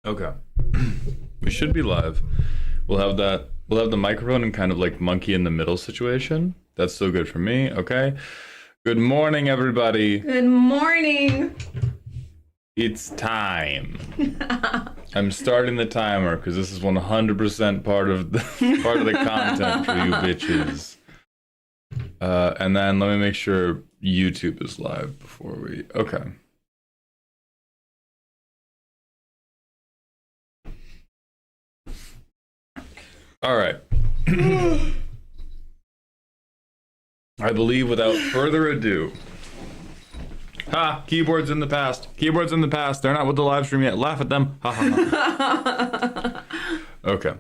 Okay. We should be live. We'll have the microphone and kind of like monkey in the middle situation. That's so good for me. Okay. Good morning, everybody. Good morning. It's time. I'm starting the timer because this is 100% part of the content for you bitches. And then let me make sure YouTube is live before we. Okay. All right. I believe without further ado. Ha! Keyboards in the past. Keyboards in the past. They're not with the live stream yet. Laugh at them. Ha ha ha. Okay.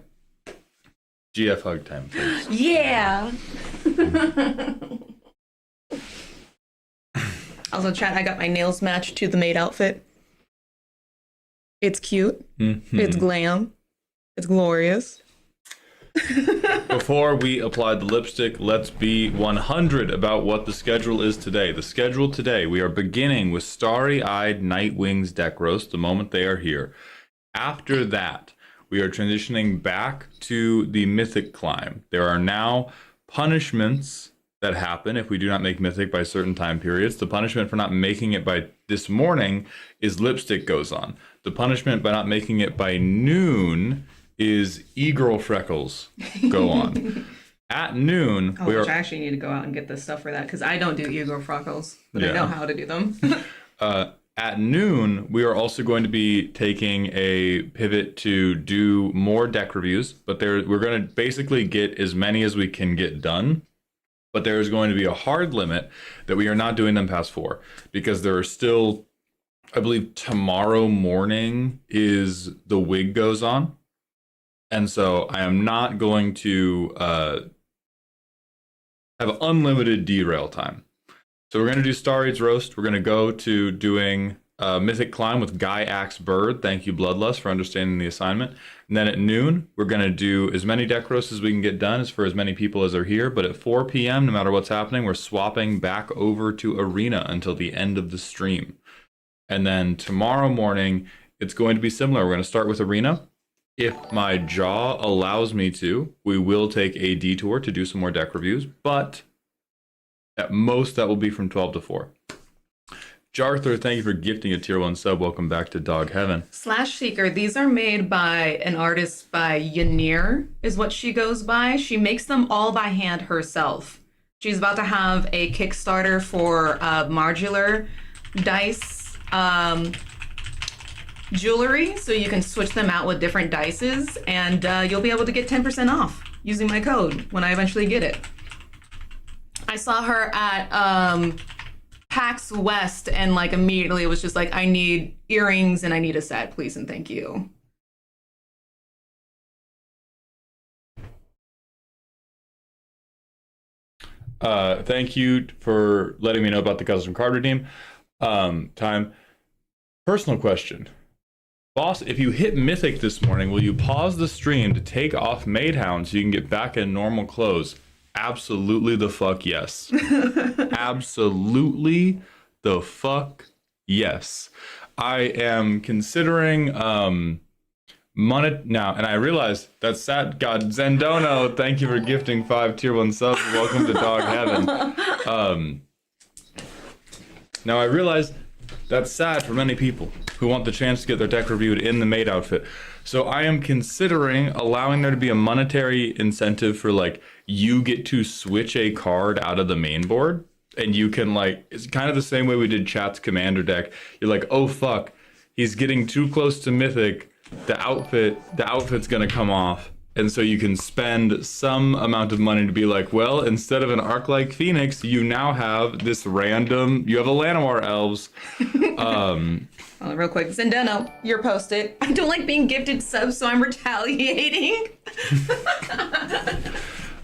GF hug time, please. Yeah. Also, chat, I got my nails matched to the maid outfit. It's cute. Mm-hmm. It's glam. It's glorious. Before we apply the lipstick, let's be 100 about what the schedule is today. The schedule today, we are beginning with Starry-Eyed Nightwing's deck roast the moment they are here. After that, we are transitioning back to the Mythic climb. There are now punishments that happen if we do not make Mythic by certain time periods. The punishment for not making it by this morning is lipstick goes on. The punishment by not making it by noon is e-girl freckles go on. At noon, I actually need to go out and get the stuff for that because I don't do e-girl freckles, but I know how to do them. At noon, we are also going to be taking a pivot to do more deck reviews, but we're going to basically get as many as we can get done. But there is going to be a hard limit that we are not doing them past 4 because there are still, I believe tomorrow morning is the wig goes on. And so I am not going to have unlimited derail time. So we're going to do Starry's Roast. We're going to go to doing Mythic Climb with Guy Axe Bird. Thank you, Bloodlust, for understanding the assignment. And then at noon, we're going to do as many deck roasts as we can get done as for as many people as are here. But at 4 p.m., no matter what's happening, we're swapping back over to Arena until the end of the stream. And then tomorrow morning, it's going to be similar. We're going to start with Arena. If my jaw allows me to, we will take a detour to do some more deck reviews, but at most that will be from 12 to 4. Jarthur, thank you for gifting a tier 1 sub. Welcome back to Dog Heaven. Slash Seeker, these are made by an artist by Ynir, is what she goes by. She makes them all by hand herself. She's about to have a Kickstarter for modular dice jewelry, so you can switch them out with different dices, and you'll be able to get 10% off using my code when I eventually get it. I saw her at PAX West, and like immediately it was just like, I need earrings and I need a set, please and thank you. Thank you for letting me know about the custom card redeem time. Personal question. Boss, if you hit Mythic this morning, will you pause the stream to take off Maidhound so you can get back in normal clothes? Absolutely the fuck yes. Absolutely the fuck yes. I am considering money now, and I realize that God Zendono, thank you for gifting 5 tier 1 subs. Welcome to Dog Heaven. Now I realize that's sad for many people who want the chance to get their deck reviewed in the maid outfit. So I am considering allowing there to be a monetary incentive for like, you get to switch a card out of the main board. And you can like, it's kind of the same way we did Chat's Commander deck. You're like, oh fuck, he's getting too close to Mythic. The outfit's gonna come off. And so you can spend some amount of money to be like, well, instead of an Arc-like Phoenix, you now have this random, you have a Llanowar Elves. Real quick, Zendeno, you're posted. I don't like being gifted subs, so I'm retaliating.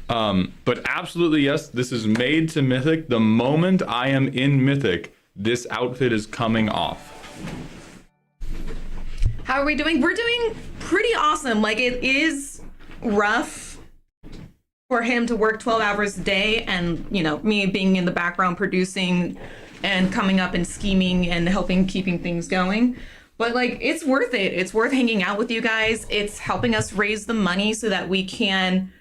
But absolutely, yes, this is made to Mythic. The moment I am in Mythic, this outfit is coming off. How are we doing? We're doing pretty awesome. Like, it is rough for him to work 12 hours a day, and you know, me being in the background producing and coming up and scheming and helping keeping things going. But like, it's worth it. It's worth hanging out with you guys. It's helping us raise the money so that we can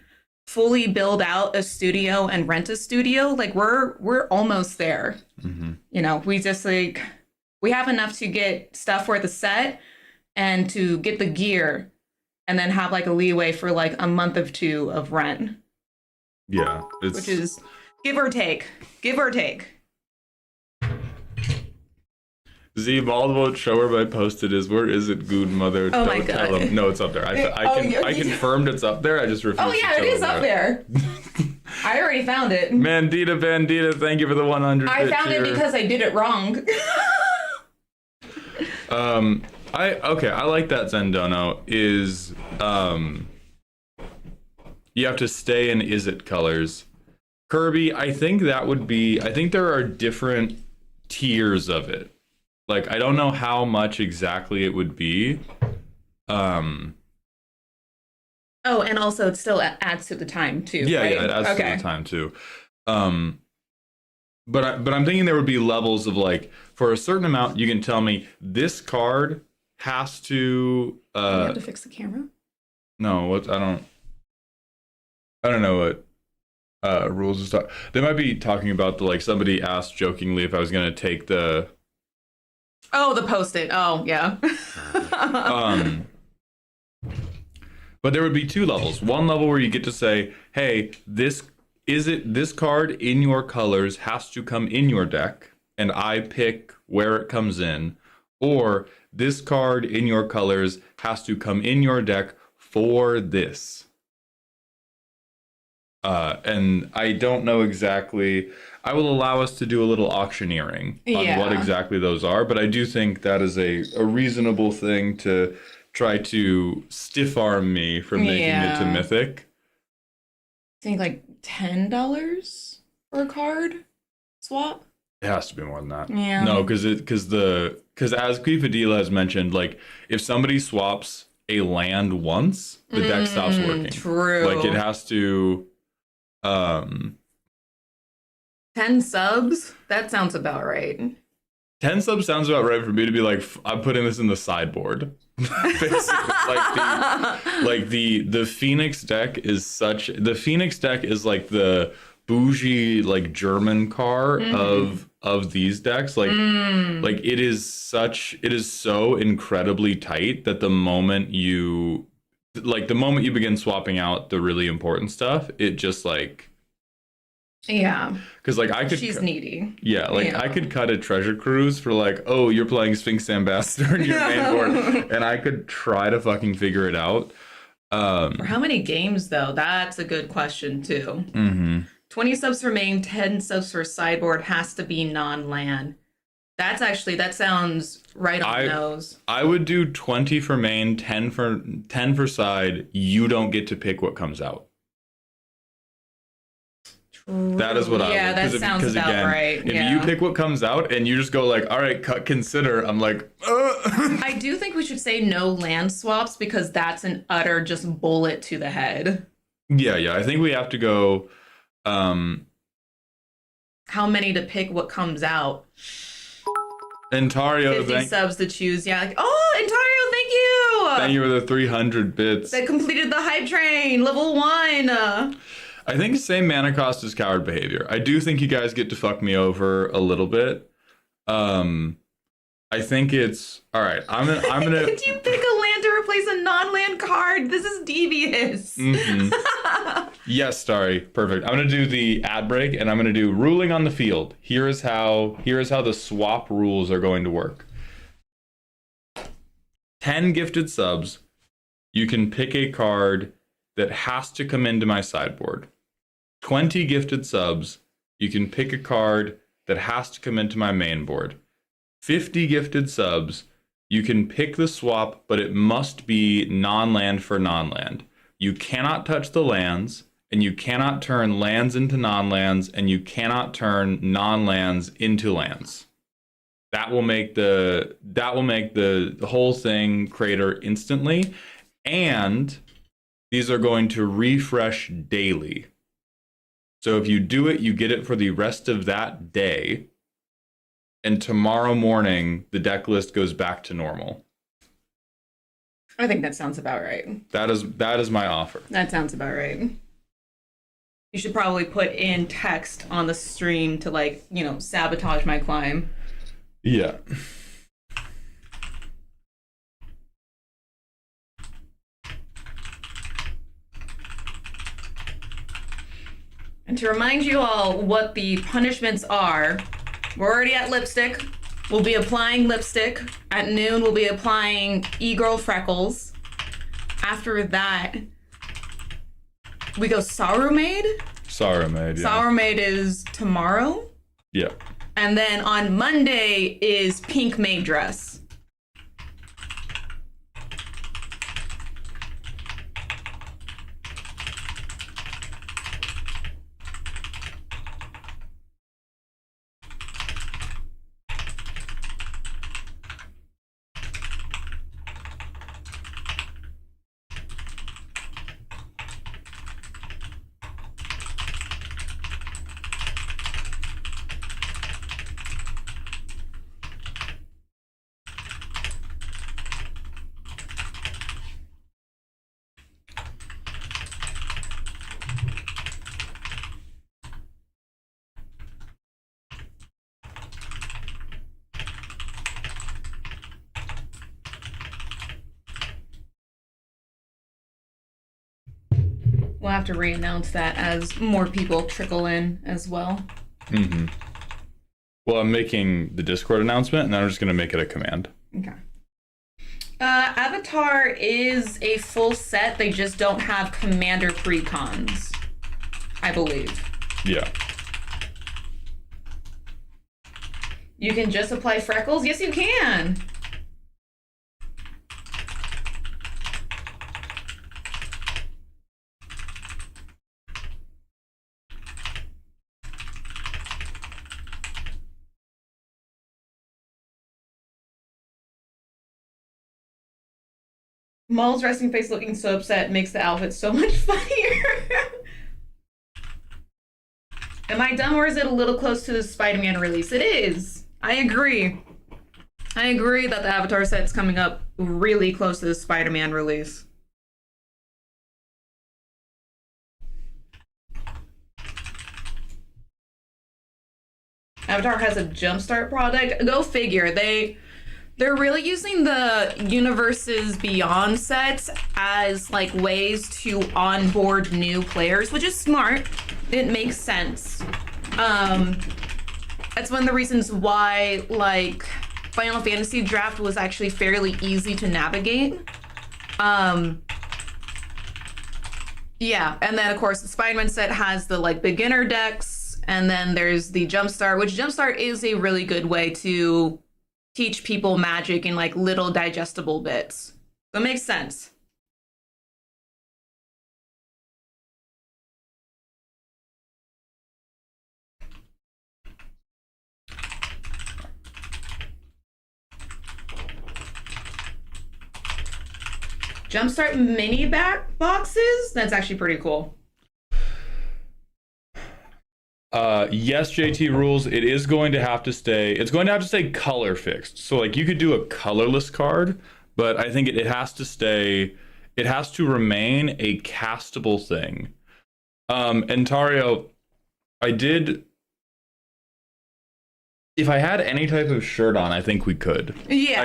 fully build out a studio and rent a studio. Like we're almost there. You know, we just like we have enough to get stuff for the set and to get the gear and then have like a leeway for like a month or two of rent. Yeah, which is give or take. Give or take. Z Baldwin show where I posted is where is it, good mother? Oh Don't my God. tell him. No, it's up there. I confirmed it's up there. I just refused. Oh yeah, to tell it is him up that. there. I already found it. Mandita Bandita, thank you for the 100. I found it because I did it wrong. I like that Zendono is you have to stay in is it colors. Kirby, I think that would be I think there are different tiers of it. Like I don't know how much exactly it would be. Oh, and also it still adds to the time too. Yeah, right? yeah, it adds to the time too. But I'm thinking there would be levels of like for a certain amount you can tell me this card has to you have to fix the camera? No, what I don't know what rules and stuff. They might be talking about the like somebody asked jokingly if I was gonna take the the post-it. Oh yeah. But there would be two levels. One level where you get to say, hey, this card in your colors has to come in your deck, and I pick where it comes in, or this card in your colors has to come in your deck for this. And I don't know exactly. I will allow us to do a little auctioneering on what exactly those are, but I do think that is a reasonable thing to try to stiff arm me from making it to Mythic. I think like $10 for a card swap. It has to be more than that. Yeah. No, because as Quifadila has mentioned, like if somebody swaps a land once, the deck stops working. True. Like it has to 10 subs? That sounds about right. 10 subs sounds about right for me to be like, I'm putting this in the sideboard. like the Phoenix deck is like the bougie like German car of these decks. Like it is so incredibly tight that the moment you begin swapping out the really important stuff, it just like because like she's needy. I could cut a treasure cruise for like, oh, you're playing Sphinx Ambassador in your main board, and I could try to fucking figure it out. For how many games though? That's a good question too. 20 subs for main, 10 subs for sideboard, has to be non-land. That sounds right on the nose. I would do 20 for main, 10 for side. You don't get to pick what comes out. That is what I would. Yeah, that sounds about right. If you pick what comes out and you just go like, all right, consider, I'm like, I do think we should say no land swaps because that's an utter just bullet to the head. Yeah. I think we have to go. How many to pick what comes out? Ontario, 50 subs to choose. Yeah, like, Ontario, thank you. Thank you for the 300 bits. That completed the hype train, level 1. I think same mana cost is coward behavior. I do think you guys get to fuck me over a little bit. I think it's all right. I'm gonna. Did you pick a land to replace a non-land card? This is devious. Yes, Starry. Perfect. I'm gonna do the ad break, and I'm gonna do ruling on the field. Here is how the swap rules are going to work. 10 gifted subs. You can pick a card that has to come into my sideboard. 20 gifted subs. You can pick a card that has to come into my main board. 50 gifted subs, you can pick the swap, but it must be non-land for non-land. You cannot touch the lands, and you cannot turn lands into non-lands, and you cannot turn non-lands into lands. That will make the whole thing crater instantly, and these are going to refresh daily. So if you do it, you get it for the rest of that day. And tomorrow morning, the deck list goes back to normal. I think that sounds about right. That is my offer. That sounds about right. You should probably put in text on the stream to, like, you know, sabotage my climb. Yeah. And to remind you all what the punishments are, we're already at lipstick. We'll be applying lipstick. At noon, we'll be applying e-girl freckles. After that, we go Sorrow Maid. Sorrow Maid, yeah. Sorrow Maid is tomorrow. Yeah. And then on Monday is Pink Maid Dress. We'll have to re-announce that as more people trickle in as well. Mm-hmm. Well, I'm making the Discord announcement, and then I'm just going to make it a command. Okay. Avatar is a full set. They just don't have commander precons, I believe. Yeah. You can just apply freckles? Yes, you can. Maul's resting face looking so upset makes the outfit so much funnier. Am I dumb or is it a little close to the Spider-Man release? It is. I agree. I agree that the Avatar set's coming up really close to the Spider-Man release. Avatar has a jumpstart product. Go figure. They're really using the Universes Beyond sets as like ways to onboard new players, which is smart. It makes sense. That's one of the reasons why like Final Fantasy Draft was actually fairly easy to navigate. Yeah, and then of course the Spider-Man set has the like beginner decks, and then there's the Jumpstart, which Jumpstart is a really good way to teach people magic in like little digestible bits. So it makes sense. Jumpstart mini back boxes? That's actually pretty cool. Yes, JT rules. It is going to have to stay. It's going to have to stay color fixed. So like you could do a colorless card, but I think it has to stay. It has to remain a castable thing. And Tario, I did. If I had any type of shirt on, I think we could. Yeah.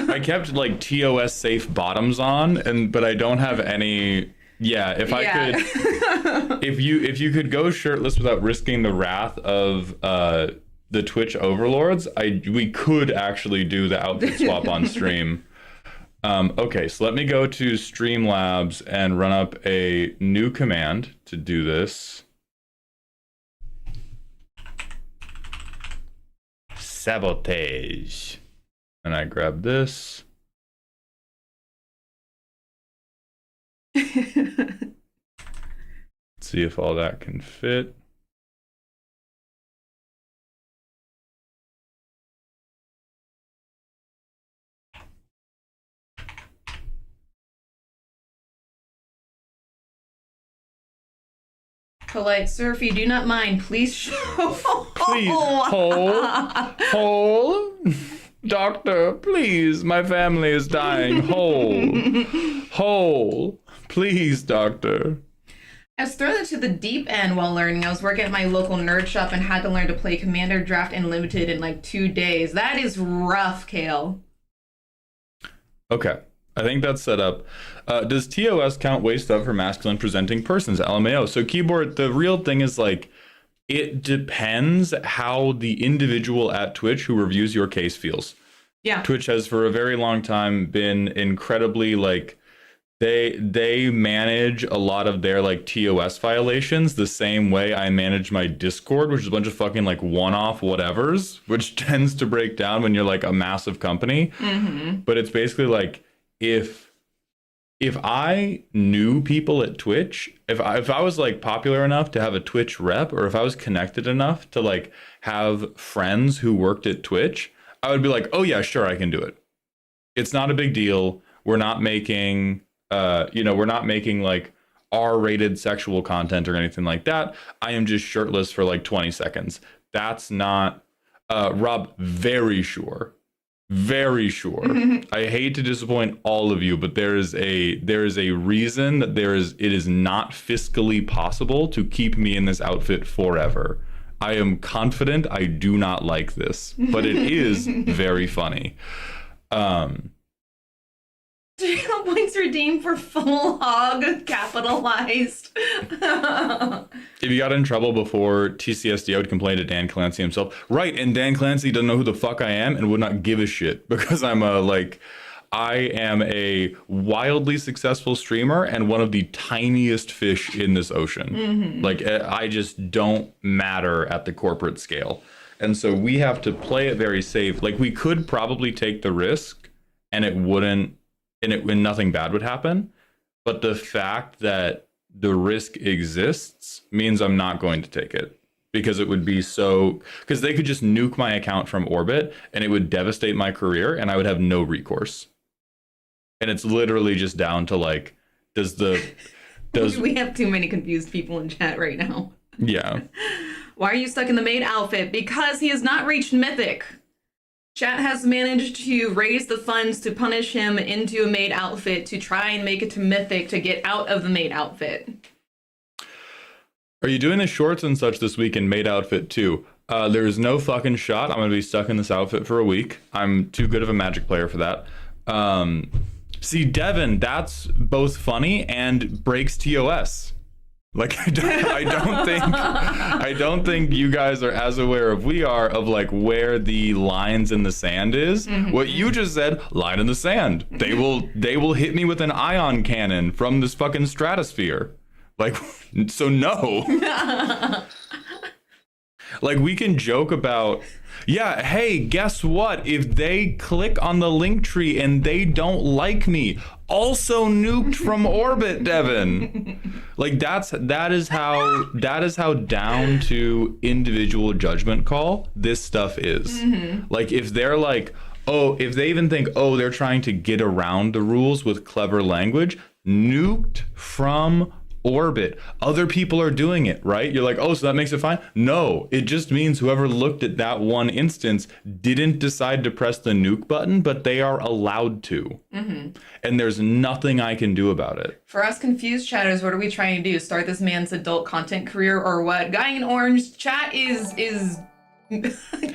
I kept like TOS safe bottoms on, but I don't have any. Yeah, I could, if you could go shirtless without risking the wrath of the Twitch overlords, we could actually do the outfit swap on stream. Okay, so let me go to Streamlabs and run up a new command to do this. Sabotage. And I grab this. See if all that can fit. Polite sir, if you do not mind, please show. Please hold. Doctor, please, my family is dying. Whole. Please, doctor. I was thrown into the deep end while learning. I was working at my local nerd shop and had to learn to play Commander, Draft, and Limited in like 2 days. That is rough, Kale. Okay. I think that's set up. Does TOS count waist up for masculine presenting persons? LMAO. So keyboard, the real thing is like, it depends how the individual at Twitch who reviews your case feels. Yeah. Twitch has for a very long time been incredibly like, they manage a lot of their like TOS violations the same way I manage my Discord, which is a bunch of fucking like one-off whatevers, which tends to break down when you're like a massive company. But it's basically like, if I knew people at Twitch, if I was like popular enough to have a Twitch rep, or if I was connected enough to like have friends who worked at Twitch, I would be like, oh yeah, sure, I can do it. It's not a big deal. We're not making, we're not making like R-rated sexual content or anything like that. I am just shirtless for like 20 seconds. That's not, Rob, very sure. Very sure. I hate to disappoint all of you, but there is a reason that it is not fiscally possible to keep me in this outfit forever. I am confident I do not like this, but it is very funny. 3 points redeemed for full hog capitalized. If you got in trouble before TCSD, I would complain to Dan Clancy himself. Right, and Dan Clancy doesn't know who the fuck I am and would not give a shit because I am a wildly successful streamer and one of the tiniest fish in this ocean. Like, I just don't matter at the corporate scale. And so we have to play it very safe. Like, we could probably take the risk and it wouldn't, and nothing bad would happen. But the fact that the risk exists means I'm not going to take it, because it would be because they could just nuke my account from orbit and it would devastate my career and I would have no recourse. And it's literally just down to like, we have too many confused people in chat right now. Yeah. Why are you stuck in the maid outfit? Because he has not reached Mythic. Chat has managed to raise the funds to punish him into a maid outfit to try and make it to Mythic to get out of the maid outfit. Are you doing the shorts and such this week in maid outfit too? There's no fucking shot I'm gonna be stuck in this outfit for a week. I'm too good of a Magic player for that. See, Devin, that's both funny and breaks TOS. Like, I don't think you guys are as aware of we are of like where the lines in the sand is. What you just said, line in the sand. They will hit me with an ion cannon from this fucking stratosphere. Like, so no. Like, we can joke about, yeah, hey, guess what? If they click on the link tree and they don't like me, also nuked from orbit, Devin. Like, that is how down to individual judgment call this stuff is. Like, if they're like, oh, if they even think, oh, they're trying to get around the rules with clever language, nuked from orbit. Other people are doing it, right? You're like, oh, so that makes it fine? No, it just means whoever looked at that one instance didn't decide to press the nuke button, but they are allowed to. And there's nothing I can do about it. For us confused chatters, what are we trying to do? Start this man's adult content career or what? Guy in orange, chat is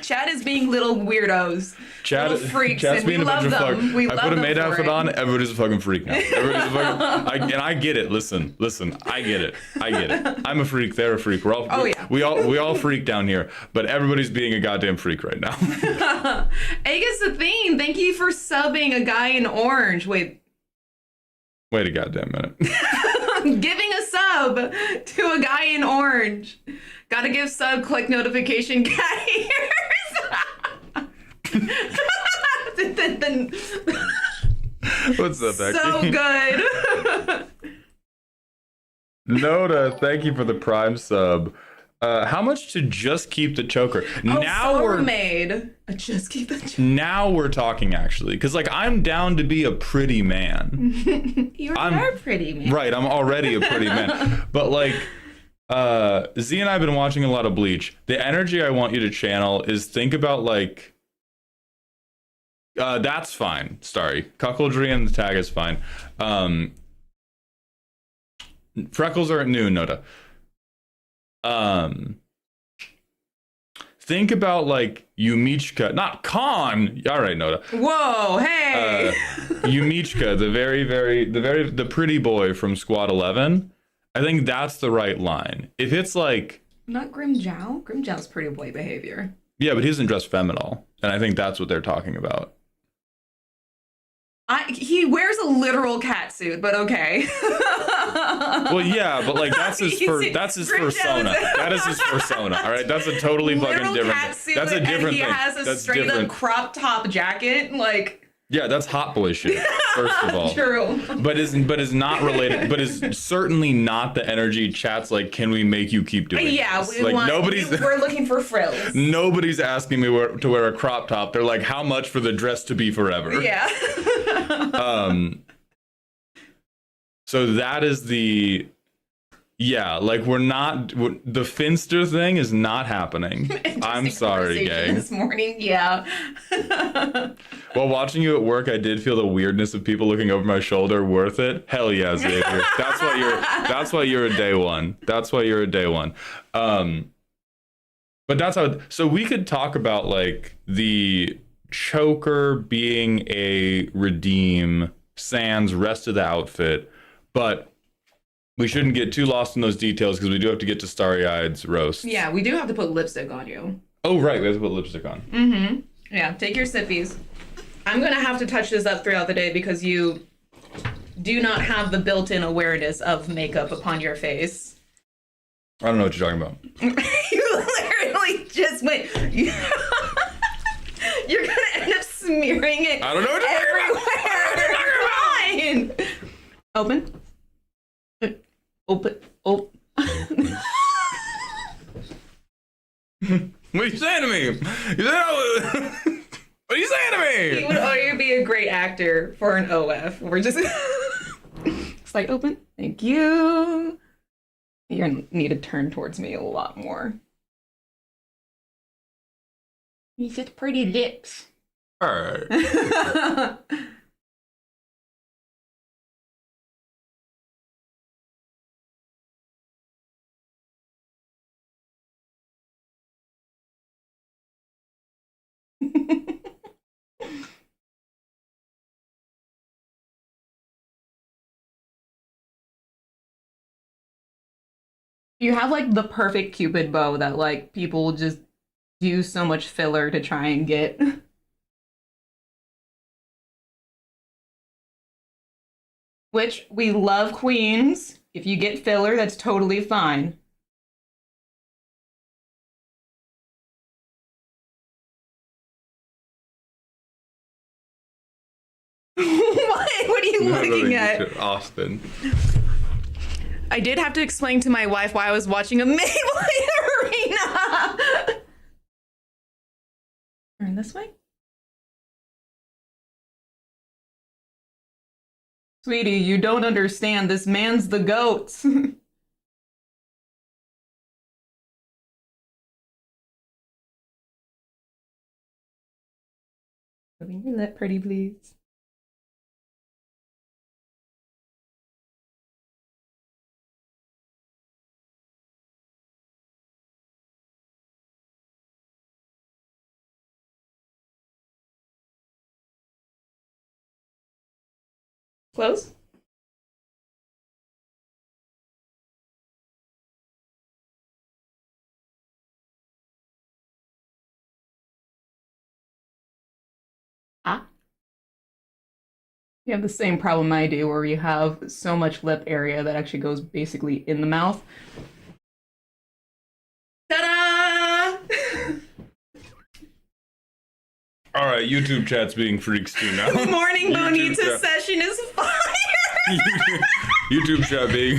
chat is being little weirdos. Little freaks, chat's and being we a bunch love of them. We I love put a them maid for outfit it. on, everybody's a fucking freak now. And I get it. Listen, I get it. I'm a freak, they're a freak. We all freak down here, but everybody's being a goddamn freak right now. Aegis Athene, thank you for subbing a guy in orange. Wait a goddamn minute. Giving a sub to a guy in orange. Gotta give sub, click notification, cat ears. What's up, Becky? So good. Noda, thank you for the Prime sub. How much to just keep the choker? Just keep the choker. Now we're talking, actually, because like I'm down to be a pretty man. You are a pretty man. Right, I'm already a pretty man. But like, Z and I have been watching a lot of Bleach. The energy I want you to channel is think about like That's fine. Starry. Cuckoldry and the tag is fine. Freckles are at noon, Noda. Think about like Yumichka, not Khan. All right, Noda. Whoa, hey. Yumichka, the pretty boy from Squad 11. I think that's the right line. If it's like Not Grimjow. Grimjow's pretty boy behavior. yeah, but he doesn't dress feminine, and I think that's what they're talking about. He wears a literal cat suit, but okay. Well, yeah, but like that's his persona. That is his persona. All right, that's a totally fucking different. Cat suit, That's a different and he thing. has a That's straight different. up crop top jacket, like. Yeah, that's hot boy shit. First of all, True. but is not related. But is certainly not the energy chats like. Can we make you keep doing? Yeah, this? Like we're looking for frills. Nobody's asking me to wear a crop top. They're like, how much for the dress to be forever? Yeah. So that is the. Yeah, like the Finster thing is not happening. I'm sorry, gang. This morning, yeah. While watching you at work, I did feel the weirdness of people looking over my shoulder. Worth it? Hell yeah, Xavier. That's why you're a day one. That's why you're a day one. But that's how. So we could talk about like the choker being a redeem sans rest of the outfit, but. We shouldn't get too lost in those details because we do have to get to Starry-Eyed's roast. Yeah, we do have to put lipstick on you. Oh, right. We have to put lipstick on. Mm-hmm. Yeah, take your sippies. I'm going to have to touch this up throughout the day because you do not have the built-in awareness of makeup upon your face. I don't know what you're talking about. You literally just went... You're going to end up smearing it I don't know what you're everywhere. Fine. Open. Open. Oh. What are you saying to me? What are you saying to me? He would already be a great actor for an OF. We're just... It's like, open. Thank you. You're going to need to turn towards me a lot more. You just pretty lips. All right. You have like the perfect Cupid bow that like people just do so much filler to try and get. Which we love queens. If you get filler, that's totally fine. What are you looking at? Austin. I did have to explain to my wife why I was watching a Maybelline arena. Turn this way. Sweetie, you don't understand. This man's the goat. Moving your lip pretty, please. Close. Ah. You have the same problem I do where you have so much lip area that actually goes basically in the mouth. Ta-da! All right, YouTube chat's being freaks too now. Morning YouTube Bonita chat. session is fire! YouTube chat being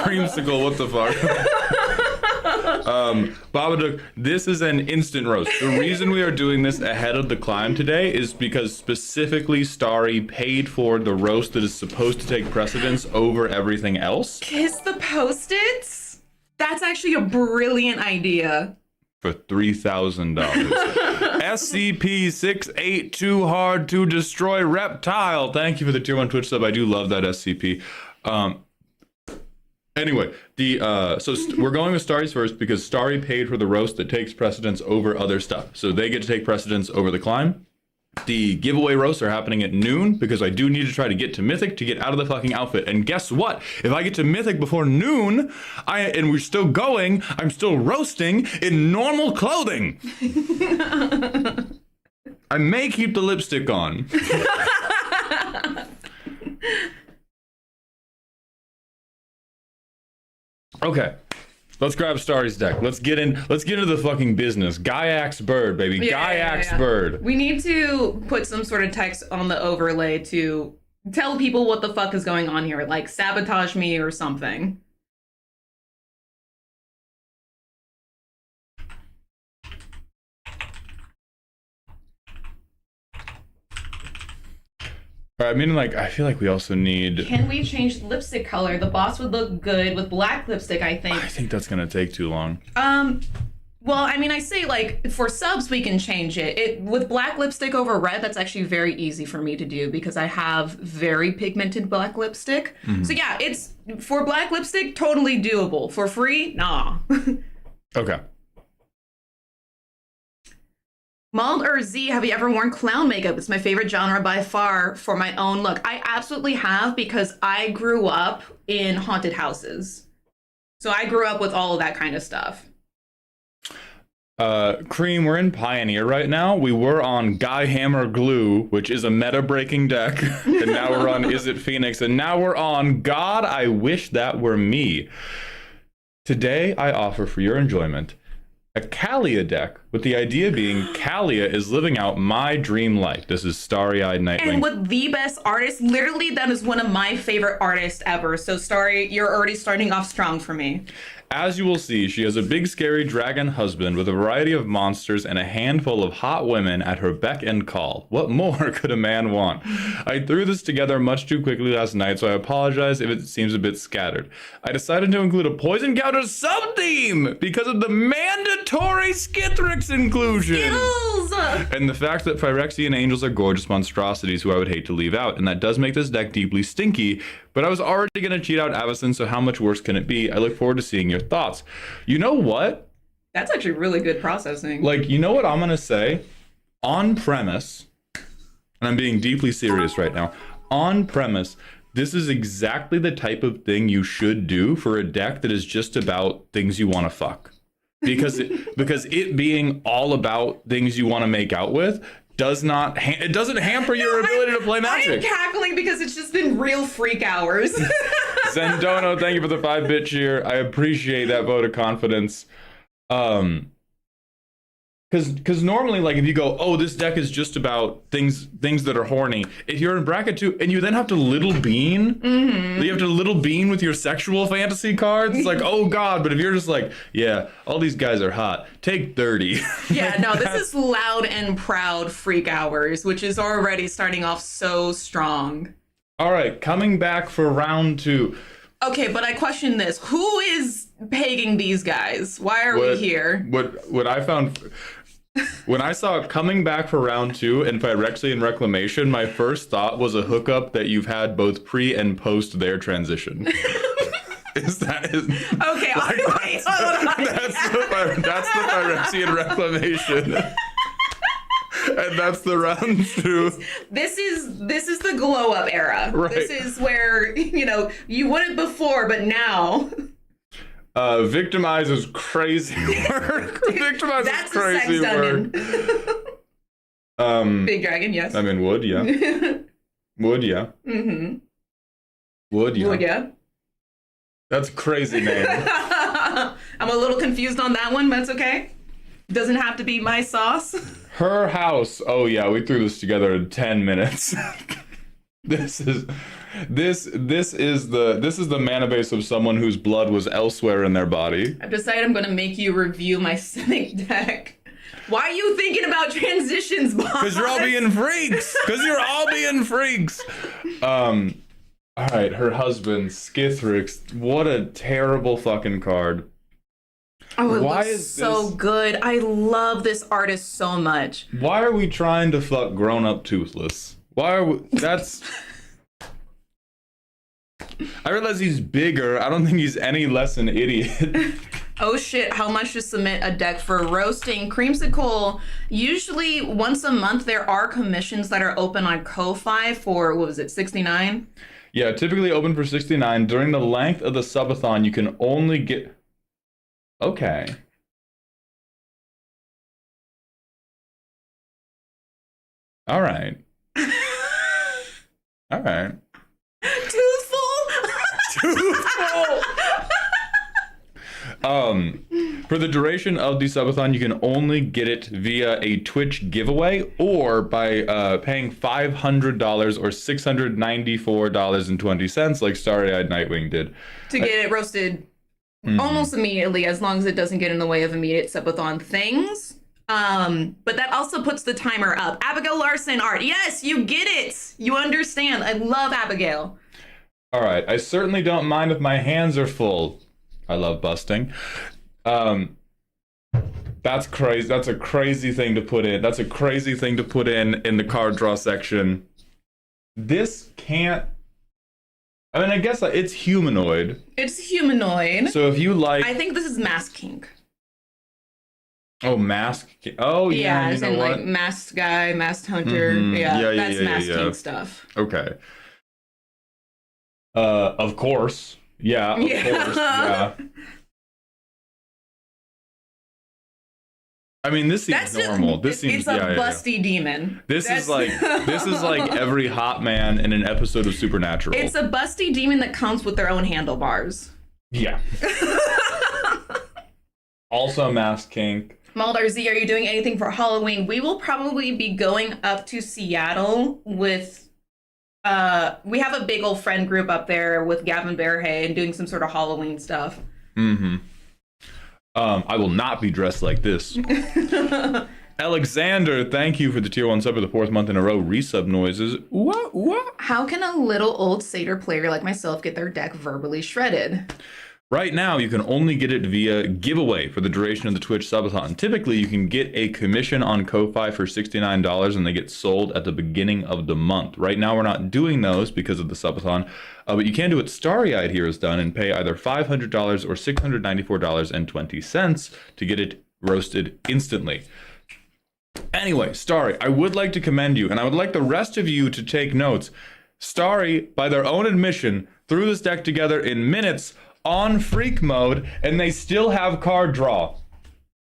creamsicle. What the fuck? Babadook, this is an instant roast. The reason we are doing this ahead of the climb today is because specifically Starry paid for the roast that is supposed to take precedence over everything else. Kiss the Post-its? That's actually a brilliant idea. For $3,000. SCP-682 Hard to Destroy Reptile. Thank you for the tier 1 Twitch sub. I do love that SCP. Anyway, we're going with Starry's first because Starry paid for the roast that takes precedence over other stuff. So they get to take precedence over the climb. The giveaway roasts are happening at noon because I do need to try to get to Mythic to get out of the fucking outfit. And guess what? If I get to Mythic before noon, and we're still going, I'm still roasting in normal clothing. I may keep the lipstick on. Okay. Let's grab Starry's deck. Let's get into the fucking business. Gaiax Bird, baby. Gaiax Bird. We need to put some sort of text on the overlay to tell people what the fuck is going on here, like sabotage me or something. I mean, like, I feel like we also need... Can we change the lipstick color? The boss would look good with black lipstick, I think. I think that's gonna take too long. Well, I mean, I say, like, for subs, we can change it. With black lipstick over red, that's actually very easy for me to do because I have very pigmented black lipstick. Mm-hmm. So, yeah, it's, for black lipstick, totally doable. For free, nah. Okay. Mald or Z, have you ever worn clown makeup? It's my favorite genre by far for my own look. I absolutely have because I grew up in haunted houses. So I grew up with all of that kind of stuff. Cream, we're in Pioneer right now. We were on Guy Hammer Glue, which is a meta-breaking deck. And now we're on Is It Phoenix? And now we're on God, I Wish That Were Me. Today, I offer for your enjoyment a Kalia deck, with the idea being Kalia is living out my dream life. This is Starry-Eyed Nightwing. And with the best artist, literally that is one of my favorite artists ever. So Starry, you're already starting off strong for me. As you will see, she has a big scary dragon husband with a variety of monsters and a handful of hot women at her beck and call. What more could a man want? I threw this together much too quickly last night, so I apologize if it seems a bit scattered. I decided to include a Poison Counter sub-theme because of the mandatory Skithrix inclusion. Skittles! And the fact that Phyrexian angels are gorgeous monstrosities who I would hate to leave out, and that does make this deck deeply stinky. But I was already going to cheat out Avacyn, so how much worse can it be? I look forward to seeing your thoughts. You know what? That's actually really good processing. Like, you know what I'm going to say? On premise, and I'm being deeply serious right now, on premise, this is exactly the type of thing you should do for a deck that is just about things you want to fuck. Because it being all about things you want to make out with doesn't hamper your ability to play Magic. I'm cackling because it's just been real freak hours. Zendono, thank you for the 5-bit cheer. I appreciate that vote of confidence. Because normally, like, if you go, oh, this deck is just about things that are horny. If you're in bracket 2 and you then have to little bean, you have to little bean with your sexual fantasy cards. It's like, oh god. But if you're just like, yeah, all these guys are hot, take 30. Yeah, no, this is loud and proud freak hours, which is already starting off so strong. All right, coming back for round 2. Okay, but I question this: who is pegging these guys? Why are we here? What I found when I saw coming back for round 2 and Phyrexian Reclamation, my first thought was a hookup that you've had both pre and post their transition. Okay, like, wait, hold on. That's the Phyrexian Reclamation. And that's the round 2. This is the glow up era. Right. This is where, you wouldn't before, but now. Victimize is crazy work. Victimize that's is crazy work. Big dragon, yes. I mean, wood, yeah. Wood, yeah. Mm-hmm. Wood, yeah. Wood, yeah. That's a crazy name. I'm a little confused on that one, but it's okay. Doesn't have to be my sauce. Her house. Oh yeah, we threw this together in 10 minutes. This is the mana base of someone whose blood was elsewhere in their body. I've decided I'm gonna make you review my Cynic deck. Why are you thinking about transitions, boss? Because you're all being freaks. All right, her husband, Skithrix. What a terrible fucking card. Oh, it Why looks is so this- good. I love this artist so much. Why are we trying to fuck grown-up Toothless? Why are we... That's... I realize he's bigger. I don't think he's any less an idiot. Oh shit, how much to submit a deck for roasting? Creamsicle, usually once a month there are commissions that are open on Ko-Fi for, what was it, 69? Yeah, typically open for 69. During the length of the subathon, you can only get... Okay. All right. All right. Toothful! Toothful! For the duration of the subathon, you can only get it via a Twitch giveaway or by paying $500 or $694.20, like Starry Eyed Nightwing did. To get it roasted almost immediately, as long as it doesn't get in the way of immediate subathon things. But that also puts the timer up. Abigail Larson art. Yes, you get it. You understand. I love Abigail. All right. I certainly don't mind if my hands are full. I love busting. That's crazy. That's a crazy thing to put in. That's a crazy thing to put in the card draw section. This can't... I mean, I guess it's humanoid. It's humanoid. So if you like... I think this is Mask King. Oh, Mask... Oh, yeah, you as know in what? like Masked Guy, Masked Hunter. Yeah, That's Mask King stuff. Okay. Of course. Yeah, of course. Yeah. I mean, this seems normal. This seems it's a busty demon. This is like every hot man in an episode of Supernatural. It's a busty demon that comes with their own handlebars. Yeah. Also Mask Kink. Maldar Z, are you doing anything for Halloween? We will probably be going up to Seattle with we have a big old friend group up there with Gavin Bearhay and doing some sort of Halloween stuff. Mm-hmm. I will not be dressed like this. Alexander, thank you for the tier 1 sub for the 4th month in a row. Resub noises. What? How can a little old satyr player like myself get their deck verbally shredded? Right now, you can only get it via giveaway for the duration of the Twitch subathon. Typically, you can get a commission on Ko-Fi for $69 and they get sold at the beginning of the month. Right now, we're not doing those because of the subathon, but you can do what Starry Eyed here has done and pay either $500 or $694.20 to get it roasted instantly. Anyway, Starry, I would like to commend you, and I would like the rest of you to take notes. Starry, by their own admission, threw this deck together in minutes on freak mode, and they still have card draw.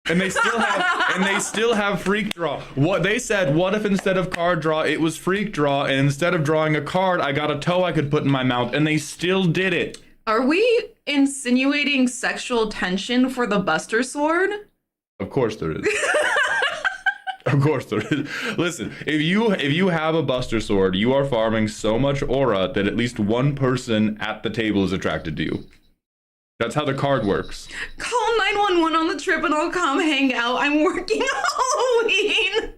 And they still have freak draw. What they said, what if instead of card draw, it was freak draw, and instead of drawing a card, I got a toe I could put in my mouth, and they still did it. Are we insinuating sexual tension for the Buster Sword? Of course there is. Of course there is. Listen, if you have a Buster Sword, you are farming so much aura that at least one person at the table is attracted to you. That's how the card works. Call 911 on the trip and I'll come hang out. I'm working Halloween.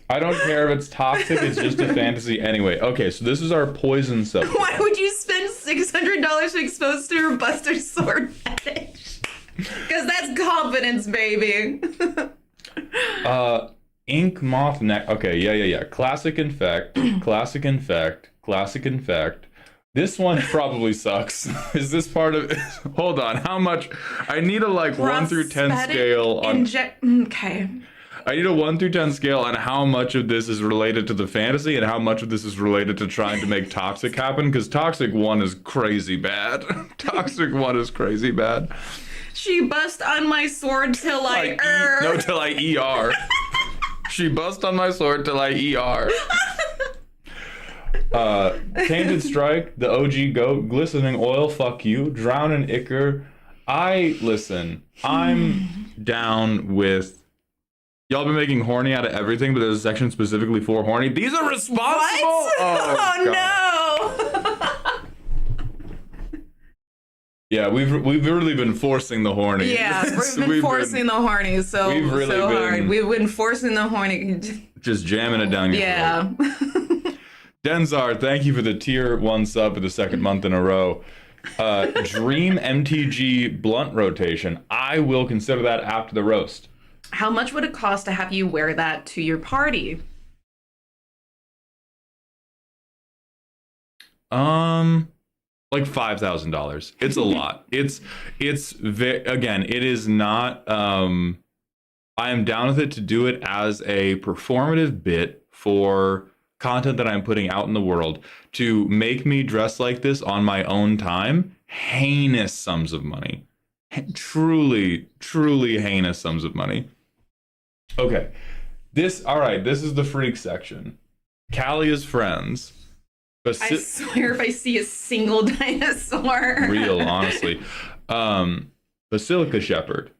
I don't care if it's toxic, it's just a fantasy anyway. Okay, so this is our poison sub. Why would you spend $600 to expose to your Buster Sword fetish? Because that's confidence, baby. Ink Moth Neck. Okay, yeah. Classic Infect, Classic Infect, Classic Infect. This one probably sucks. Is this part of... Hold on, how much... I need a 1 through 10 scale on... Okay. I need a 1 through 10 scale on how much of this is related to the fantasy and how much of this is related to trying to make Toxic happen, because Toxic 1 is crazy bad. Toxic 1 is crazy bad. She bust on my sword till till I ER. She bust on my sword till I ER. Tainted Strike, the OG GOAT, Glistening Oil, fuck you, Drown and Icker. I'm down with... Y'all been making horny out of everything, but there's a section specifically for horny. These are responsible? What? Oh no! Yeah, we've really been forcing the horny. Yeah, we've been forcing the horny so hard. We've been forcing the horny. Just jamming it down your throat. Denzar, thank you for the tier 1 sub for the 2nd month in a row. Dream MTG blunt rotation. I will consider that after the roast. How much would it cost to have you wear that to your party? Like $5,000. It's a lot. Again, it is not. I am down with it to do it as a performative bit for content that I'm putting out in the world. To make me dress like this on my own time, heinous sums of money. Truly, truly heinous sums of money. Okay. All right, this is the freak section. Calia's friends. I swear if I see a single dinosaur. Real, honestly. Basilica Shepherd.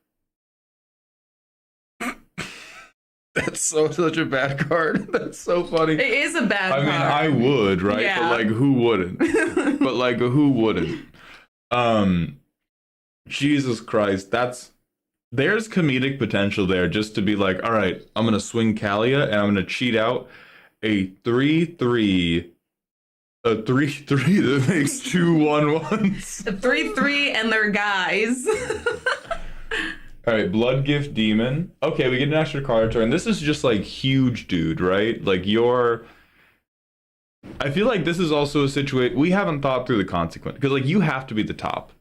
That's such a bad card. That's so funny. It is a bad card. I mean, I would, right? Yeah. But like, who wouldn't? Who wouldn't? Jesus Christ, there's comedic potential there just to be like, all right, I'm gonna swing Kalia and I'm gonna cheat out a 3/3 that makes 2 1/1s. A 3/3 and their guys. All right, Blood Gift Demon. Okay, we get an extra card turn. This is just like huge, dude, right? Like I feel like this is also a situation we haven't thought through the consequence because like you have to be the top.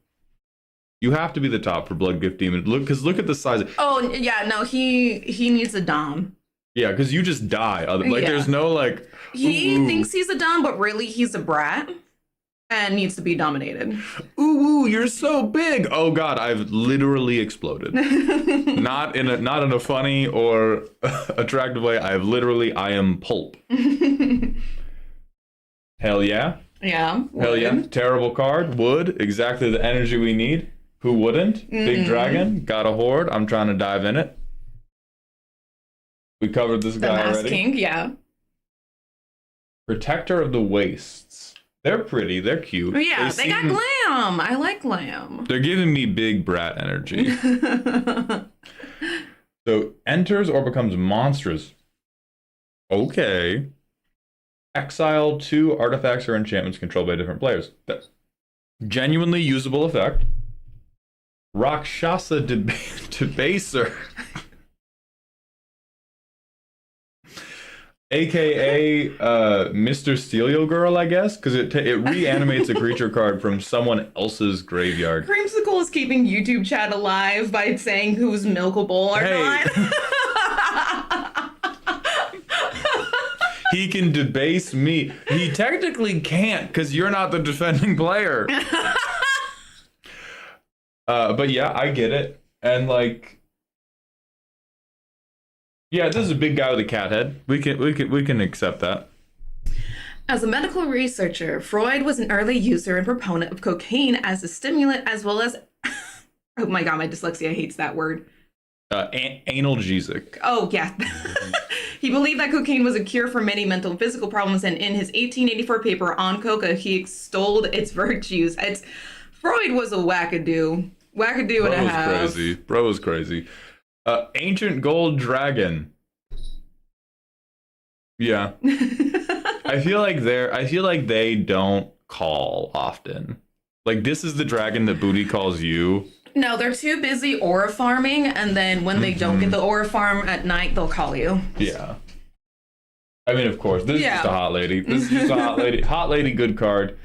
You have to be the top for Blood Gift Demon. Look at the size. Oh yeah, no, he needs a dom. Yeah, because you just die. There's no like. He thinks he's a dom, but really he's a brat and needs to be dominated. Ooh, you're so big. Oh God, I've literally exploded. not in a funny or attractive way. I am pulp. Hell yeah. Yeah. Hell yeah. Terrible card. Wood. Exactly the energy we need. Who wouldn't? Big dragon. Got a horde. I'm trying to dive in it. We covered this guy already. The Mask King, yeah. Protector of the Wastes. They're pretty. They're cute. Oh, yeah, they got glam. I like glam. They're giving me big brat energy. So, enters or becomes monstrous. Okay. Exile 2 artifacts or enchantments controlled by different players. Genuinely usable effect. Rakshasa Debaser. AKA Mr. Steelio Girl, I guess, because it reanimates a creature card from someone else's graveyard. Creamsicle is keeping YouTube chat alive by saying who's milkable or not. He can debase me. He technically can't because you're not the defending player. But yeah, I get it. And like, yeah, this is a big guy with a cat head. We can accept that. As a medical researcher, Freud was an early user and proponent of cocaine as a stimulant, as well as oh my god, my dyslexia hates that word. Analgesic. Oh yeah. He believed that cocaine was a cure for many mental and physical problems, and in his 1884 paper on coca, he extolled its virtues. Freud was a wackadoo. Wackadoo and a half. Bro was crazy. Ancient Gold Dragon. Yeah. I feel like they don't call often. Like, this is the dragon that Booty calls you. No, they're too busy aura farming, and then when they don't get the aura farm at night, they'll call you. Yeah. I mean, of course, this is just a hot lady. This is just a hot lady. Hot lady, good card.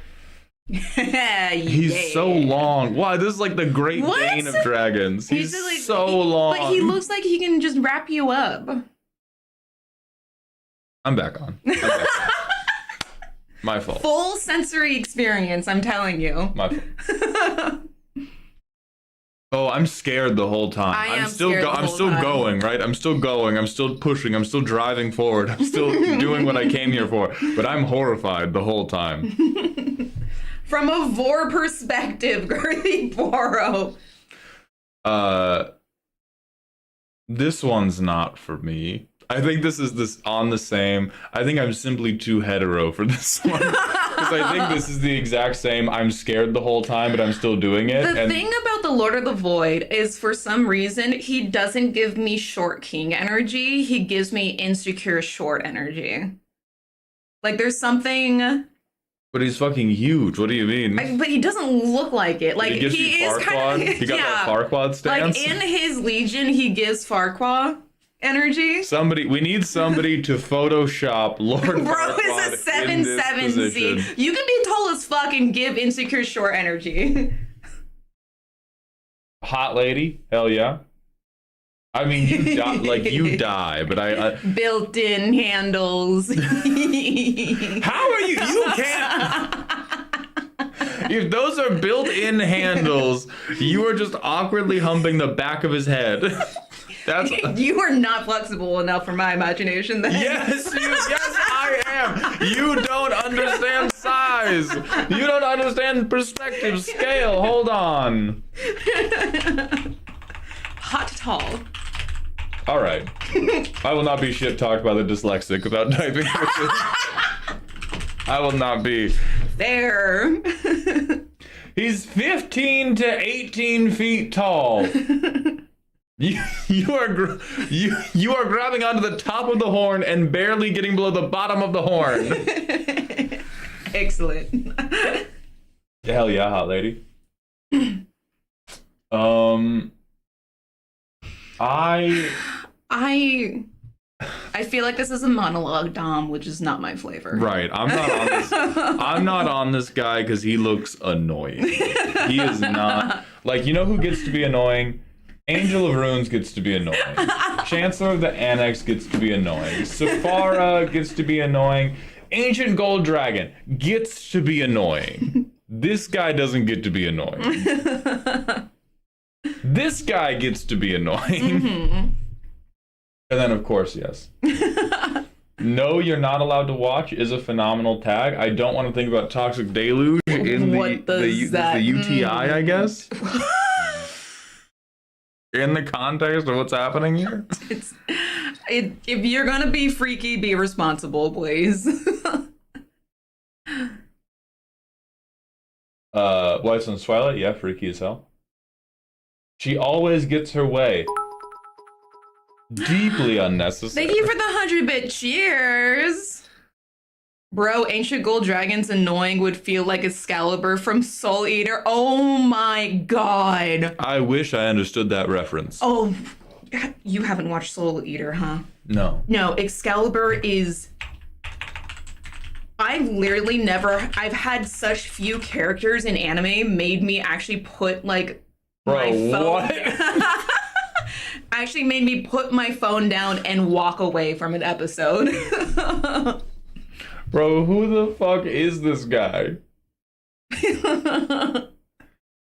He's so long. Wow, this is like the Great Dane of dragons. He's so long. But he looks like he can just wrap you up. I'm back on. My fault. Full sensory experience, I'm telling you. My fault. Oh, I'm scared the whole time. I'm still going, right? I'm still going. I'm still pushing. I'm still driving forward. I'm still doing what I came here for. But I'm horrified the whole time. From a vor perspective, Girthy Boro. This one's not for me. I think this is on the same. I think I'm simply too hetero for this one. Because I think this is the exact same. I'm scared the whole time, but I'm still doing it. The thing about the Lord of the Void is, for some reason, he doesn't give me short king energy. He gives me insecure short energy. Like, there's something But he's fucking huge. What do you mean? But he doesn't look like it. Like, He gives you he is kind Farquaad? of... He got that Farquaad stance? Like, in his Legion, he gives Farquaad energy. We need somebody to Photoshop Lord Bro Farquaad is a in this 7/7Z. position. You can be tall as fuck and give insecure short energy. Hot lady? Hell yeah. I mean, you die, but I Built-in handles. how are you? You can't. If those are built-in handles, you are just awkwardly humping the back of his head. That's You are not flexible enough for my imagination then. yes, I am. You don't understand size. You don't understand perspective, scale. Hold on. Hot tall. All right. I will not be shit talked by the dyslexic about typing. I will not be. There. He's 15 to 18 feet tall. You are grabbing onto the top of the horn and barely getting below the bottom of the horn. Excellent. Hell yeah, hot lady. I feel like this is a monologue, Dom, which is not my flavor. Right. I'm not on this guy because he looks annoying. He is not. Like, you know who gets to be annoying? Angel of Runes gets to be annoying. Chancellor of the Annex gets to be annoying. Safara gets to be annoying. Ancient Gold Dragon gets to be annoying. This guy doesn't get to be annoying. This guy gets to be annoying. Mm-hmm. And then, of course, yes. No, you're not allowed to watch is a phenomenal tag. I don't want to think about Toxic Deluge in the UTI, I guess. In the context of what's happening here. If you're gonna be freaky, be responsible, please. White Sun's Twilight, yeah, freaky as hell. She always gets her way. Deeply unnecessary. Thank you for the 100-bit cheers. Bro, Ancient Gold Dragon's annoying would feel like Excalibur from Soul Eater. Oh my god. I wish I understood that reference. Oh, you haven't watched Soul Eater, huh? No. No, Excalibur is... I've had such few characters in anime made me actually put, like, my phone... What? Actually made me put my phone down and walk away from an episode. Bro, who the fuck is this guy?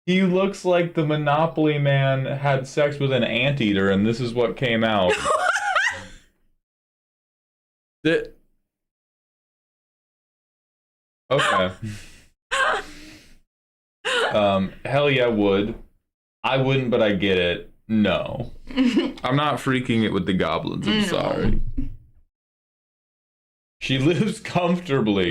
He looks like the Monopoly man had sex with an anteater and this is what came out. Okay. Hell yeah, would. I wouldn't, but I get it. No. I'm not freaking it with the goblins, I'm sorry. She lives comfortably.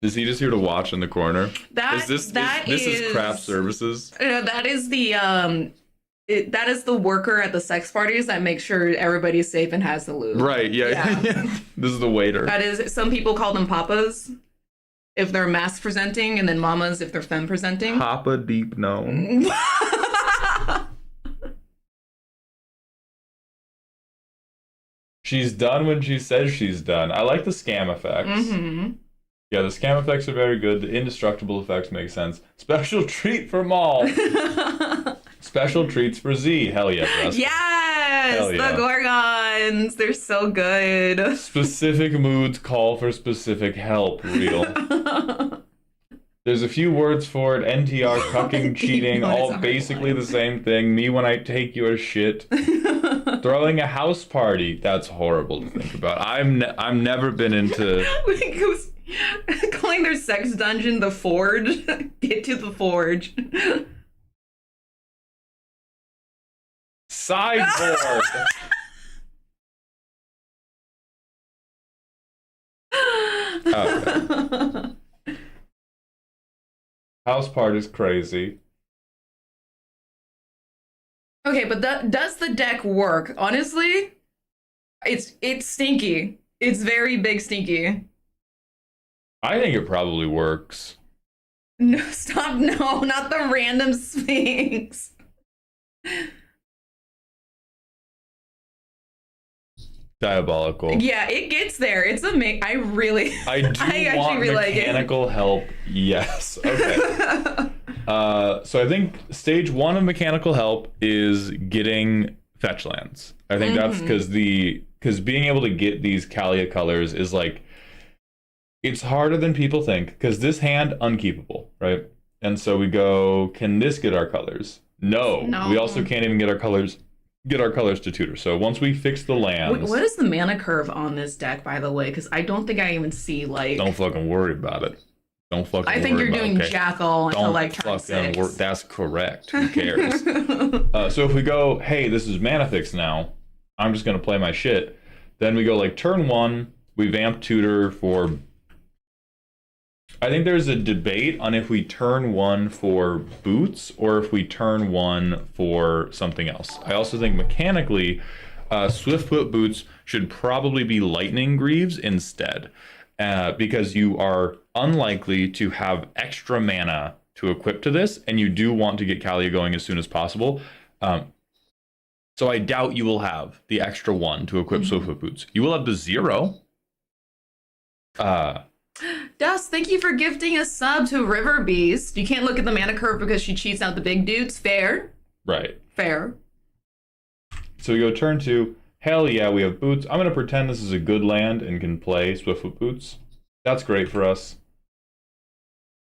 Is he just here to watch in the corner? This is craft services? That is that is the worker at the sex parties that makes sure everybody's safe and has the loot. Right, yeah. This is the waiter. That is, some people call them papas if they're mask presenting, and then mamas if they're femme presenting. Papa deep no. She's done when she says she's done. I like the scam effects. Mm-hmm. Yeah, the scam effects are very good. The indestructible effects make sense. Special treat for Maul. Special treats for Z. Hell yeah, Jess. Yes! Hell yeah. The Gorgons. They're so good. Specific moods call for specific help. Real. There's a few words for it. NTR, cucking, cheating, all basically the same thing. Me when I take your shit. Throwing a house party. That's horrible to think about. I'm never been into... Calling their sex dungeon the Forge. Get to the Forge. Sideboard. Okay. House party is crazy. Okay, but does the deck work? Honestly, it's stinky. It's very big stinky. I think it probably works. No, stop. No, not the random Sphinx. Diabolical. Yeah, it gets there. It's amazing. I really, I do I want actually really like it. mechanical help. Yes. Okay. So I think stage 1 of mechanical help is getting fetch lands. I think that's because being able to get these Kalia colors is like, it's harder than people think, because this hand unkeepable, right? And so we go, can this get our colors? No. No. We also can't even get our colors to tutor. So once we fix the lands, What is the mana curve on this deck, by the way? Because I don't think I even see like. don't fucking worry about it. Don't fucking I think worry you're about doing it, okay? Jackal until Don't like turn fucking 6. That's correct. Who cares? So if we go, hey, this is mana fix now, I'm just gonna play my shit. Then we go like turn 1, we vamp tutor for. I think there's a debate on if we turn 1 for boots or if we turn 1 for something else. I also think mechanically, Swiftfoot boots should probably be lightning greaves instead, because you are unlikely to have extra mana to equip to this, and you do want to get Kalia going as soon as possible. So I doubt you will have the extra 1 to equip Swiftfoot boots. You will have the 0. Dust, thank you for gifting a sub to River Beast. You can't look at the mana curve because she cheats out the big dudes. Fair. Right. Fair. So we go turn 2. Hell yeah, we have boots. I'm going to pretend this is a good land and can play Swiftfoot boots. That's great for us.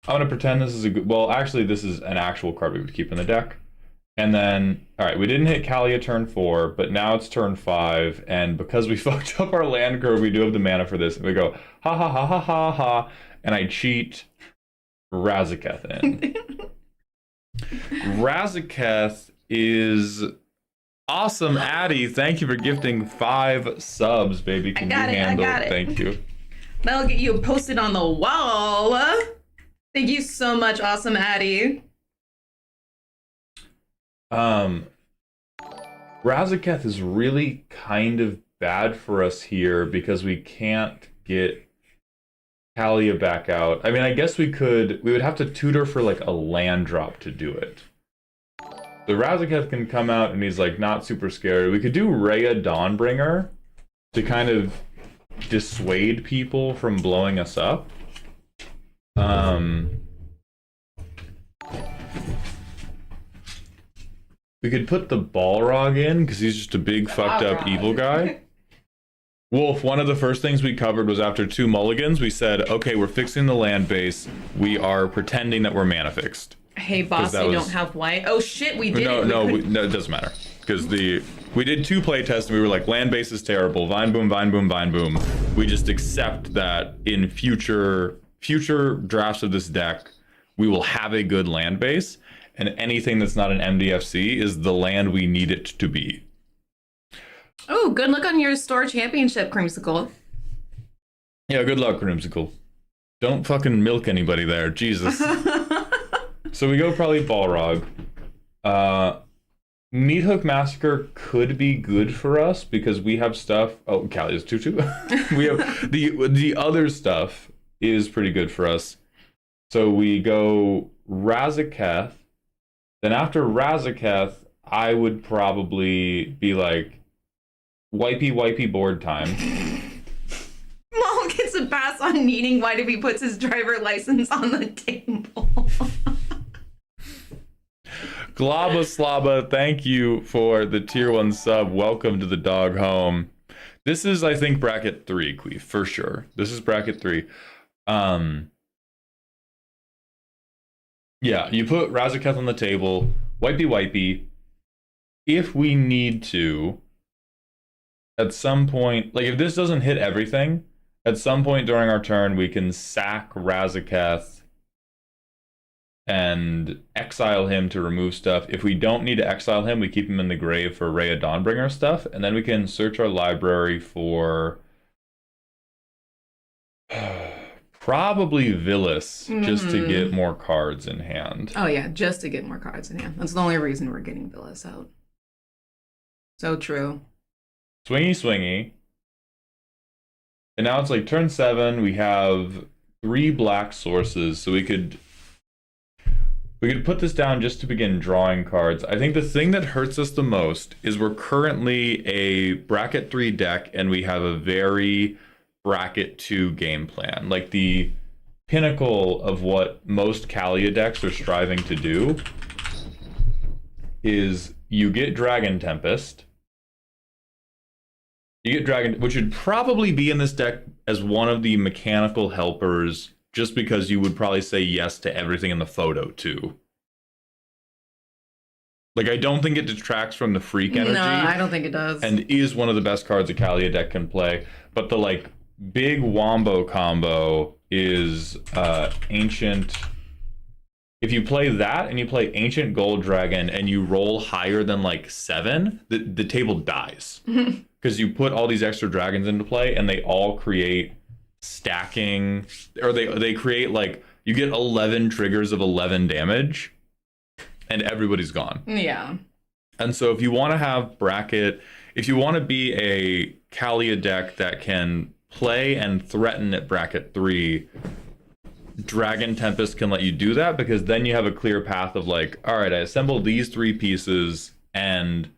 I'm going to pretend this is a good... Well, actually, this is an actual card we would keep in the deck. And then, all right, we didn't hit Kalia turn 4, but now it's turn 5. And because we fucked up our land curve, we do have the mana for this. And we go, ha ha ha ha ha ha. And I cheat Razaketh in. Razaketh is awesome. Addie, thank you for gifting 5 subs, baby. Can you handle it? Thank you. That'll get you posted on the wall. Thank you so much, awesome Addie. Razaketh is really kind of bad for us here because we can't get Kalia back out. I mean, I guess we would have to tutor for like a land drop to do it. The Razaketh can come out and he's like not super scary. We could do Rhea Dawnbringer to kind of dissuade people from blowing us up. We could put the Balrog in because he's just a big fucked up evil guy. Wolf, one of the first things we covered was after 2 mulligans, we said, okay, we're fixing the land base. We are pretending that we're mana fixed. Hey, boss, we don't have white. Oh shit, we did it. No, it doesn't matter. Because we did 2 play tests and we were like, land base is terrible. Vine boom, vine boom, vine boom. We just accept that in future drafts of this deck, we will have a good land base. And anything that's not an MDFC is the land we need it to be. Oh, good luck on your store championship, Creamsicle. Yeah, good luck, Creamsicle. Don't fucking milk anybody there, Jesus. So we go probably Balrog. Meat Hook Massacre could be good for us because we have stuff. Oh, Kalia's 2/2. We have the other stuff is pretty good for us. So we go Razaketh. Then after Razaketh, I would probably be like, wipey board time. Maul gets a pass on needing white if he puts his driver license on the table. Glaba Slaba, thank you for the tier 1 sub. Welcome to the dog home. This is, I think, bracket 3, Queef, for sure. This is bracket 3. Yeah, you put Razaketh on the table, wipey. If we need to, at some point, like if this doesn't hit everything, at some point during our turn, we can sack Razaketh and exile him to remove stuff. If we don't need to exile him, we keep him in the grave for Rhea Dawnbringer stuff, and then we can search our library for probably Villas, just to get more cards in hand. Oh yeah, just to get more cards in hand. That's the only reason we're getting Villas out. So true. Swingy. And now it's like turn 7, we have 3 black sources, so we could put this down just to begin drawing cards. I think the thing that hurts us the most is we're currently a bracket 3 deck and we have a very bracket 2 game plan. Like the pinnacle of what most Kalia decks are striving to do is you get Dragon Tempest. You get Dragon, which would probably be in this deck as one of the mechanical helpers, just because you would probably say yes to everything in the photo too. Like, I don't think it detracts from the freak energy. No, I don't think it does. And is one of the best cards a Kalia deck can play. But the like big wombo combo is Ancient. If you play that and you play Ancient Gold Dragon and you roll higher than like 7, the table dies. Because you put all these extra dragons into play and they all create stacking, or they create like, you get 11 triggers of 11 damage and everybody's gone. Yeah. And so if you want to have bracket, if you want to be a Kalia deck that can play and threaten at bracket 3, Dragon Tempest can let you do that, because then you have a clear path of like, all right, I assembled these 3 pieces, and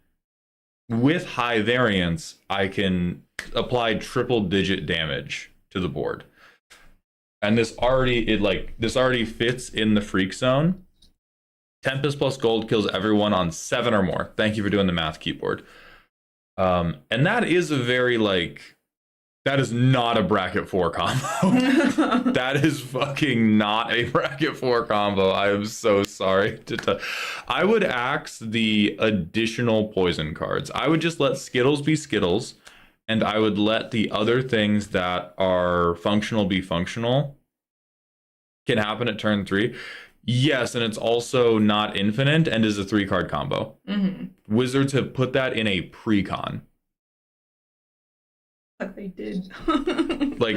with high variance, I can apply triple digit damage to the board. And this already fits in the freak zone. Tempest plus gold kills everyone on 7 or more. Thank you for doing the math, keyboard. And that is a very like, that is not a bracket 4 combo. That is fucking not a bracket 4 combo. I am so sorry to tell. I would axe the additional poison cards. I would just let Skittles be Skittles, and I would let the other things that are functional be functional. Can happen at turn 3. Yes, and it's also not infinite and is a 3-card combo. Mm-hmm. Wizards have put that in a pre-con. But they did. Like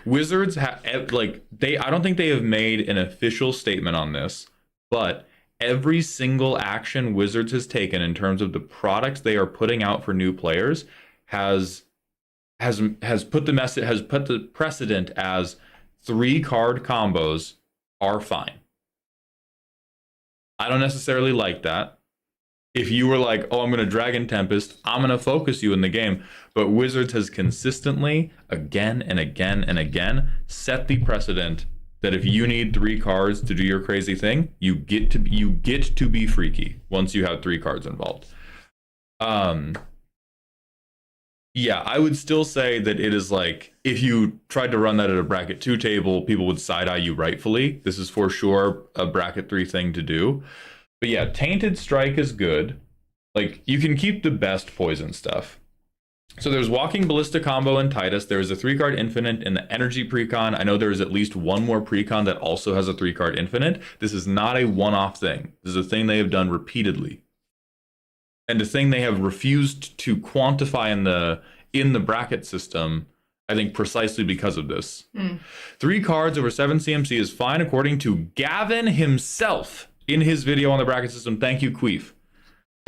Wizards have like I don't think they have made an official statement on this, but every single action Wizards has taken in terms of the products they are putting out for new players has put the precedent as 3-card combos are fine. I don't necessarily like that. If you were like, oh, I'm going to Dragon Tempest, I'm going to focus you in the game. But Wizards has consistently, again and again and again, set the precedent that if you need 3 cards to do your crazy thing, you get to be freaky once you have 3 cards involved. Yeah, I would still say that it is like, if you tried to run that at a bracket 2 table, people would side-eye you rightfully. This is for sure a bracket 3 thing to do. But yeah, Tainted Strike is good. Like, you can keep the best poison stuff. So there's Walking Ballista combo in Titus. There is a 3-card infinite in the Energy precon. I know there is at least one more precon that also has a 3-card infinite. This is not a one-off thing. This is a thing they have done repeatedly. And a thing they have refused to quantify in the bracket system, I think precisely because of this. 3 cards over 7 CMC is fine according to Gavin himself in his video on the bracket system. Thank you, Queef.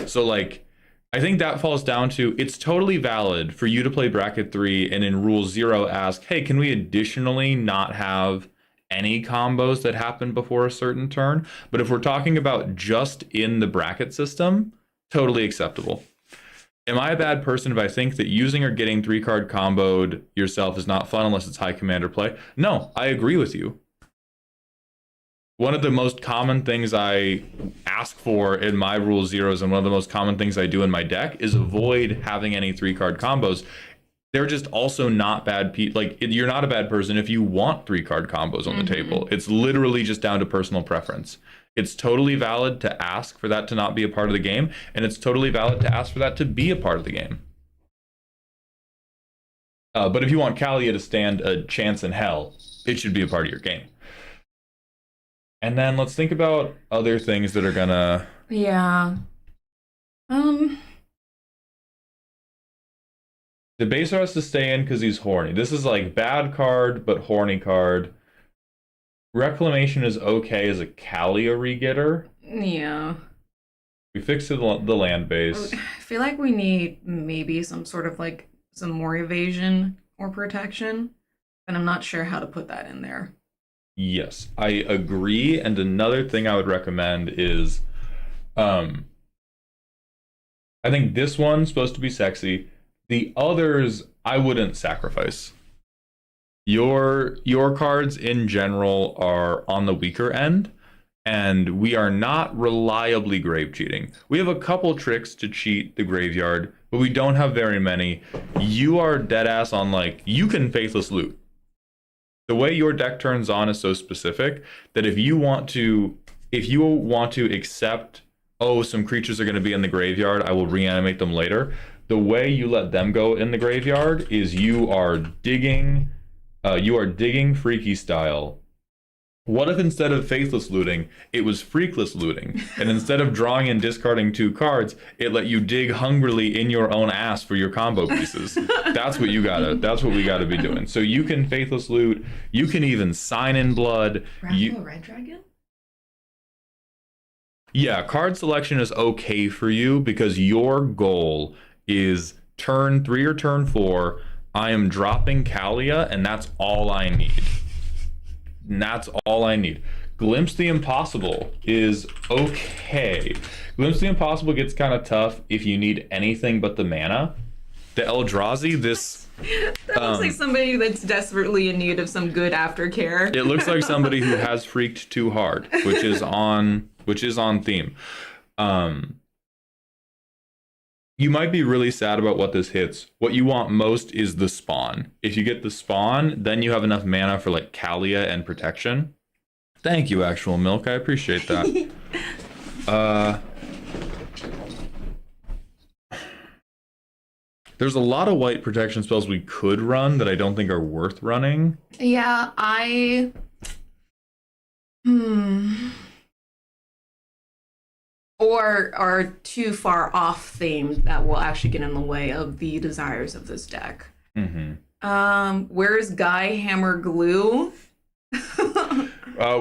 So like, I think that falls down to, it's totally valid for you to play bracket 3 and in rule 0 ask, hey, can we additionally not have any combos that happen before a certain turn? But if we're talking about just in the bracket system, totally acceptable. Am I a bad person if I think that using or getting 3-card comboed yourself is not fun unless it's high commander play? No, I agree with you. One of the most common things I ask for in my rule zeros, and one of the most common things I do in my deck, is avoid having any 3-card combos. They're just also not bad like, you're not a bad person if you want 3-card combos on the table. It's literally just down to personal preference. It's totally valid to ask for that to not be a part of the game, and it's totally valid to ask for that to be a part of the game. But if you want Kalia to stand a chance in hell, it should be a part of your game. And then let's think about other things that are gonna... Yeah. The baser has to stay in because he's horny. This is like bad card, but horny card. Reclamation is okay as a Kalia regetter. Yeah. We fixed the land base. I feel like we need maybe some sort of like some more evasion or protection, and I'm not sure how to put that in there. Yes, I agree. And another thing I would recommend is, um, I think this one's supposed to be sexy. The others, I wouldn't sacrifice. Your cards in general are on the weaker end, and we are not reliably grave cheating. We have a couple tricks to cheat the graveyard, but we don't have very many. You are dead ass on like you can faithless loot. The way your deck turns on is so specific that if you want to accept, oh, some creatures are going to be in the graveyard, I will reanimate them later. The way you let them go in the graveyard is you are digging freaky style. What if instead of faithless looting, it was freakless looting? And instead of drawing and discarding 2 cards, it let you dig hungrily in your own ass for your combo pieces. That's what we gotta be doing. So you can faithless loot, you can even sign in blood. Red Dragon? Yeah, card selection is okay for you because your goal is turn 3 or turn 4, I am dropping Kalia, and that's all I need. And that's all I need. Glimpse the Impossible is okay. Glimpse the Impossible gets kind of tough if you need anything but the mana. The Eldrazi, That looks like somebody that's desperately in need of some good aftercare. it looks like somebody who has freaked too hard, which is on theme. You might be really sad about what this hits. What you want most is the spawn. If you get the spawn, then you have enough mana for like Kalia and protection. Thank you, Actual Milk. I appreciate that. There's a lot of white protection spells we could run that I don't think are worth running. Yeah, or are too far off theme that will actually get in the way of the desires of this deck. Where's Guy Hammer Glue?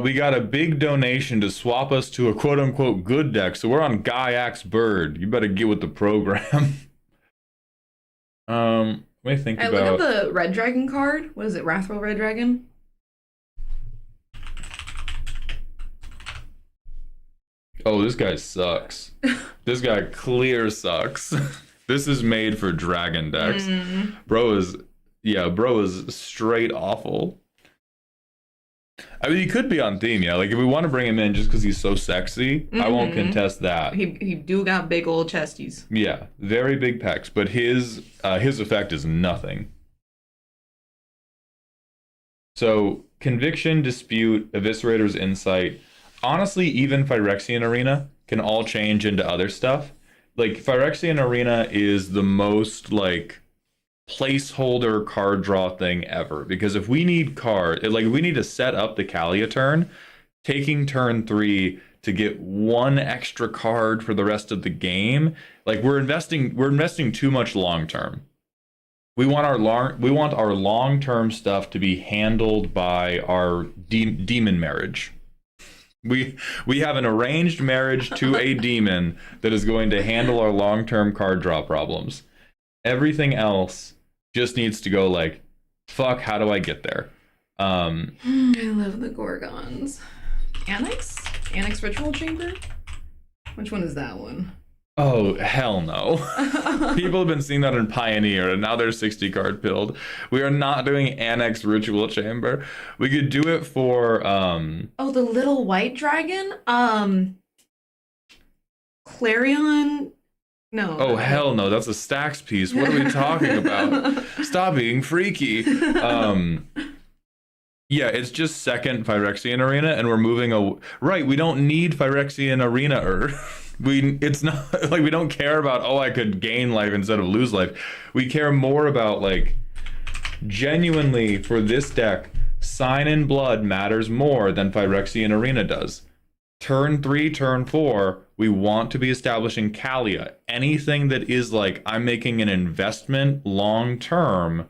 We got a big donation to swap us to a quote-unquote good deck, so we're on Guy Axe Bird. You better get with the program. Let me think about... Look at the Red Dragon card. What is it, Wrathful Red Dragon? Oh, this guy sucks. This guy clear sucks. This is made for dragon decks. Bro is straight awful. I mean, he could be on theme, yeah. Like, if we want to bring him in just because he's so sexy, I won't contest that. He do got big old chesties. Yeah, very big pecs, but his effect is nothing. So, Conviction, Dispute, Eviscerator's Insight, honestly, even Phyrexian Arena can all change into other stuff. Like, Phyrexian Arena is the most, like, placeholder card draw thing ever. Because if we need if we need to set up the Kalia turn, taking turn 3 to get 1 extra card for the rest of the game, like, we're investing too much long term. We want our long-term stuff to be handled by our demon marriage. We have an arranged marriage to a demon that is going to handle our long-term card draw problems. Everything else just needs to go like, fuck, how do I get there? I love the Gorgons. Annex Ritual Chamber? Which one is that one? Oh, hell no. People have been seeing that in Pioneer, and now they're 60 card build. We are not doing Annex Ritual Chamber. We could do it for Oh, the little white dragon? Clarion? No. Oh, hell no. That's a stacks piece. What are we talking about? Stop being freaky. Yeah, it's just second Phyrexian Arena, and we're moving right, we don't need Phyrexian Arena it's not like we don't care about, oh, I could gain life instead of lose life. We care more about, like, genuinely for this deck, Sign in Blood matters more than Phyrexian Arena does. Turn 3, turn 4, we want to be establishing Kalia. Anything that is like, I'm making an investment long term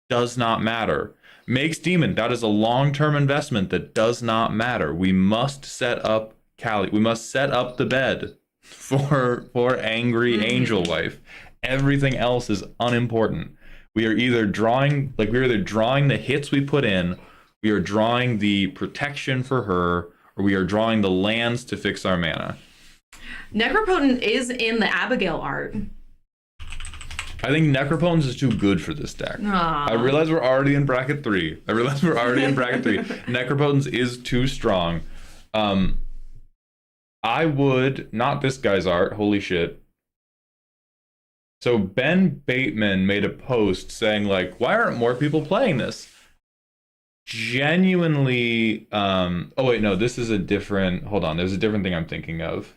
does not matter. Makes Demon, that is a long-term investment that does not matter. We must set up Kalia. We must set up the bed for Angry Angel Wife. Everything else is unimportant. We're either drawing the hits we put in, we are drawing the protection for her, or we are drawing the lands to fix our mana. Necropotent is in the Abigail art. I think Necropotence is too good for this deck. Aww. I realize we're already in bracket 3. Necropotence is too strong. I would, not this guy's art, holy shit. So Ben Bateman made a post saying like, why aren't more people playing this? Genuinely, oh wait, no, this is a different, hold on, there's a different thing I'm thinking of.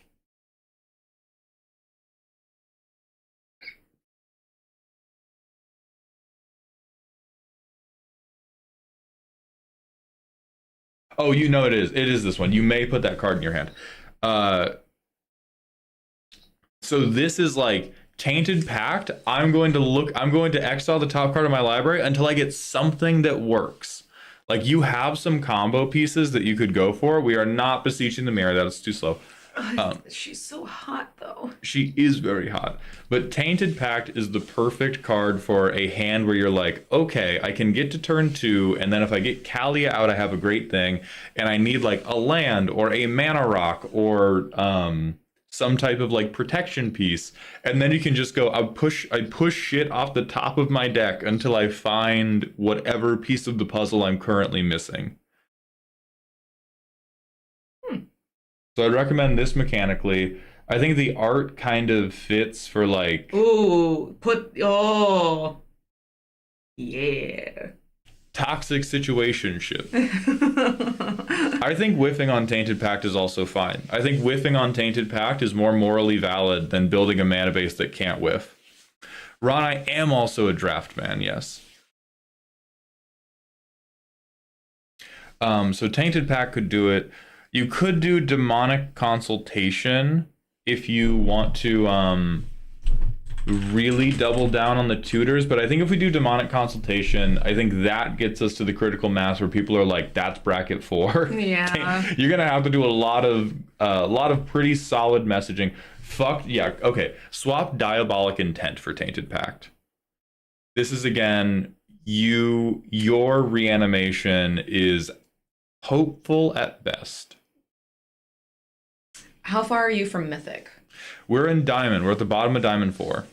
Oh, you know it is. It is this one. You may put that card in your hand. So this is like Tainted Pact. I'm going to exile the top card of my library until I get something that works. Like you have some combo pieces that you could go for. We are not beseeching the mirror. That is too slow. She's so hot though. She is very hot. But Tainted Pact is the perfect card for a hand where you're like, okay, I can get to turn 2, and then if I get Kalia out, I have a great thing, and I need like a land or a mana rock or some type of like protection piece, and then you can just go, I push shit off the top of my deck until I find whatever piece of the puzzle I'm currently missing. So I'd recommend this mechanically. I think the art kind of fits for like... Ooh, oh. Yeah. Toxic situationship. I think whiffing on Tainted Pact is also fine. I think whiffing on Tainted Pact is more morally valid than building a mana base that can't whiff. Ron, I am also a draft man, yes. So Tainted Pact could do it. You could do Demonic Consultation if you want to really double down on the tutors, but I think if we do Demonic Consultation, I think that gets us to the critical mass where people are like, that's bracket 4. Yeah. You're gonna have to do a lot of pretty solid messaging. Fuck yeah, okay. Swap Diabolic Intent for Tainted Pact. This is again, your reanimation is hopeful at best. How far are you from Mythic? We're in Diamond. We're at the bottom of Diamond 4.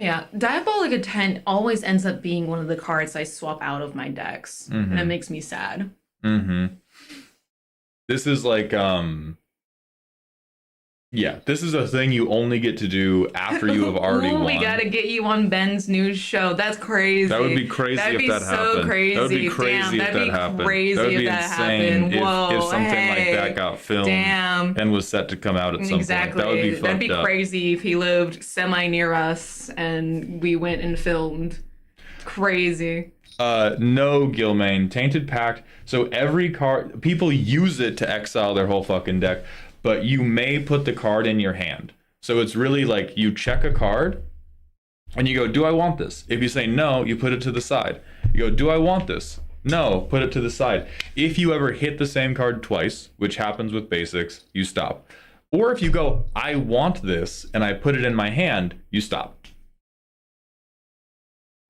Yeah, Diabolic Intent always ends up being one of the cards I swap out of my decks, and it makes me sad. This is like, yeah, this is a thing you only get to do after you have already won. We gotta get you on Ben's new show. That's crazy. That would be crazy if that happened. Crazy. That would be crazy if that happened. Crazy that would be if that insane happened. if something like that got filmed and was set to come out at some point. That would be fucked up. That'd be crazy if he lived semi near us and we went and filmed. Crazy. No, Gilmain. Tainted Pact. So every card, people use it to exile their whole fucking deck. But you may put the card in your hand. So it's really like you check a card and you go, do I want this? If you say no, you put it to the side. You go, do I want this? No, put it to the side. If you ever hit the same card twice, which happens with basics, you stop. Or if you go, I want this, and I put it in my hand, you stop.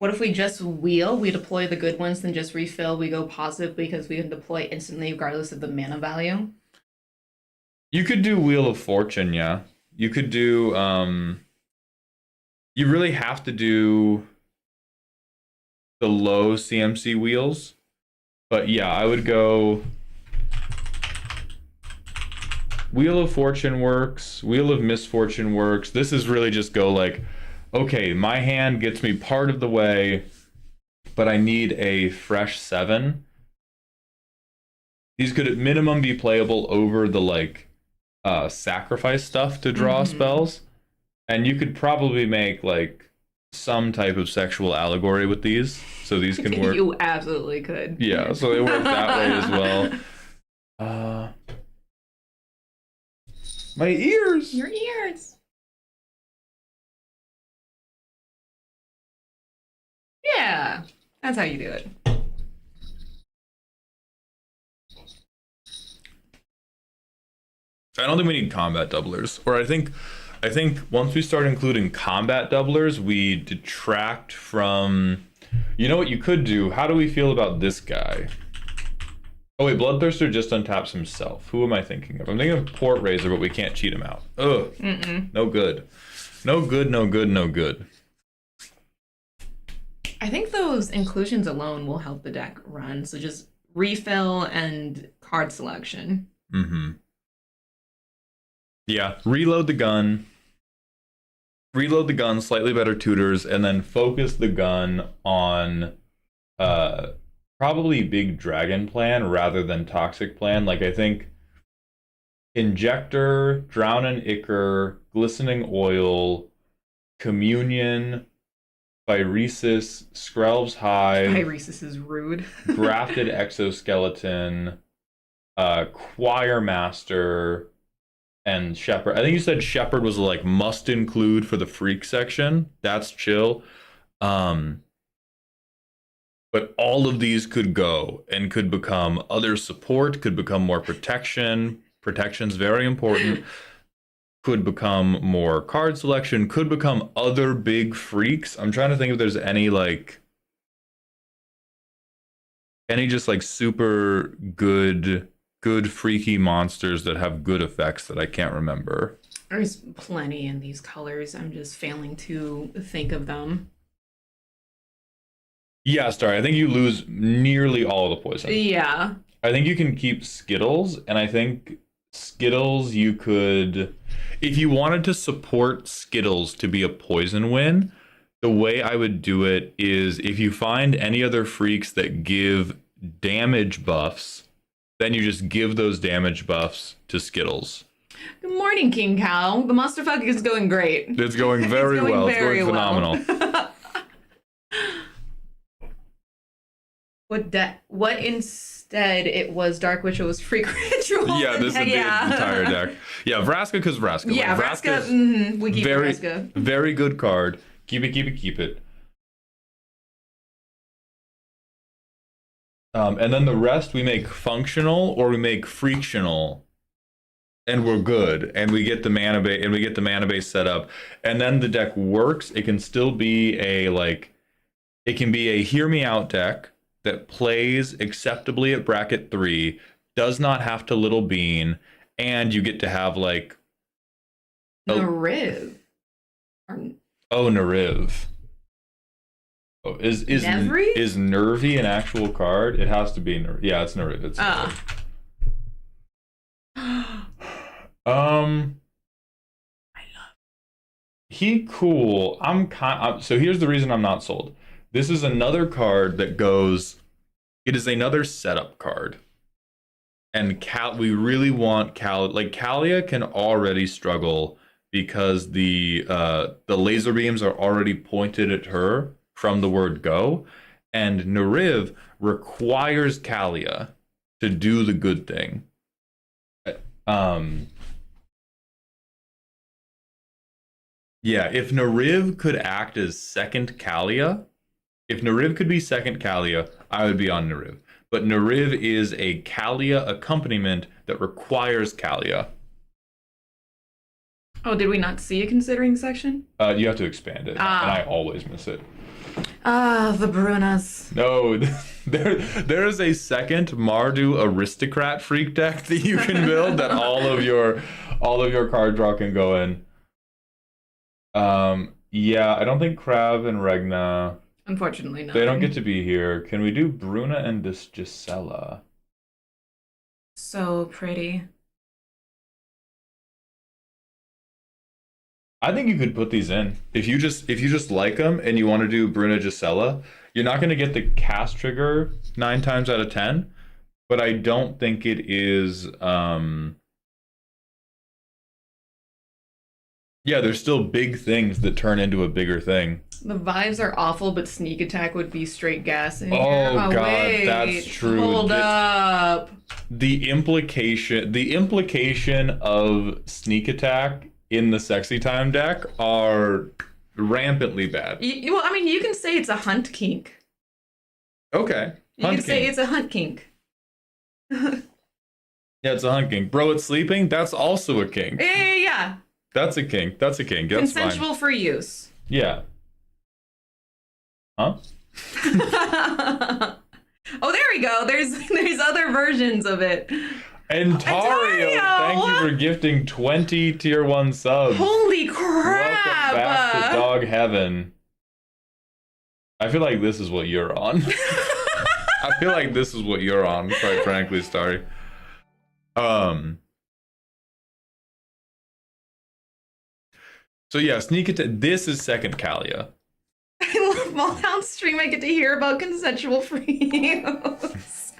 What if we just wheel, we deploy the good ones, then just refill, we go positive because we can deploy instantly regardless of the mana value? You could do Wheel of Fortune, yeah. You could do, you really have to do the low CMC wheels. But yeah, I would go Wheel of Fortune works, Wheel of Misfortune works. This is really just go like, okay, my hand gets me part of the way, but I need a fresh 7. These could at minimum be playable over the like sacrifice stuff to draw spells, and you could probably make like some type of sexual allegory with these, so these can work. You absolutely could. Yeah, so they work that way as well. My ears. Your ears. Yeah, that's how you do it. I don't think we need combat doublers, or I think once we start including combat doublers, we detract from You know what you could do? How do we feel about this guy? Oh wait, Bloodthirster just untaps himself. Who am I thinking of? I'm thinking of Port Razor, but we can't cheat him out. Ugh. No good. No good, no good, no good. I think those inclusions alone will help the deck run. So just refill and card selection. Yeah, reload the gun, slightly better tutors, and then focus the gun on probably Big Dragon Plan rather than Toxic Plan. Like, I think Injector, Drown and Ichor, Glistening Oil, Communion, Phyresis, Skrelv's Hive. Phyresis is rude. Grafted Exoskeleton, Choir Master, and Shepherd. I think you said Shepherd was like must include for the freak section. That's chill. But all of these could go and could become other support, could become more protection. Protection's very important. Could become more card selection, could become other big freaks. I'm trying to think if there's any just like super good freaky monsters that have good effects that I can't remember. There's plenty in these colors. I'm just failing to think of them. Yeah, Starry, I think you lose nearly all of the poison. Yeah. I think you can keep Skittles, and I think Skittles you could... If you wanted to support Skittles to be a poison win, the way I would do it is if you find any other freaks that give damage buffs, then you just give those damage buffs to Skittles. Good morning, King Cow. The monster fuck is going great. It's going very well. It's going phenomenal. What instead it was Dark Witch, it was Freak Ritual. Yeah, this is the entire deck. Yeah, Vraska because Vraska. Yeah, like, Vraska, we keep Vraska. Very good card. Keep it. And then the rest we make functional or we make frictional, and we're good. And we get the mana base set up. And then the deck works. It can still be it can be a hear me out deck that plays acceptably at bracket 3, does not have to Little Bean, and you get to have Nariv. Nariv. Oh, is Nervy an actual card? It has to be Nariv. Yeah, it's Nariv. It's he cool. So here's the reason I'm not sold. This is another card that goes... It is another setup card. And we really want Kalia can already struggle because the laser beams are already pointed at her from the word go. And Nariv requires Kalia to do the good thing. Yeah, if Nariv could act as second Kalia... If Nariv could be second Kalia, I would be on Nariv. But Nariv is a Kalia accompaniment that requires Kalia. Oh, did we not see a considering section? You have to expand it, and I always miss it. The Brunas. No, there is a second Mardu Aristocrat freak deck that you can build that all of your card draw can go in. Yeah, I don't think Krav and Regna... Unfortunately, no. They don't get to be here. Can we do Bruna and Gisela? So pretty. I think you could put these in. If you just like them and you want to do Bruna Gisela, you're not going to get the cast trigger 9 times out of 10, but I don't think it is yeah, there's still big things that turn into a bigger thing. The vibes are awful, but sneak attack would be straight gas. Oh god, wait, that's true. Hold up. The implication of sneak attack in the sexy time deck are rampantly bad. Well, I mean, you can say it's a hunt kink. Okay. You can say it's a hunt kink. Yeah, it's a hunt kink. Bro, it's sleeping? That's also a kink. Yeah. That's a kink. That's consensual fine. For use. Yeah. Huh? Oh, there we go. There's other versions of it. And Tario, thank you for gifting 20 tier 1 subs. Holy crap! Welcome back to Dog Heaven. I feel like this is what you're on. I feel like this is what you're on, quite frankly, Starry. So yeah, sneak attack. This is second Kalia. I love Mallhound stream. I get to hear about consensual free use.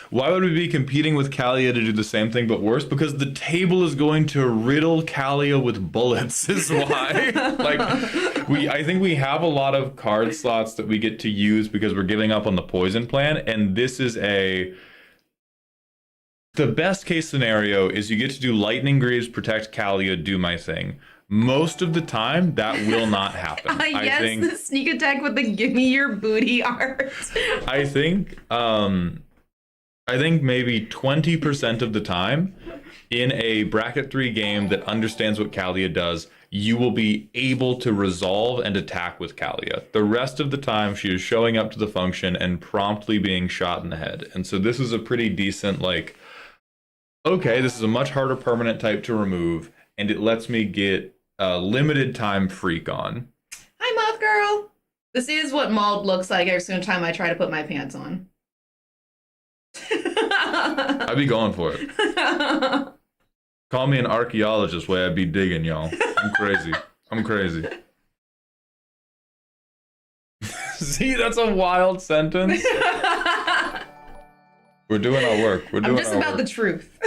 Why would we be competing with Kalia to do the same thing but worse? Because the table is going to riddle Kalia with bullets, is why. Like, I think we have a lot of card slots that we get to use because we're giving up on the poison plan, and this is the best case scenario is you get to do Lightning Greaves, protect Kalia, do my thing. Most of the time, that will not happen. Yes, I think, the sneak attack with the give me your booty art. I think maybe 20% of the time in a bracket 3 game that understands what Kalia does, you will be able to resolve and attack with Kalia. The rest of the time, she is showing up to the function and promptly being shot in the head. And so this is a pretty decent, like, okay, this is a much harder permanent type to remove, and it lets me get a limited time freak on. Hi, Moth Girl. This is what Mauled looks like every single time I try to put my pants on. I'd be going for it. Call me an archaeologist way I'd be digging, y'all. I'm crazy. I'm crazy. See, that's a wild sentence. We're doing our work. I'm just about the truth.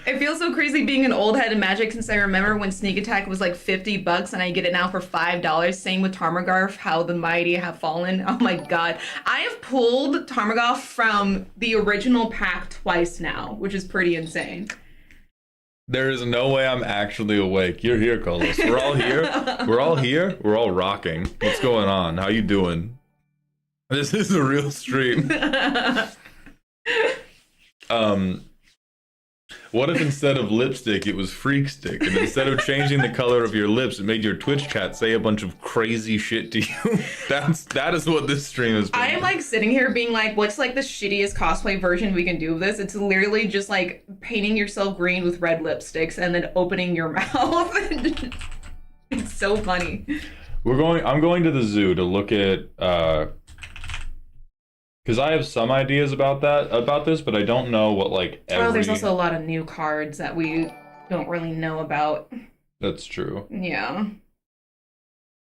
It feels so crazy being an old head in Magic since I remember when Sneak Attack was like $50 and I get it now for $5. Same with Tarmogoyf, how the mighty have fallen. Oh my god. I have pulled Tarmogoyf from the original pack twice now, which is pretty insane. There is no way I'm actually awake. You're here, Carlos. We're all here. We're all here. We're all rocking. What's going on? How you doing? This is a real stream. What if instead of lipstick, it was freak stick? And instead of changing the color of your lips, it made your Twitch chat say a bunch of crazy shit to you? That is what this stream is. I am like sitting here being like, what's like the shittiest cosplay version we can do of this? It's literally just like painting yourself green with red lipsticks and then opening your mouth. It's so funny. I'm going to the zoo to look at because I have some ideas about this, but I don't know what like there's also a lot of new cards that we don't really know about. That's true. Yeah.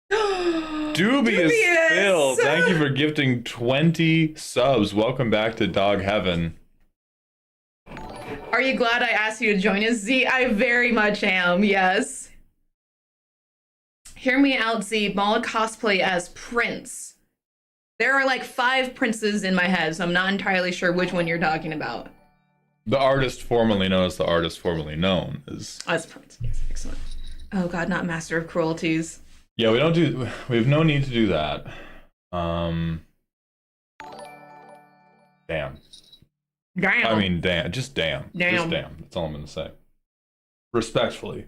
Dubious Phil, thank you for gifting 20 subs. Welcome back to Dog Heaven. Are you glad I asked you to join us, Z? I very much am, yes. Hear me out, Z. Mala cosplay as Prince. There are like 5 princes in my head, so I'm not entirely sure which one you're talking about. The artist formerly known as the artist formerly known is... As Prince, yes, excellent. Oh god, not Master of Cruelties. Yeah, we have no need to do that. Damn. Damn. I mean, damn. Just damn. Damn. Just damn. That's all I'm gonna say. Respectfully.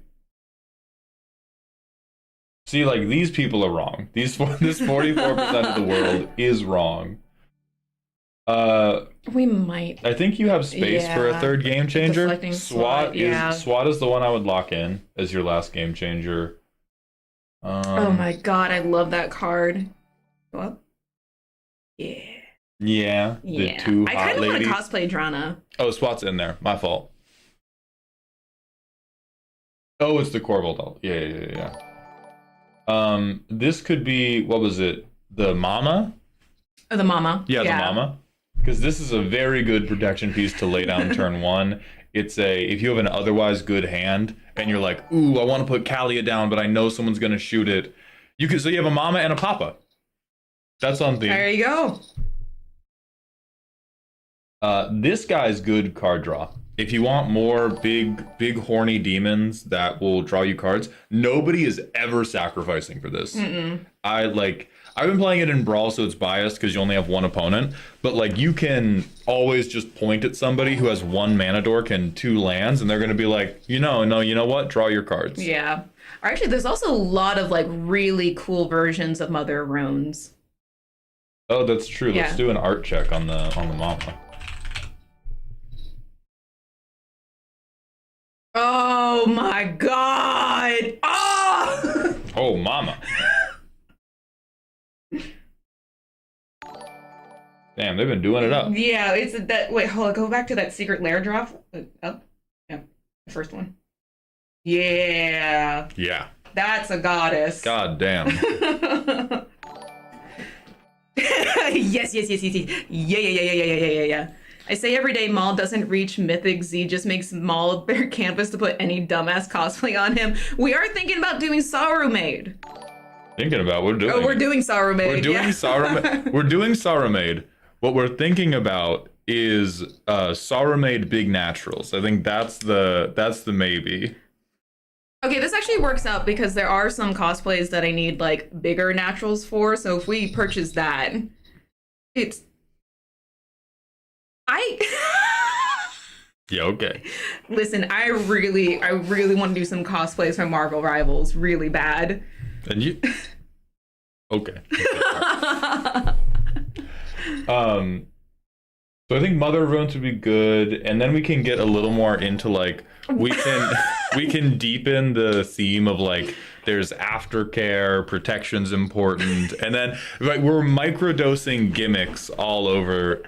See, like, these people are wrong. This 44% of the world is wrong. We might. I think you have space for a third game changer. SWAT is the one I would lock in as your last game changer. Oh my god, I love that card. Go up. Yeah. Yeah. The two hot I kind of want ladies. to cosplay Drana. Oh, SWAT's in there. My fault. Oh, it's the Corval doll. Yeah. This could be, what was it? The Mama? Oh, the Mama. Yeah, the Mama. Because this is a very good protection piece to lay down turn 1. It's if you have an otherwise good hand and you're like, ooh, I want to put Kalia down, but I know someone's going to shoot it. So you have a Mama and a Papa. That's on theme. There you go. This guy's good card draw. If you want more big horny demons that will draw you cards, nobody is ever sacrificing for this. I've been playing it in Brawl, so it's biased because you only have one opponent. But like, you can always just point at somebody who has 1 mana dork and 2 lands, and they're gonna be like, you know what? Draw your cards. Yeah. Or actually, there's also a lot of like really cool versions of Mother of Runes. Oh, that's true. Yeah. Let's do an art check on the mama. Oh my god! Oh! Oh, mama. Damn, they've been doing it up. Yeah, it's that. Wait, hold on. Go back to that secret lair drop. Up. Yeah, the first one. Yeah. Yeah. That's a goddess. God damn. Yes. Yeah. I say every day Maul doesn't reach Mythic. Z just makes Maul bare canvas to put any dumbass cosplay on him. We are thinking about doing Saru Maid. Thinking about we're doing. Oh, we're doing Saru Maid. We're doing Saru. We're doing Saru Maid. What we're thinking about is Saru Maid Big Naturals. I think that's the maybe. Okay, this actually works out because there are some cosplays that I need like bigger naturals for. So if we purchase that, it's Yeah, okay. Listen, I really want to do some cosplays from Marvel Rivals really bad. And you okay. So I think Mother of Runes would be good, and then we can get a little more into like we can deepen the theme of like there's aftercare, protection's important, and then like we're microdosing gimmicks all over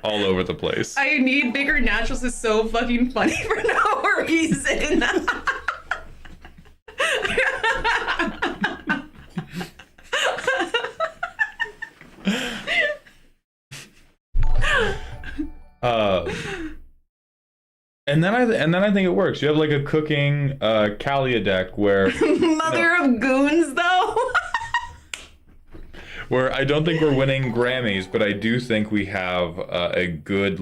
the place. I need bigger naturals is so fucking funny for no reason. And then I think it works. You have like a cooking Kalia deck where Mother of Goons though. where I don't think we're winning Grammys, but I do think we have a good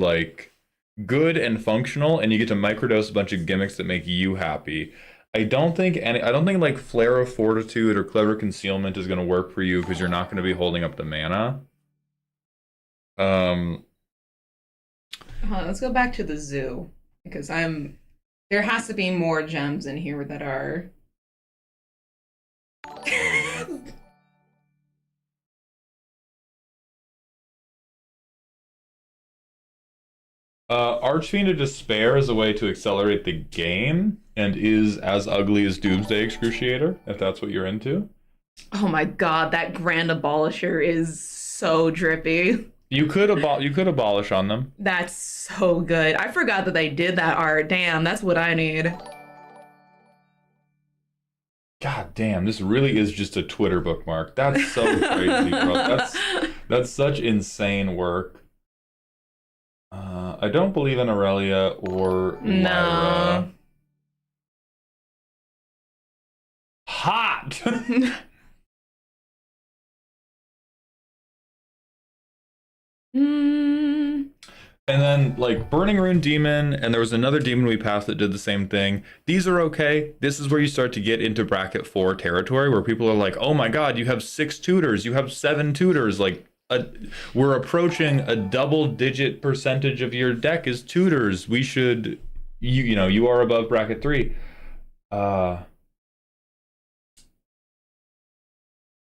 good and functional, and you get to microdose a bunch of gimmicks that make you happy. I don't think like Flare of Fortitude or Clever Concealment is going to work for you because you're not going to be holding up the mana. Hold on, let's go back to the zoo because there has to be more gems in here that are Archfiend of Despair is a way to accelerate the game and is as ugly as Doomsday Excruciator, if that's what you're into. Oh my god, that Grand Abolisher is so drippy. You could abolish on them. That's so good. I forgot that they did that art. Damn, that's what I need. God damn, this really is just a Twitter bookmark. That's so crazy, bro. That's such insane work. I don't believe in Aurelia or Lyra. No. Hot! And then, like, Burning Rune Demon, and there was another demon we passed that did the same thing. These are okay. This is where you start to get into bracket 4 territory, where people are like, oh my god, you have 6 tutors, you have 7 tutors. Like, we're approaching a double-digit percentage of your deck is tutors. We should, you know, you are above bracket 3.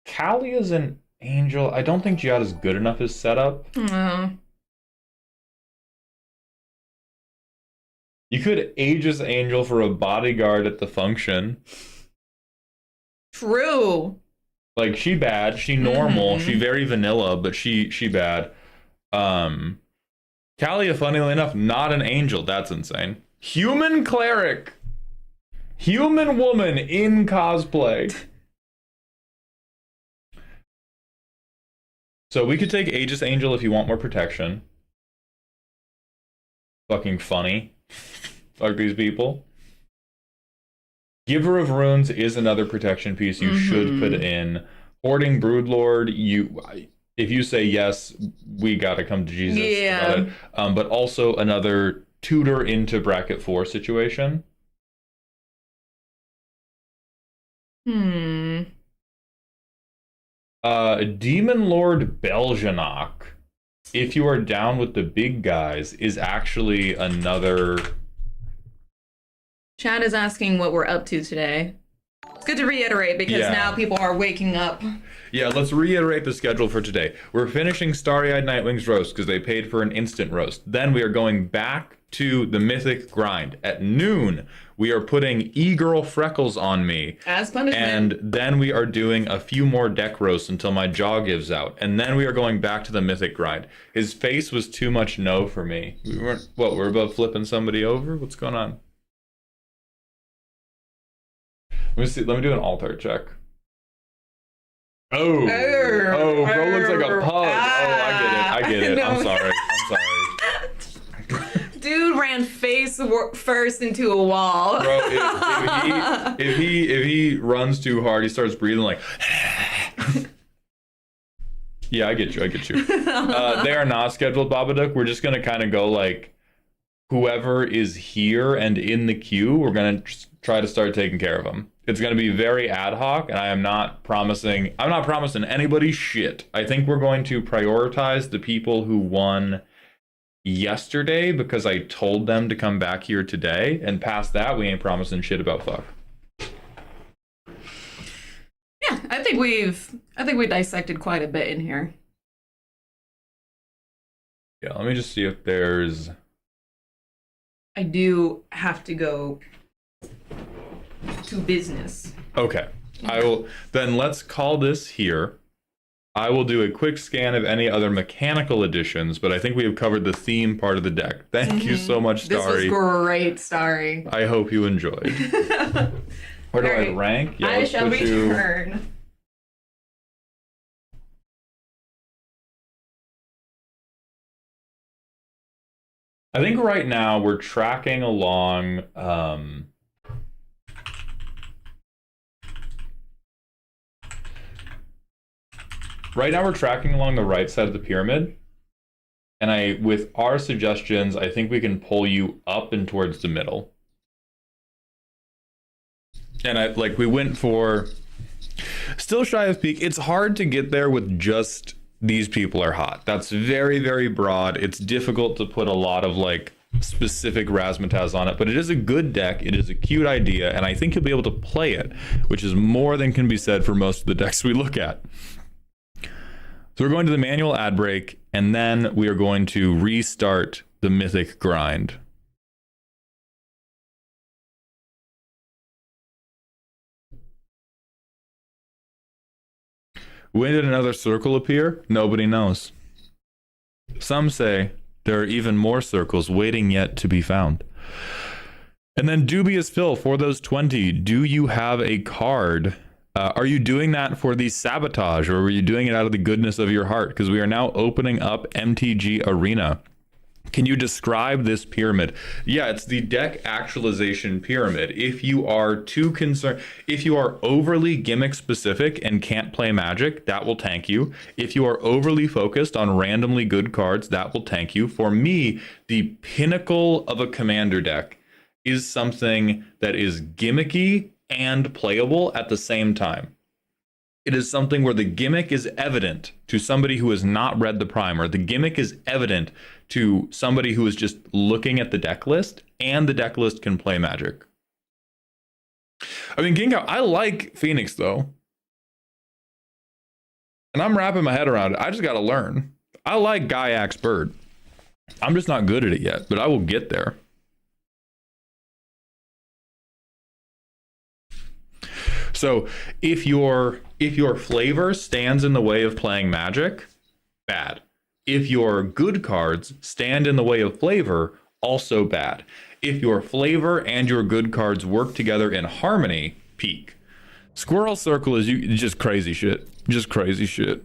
Kalia's an angel. I don't think Giada's good enough as setup. You could Aegis Angel for a bodyguard at the function. True. Like, she bad, she normal, she very vanilla, but she bad. Kalia, funnily enough, not an angel. That's insane. Human cleric. Human woman in cosplay. So we could take Aegis Angel if you want more protection. Fucking funny. Fuck these people. Giver of Runes is another protection piece you should put in. Hoarding Broodlord, if you say yes, we gotta come to Jesus about it. But also another tutor into bracket 4 situation. Demon Lord Beljanok, if you are down with the big guys, is actually another... Chad is asking what we're up to today. It's good to reiterate because now people are waking up. Yeah, let's reiterate the schedule for today. We're finishing Starry-Eyed Nightwing's roast because they paid for an instant roast. Then we are going back to the Mythic grind. At noon, we are putting E-Girl Freckles on me. As punishment. And then we are doing a few more deck roasts until my jaw gives out. And then we are going back to the Mythic grind. His face was too much no for me. We weren't, what, we're about flipping somebody over? What's going on? Let me see, let me do an alt-art check. Oh, bro looks like a pug. I get it. No. I'm sorry. Dude ran face first into a wall. Bro, if he runs too hard, he starts breathing like. Yeah, I get you. They are not scheduled, Babadook. We're just gonna kind of go like, whoever is here and in the queue, we're gonna try to start taking care of them. It's going to be very ad hoc, and I'm not promising anybody shit. I think we're going to prioritize the people who won yesterday because I told them to come back here today, and past that, we ain't promising shit about fuck. Yeah, I think we dissected quite a bit in here. Yeah, let me just see if there's... I do have to go to business. Okay. Then let's call this here. I will do a quick scan of any other mechanical additions, but I think we have covered the theme part of the deck. Thank you so much, Starry. This was great, Starry. I hope you enjoyed. Where do I rank? Yeah, I shall return. I think right now we're tracking along right now we're tracking along the right side of the pyramid. And with our suggestions, I think we can pull you up and towards the middle. And we went for still shy of peak. It's hard to get there with just these people are hot. That's very, very broad. It's difficult to put a lot of specific razzmatazz on it, but it is a good deck. It is a cute idea, and I think you'll be able to play it, which is more than can be said for most of the decks we look at. So we're going to the manual ad break, and then we are going to restart the Mythic grind. When did another circle appear? Nobody knows. Some say there are even more circles waiting yet to be found. And then Dubious Phil, for those 20, do you have a card? Are you doing that for the sabotage, or were you doing it out of the goodness of your heart? Because we are now opening up MTG Arena. Can you describe this pyramid? Yeah, it's the deck actualization pyramid. If you are too concerned, if you are overly gimmick specific and can't play Magic, that will tank you. If you are overly focused on randomly good cards, that will tank you. For me, the pinnacle of a commander deck is something that is gimmicky and playable at the same time. It is something where the gimmick is evident to somebody who has not read the primer. The gimmick is evident to somebody who is just looking at the deck list, and the deck list can play Magic. I mean, Gingo, I like Phoenix though. And I'm wrapping my head around it. I just got to learn. I like Gaiax Bird. I'm just not good at it yet, but I will get there. So if your flavor stands in the way of playing Magic, bad. If your good cards stand in the way of flavor, also bad. If your flavor and your good cards work together in harmony, peak. Squirrel Circle is just crazy shit. Just crazy shit.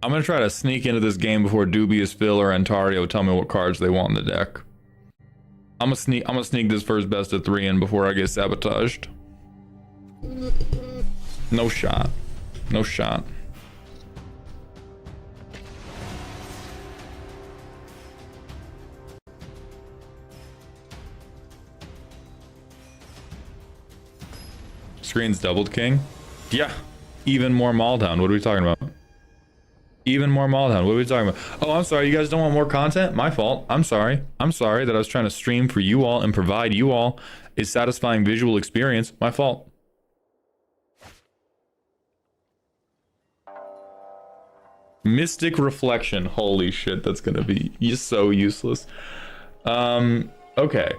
I'm going to try to sneak into this game before Dubious Phil or Antario tell me what cards they want in the deck. I'm gonna sneak this first best of 3 in before I get sabotaged. No shot. No shot. Screen's doubled, King? Yeah. Even more Mauldown. What are we talking about? Even more Molotov. What are we talking about? Oh, I'm sorry. You guys don't want more content? My fault. I'm sorry. I'm sorry that I was trying to stream for you all and provide you all a satisfying visual experience. My fault. Mystic Reflection. Holy shit, that's gonna be so useless. Okay.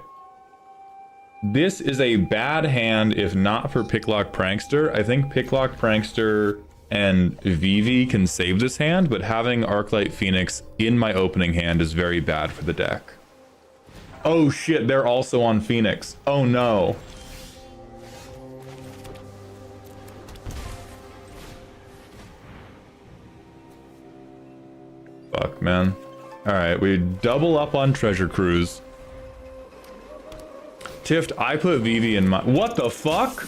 This is a bad hand if not for Picklock Prankster. I think Picklock Prankster and Vivi can save this hand, but having Arclight Phoenix in my opening hand is very bad for the deck. Oh shit, they're also on Phoenix. Oh no. Fuck, man. Alright, we double up on Treasure Cruise. Tift, I put Vivi in my... What the fuck?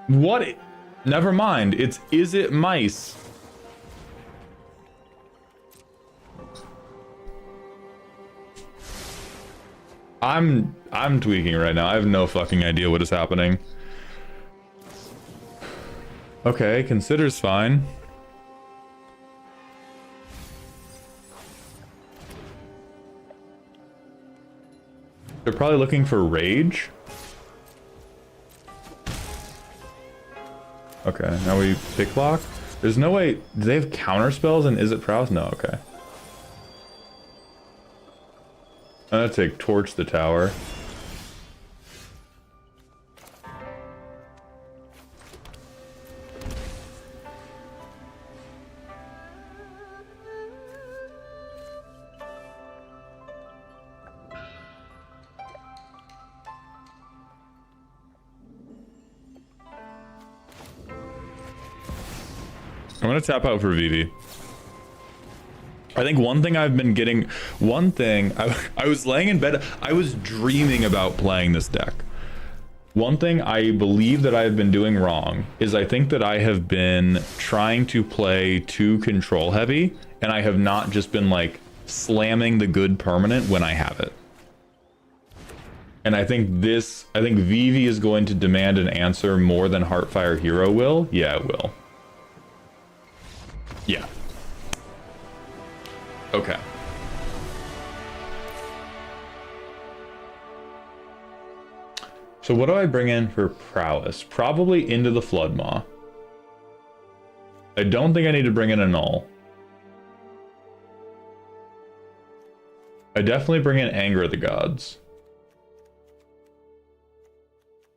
What? Never mind. It's Is It Mice? I'm tweaking right now. I have no fucking idea what is happening. Okay, consider's fine. They're probably looking for rage. Okay, now we picklock. There's no way. Do they have counter spells and is it prowess? No, okay. I'm gonna take torch the tower. I'm gonna tap out for Vivi. I think one thing I've been getting, I was laying in bed, I was dreaming about playing this deck. One thing I believe that I've been doing wrong is I think that I have been trying to play too control heavy, and I have not just been like slamming the good permanent when I have it. And I think Vivi is going to demand an answer more than Heartfire Hero will. Yeah, it will. Yeah. Okay. So what do I bring in for prowess? Probably Into the Floodmaw. I don't think I need to bring in a null. I definitely bring in Anger of the Gods.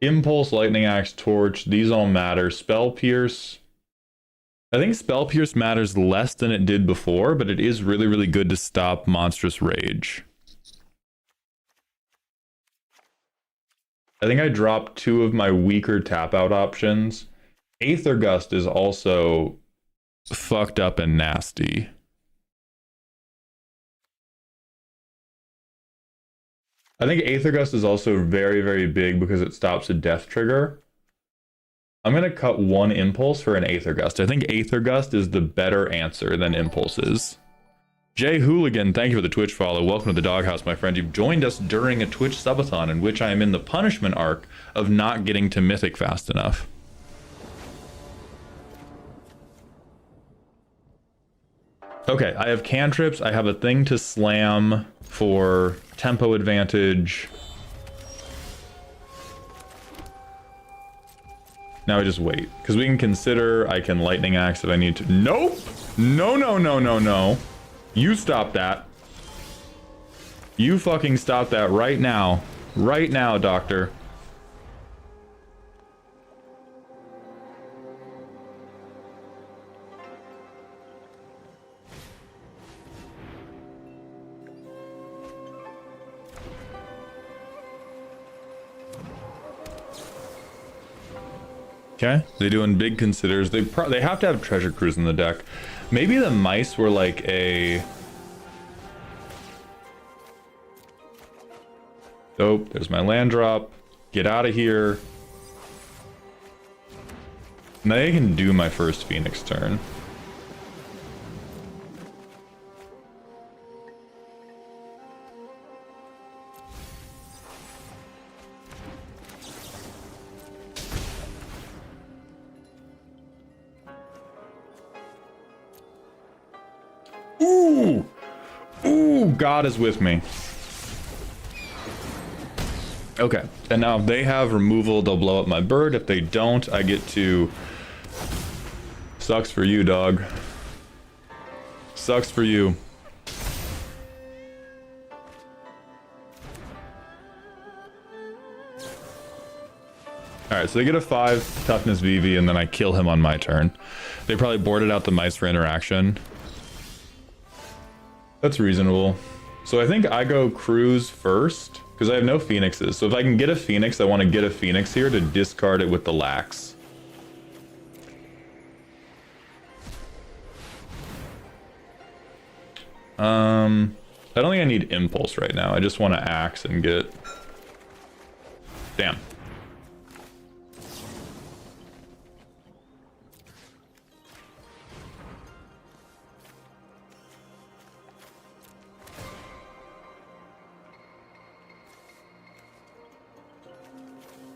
Impulse, Lightning Axe, Torch, these all matter. Spell Pierce. I think Spell Pierce matters less than it did before, but it is really, really good to stop Monstrous Rage. I think I dropped two of my weaker tap-out options. Aether Gust is also fucked up and nasty. I think Aether Gust is also very, very big because it stops a death trigger. I'm going to cut one Impulse for an Aether Gust. I think Aether Gust is the better answer than Impulses. Jay Hooligan, thank you for the Twitch follow. Welcome to the Doghouse, my friend. You've joined us during a Twitch subathon in which I am in the punishment arc of not getting to Mythic fast enough. Okay, I have cantrips. I have a thing to slam for tempo advantage. Now I just wait, because we can consider I can Lightning Axe if I need to. Nope! No, no, no, no, no. You stop that. You fucking stop that right now. Right now, Doctor. Okay, they doing big considers. They have to have Treasure Cruise in the deck. Maybe the mice were like a... Oh, there's my land drop. Get out of here. Now I can do my first Phoenix turn. Ooh! Ooh, God is with me. Okay, and now if they have removal, they'll blow up my bird. If they don't, I get to... Sucks for you, dog. Sucks for you. Alright, so they get a 5 toughness VV, and then I kill him on my turn. They probably boarded out the mice for interaction. That's reasonable. So I think I go cruise first, because I have no phoenixes. So if I can get a phoenix, I want to get a phoenix here to discard it with the lax. I don't think I need impulse right now. I just want to axe and get... Damn.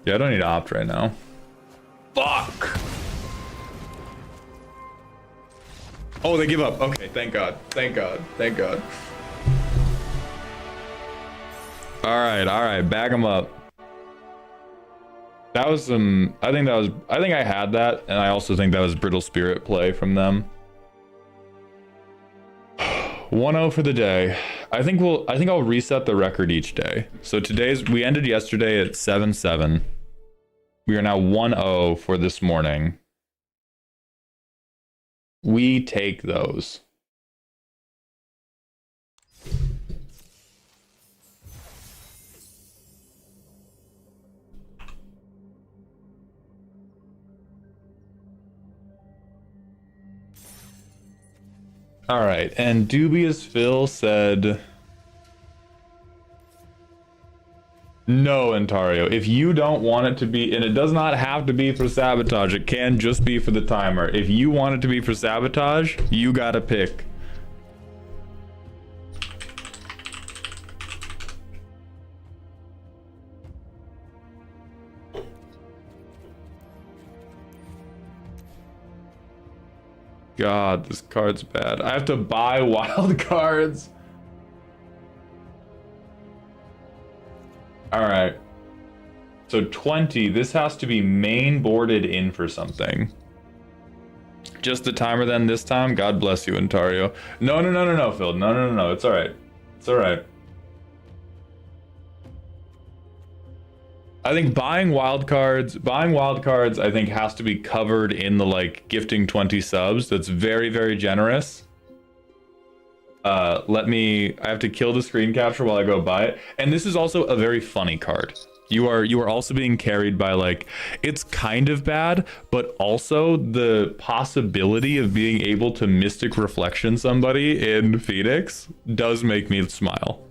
Yeah, I don't need to opt right now. Fuck! Oh, they give up. Okay, thank God. Thank God. Thank God. Alright, bag them up. That was some... I think I had that, and I also think that was Brittle Spirit play from them. 1-0 for the day. I think I'll reset the record each day. So we ended yesterday at 7-7. We are now 1-0 for this morning. We take those. All right, and Dubious Phil said, no, Ontario, if you don't want it to be, and it does not have to be for sabotage, it can just be for the timer. If you want it to be for sabotage, you gotta pick. God, this card's bad. I have to buy wild cards. All right. So 20, this has to be main boarded in for something. Just the timer then this time? God bless you, Ontario. No, Phil. No. It's all right. It's all right. I think buying wild cards, I think has to be covered in the like gifting 20 subs. That's very, very generous. I have to kill the screen capture while I go buy it. And this is also a very funny card. You are also being carried by like, it's kind of bad, but also the possibility of being able to Mystic Reflection somebody in Phoenix does make me smile.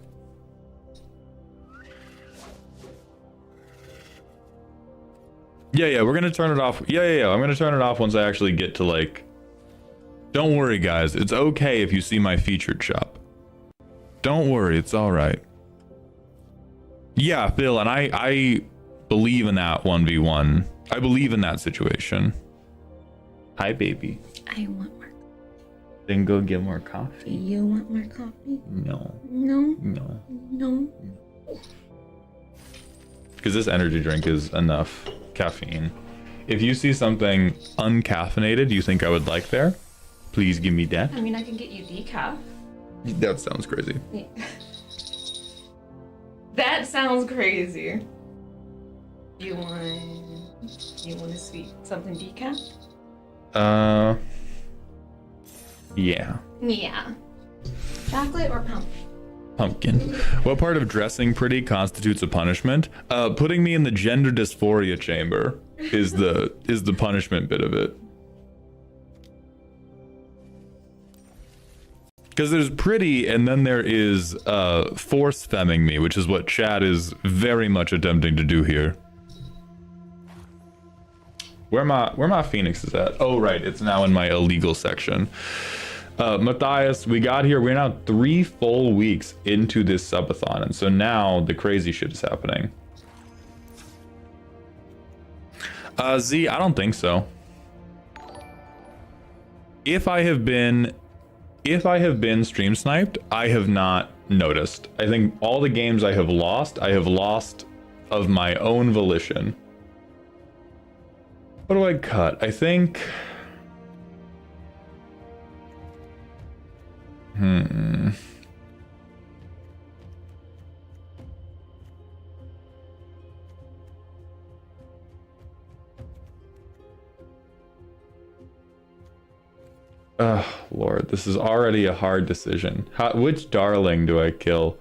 Yeah, we're gonna turn it off. Yeah, I'm gonna turn it off once I actually get to like... Don't worry, guys. It's okay if you see my featured shop. Don't worry, it's all right. Yeah, Phil, and I believe in that 1v1. I believe in that situation. Hi, baby. I want more. Then go get more coffee. You want more coffee? No. No. Because this energy drink is enough caffeine. If you see something uncaffeinated you think I would like there, please give me that. I mean, I can get you decaf. That sounds crazy. Yeah. That sounds crazy. You want a sweet something decaf? Yeah. Yeah. Chocolate or pumpkin? Pumpkin. What part of dressing pretty constitutes a punishment? Putting me in the gender dysphoria chamber is the punishment bit of it. Because there's pretty, and then there is force femming me, which is what Chad is very much attempting to do here. Where my phoenixes at? Oh right, it's now in my illegal section. Matthias, we got here. We're now 3 full weeks into this subathon, and so now the crazy shit is happening. Z, I don't think so. If I have been if I have been stream sniped, I have not noticed. I think all the games I have lost of my own volition. What do I cut? I think... Oh, Lord, this is already a hard decision. Which darling do I kill?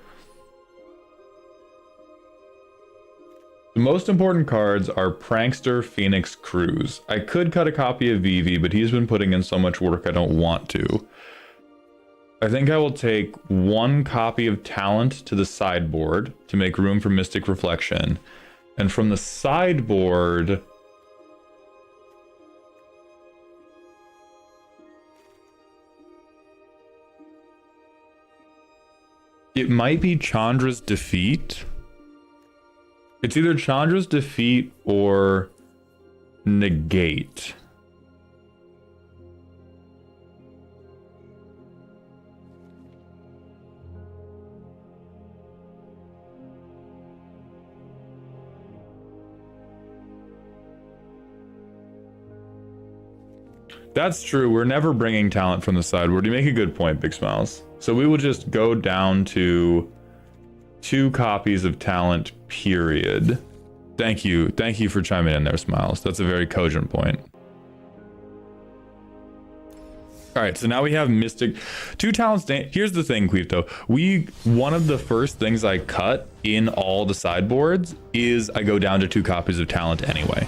The most important cards are Prankster, Phoenix, Cruz. I could cut a copy of Vivi, but he's been putting in so much work I don't want to. I think I will take one copy of Talent to the sideboard to make room for Mystic Reflection. And from the sideboard... it might be Chandra's Defeat. It's either Chandra's Defeat or Negate. That's true. We're never bringing Talent from the sideboard. You make a good point, Big Smiles. So we will just go down to 2 copies of Talent, period. Thank you. Thank you for chiming in there, Smiles. That's a very cogent point. All right, so now we have Mystic. 2 Talents. Here's the thing, Queefto. One of the first things I cut in all the sideboards is I go down to 2 copies of Talent anyway.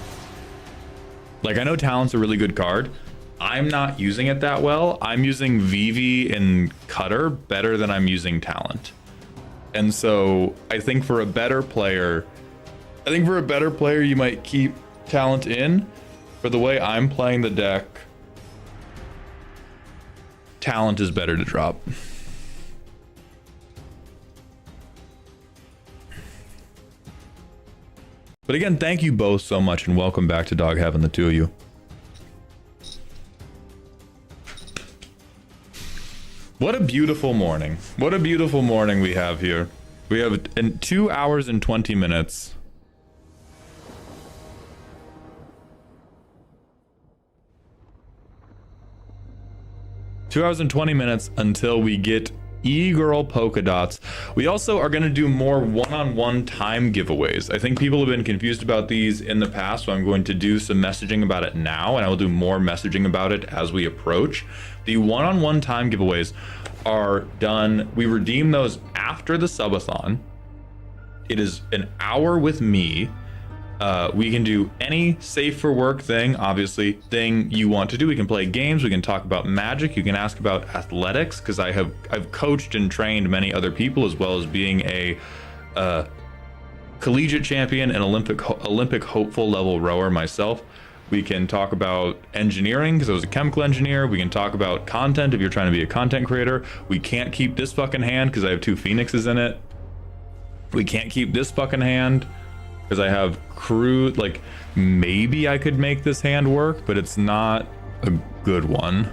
Like, I know Talent's a really good card. I'm not using it that well. I'm using Vivi and Cutter better than I'm using Talent. And so I think for a better player, you might keep Talent in. For the way I'm playing the deck, Talent is better to drop. But again, thank you both so much and welcome back to Dog Heaven, the 2 of you. What a beautiful morning. What a beautiful morning we have here. We have 2 hours and 20 minutes. Until we get E-Girl polka dots. We also are going to do more one-on-one time giveaways. I think people have been confused about these in the past, so I'm going to do some messaging about it now, and I will do more messaging about it as we approach. The one-on-one time giveaways are done. We redeem those after the subathon. It is an hour with me. We can do any safe for work thing, obviously, thing you want to do. We can play games. We can talk about Magic. You can ask about athletics, because I've coached and trained many other people, as well as being a collegiate champion and Olympic hopeful level rower myself. We can talk about engineering, because I was a chemical engineer. We can talk about content if you're trying to be a content creator. We can't keep this fucking hand because I have 2 phoenixes in it. We can't keep this fucking hand because I have crew. Like, maybe I could make this hand work, but it's not a good one.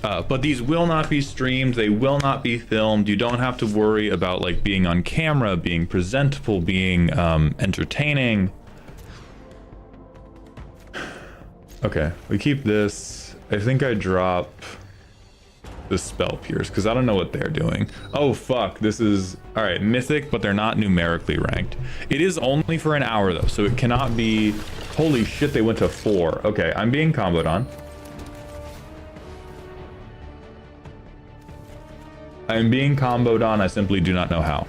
But these will not be streamed. They will not be filmed. You don't have to worry about like being on camera, being presentable, being entertaining. Okay, we keep this. I think I drop the Spell Pierce because I don't know what they're doing. Oh fuck, this is all right. Mythic, but they're not numerically ranked. It is only for an hour though, so it cannot be. Holy shit, they went to 4. Okay, I'm being comboed on. I'm being comboed on. I simply do not know how.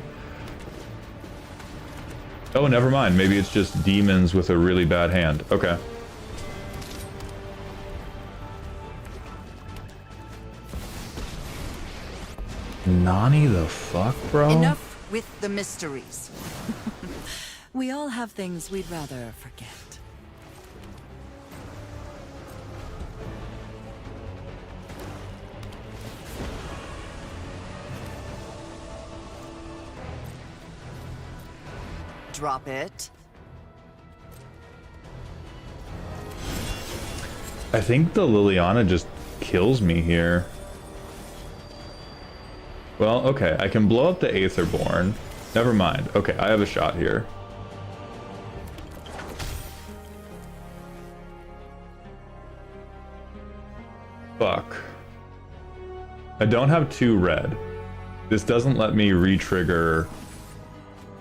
Oh, never mind. Maybe it's just demons with a really bad hand. Okay. Nani the fuck, bro? Enough with the mysteries. We all have things we'd rather forget. Drop it. I think the Liliana just kills me here. Well, okay, I can blow up the Aetherborn. Never mind. Okay, I have a shot here. Fuck. I don't have 2 red. This doesn't let me re-trigger.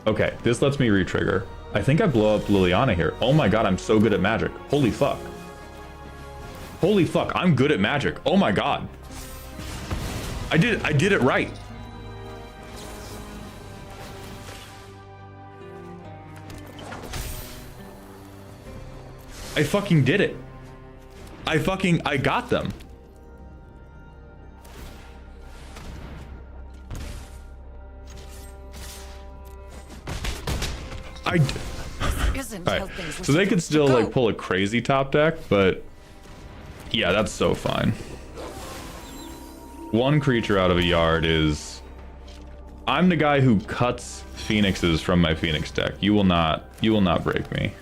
Okay, this lets me re-trigger. I think I blow up Liliana here. Oh my god, I'm so good at magic. Holy fuck. Holy fuck, I'm good at magic. Oh my god. I did it right. I fucking did it. I got them. Alright, so they could still like pull a crazy top deck, but yeah, that's so fine. 1 creature out of a yard is... I'm the guy who cuts phoenixes from my phoenix deck. You will not break me.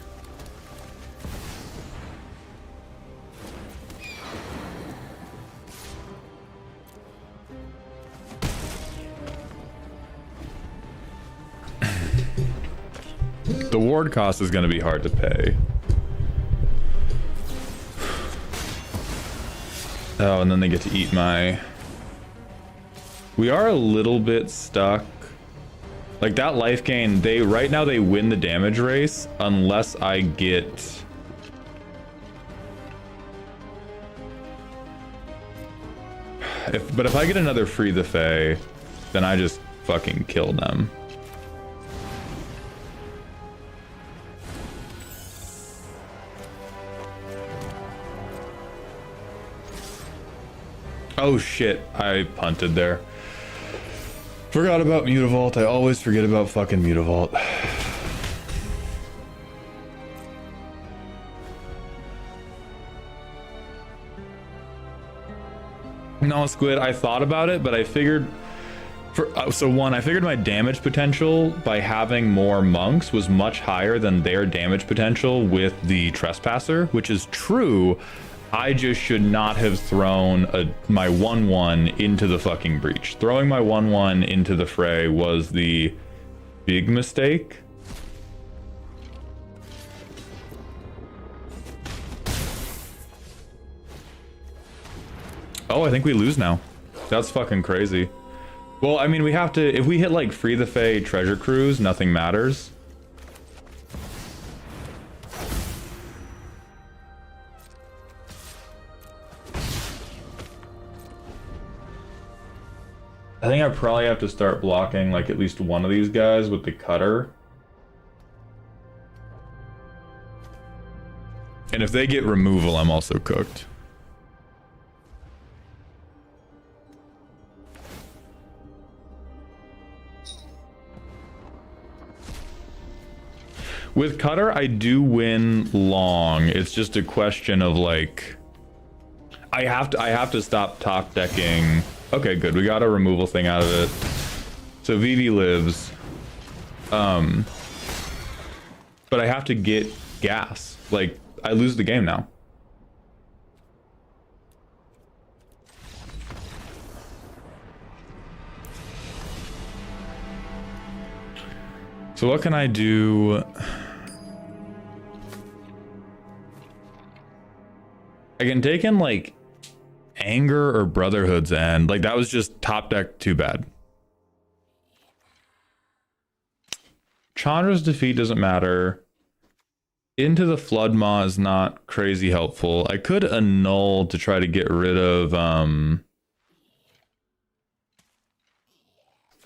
The ward cost is going to be hard to pay. Oh, and then they get to eat my... We are a little bit stuck. Like that life gain, right now they win the damage race unless I get... But if I get another Free the Fae, then I just fucking kill them. Oh shit, I punted there. Forgot about Mutavault. I always forget about fucking Mutavault. No, Squid, I thought about it, but I figured... So one, I figured my damage potential by having more monks was much higher than their damage potential with the Trespasser, which is true. I just should not have thrown my 1/1 into the fucking breach. Throwing my 1/1 into the fray was the big mistake. Oh, I think we lose now. That's fucking crazy. Well, I mean, we have to... If we hit, like, Free the Fae Treasure Cruise, nothing matters. I think I probably have to start blocking, like, at least one of these guys with the cutter. And if they get removal, I'm also cooked. With cutter, I do win long. It's just a question of like, I have to stop top decking. Okay, good. We got a removal thing out of it. So Vivi lives. But I have to get gas. Like, I lose the game now. So what can I do? I can take in like Anger or Brotherhood's End. Like that was just top deck too bad. Chandra's defeat doesn't matter. Into the Flood Maw is not crazy helpful. I could annul to try to get rid of I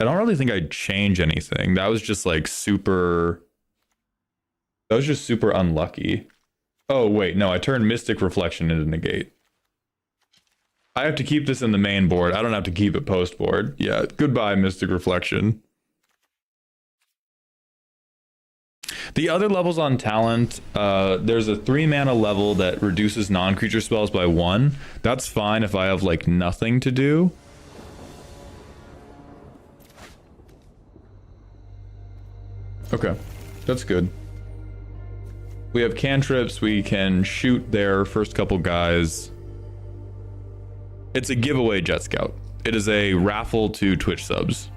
don't really think I'd change anything. That was just like super... That was just super unlucky. Oh, wait, no, I turned Mystic Reflection into Negate. I have to keep this in the main board. I don't have to keep it post board. Yeah, goodbye, Mystic Reflection. The other levels on talent, there's a 3-mana level that reduces non-creature spells by 1. That's fine if I have, like, nothing to do. Okay, that's good. We have cantrips. We can shoot their first couple guys. It's a giveaway Jet Scout. It is a raffle to Twitch subs.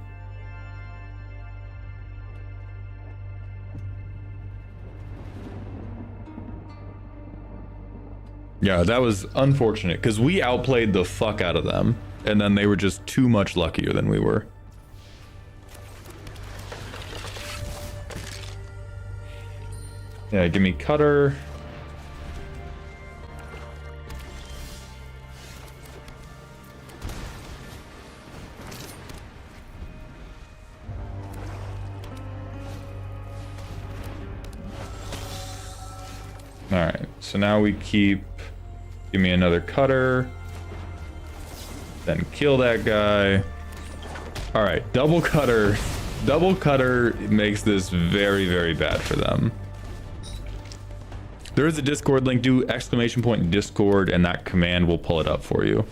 Yeah, that was unfortunate because we outplayed the fuck out of them, and then they were just too much luckier than we were. Yeah, give me cutter. All right, so now we keep, give me another cutter, then kill that guy. All right, double cutter makes this very, very bad for them. There is a Discord link, do !! Discord, and that command will pull it up for you.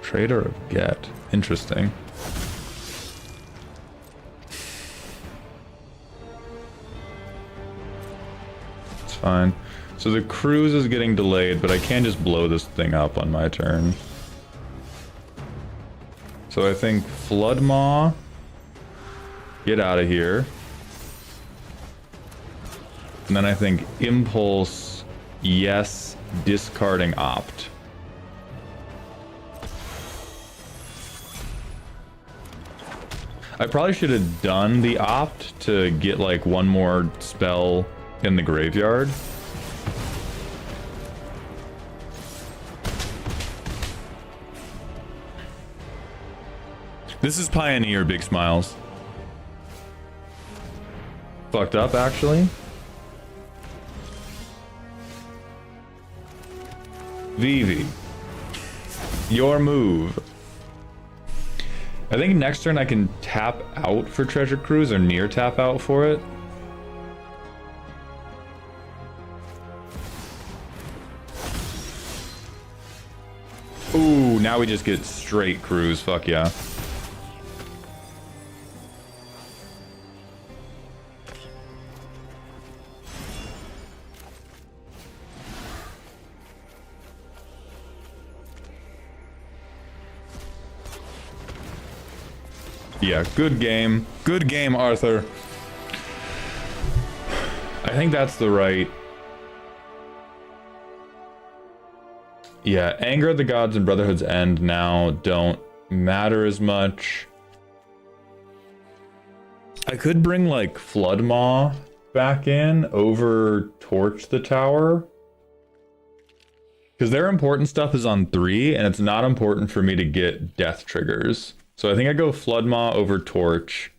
Trader of Get. Interesting. It's fine. So the cruise is getting delayed, but I can just blow this thing up on my turn. So I think Flood Maw. Get out of here. And then I think Impulse. Yes. Discarding Opt. I probably should have done the Opt to get like one more spell in the graveyard. This is Pioneer, big smiles. Fucked up, actually. Vivi. Your move. I think next turn I can tap out for Treasure Cruise or near tap out for it. Ooh, now we just get straight cruise. Fuck yeah. Yeah, good game. Good game, Arthur. I think that's the right... Yeah, Anger of the Gods and Brotherhood's End now don't matter as much. I could bring, like, Flood Maw back in over Torch the Tower. Because their important stuff is on 3, and it's not important for me to get death triggers. So I think I go Flood Maw over Torch.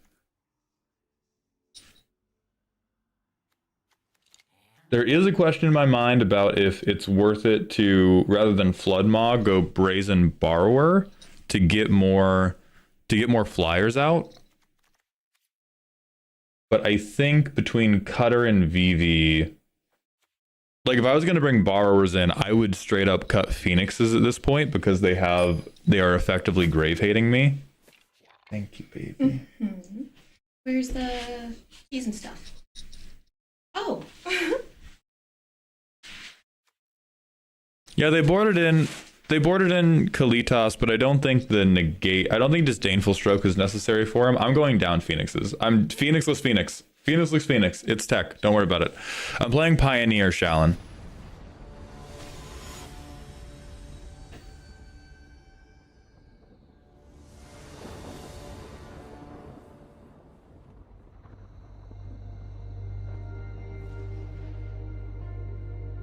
There is a question in my mind about if it's worth it to, rather than Flood Maw, go Brazen Borrower to get more flyers out. But I think between Cutter and Vivi, like if I was gonna bring Borrowers in, I would straight up cut Phoenixes at this point because they are effectively grave hating me. Thank you, baby. Mm-hmm. Where's the keys and stuff? Oh. Yeah, they boarded in Kalitas, but I don't think I don't think Disdainful Stroke is necessary for him. I'm going down Phoenixes. I'm Phoenixless Phoenix. Phoenixless Phoenix. It's tech. Don't worry about it. I'm playing Pioneer, Shallan.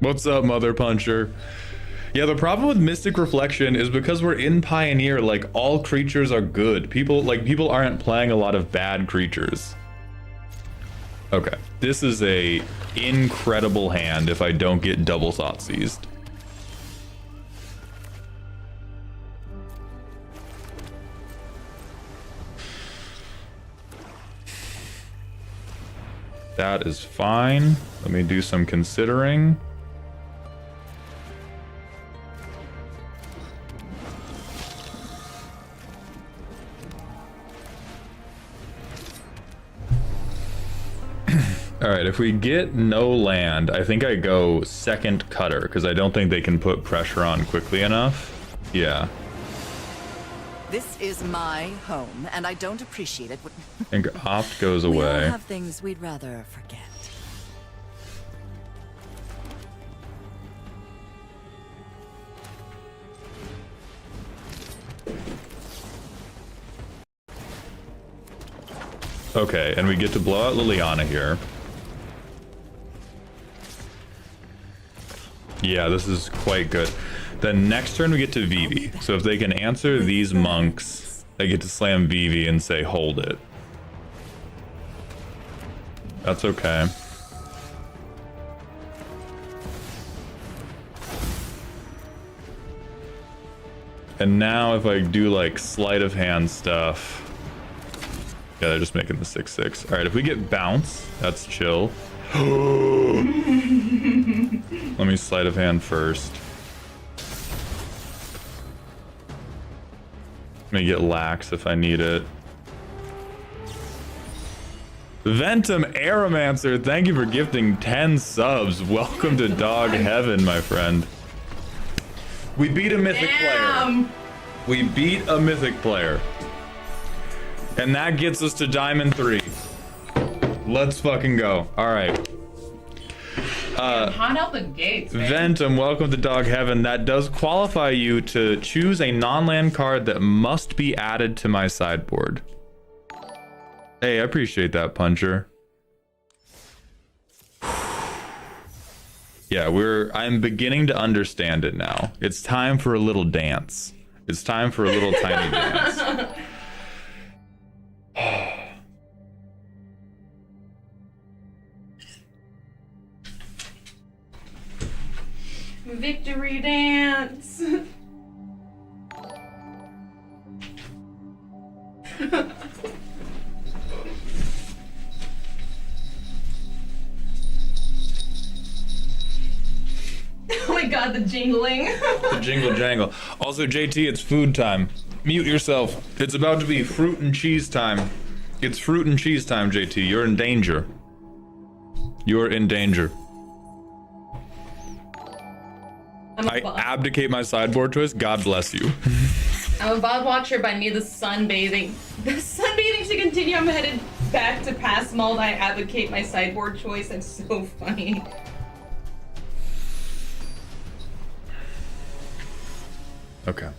What's up, Mother Puncher? Yeah, the problem with Mystic Reflection is because we're in Pioneer, like, all creatures are good. People aren't playing a lot of bad creatures. Okay. This is a incredible hand if I don't get double thought seized. That is fine. Let me do some considering. All right, if we get no land, I think I go second cutter because I don't think they can put pressure on quickly enough. Yeah. This is my home, and I don't appreciate it. I think opt goes We all away. have things we'd rather forget. Okay, and we get to blow out Liliana here. Yeah, this is quite good. Then next turn we get to Vivi. So if they can answer these monks, they get to slam Vivi and say hold it. That's okay. And now if I do like sleight of hand stuff. Yeah, they're just making the 6/6. All right, if we get bounce, that's chill. Let me sleight of hand first. Let me get lax if I need it. Ventum Aeromancer, thank you for gifting 10 subs. Welcome to Dog Heaven, my friend. We beat a Mythic player. We beat a Mythic player. And that gets us to Diamond 3. Let's fucking go. All right. Hot out the gates, man. Ventum, welcome to Dog Heaven. That does qualify you to choose a non-land card that must be added to my sideboard. Hey, I appreciate that, Puncher. Yeah, I'm beginning to understand it now. It's time for a little dance. It's time for a little tiny dance. Victory dance. Oh my god, the jingling. The jingle jangle. Also, JT, it's food time. Mute yourself. It's about to be fruit and cheese time. It's fruit and cheese time, JT. You're in danger. You're in danger. I abdicate my sideboard choice. God bless you. I'm a VOD watcher, but I need the sunbathing. The sunbathing to continue. I'm headed back to past mold. I advocate my sideboard choice. That's so funny. Okay.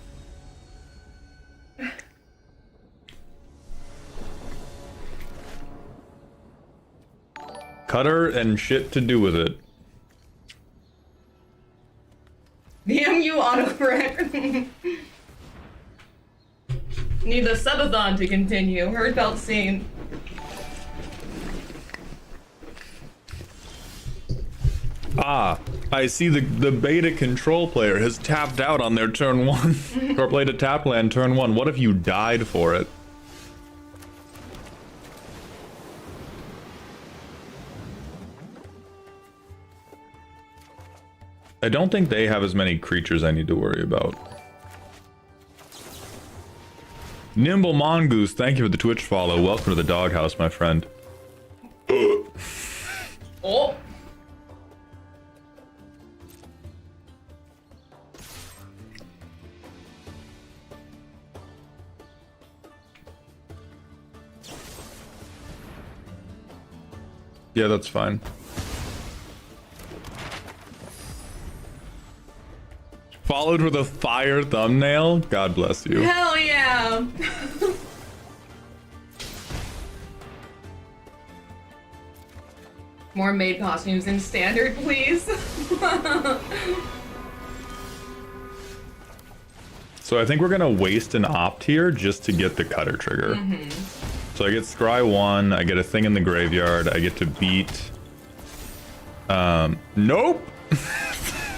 Cutter and shit to do with it. Damn you, autocorrect. Need the subathon to continue. Heard, felt, seen. Ah, I see the beta control player has tapped out on their turn 1. Or played a tap land turn 1. What if you died for it? I don't think they have as many creatures I need to worry about. Nimble Mongoose, thank you for the Twitch follow. Welcome to the doghouse, my friend. Oh. Yeah, that's fine. Followed with a fire thumbnail? God bless you. Hell yeah. More maid costumes in standard, please. So I think we're gonna waste an opt here just to get the cutter trigger. So I get scry 1, I get a thing in the graveyard, I get to beat... Nope!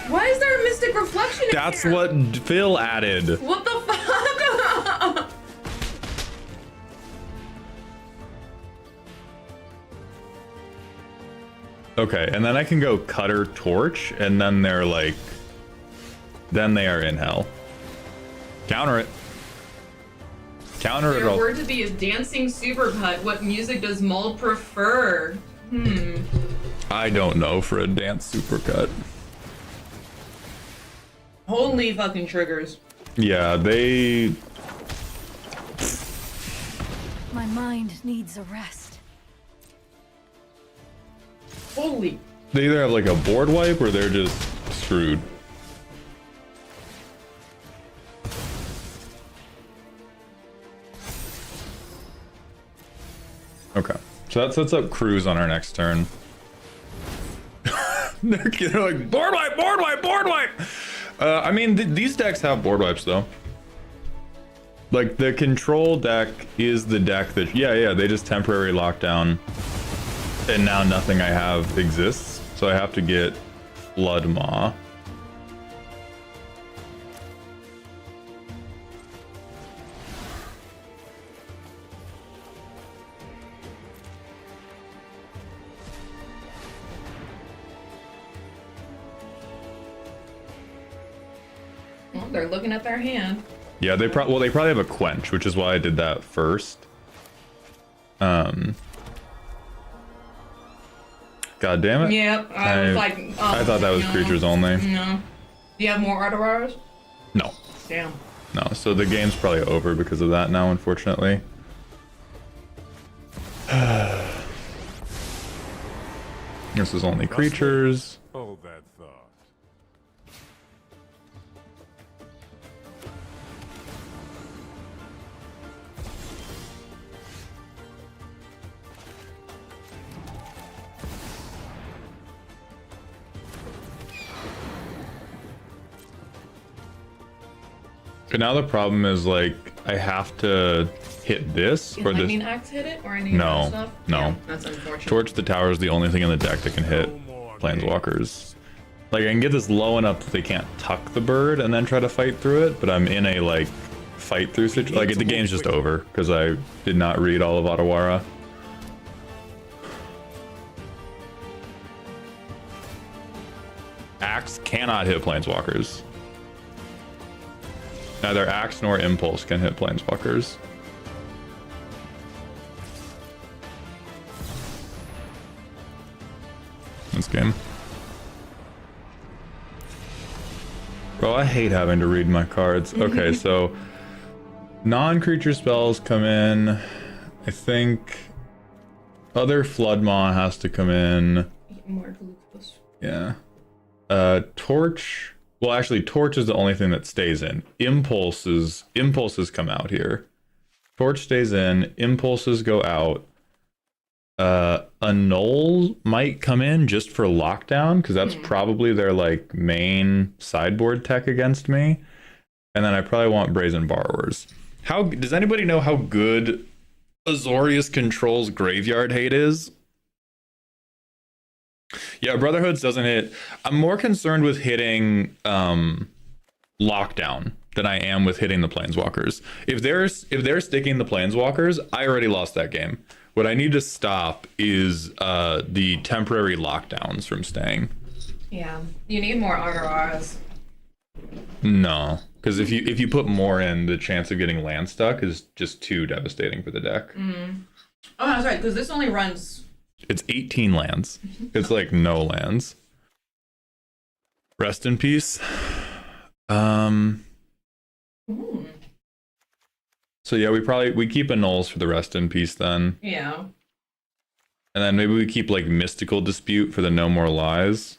Why is there a Mystic Reflection in That's here? what Phil added. What the fuck? Okay, and then I can go Cutter Torch, and then they're like... Then they are in hell. Counter it. Counter it Your all. word to be is Dancing Supercut. What music does Mold prefer? I don't know for a dance supercut. Holy fucking triggers. Yeah, they... My mind needs a rest. Holy. They either have like a board wipe or they're just screwed. Okay, so that sets up Cruise on our next turn. They're like, board wipe, board wipe, board wipe! I mean, these decks have board wipes though. Like, the control deck is the deck that, yeah, they just temporary lockdown. And now nothing I have exists, so I have to get Blood Maw. Well, they're looking at their hand. Yeah, they probably have a Quench, which is why I did that first. God damn it. Yep, I was like... I thought that was no, creatures only. No. Do you have more Arteros? No. Damn. No, so the game's probably over because of that now, unfortunately. This is only creatures. Hold that thought. But now the problem is, like, I have to hit this Can or this. Lightning Axe hit it or any No, other stuff? no. Yeah, that's unfortunate. Torch the Tower is the only thing in the deck that can hit Planeswalkers. Like, I can get this low enough that they can't tuck the bird and then try to fight through it, but I'm in a, like, fight through situation. Like, the game's just over because I did not read all of Otawara. Axe cannot hit Planeswalkers. Neither Axe nor Impulse can hit Planeswalkers. This game. Bro, I hate having to read my cards. Okay, so non-creature spells come in. I think other Flood Maw has to come in. More glucose. Yeah. Torch. Well, actually, Torch is the only thing that stays in. Impulses come out here. Torch stays in. Impulses go out. Annul might come in just for lockdown because that's probably their like main sideboard tech against me. And then I probably want Brazen Borrowers. How does anybody know how good Azorius Control's Graveyard Hate is? Yeah, Brotherhoods doesn't hit. I'm more concerned with hitting lockdown than I am with hitting the Planeswalkers. If they're sticking the Planeswalkers, I already lost that game. What I need to stop is the temporary lockdowns from staying. Yeah, you need more Arteros. No, because if you put more in, the chance of getting land stuck is just too devastating for the deck. Oh, that's right, because this only runs... It's 18 lands. It's like no lands. Rest in peace. So yeah, we keep annuls for the rest in peace then. Yeah. And then maybe we keep like Mystical Dispute for the No More Lies.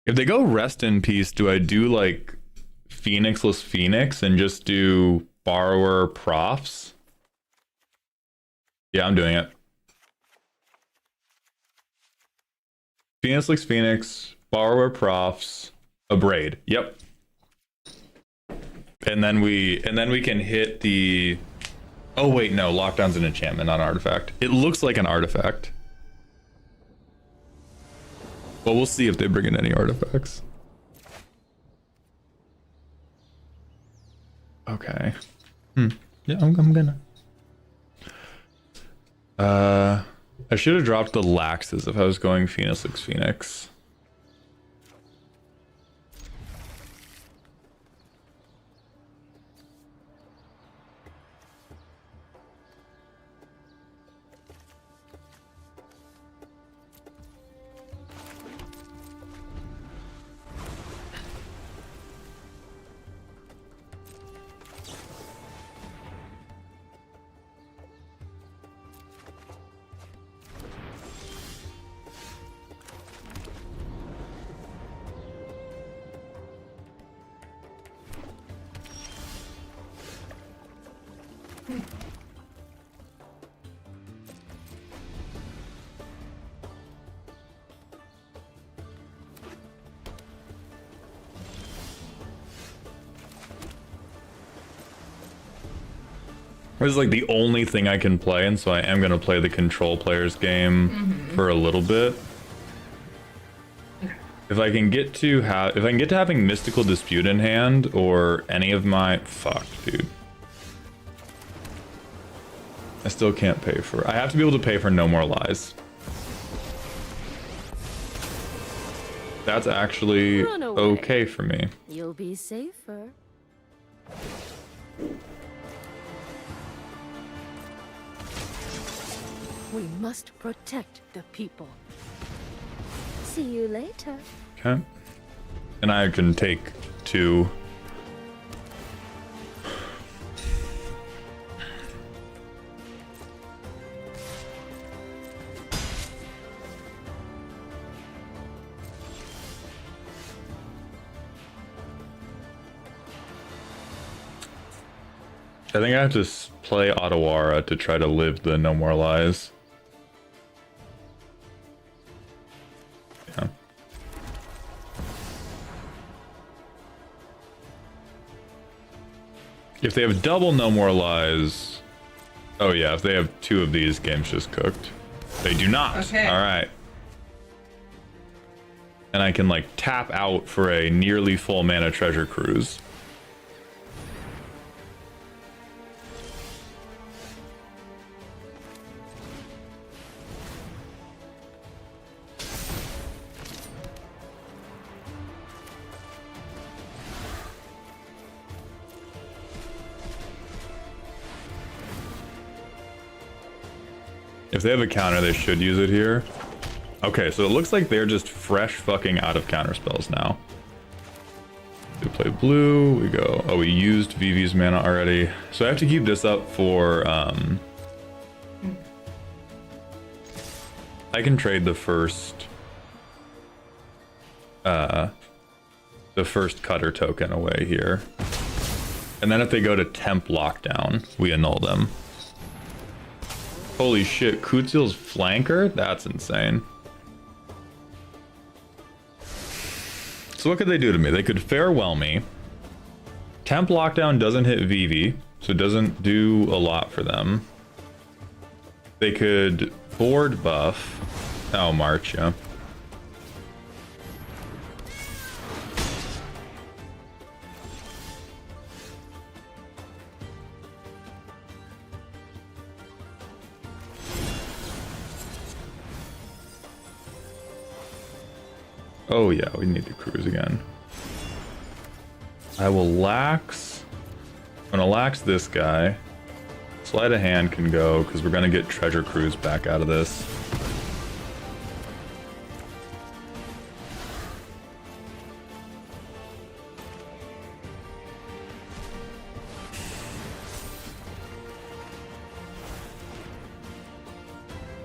If they go rest in peace, do I do like Phoenixless Phoenix and just do Borrower Profs? Yeah, I'm doing it. Phoenixless Phoenix, Borrower Profs, Abrade. Yep. And then we can hit the... Oh wait, no, lockdown's an enchantment, not an artifact. It looks like an artifact. Well, we'll see if they bring in any artifacts. Okay. Yeah, I'm gonna. I should have dropped the Laxes if I was going Phoenix Lix Phoenix. This is like the only thing I can play, and so I am gonna play the control players game for a little bit. If I can get to having Mystical Dispute in hand, or any of my... Fuck, dude. I still can't pay for... I have to be able to pay for No More Lies. That's actually okay for me. You'll be safer. We must protect the people. See you later. Okay. And I can take 2. I think I have to play Otawara to try to live the No More Lies. Yeah. If they have double No More Lies... Oh yeah, if they have 2 of these, games just cooked. They do not. Okay. Alright. And I can like tap out for a nearly full mana treasure cruise. If they have a counter, they should use it here. Okay, so it looks like they're just fresh fucking out of counter spells now. We play blue, we go... Oh, we used Vivi's mana already. So I have to keep this up for... I can trade the first... the first cutter token away here. And then if they go to temp lockdown, we annul them. Holy shit, Kutzil's flanker? That's insane. So what could they do to me? They could farewell me. Temp lockdown doesn't hit Vivi, so it doesn't do a lot for them. They could board buff. Oh, March, yeah. Oh yeah, we need to cruise again. I will lax. I'm gonna lax this guy. Sleight of hand can go, because we're gonna get treasure cruise back out of this.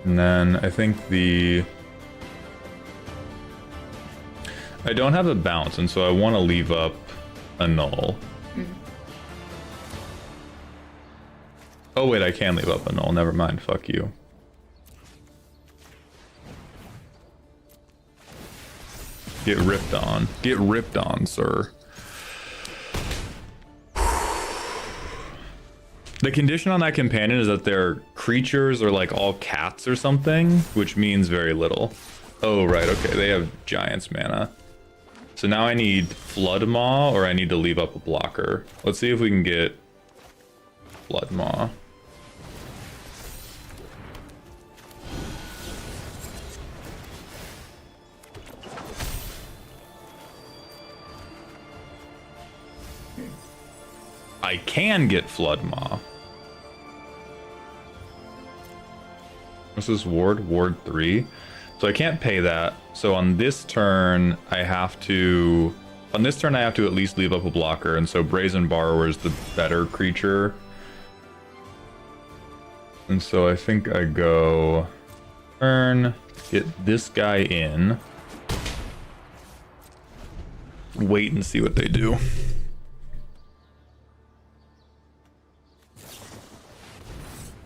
And then I think the... I don't have a bounce, and so I want to leave up a null. Oh wait, I can leave up a null. Never mind. Fuck you. Get ripped on. Get ripped on, sir. The condition on that companion is that their creatures are like all cats or something, which means very little. Oh, right, okay, they have Giant's mana. So now I need Flood Maw, or I need to leave up a blocker. Let's see if we can get Flood Maw. I can get Flood Maw. What's this ward? Ward 3. So I can't pay that. So on this turn, I have to... On this turn, I have to at least leave up a blocker. And so Brazen Borrower is the better creature. And so I think I go... Turn, get this guy in. Wait and see what they do.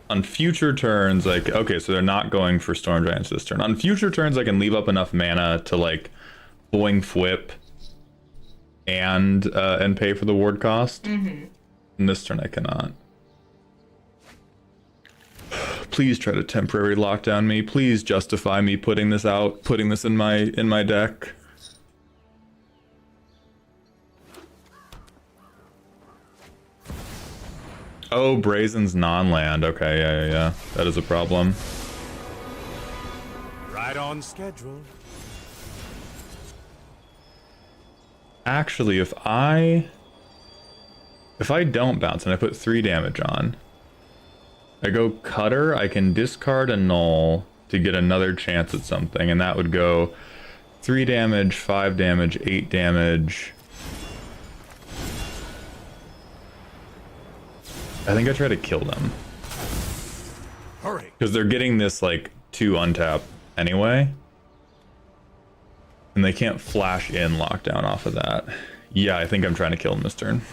On future turns, like, okay, so they're not going for Storm Giants this turn. On future turns, I can leave up enough mana to, like, Boing Flip and pay for the ward cost. And this turn I cannot. Please try to temporary lockdown me. Please justify me putting this out, putting this in my deck. Oh, Brazen's non-land. Okay, yeah. That is a problem. Right on schedule. Actually, if I don't bounce and I put 3 damage on, I go Cutter, I can discard a Null to get another chance at something, and that would go 3 damage, 5 damage, 8 damage. I think I try to kill them. Hurry. Because they're getting this, like, 2 untap anyway. And they can't flash in lockdown off of that. Yeah, I think I'm trying to kill them this turn.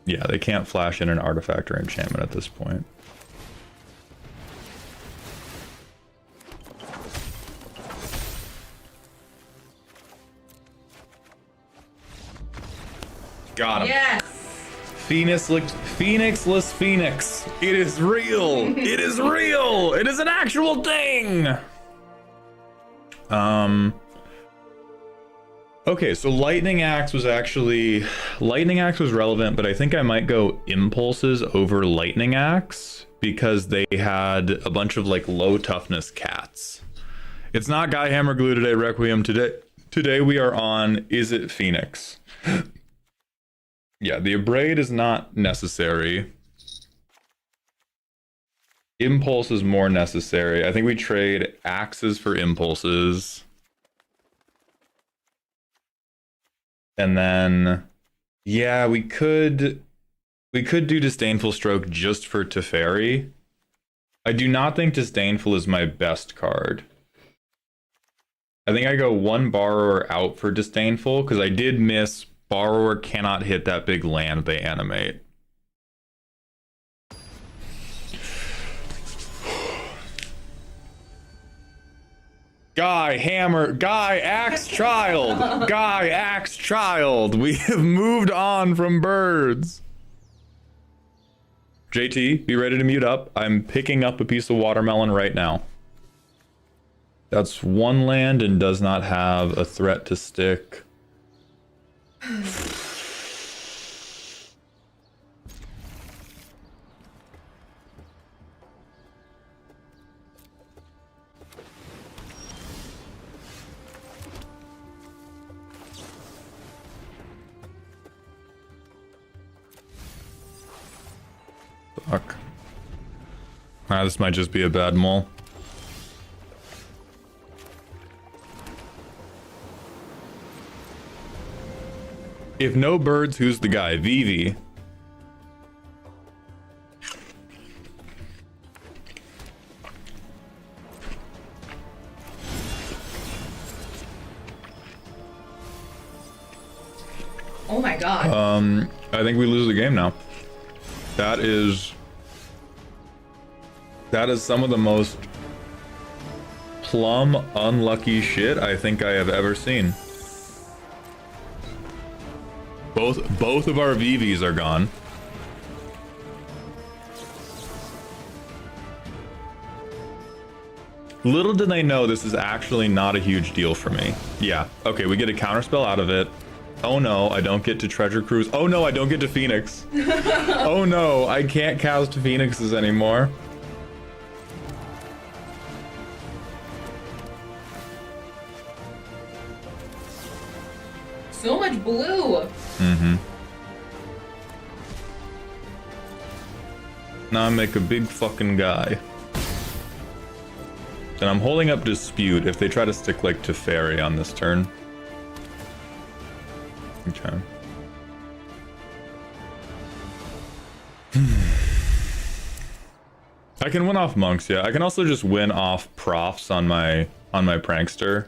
Yeah, they can't flash in an artifact or enchantment at this point. Got him. Yes. Phoenixless Phoenix. It is real. It is real. It is an actual thing. Okay, so Lightning Axe was relevant, but I think I might go Impulses over Lightning Axe because they had a bunch of like low toughness cats. It's not Guy Hammerglue today, Requiem today. Today we are on Is It Phoenix? Yeah, the Abrade is not necessary. Impulse is more necessary. I think we trade axes for impulses. And then, yeah, we could do Disdainful Stroke just for Teferi. I do not think Disdainful is my best card. I think I go 1 Borrower out for Disdainful, because I did miss Borrower cannot hit that big land they animate. Guy Axe Child. Guy Axe Child. We have moved on from birds. JT, be ready to mute up. I'm picking up a piece of watermelon right now. That's 1 land and does not have a threat to stick. Fuck. This might just be a bad mole. If no birds, who's the guy? Vivi. Oh my god. I think we lose the game now. That is some of the most plumb unlucky shit I think I have ever seen. Both of our VVs are gone. Little did they know this is actually not a huge deal for me. Yeah, okay, we get a counterspell out of it. Oh no, I don't get to Treasure Cruise. Oh no, I don't get to Phoenix. Oh no, I can't cast Phoenixes anymore. So much blue. Mm-hmm. Now I make a big fucking guy. And I'm holding up Dispute if they try to stick like Teferi on this turn. Okay. I can win off monks, yeah. I can also just win off profs on my prankster.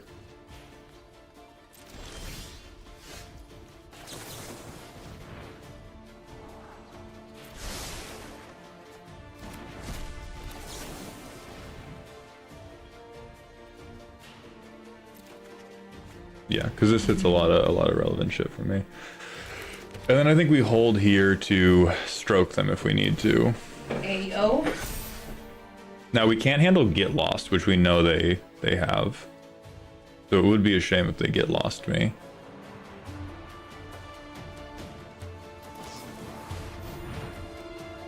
Yeah, because this hits a lot of relevant shit for me. And then I think we hold here to stroke them if we need to. Ayo. Now we can't handle Get Lost, which we know they have. So it would be a shame if they Get Lost me.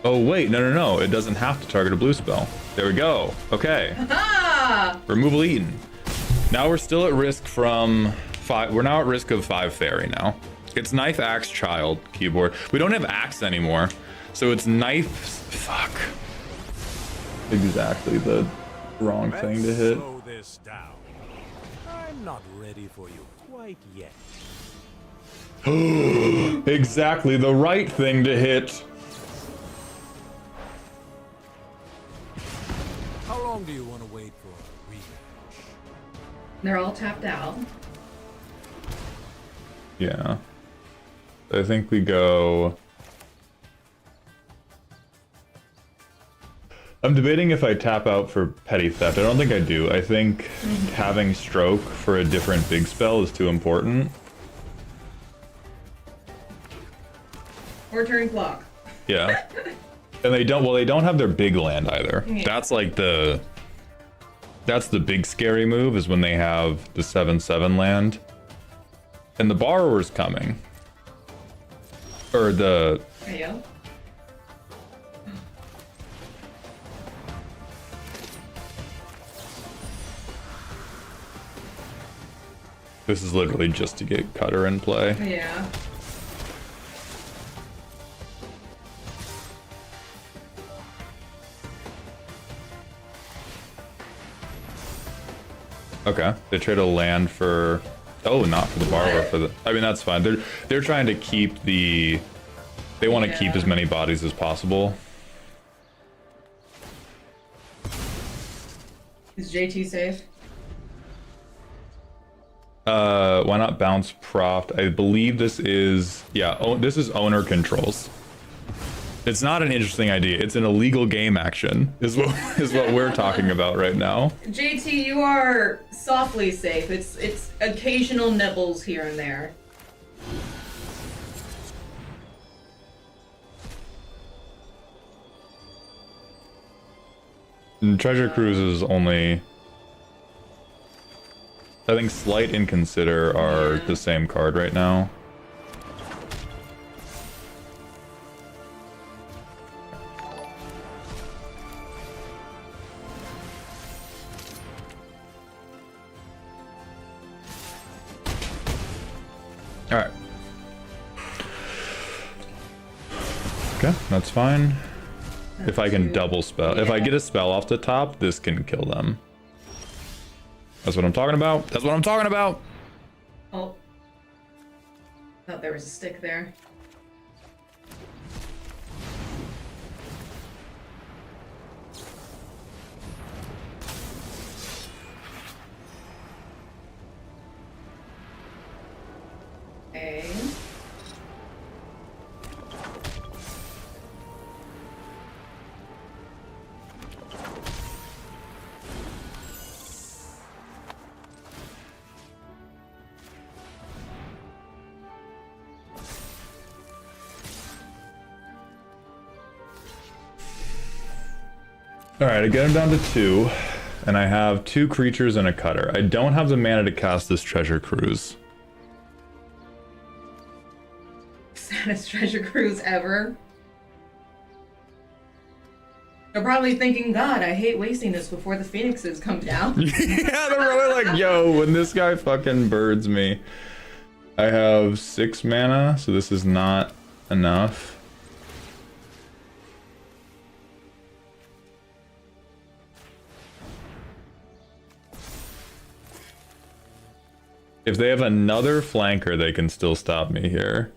Oh wait, no. It doesn't have to target a blue spell. There we go. Okay. Removal eaten. Now we're still at risk from 5. We're now at risk of 5 fairy now. It's knife, axe, child, keyboard. We don't have axe anymore. So it's knife. Fuck. Exactly the wrong thing to hit. Slow this down. I'm not ready for you quite yet. Exactly the right thing to hit. How long do you want to wait for a rematch? They're all tapped out. Yeah. I think we go... I'm debating if I tap out for Petty Theft. I don't think I do. I think having Stroke for a different big spell is too important. Or turn clock. Yeah. And they don't have their big land either. Yeah. That's like that's the big scary move, is when they have the 7/7 land. And the Borrower's coming. Or the... Ayo. This is literally just to get Cutter in play. Yeah. Okay, they trade a land for... Oh, not for the Borrower, for the... I mean, that's fine. They're trying to keep the... They want to keep as many bodies as possible. Is JT safe? Why not bounce Proft? I believe this is... Yeah, this is owner controls. It's not an interesting idea. It's an illegal game action, is what we're talking about right now. JT, you are softly safe. It's occasional nibbles here and there. And Treasure Cruise is only... I think Slight and Consider are the same card right now. Alright. Okay, that's fine. If I can double spell. If I get a spell off the top, this can kill them. That's what I'm talking about. That's what I'm talking about. Oh. Thought there was a stick there. Okay. All right, I get him down to 2, and I have 2 creatures and a cutter. I don't have the mana to cast this treasure cruise. Saddest treasure cruise ever. They're probably thinking, God, I hate wasting this before the phoenixes come down. Yeah, they're really like, yo, when this guy fucking birds me. I have 6 mana, so this is not enough. If they have another flanker, they can still stop me here.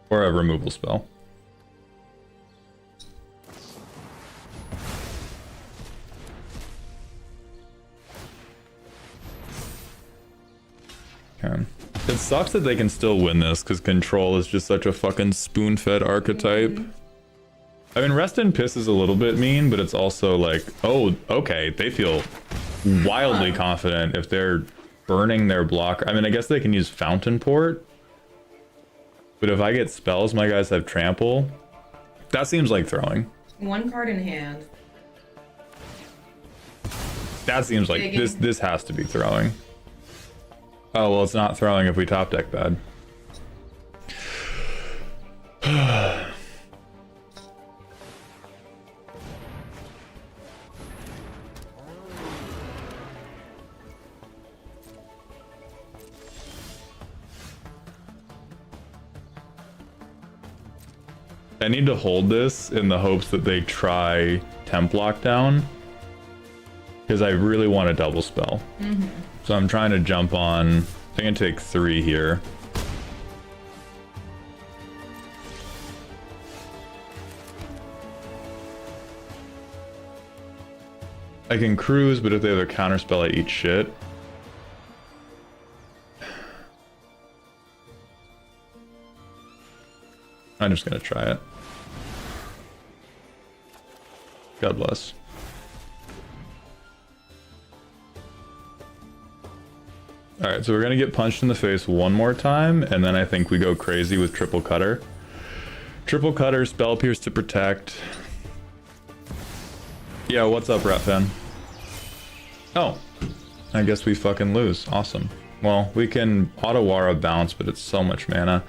Or a removal spell. Okay. It sucks that they can still win this, because control is just such a fucking spoon-fed archetype. I mean, Rest in Piss is a little bit mean, but it's also like, oh, okay, they feel wildly confident if they're burning their blocker. I mean, I guess they can use Fountain Port, but if I get spells, my guys have Trample. That seems like throwing. 1 card in hand. That seems like this has to be throwing. Oh, well, it's not throwing if we top deck bad. I need to hold this in the hopes that they try Temp Lockdown, because I really want a double spell. So I'm trying to jump on. I can take 3 here. I can cruise, but if they have a counter spell, I eat shit. I'm just gonna try it. God bless. Alright, so we're gonna get punched in the face one more time, and then I think we go crazy with Triple Cutter. Triple Cutter, Spell Pierce to protect. Yeah, what's up, Ratfan? Oh, I guess we fucking lose. Awesome. Well, we can Otawara bounce, but it's so much mana.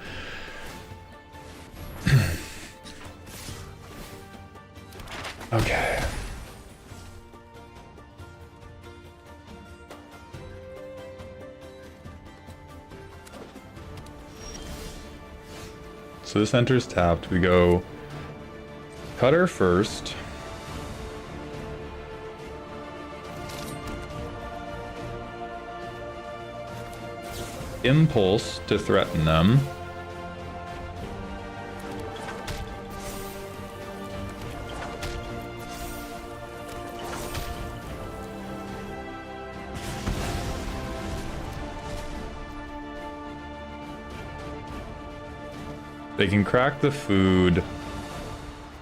Okay. So this enters tapped. We go Cutter first. Impulse to threaten them. They can crack the food.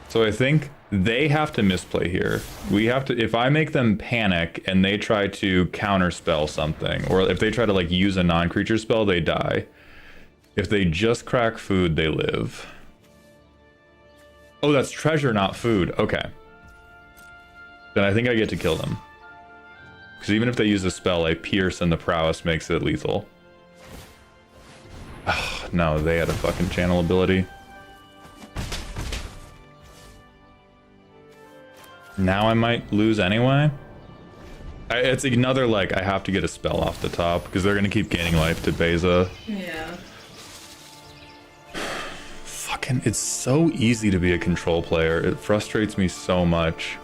So I think they have to misplay here. We have to, if I make them panic and they try to counterspell something, or if they try to like use a non-creature spell, they die. If they just crack food, they live. Oh, that's treasure, not food. Okay. Then I think I get to kill them. Because even if they use a spell, a pierce and the prowess makes it lethal. Oh, no, they had a fucking channel ability. Now I might lose anyway. It's another, like, I have to get a spell off the top, because they're going to keep gaining life to Beza. Yeah. Fucking, it's so easy to be a control player. It frustrates me so much.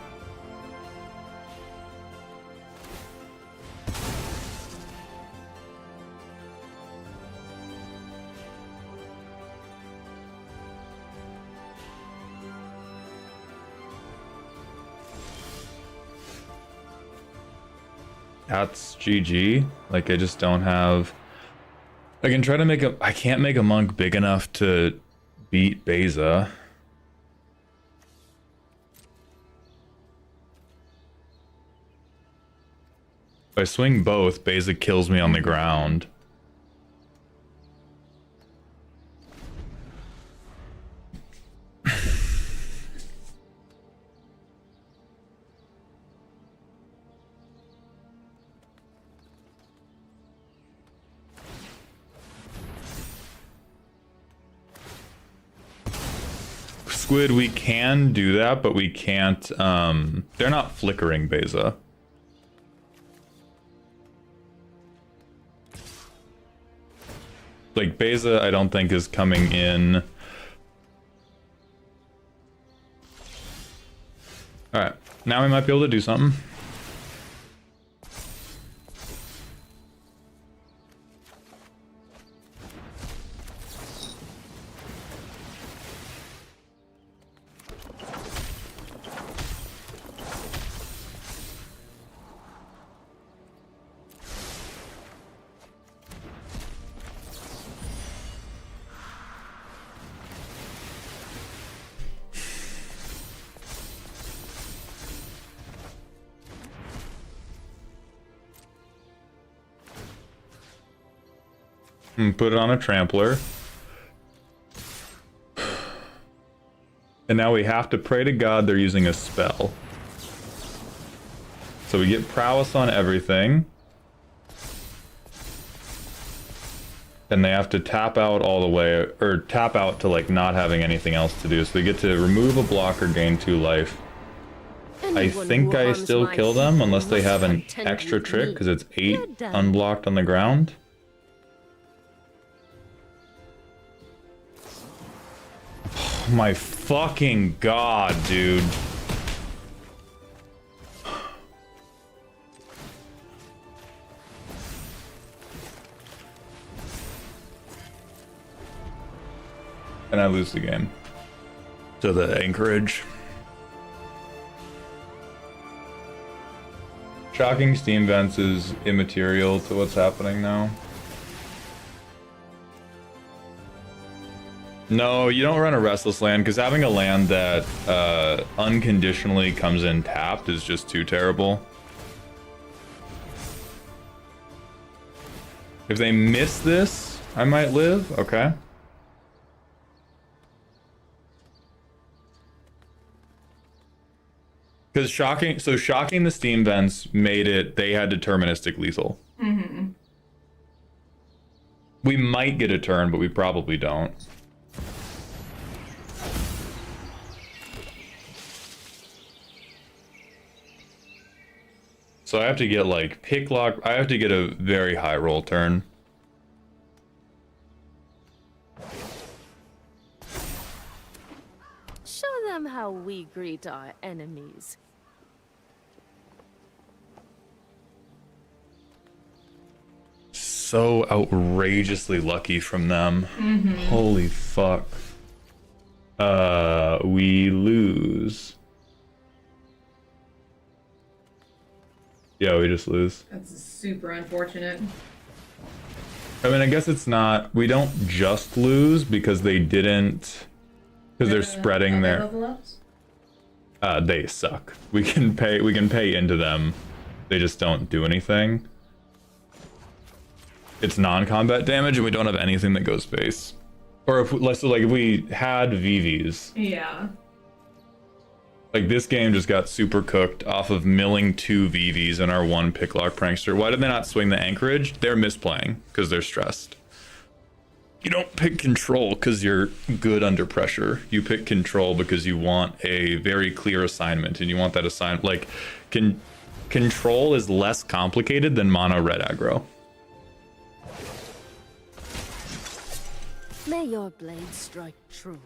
That's GG. Like, I just don't have... I can try to make a... I can't make a monk big enough to beat Beza. If I swing both, Beza kills me on the ground. Squid, we can do that, but we can't, they're not flickering Beza. Like, Beza, I don't think is coming in. Alright, now we might be able to do something. And put it on a trampler. And now we have to pray to God they're using a spell. So we get prowess on everything. And they have to tap out all the way, or tap out to like not having anything else to do. So we get to remove a blocker, gain 2 life. I think I still kill them unless they have an extra trick because it's 8 unblocked on the ground. Oh my fucking god, dude. And I lose the game to the anchorage. Shocking steam vents is immaterial to what's happening now. No, you don't run a Restless Land, because having a land that unconditionally comes in tapped is just too terrible. If they miss this, I might live. Okay. Because shocking the steam vents made it, they had deterministic lethal. Mm-hmm. We might get a turn, but we probably don't. So I have to get like pick lock. I have to get a very high roll turn. Show them how we greet our enemies. So outrageously lucky from them. Mm-hmm. Holy fuck. We lose. Yeah, we just lose. That's super unfortunate. I mean, I guess it's not. We don't just lose because they didn't. Because they're spreading their. Level ups? They suck. We can pay into them. They just don't do anything. It's non-combat damage, and we don't have anything that goes base. Or if if we had VVs. Yeah. Like, this game just got super cooked off of milling 2 VVs and our 1 picklock prankster. Why did they not swing the anchorage? They're misplaying because they're stressed. You don't pick control because you're good under pressure. You pick control because you want a very clear assignment, and you want that assignment. Like, control is less complicated than mono red aggro. May your blade strike true.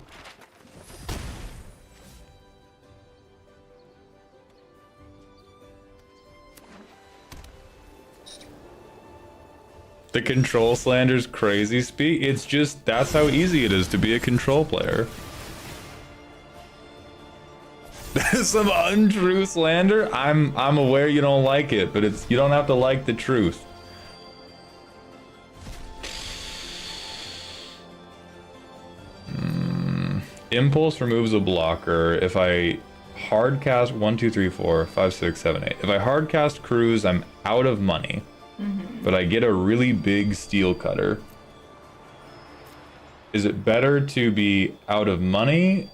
The control slander's crazy speak. It's just, that's how easy it is to be a control player. Some untrue slander? I'm aware you don't like it, but you don't have to like the truth. Impulse removes a blocker. If I hard cast 1, 2, 3, 4, 5, 6, 7, 8. If I hard cast Cruise, I'm out of money. Mm-hmm. But I get a really big steel cutter. Is it better to be out of money?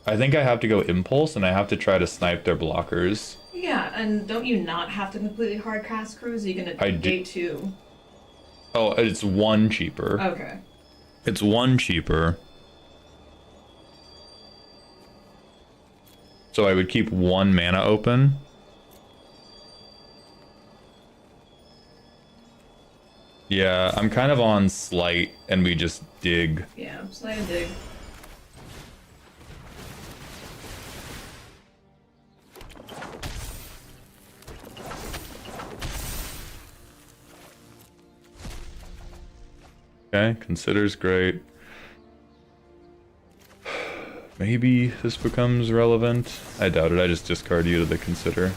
I think I have to go Impulse, and I have to try to snipe their blockers. Yeah, and don't you not have to completely hard cast Cruise? Are you gonna gate 2? Oh, it's 1 cheaper. Okay. It's 1 cheaper. So I would keep 1 mana open. Yeah, I'm kind of on Slight, and we just dig. Yeah, Slight and dig. Okay, Consider's great. Maybe this becomes relevant. I doubt it. I just discard you to the Consider.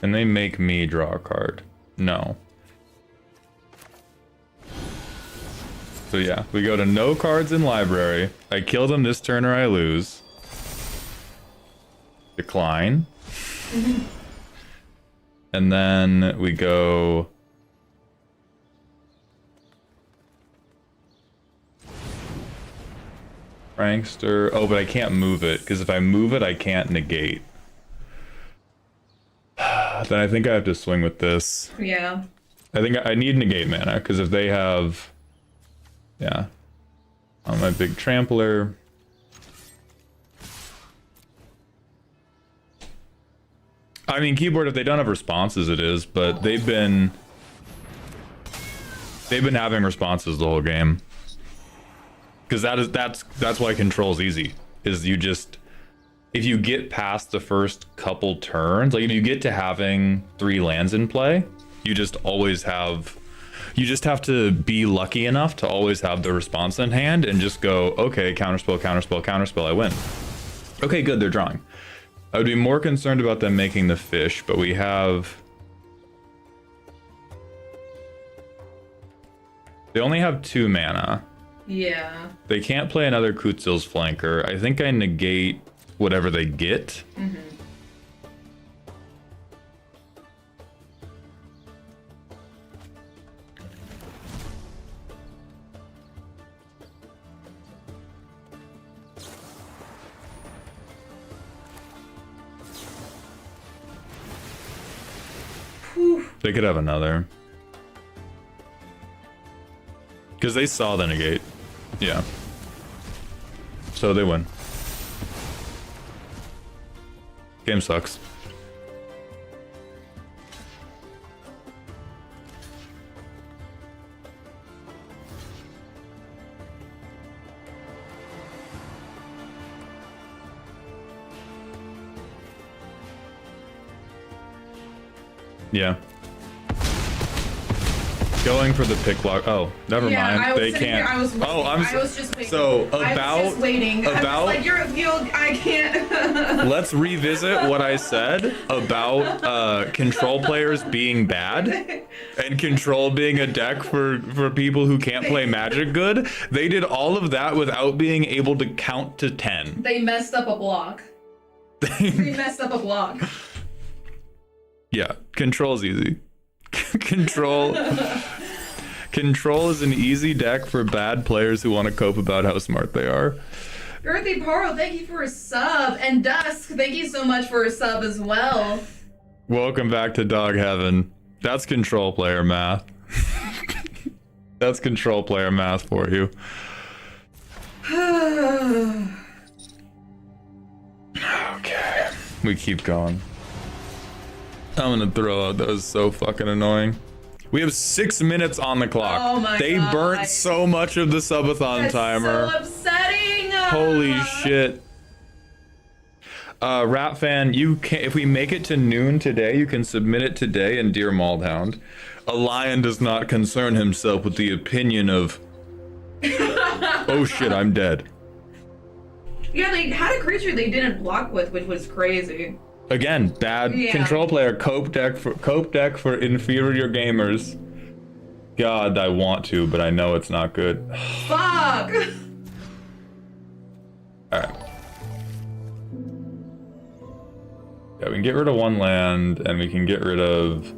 And they make me draw a card. No. So yeah, we go to no cards in library. I kill them this turn or I lose. Decline. And then we go... Prankster. Oh, but I can't move it, because if I move it, I can't negate. Then I think I have to swing with this. Yeah. I think I need negate mana, because if they have... Yeah. On my big trampler. I mean, keyboard, if they don't have responses, it is, but they've been having responses the whole game. Because that's why control's easy. Is you just... If you get past the first couple turns, like if you get to having 3 lands in play, you just always have... You just have to be lucky enough to always have the response in hand and just go, okay, counterspell, counterspell, counterspell, I win. Okay, good, they're drawing. I would be more concerned about them making the fish, but we have... They only have 2 mana. Yeah. They can't play another Kutzil's flanker. I think I negate whatever they get. Mm-hmm. They could have another. Because they saw the negate. Yeah. So they win. Game sucks. Yeah. Going for the pick lock. Oh, never mind. They can't. I was waiting. Oh, I was just waiting. So I was just waiting. I was like, I can't. Let's revisit what I said about control players being bad and control being a deck for people who can't play Magic good. They did all of that without being able to count to 10. They messed up a block. They messed up a block. Yeah, control's easy. Control is an easy deck for bad players who want to cope about how smart they are. Earthy Paro, thank you for a sub. And Dusk, thank you so much for a sub as well. Welcome back to Dog Heaven. That's control player math. That's control player math for you. Okay, we keep going. I'm gonna throw out, that was so fucking annoying. We have 6 minutes on the clock. Oh my They God. burnt so much of the subathon timer. So upsetting. Holy shit. Rat fan, you can, if we make it to noon today, you can submit it today in Dear Maldhound. A lion does not concern himself with the opinion of... Oh shit, I'm dead. Yeah, they had a creature they didn't block with, which was crazy. Again, bad control player. Cope deck for inferior gamers. God, I want to, but I know it's not good. Fuck! Alright. Yeah, we can get rid of one land, and we can get rid of...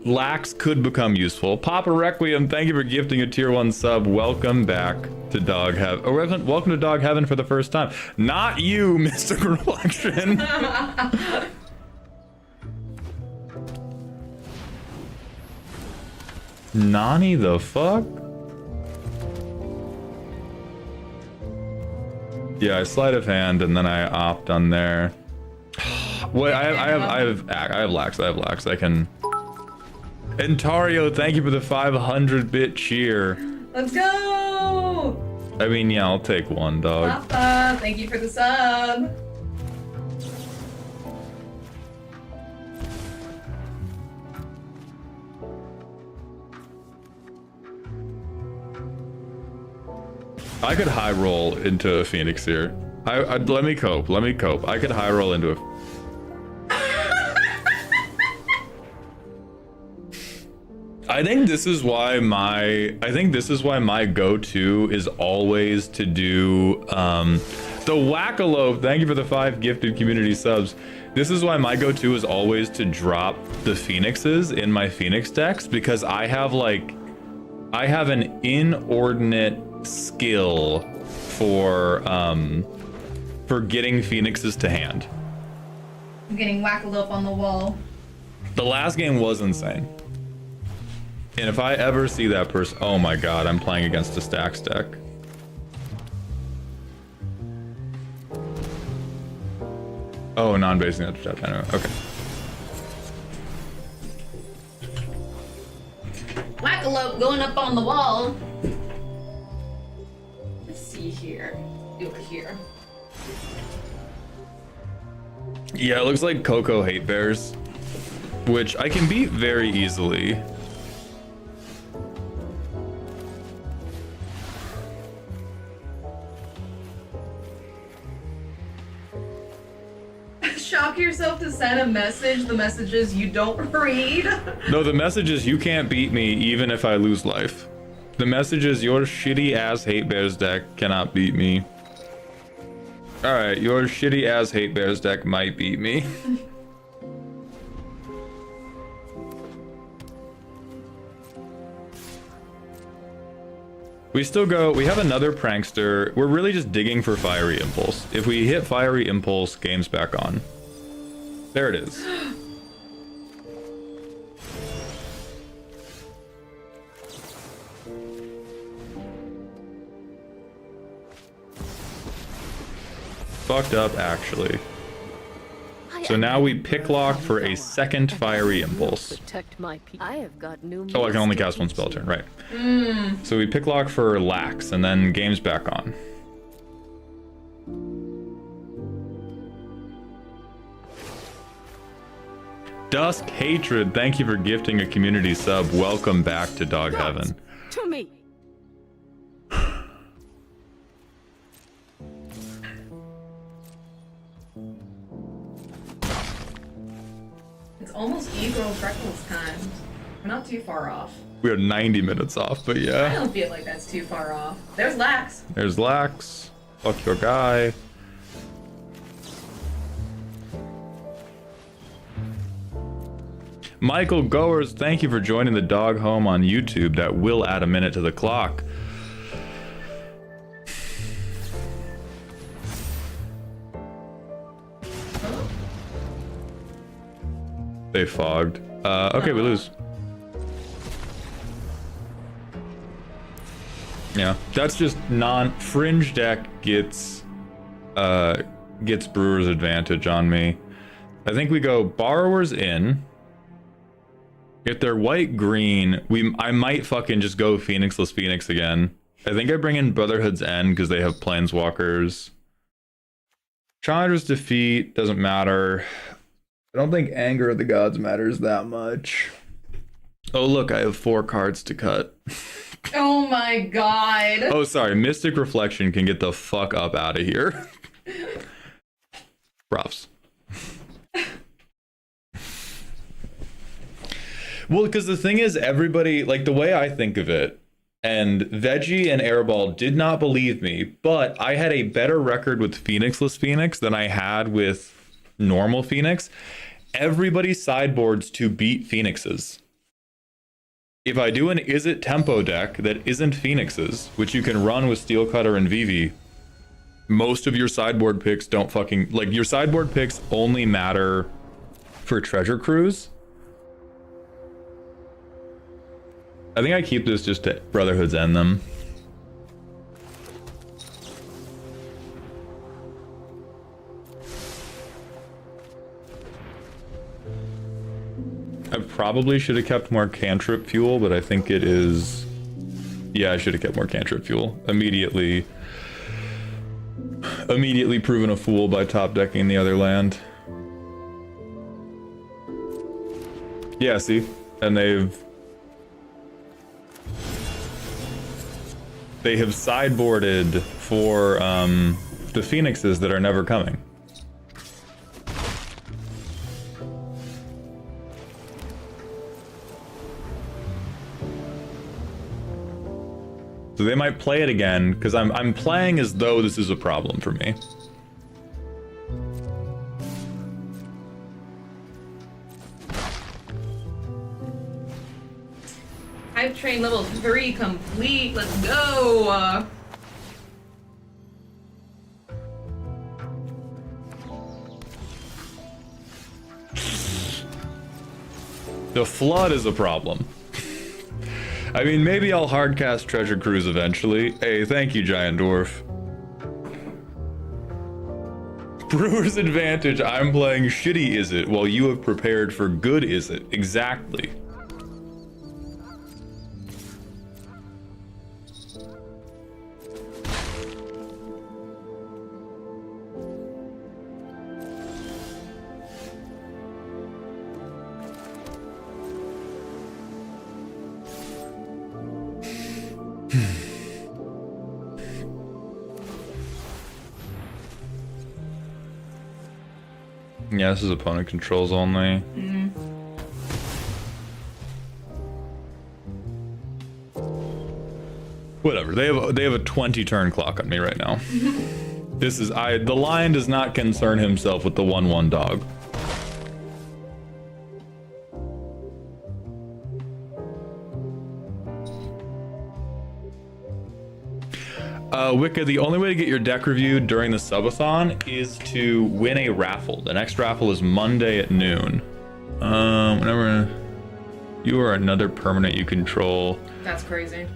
Lax could become useful. Papa Requiem, thank you for gifting a tier 1 sub. Welcome back to Dog Heaven. Oh, welcome to Dog Heaven for the first time. Not you, Mr. Reflection. Nani the fuck? Yeah, I sleight of hand and then I opt on there. Wait, I have lax. I can. Entario, thank you for the 500-bit cheer. Let's go! I mean, yeah, I'll take one, dog. Papa, thank you for the sub. I could high roll into a Phoenix here. Let me cope. I could high roll into a... I think this is why my go-to is always to do the Wackalope. Thank you for the 5 gifted community subs. This is why my go-to is always to drop the Phoenixes in my Phoenix decks, because I have an inordinate skill for getting Phoenixes to hand. I'm getting Wackalope on the wall. The last game was insane. And if I ever see that person, oh my god, I'm playing against a stacks deck. Oh, non-basing after tap. Anyway, okay. Wackalope going up on the wall. Let's see here. Do it here. Yeah, it looks like Coco Hate Bears, which I can beat very easily. Shock yourself to send a message. The messages you don't read. No, the message is you can't beat me even if I lose life. The message is your shitty ass Hate Bears deck cannot beat me. Alright, your shitty ass Hate Bears deck might beat me. We have another Prankster. We're really just digging for Fiery Impulse. If we hit Fiery Impulse, game's back on. There it is. Fucked up, actually. So now we pick lock for a second Fiery Impulse. Protect my people. I have got new. Oh, I can only cast one spell turn, right. So we pick lock for Lax, and then game's back on. Dusk Hatred, thank you for gifting a community sub. Welcome back to Dog Heaven. To me. It's almost Ego Freckles time. We're not too far off. We are 90 minutes off, but I yeah. don't feel like that's too far off. There's Lax. There's Lax. Fuck your guy. Michael Goers, thank you for joining the dog home on YouTube. That will add a minute to the clock. They fogged. Okay, we lose. Yeah, that's just fringe deck gets Brewer's advantage on me. I think we go Borrower's in. If they're white green, I might fucking just go Phoenixless Phoenix again. I think I bring in Brotherhood's End because they have Planeswalkers. Chandra's Defeat doesn't matter. I don't think Anger of the Gods matters that much. Oh look, I have 4 cards to cut. Oh my god. Oh sorry, Mystic Reflection can get the fuck up out of here. Props. Well, because the thing is, everybody, like the way I think of it, and Veggie and Airball did not believe me, but I had a better record with Phoenixless Phoenix than I had with normal Phoenix, everybody sideboards to beat Phoenixes. If I do an Is It tempo deck that isn't Phoenixes, which you can run with Steel Cutter and Vivi, most of your sideboard picks don't fucking... Like, your sideboard picks only matter for Treasure Cruise. I think I keep this just to Brotherhood's End them. I probably should have kept more cantrip fuel, but I think it is... Yeah, I should have kept more cantrip fuel. Immediately proven a fool by top decking the other land. Yeah, see? And they have sideboarded for the Phoenixes that are never coming. So they might play it again, because I'm playing as though this is a problem for me. I've trained level 3 complete. Let's go. The flood is a problem. I mean, maybe I'll hardcast Treasure Cruise eventually. Hey, thank you, Giant Dwarf. Brewer's advantage, I'm playing shitty Is It, while you have prepared for good Is It. Exactly. Yeah, this is opponent controls only. Whatever. They have a 20 turn clock on me right now. This is the lion does not concern himself with the 1/1 dog. Wicca, the only way to get your deck reviewed during the subathon is to win a raffle. The next raffle is Monday at noon. Whenever you are another permanent you control. That's crazy.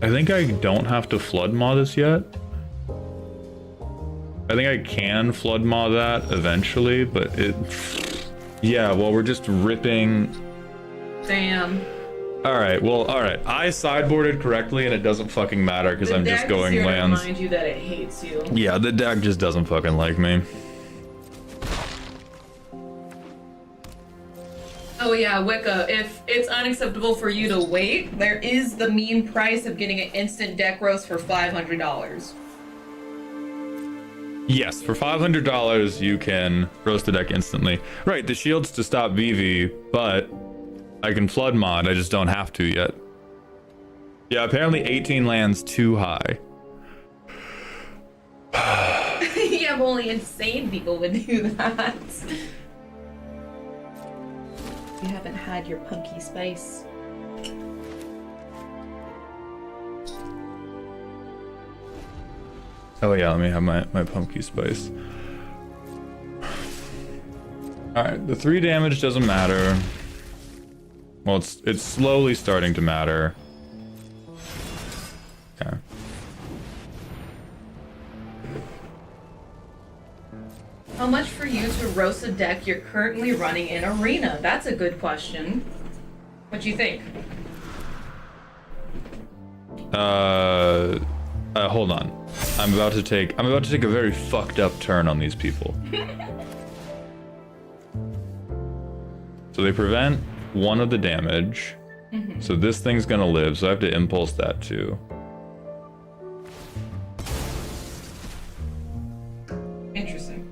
I think I don't have to flood maw this yet. I think I can flood maw that eventually, but it... Yeah, well, we're just ripping... Damn. Alright, well, alright. I sideboarded correctly and it doesn't fucking matter because I'm just going here lands. To remind you that it hates you. Yeah, the deck just doesn't fucking like me. Oh yeah, Wicca, if it's unacceptable for you to wait, there is the mean price of getting an instant deck roast for $500. Yes, for $500 you can roast the deck instantly. Right, the shield's to stop VV, but I can flood mod, I just don't have to yet. Yeah, apparently 18 lands too high. Yeah, but only insane people would do that. You haven't had your punky spice. Oh yeah, let me have my pumpkin spice. Alright, the 3 damage doesn't matter. Well, it's slowly starting to matter. Okay. How much for you to roast a deck you're currently running in Arena? That's a good question. What do you think? Hold on. I'm about to take a very fucked up turn on these people. So they prevent 1 of the damage. So this thing's gonna live, so I have to impulse that too. Interesting.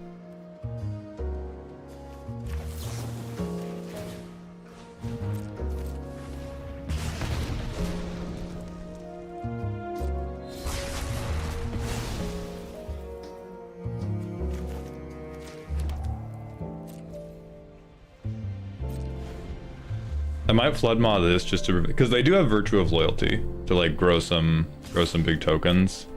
I might flood mod this just to, because they do have Virtue of Loyalty to like grow some big tokens.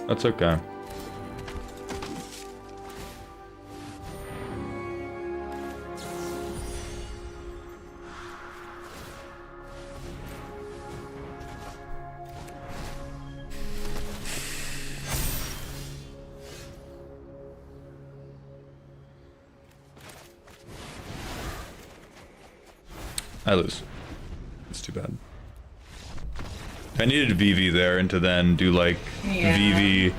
That's okay. I lose. It's too bad. I needed VV there and to then do like VV.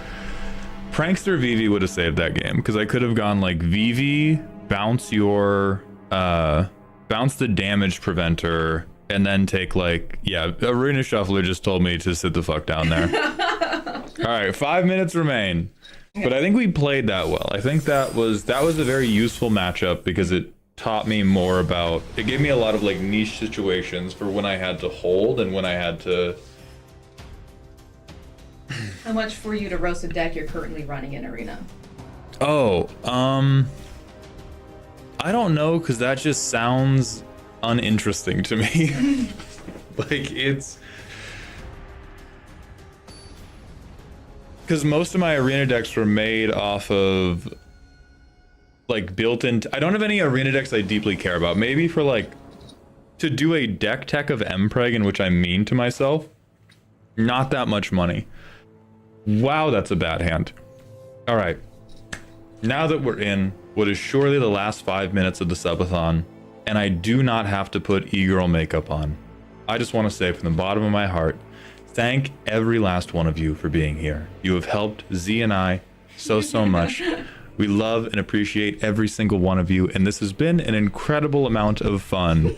Prankster VV would have saved that game because I could have gone like VV, bounce your, bounce the damage preventer, and then take like, yeah, Arena Shuffler just told me to sit the fuck down there. All right, 5 minutes remain. But I think we played that well. I think that was a very useful matchup because it taught me more about, it gave me a lot of like niche situations for when I had to hold and when I had to. How much for you to roast a deck you're currently running in Arena? Oh, I don't know, because that just sounds uninteresting to me. Like, it's because most of my Arena decks were made off of like built-in. I don't have any Arena decks I deeply care about. Maybe for like to do a deck tech of Mpreg, in which I mean to myself, not that much money. Wow, that's a bad hand. All right, now that we're in what is surely the last 5 minutes of the subathon, and I do not have to put e-girl makeup on, I just want to say from the bottom of my heart, thank every last one of you for being here. You have helped Z and I so much. We love and appreciate every single one of you, and this has been an incredible amount of fun,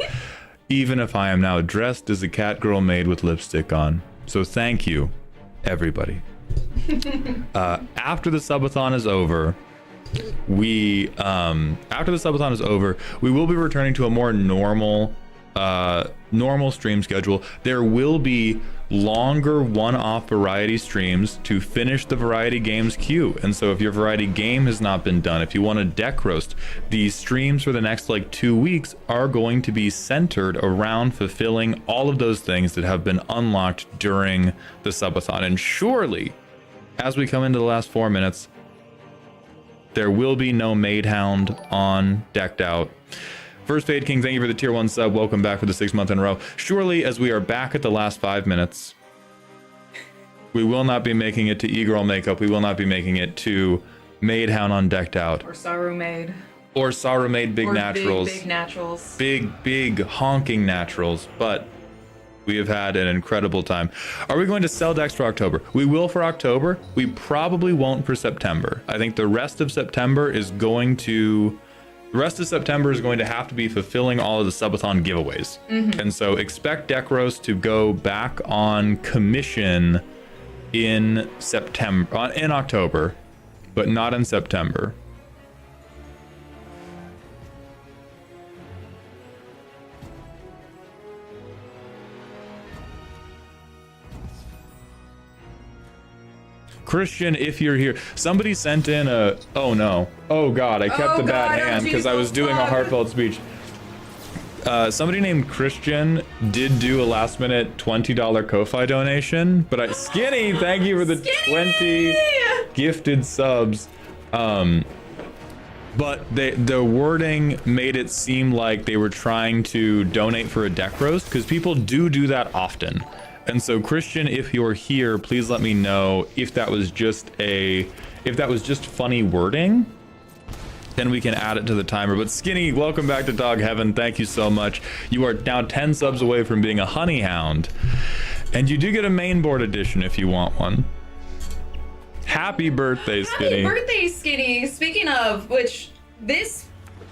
even if I am now dressed as a cat girl maid with lipstick on. So thank you, everybody. After the subathon is over, we will be returning to a more normal stream schedule. There will be longer one-off variety streams to finish the variety games queue. And so if your variety game has not been done, if you want a deck roast, these streams for the next like 2 weeks are going to be centered around fulfilling all of those things that have been unlocked during the subathon. And surely, as we come into the last 4 minutes, there will be no Maid Hound on Decked Out. First Fade King, thank you for the tier 1 sub. Welcome back for the 6th month in a row. Surely, as we are back at the last 5 minutes, we will not be making it to e-girl makeup. We will not be making it to Maid Hound on Decked Out. Or Saru Maid. Or Saru Maid Big Naturals. Big Naturals. Big honking naturals. But we have had an incredible time. Are we going to sell decks for October? We will for October. We probably won't for September. I think the rest of September is going to have to be fulfilling all of the subathon giveaways. And so expect deck roast to go back on commission in October, but not in September. Christian, if you're here, somebody sent in a, oh no, oh god, I kept the bad hand because I was doing a heartfelt speech. Somebody named Christian did do a last minute $20 Ko-Fi donation, but Skinny, thank you for the 20 gifted subs. But the wording made it seem like they were trying to donate for a deck roast, because people do that often. And so Christian, if you're here, please let me know if that was just funny wording, then we can add it to the timer. But Skinny, welcome back to Dog Heaven. Thank you so much. You are now 10 subs away from being a honey hound, and you do get a main board edition if you want one. Happy birthday, Skinny. Happy birthday, Skinny. Speaking of which, this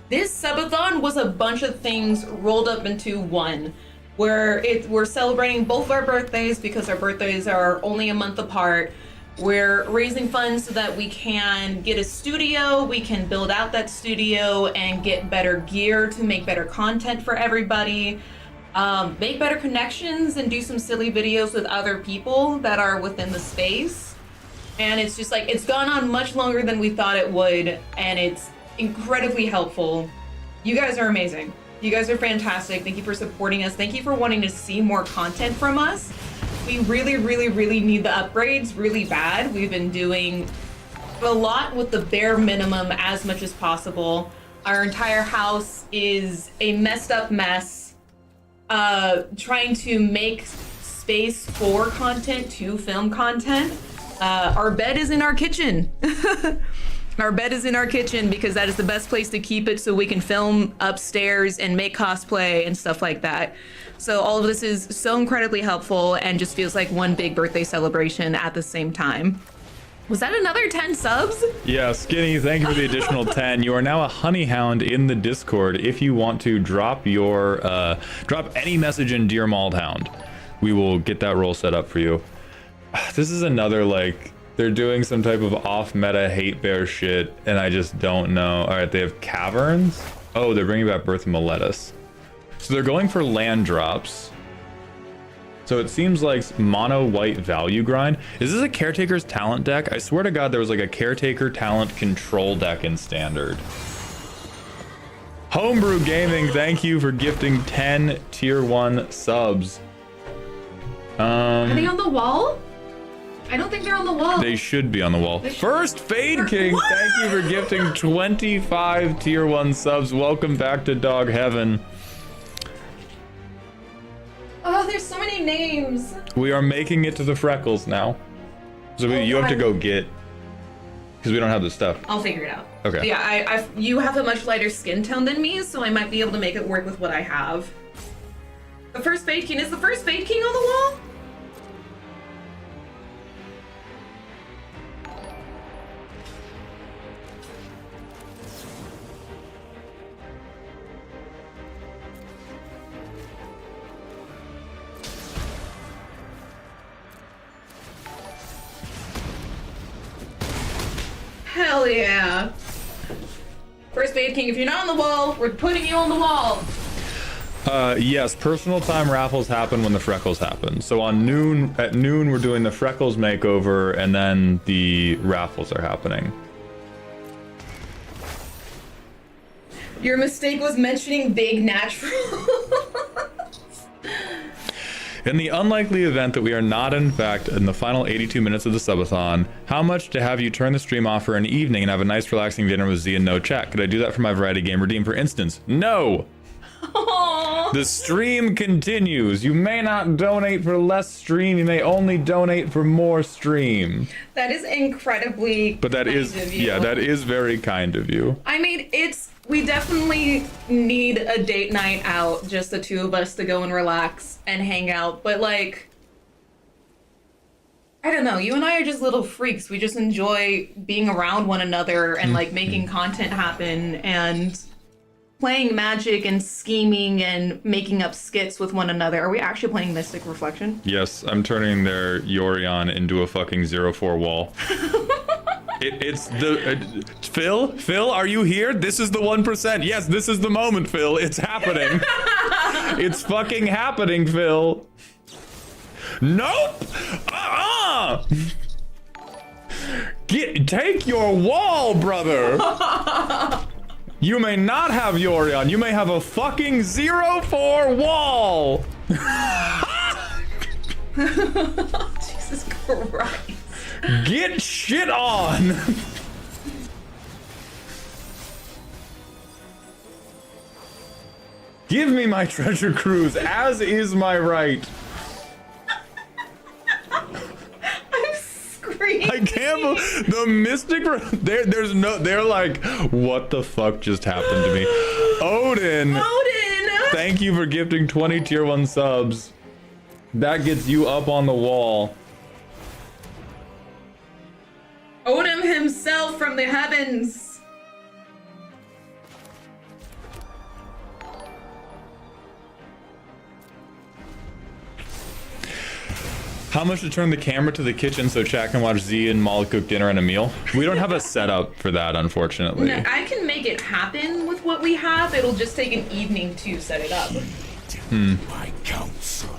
subathon was a bunch of things rolled up into one. We're celebrating both our birthdays because our birthdays are only a month apart. We're raising funds so that we can get a studio, we can build out that studio and get better gear to make better content for everybody, make better connections and do some silly videos with other people that are within the space. And it's just like, it's gone on much longer than we thought it would, and it's incredibly helpful. You guys are amazing. You guys are fantastic. Thank you for supporting us. Thank you for wanting to see more content from us. We really, really, really need the upgrades really bad. We've been doing a lot with the bare minimum as much as possible. Our entire house is a messed up mess. Trying to make space for content, to film content. Our bed is in our kitchen. Our bed is in our kitchen because that is the best place to keep it so we can film upstairs and make cosplay and stuff like that. So all of this is so incredibly helpful and just feels like one big birthday celebration at the same time. Was that another 10 subs? Yeah, Skinny, thank you for the additional 10. You are now a honey hound in the Discord. If you want to drop your drop any message in Dear Mauled Hound, we will get that role set up for you. This is another, like, they're doing some type of off-meta hate bear shit, and I just don't know. All right, they have caverns. Oh, they're bringing back Birth of Meletus. So they're going for land drops. So it seems like mono white value grind. Is this a Caretaker's talent deck? I swear to God, there was like a Caretaker talent control deck in Standard. Homebrew Gaming, thank you for gifting 10 tier 1 subs. Are they on the wall? I don't think they're on the wall. They should be on the wall. First Fade King, What? thank you for gifting 25 tier 1 subs. Welcome back to Dog Heaven. Oh, there's so many names. We are making it to the freckles now. So you have to go get, because we don't have the stuff. I'll figure it out. Okay. But yeah, you have a much lighter skin tone than me, so I might be able to make it work with what I have. The first Fade King, is the first Fade King on the wall? Hell yeah. First Fade King, if you're not on the wall, we're putting you on the wall. Yes, personal time raffles happen when the freckles happen. So at noon, we're doing the freckles makeover, and then the raffles are happening. Your mistake was mentioning big natural. In the unlikely event that we are not, in fact, in the final 82 minutes of the subathon, how much to have you turn the stream off for an evening and have a nice relaxing dinner with Z and no chat? Could I do that for my variety game redeem, for instance? No! Aww. The stream continues. You may not donate for less stream. You may only donate for more stream. That is incredibly But that kind is, of you. yeah, that is very kind of you. I mean, we definitely need a date night out, just the two of us to go and relax and hang out. But like, I don't know, you and I are just little freaks. We just enjoy being around one another and like making content happen and playing Magic and scheming and making up skits with one another. Are we actually playing Mystic Reflection? Yes, I'm turning their Yorion into a fucking 0-4 wall. It's the Phil, are you here? This is the 1%. Yes, this is the moment, Phil. It's happening. It's fucking happening, Phil. Nope. Take your wall, brother. You may not have Yorion. You may have a fucking 0-4 wall. Jesus Christ. Get shit on. Give me my treasure cruise, as is my right. I'm screaming. I can't believe the Mystic. There's no. They're like, what the fuck just happened to me? Odin. Thank you for gifting 20 tier 1 subs. That gets you up on the wall. Odin himself from the heavens. How much to turn the camera to the kitchen so chat can watch Z and Maul cook dinner and a meal? We don't have a setup for that, unfortunately. No, I can make it happen with what we have. It'll just take an evening to set it up. My counsel.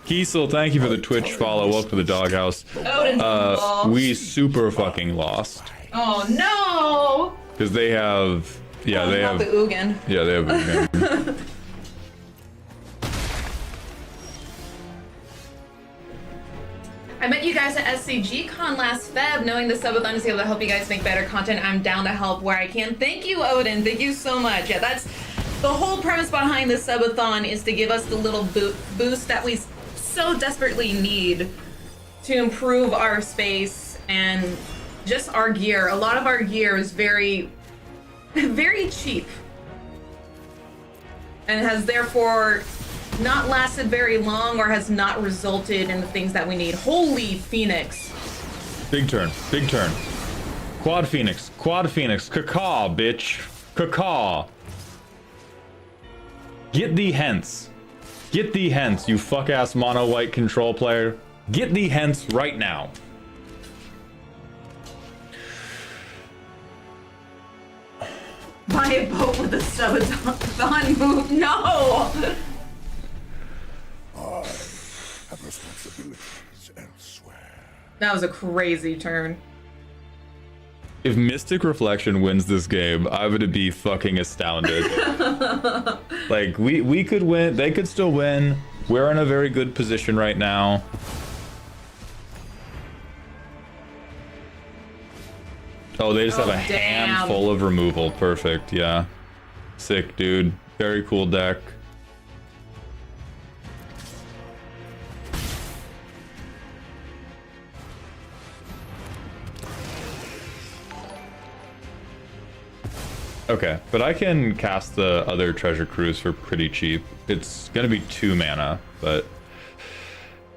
Kiesel, thank you for the Twitch follow. Welcome to the doghouse. Odin We super fucking lost. Oh no! Because they have... Yeah, they Not have... the Ugin. Yeah, they have... Ugin. I met you guys at SCG Con last Feb, knowing the subathon is able to help you guys make better content. I'm down to help where I can. Thank you, Odin. Thank you so much. Yeah, that's the whole premise behind the subathon, is to give us the little boost that we so desperately need to improve our space and just our gear. A lot of our gear is very, very cheap and has therefore not lasted very long or has not resulted in the things that we need. Holy Phoenix. Big turn. Big turn. Quad Phoenix. Quad Phoenix. Caw, bitch. Caw. Get thee hence. Get thee hence, you fuck-ass mono-white control player. Get thee hence right now. Buy a boat with a subathon move. No! I have responsibilities elsewhere. That was a crazy turn. If Mystic Reflection wins this game, I'm gonna be fucking astounded. Like, we could win, they could still win. We're in a very good position right now. Oh, they just have a handful of removal. Perfect, yeah. Sick, dude. Very cool deck. Okay, but I can cast the other treasure cruise for pretty cheap. It's gonna be 2 mana, but...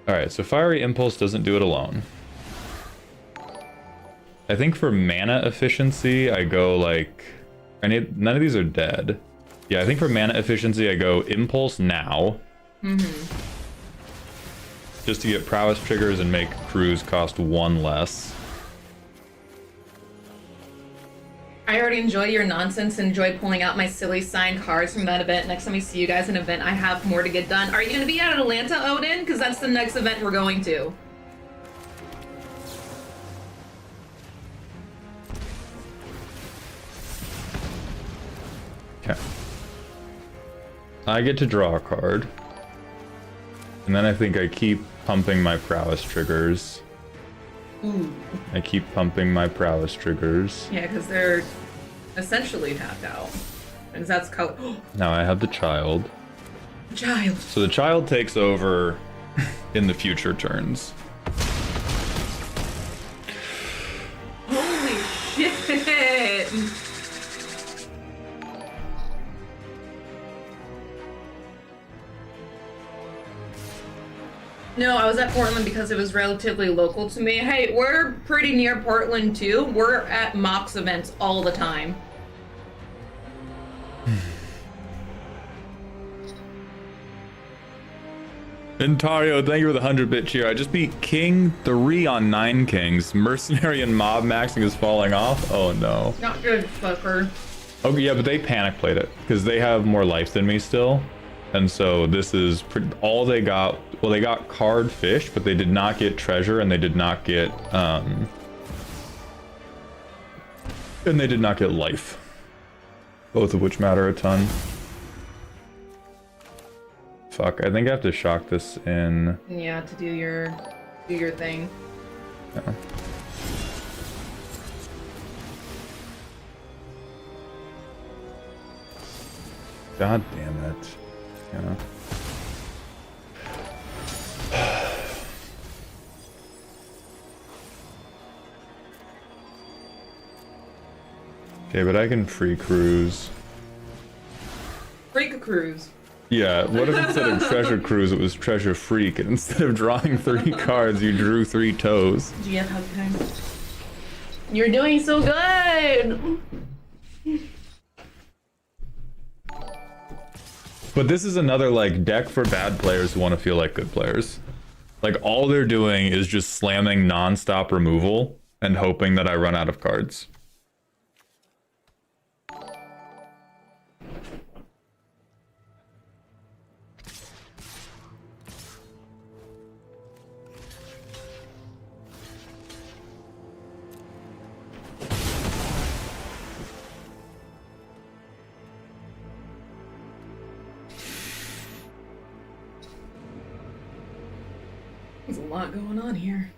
Alright, so Fiery Impulse doesn't do it alone. I think for mana efficiency, I go like... none of these are dead. Yeah, I think for mana efficiency, I go Impulse now. Just to get prowess triggers and make cruise cost 1 less. I already enjoy your nonsense and enjoy pulling out my silly signed cards from that event. Next time we see you guys in an event, I have more to get done. Are you going to be out at Atlanta, Odin? Because that's the next event we're going to. Okay. I get to draw a card. And then I think I keep pumping my prowess triggers. Ooh. I keep pumping my prowess triggers. Yeah, because they're essentially tapped out. Because that's Now I have the child. Child. So the child takes over in the future turns. Holy shit! No, I was at Portland because it was relatively local to me. Hey, we're pretty near Portland too. We're at Mox events all the time. Ontario, thank you for the 100-bit cheer. I just beat King 3 on 9 Kings. Mercenary and Mob maxing is falling off. Oh no. Not good, fucker. Oh yeah, but they panic played it because they have more life than me still. And so this is all they got. Well, they got card fish, but they did not get treasure, and they did not get life. Both of which matter a ton. Fuck, I think I have to shock this in. Yeah, to do your thing. Yeah. God damn it. Yeah. Okay, but I can free cruise. Freak a cruise. Yeah, what if instead of treasure cruise it was treasure freak, and instead of drawing 3 cards you drew 3 toes? GF hug time. You're doing so good! But this is another like deck for bad players who want to feel like good players. Like all they're doing is just slamming non-stop removal and hoping that I run out of cards. lot going on here.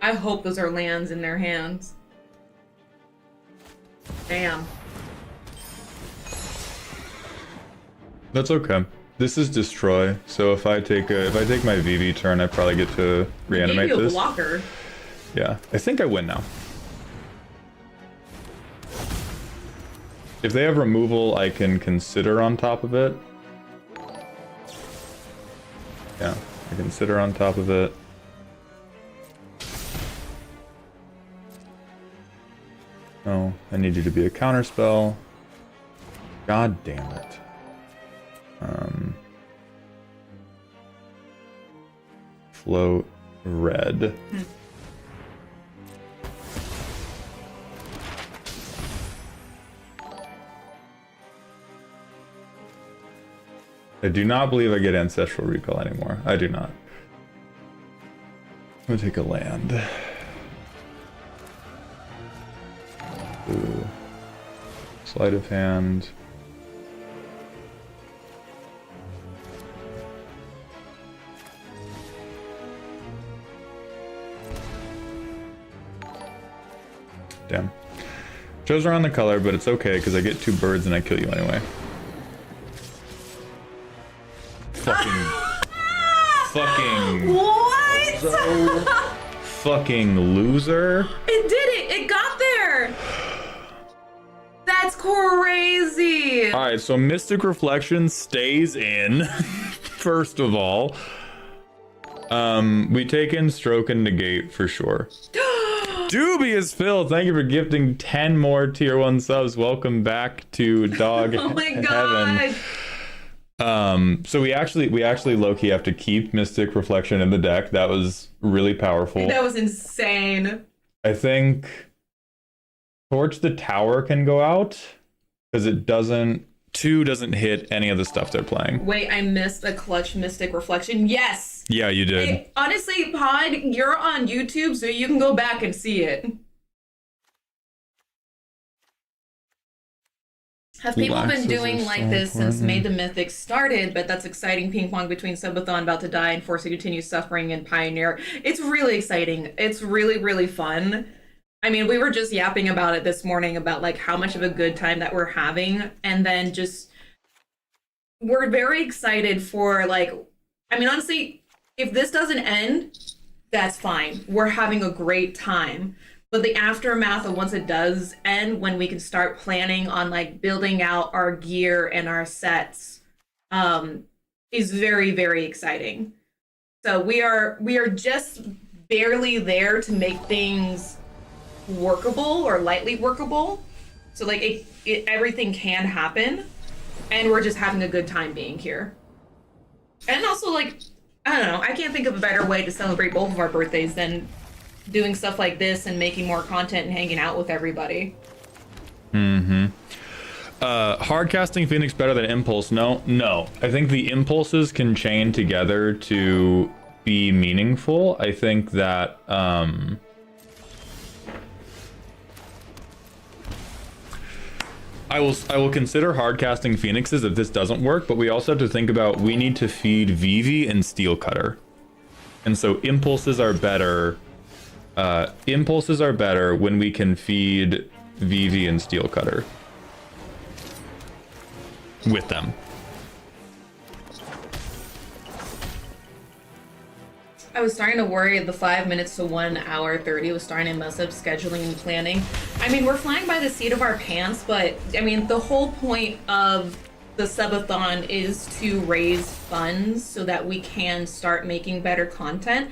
I hope those are lands in their hands. Damn. That's okay. This is destroy, so if I take my VV turn, I probably get to reanimate Gave you a this. blocker. Yeah, I think I win now. If they have removal, I can consider on top of it. Yeah, I consider on top of it. No, I need you to be a counterspell. God damn it. Float red. I do not believe I get Ancestral Recall anymore. I do not. I'm gonna take a land. Ooh. Sleight of hand. Damn. Chose around the color, but it's okay because I get 2 birds and I kill you anyway. Fucking What? fucking loser. It did it! It got there! That's crazy! Alright, so Mystic Reflection stays in, first of all. We take in Stroke and Negate for sure. Dubious Phil, thank you for gifting 10 more tier 1 subs. Welcome back to Dog Oh my Heaven. god! So we actually low-key have to keep Mystic Reflection in the deck. That was really powerful. That was insane. I think Torch the Tower can go out because it doesn't hit any of the stuff they're playing. Wait, I missed a clutch Mystic Reflection. Yes! Yeah, you did. Hey, honestly, Pod, you're on YouTube, so you can go back and see it. Have people been doing like this since May the Mythic started, but that's exciting ping pong between Subathon about to die and forced to continue suffering and Pioneer. It's really exciting. It's really, really fun. I mean, we were just yapping about it this morning about like how much of a good time that we're having. And then just, we're very excited for like, I mean, honestly, if this doesn't end, that's fine. We're having a great time. But the aftermath of once it does end, when we can start planning on like building out our gear and our sets, is very, very exciting. So we are just barely there to make things workable or lightly workable. So like everything can happen, and we're just having a good time being here. And also like, I don't know, I can't think of a better way to celebrate both of our birthdays than doing stuff like this and making more content and hanging out with everybody. Hard casting Phoenix better than Impulse? No. I think the impulses can chain together to be meaningful. I think that I will consider hard casting Phoenixes if this doesn't work, but we also have to think about we need to feed Vivi and Steel Cutter. And so impulses are better. Impulses are better when we can feed Vivi and Steel Cutter with them. I was starting to worry the 5 minutes to 1 hour 30 was starting to mess up scheduling and planning. I mean, we're flying by the seat of our pants, but I mean, the whole point of the subathon is to raise funds so that we can start making better content.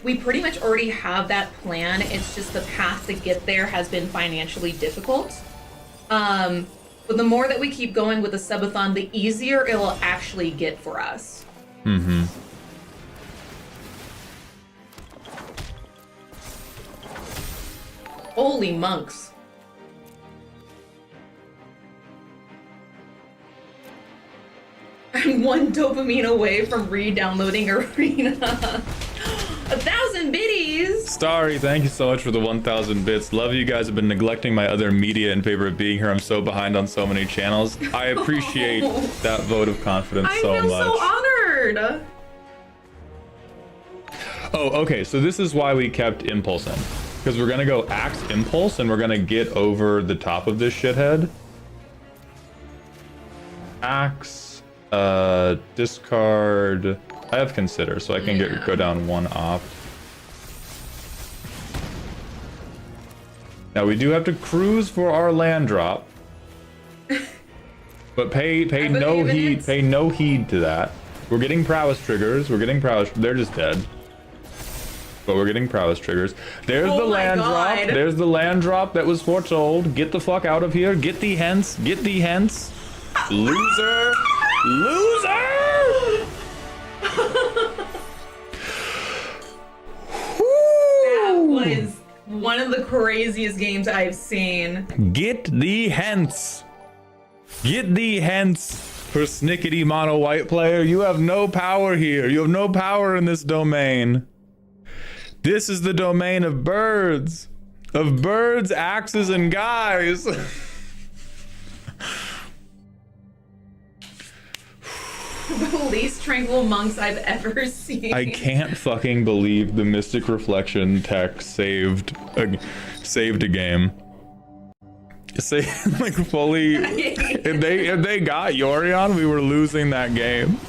We pretty much already have that plan. It's just the path to get there has been financially difficult. But the more that we keep going with the subathon, the easier it'll actually get for us. Holy monks. I'm 1 dopamine away from re-downloading Arena. 1,000 biddies! Starry, thank you so much for the 1,000 bits. Love you guys. Have been neglecting my other media in favor of being here. I'm so behind on so many channels. I appreciate that vote of confidence so much. I feel so honored! word. Oh, okay. So this is why we kept Impulse in. Because we're going to go Axe Impulse and we're going to get over the top of this shithead. Axe, discard. I have Consider, so I can go down one opt. Now we do have to cruise for our land drop. But pay no heed. Pay no heed to that. We're getting prowess triggers. We're getting prowess. They're just dead. But we're getting prowess triggers. There's the land drop. There's the land drop that was foretold. Get the fuck out of here. Get thee hence. Get thee hence. Loser. Loser. That was one of the craziest games I've seen. Get thee hence. Get thee hence, persnickety mono white player. You have no power here. You have no power in this domain. This is the domain of birds. Of birds, axes, and guys. The least tranquil monks I've ever seen. I can't fucking believe the Mystic Reflection tech saved a game. Like fully. if they got Yorion, we were losing that game.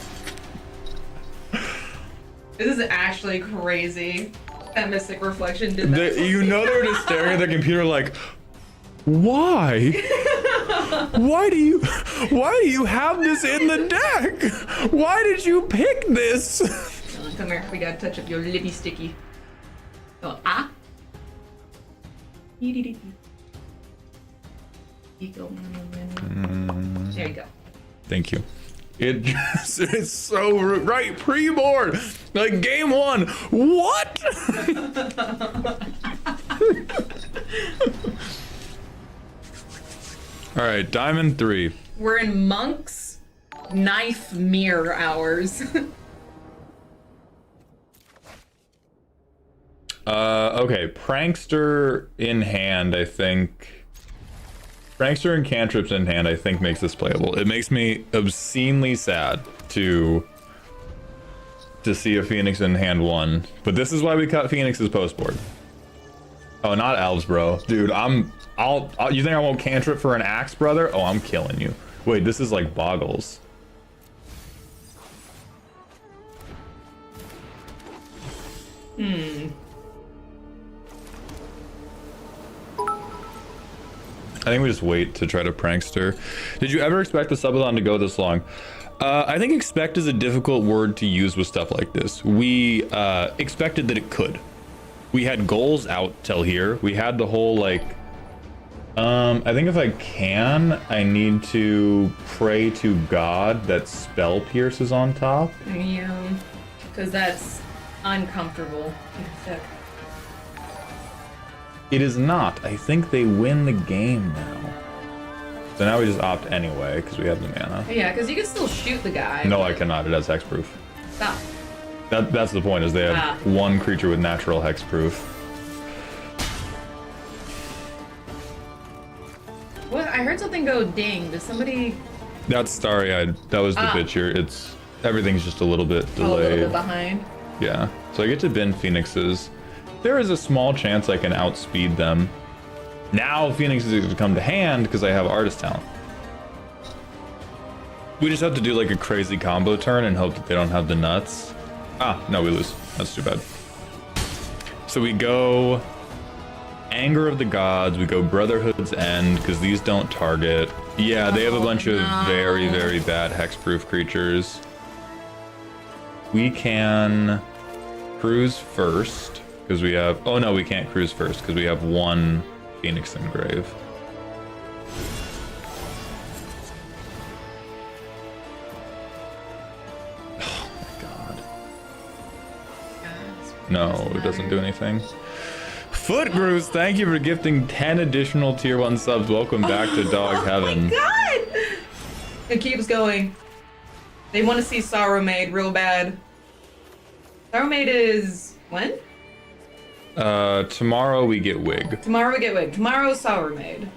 This is actually crazy. That Mystic Reflection did that. You know, they were just staring at the computer like, why? Why do you have this in the deck? Why did you pick this? Come here, we gotta touch up your lippy sticky. Oh, ah. There you go. Thank you. It's so rude. Right, pre-board. Like game one. What? All right, Diamond 3. We're in Monk's Knife Mirror hours. Okay, Prankster in hand, I think. Prankster and Cantrips in hand, I think makes this playable. It makes me obscenely sad to see a Phoenix in hand 1. But this is why we cut Phoenix's post board. Oh, not Elves, bro. Dude, you think I won't Cantrip for an Axe, brother? Oh, I'm killing you. Wait, this is like Boggles. I think we just wait to try to Prankster. Did you ever expect the Subathon to go this long? I think expect is a difficult word to use with stuff like this. We expected that it could. We had goals out till here. We had the whole like, I think if I can, I need to pray to God that Spell Pierce is on top. Yeah, because that's uncomfortable. It is not. I think they win the game now. So now we just opt anyway, because we have the mana. Yeah, because you can still shoot the guy. No, I cannot. It has hexproof. Stop. That's the point, is they have one creature with natural hexproof. What? I heard something go ding. Did somebody... That's Starry-Eyed. That was the picture. Everything's just a little bit delayed. A little bit behind. Yeah. So I get to bin Phoenixes. There is a small chance I can outspeed them. Now Phoenix is going to come to hand because I have Artist Talent. We just have to do like a crazy combo turn and hope that they don't have the nuts. No, we lose. That's too bad. So we go Anger of the Gods. We go Brotherhood's End because these don't target. Yeah, they have a bunch of very, very bad hexproof creatures. We can cruise first. Because we have... Oh, no, we can't cruise first because we have one Phoenix Engrave. Oh, my God. No, it doesn't do anything. Footgrooves, thank you for gifting 10 additional tier 1 subs. Welcome back to Dog Heaven. Oh, my God! It keeps going. They want to see Sorrow Maid real bad. Sorrow Maid is... when? Tomorrow we get Wig. Tomorrow we get Wig. Tomorrow's Sour Maid.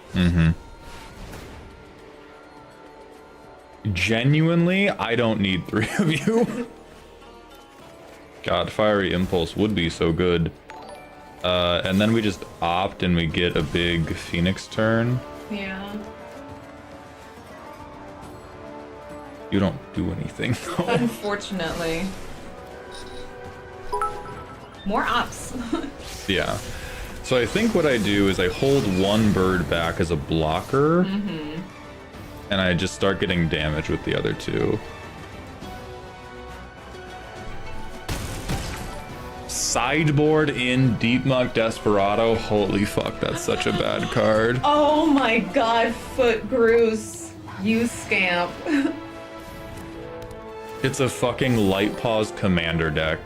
Genuinely, I don't need 3 of you. God, Fiery Impulse would be so good. And then we just opt and we get a big Phoenix turn. Yeah. You don't do anything. Unfortunately. More ops. Yeah. So I think what I do is I hold one bird back as a blocker. And I just start getting damage with the other two. Sideboard in Deep Muck Desperado. Holy fuck, that's such a bad card. Oh my god, Foot Bruce. You scamp. It's a fucking Light Paws commander deck.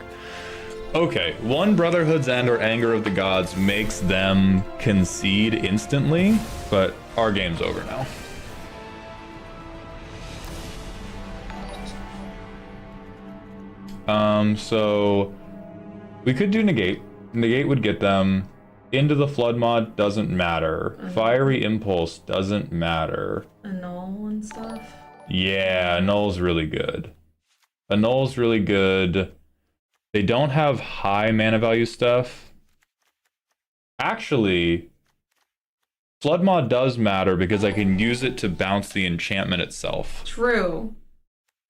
Okay, one Brotherhood's End or Anger of the Gods makes them concede instantly, but our game's over now. So we could do negate. Negate would get them. Into the Flood mod doesn't matter. Fiery Impulse doesn't matter. Annul and stuff. Yeah, Annul's really good. Annul's really good. They don't have high mana value stuff. Actually, Flood mod does matter because I can use it to bounce the enchantment itself. True.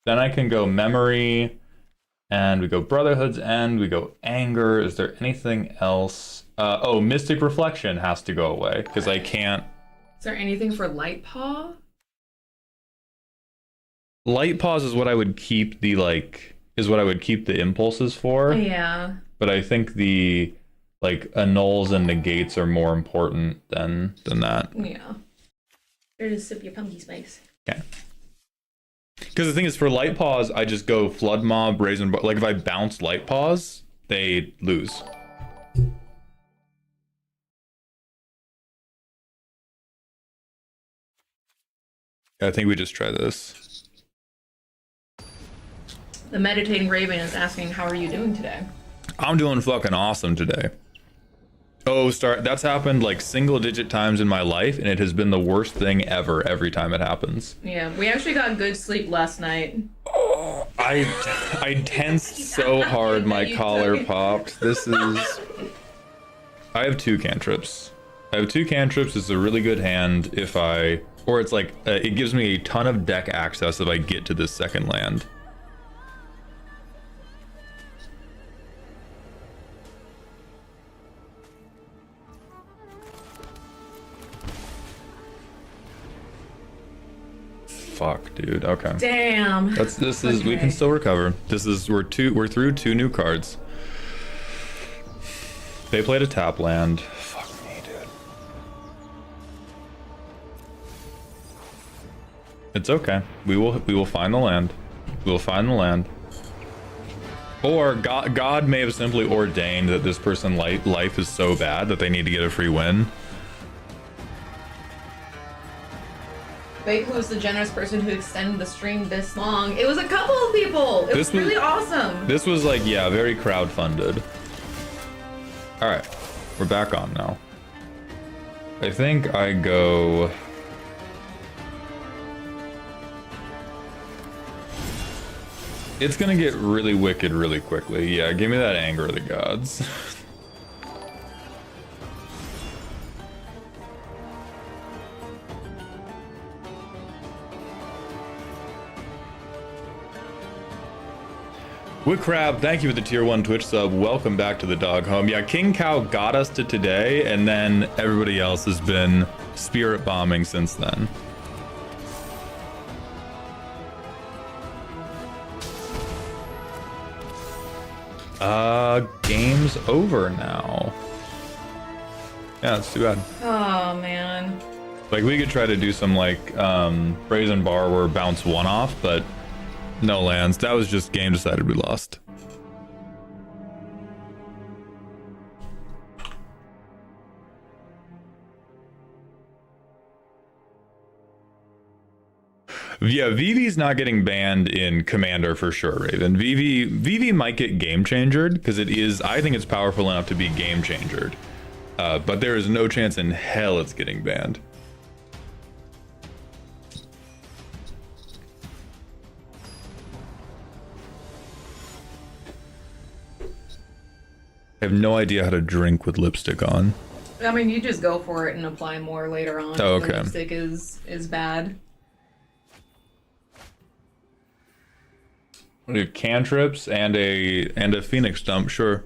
Then I can go Memory, and we go Brotherhood's End, we go Anger. Is there anything else? Oh, Mystic Reflection has to go away because I can't. Is there anything for Light Paw? Light Paws is what I would keep the impulses for. Yeah. But I think the annuls and negates are more important than that. Yeah. Here to sip your pumpkin spice. Okay. Because the thing is, for Light Paws, I just go Flood Mob, Brazen Bar. Like, if I bounce Light Paws, they lose. I think we just try this. The Meditating Raven is asking, how are you doing today? I'm doing fucking awesome today. Oh, that's happened like single-digit times in my life, and it has been the worst thing ever every time it happens. Yeah, we actually got good sleep last night. Oh, I tensed so hard my collar popped. This is... I have two cantrips. It's a really good hand if I... Or it's like, it gives me a ton of deck access if I get to this second land. Fuck, dude. Okay. Damn. We can still recover. We're through two new cards. They played a tap land. Fuck me, dude. It's okay. We will find the land. We will find the land. Or God may have simply ordained that this person's life is so bad that they need to get a free win. Wait, who's the generous person who extended the stream this long? It was a couple of people. It was really awesome. This was like, yeah, very crowd-funded. All right, we're back on now. I think I go... It's gonna get really wicked really quickly. Yeah, give me that Anger of the Gods. Woodcrab, thank you for the tier 1 Twitch sub. Welcome back to the dog home. Yeah, King Cow got us to today, and then everybody else has been spirit bombing since then. Game's over now. Yeah, it's too bad. Oh, man. Like, we could try to do some, like, Brazen Borrower bounce one off, but no lands. That was just game decided we lost. Yeah, Vivi's not getting banned in Commander for sure, Raven. Vivi might get game changered because it is, I think it's powerful enough to be game changered. But there is no chance in hell it's getting banned. I have no idea how to drink with lipstick on. I mean, you just go for it and apply more later on. Oh, if the okay. lipstick is bad. We have cantrips and a phoenix dump, sure.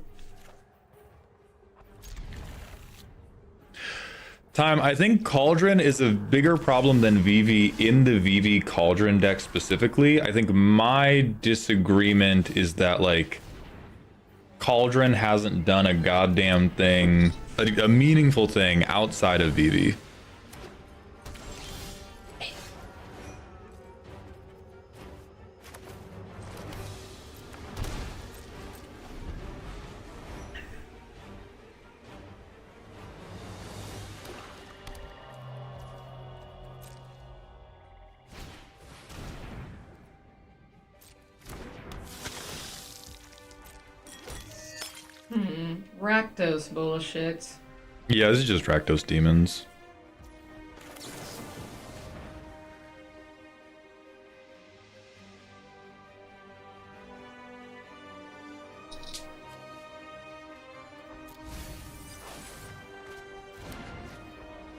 Time, I think Cauldron is a bigger problem than VV in the VV Cauldron deck specifically. I think my disagreement is that, like, Cauldron hasn't done a goddamn thing, a meaningful thing outside of VV. Rakdos bullshit. Yeah, this is just Rakdos demons.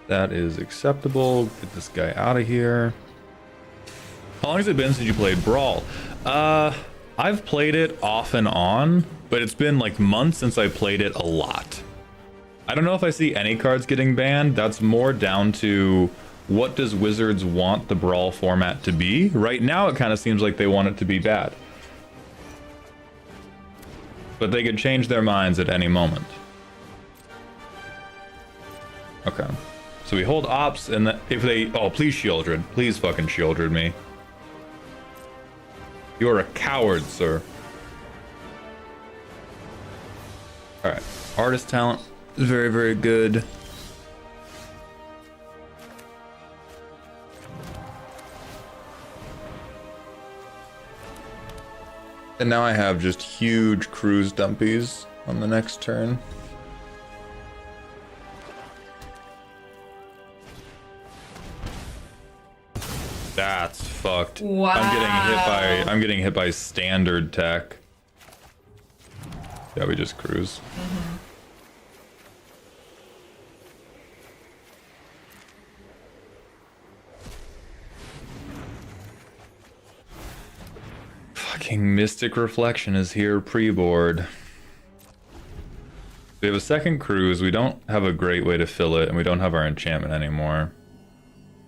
That is acceptable. Get this guy out of here. How long has it been since you played Brawl? I've played it off and on, but it's been like months since I played it a lot. I don't know if I see any cards getting banned. That's more down to what does Wizards want the Brawl format to be? Right now, it kind of seems like they want it to be bad. But they could change their minds at any moment. Okay. So we hold ops, and if they... Oh, please Shieldred. Please fucking Shieldred me. You are a coward, sir. Alright. Artist talent is very, very good. And now I have just huge cruise dumpies on the next turn. That's fucked. Wow. I'm getting hit by standard tech. Yeah, we just cruise. Fucking Mystic Reflection is here pre-board. We have a second cruise. We don't have a great way to fill it, and we don't have our enchantment anymore.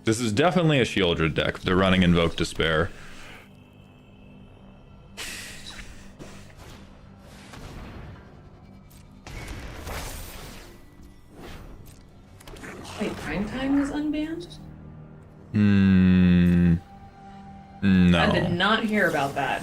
This is definitely a Shieldred deck. They're running Invoke Despair. Wait, Primetime was unbanned? No. I did not hear about that.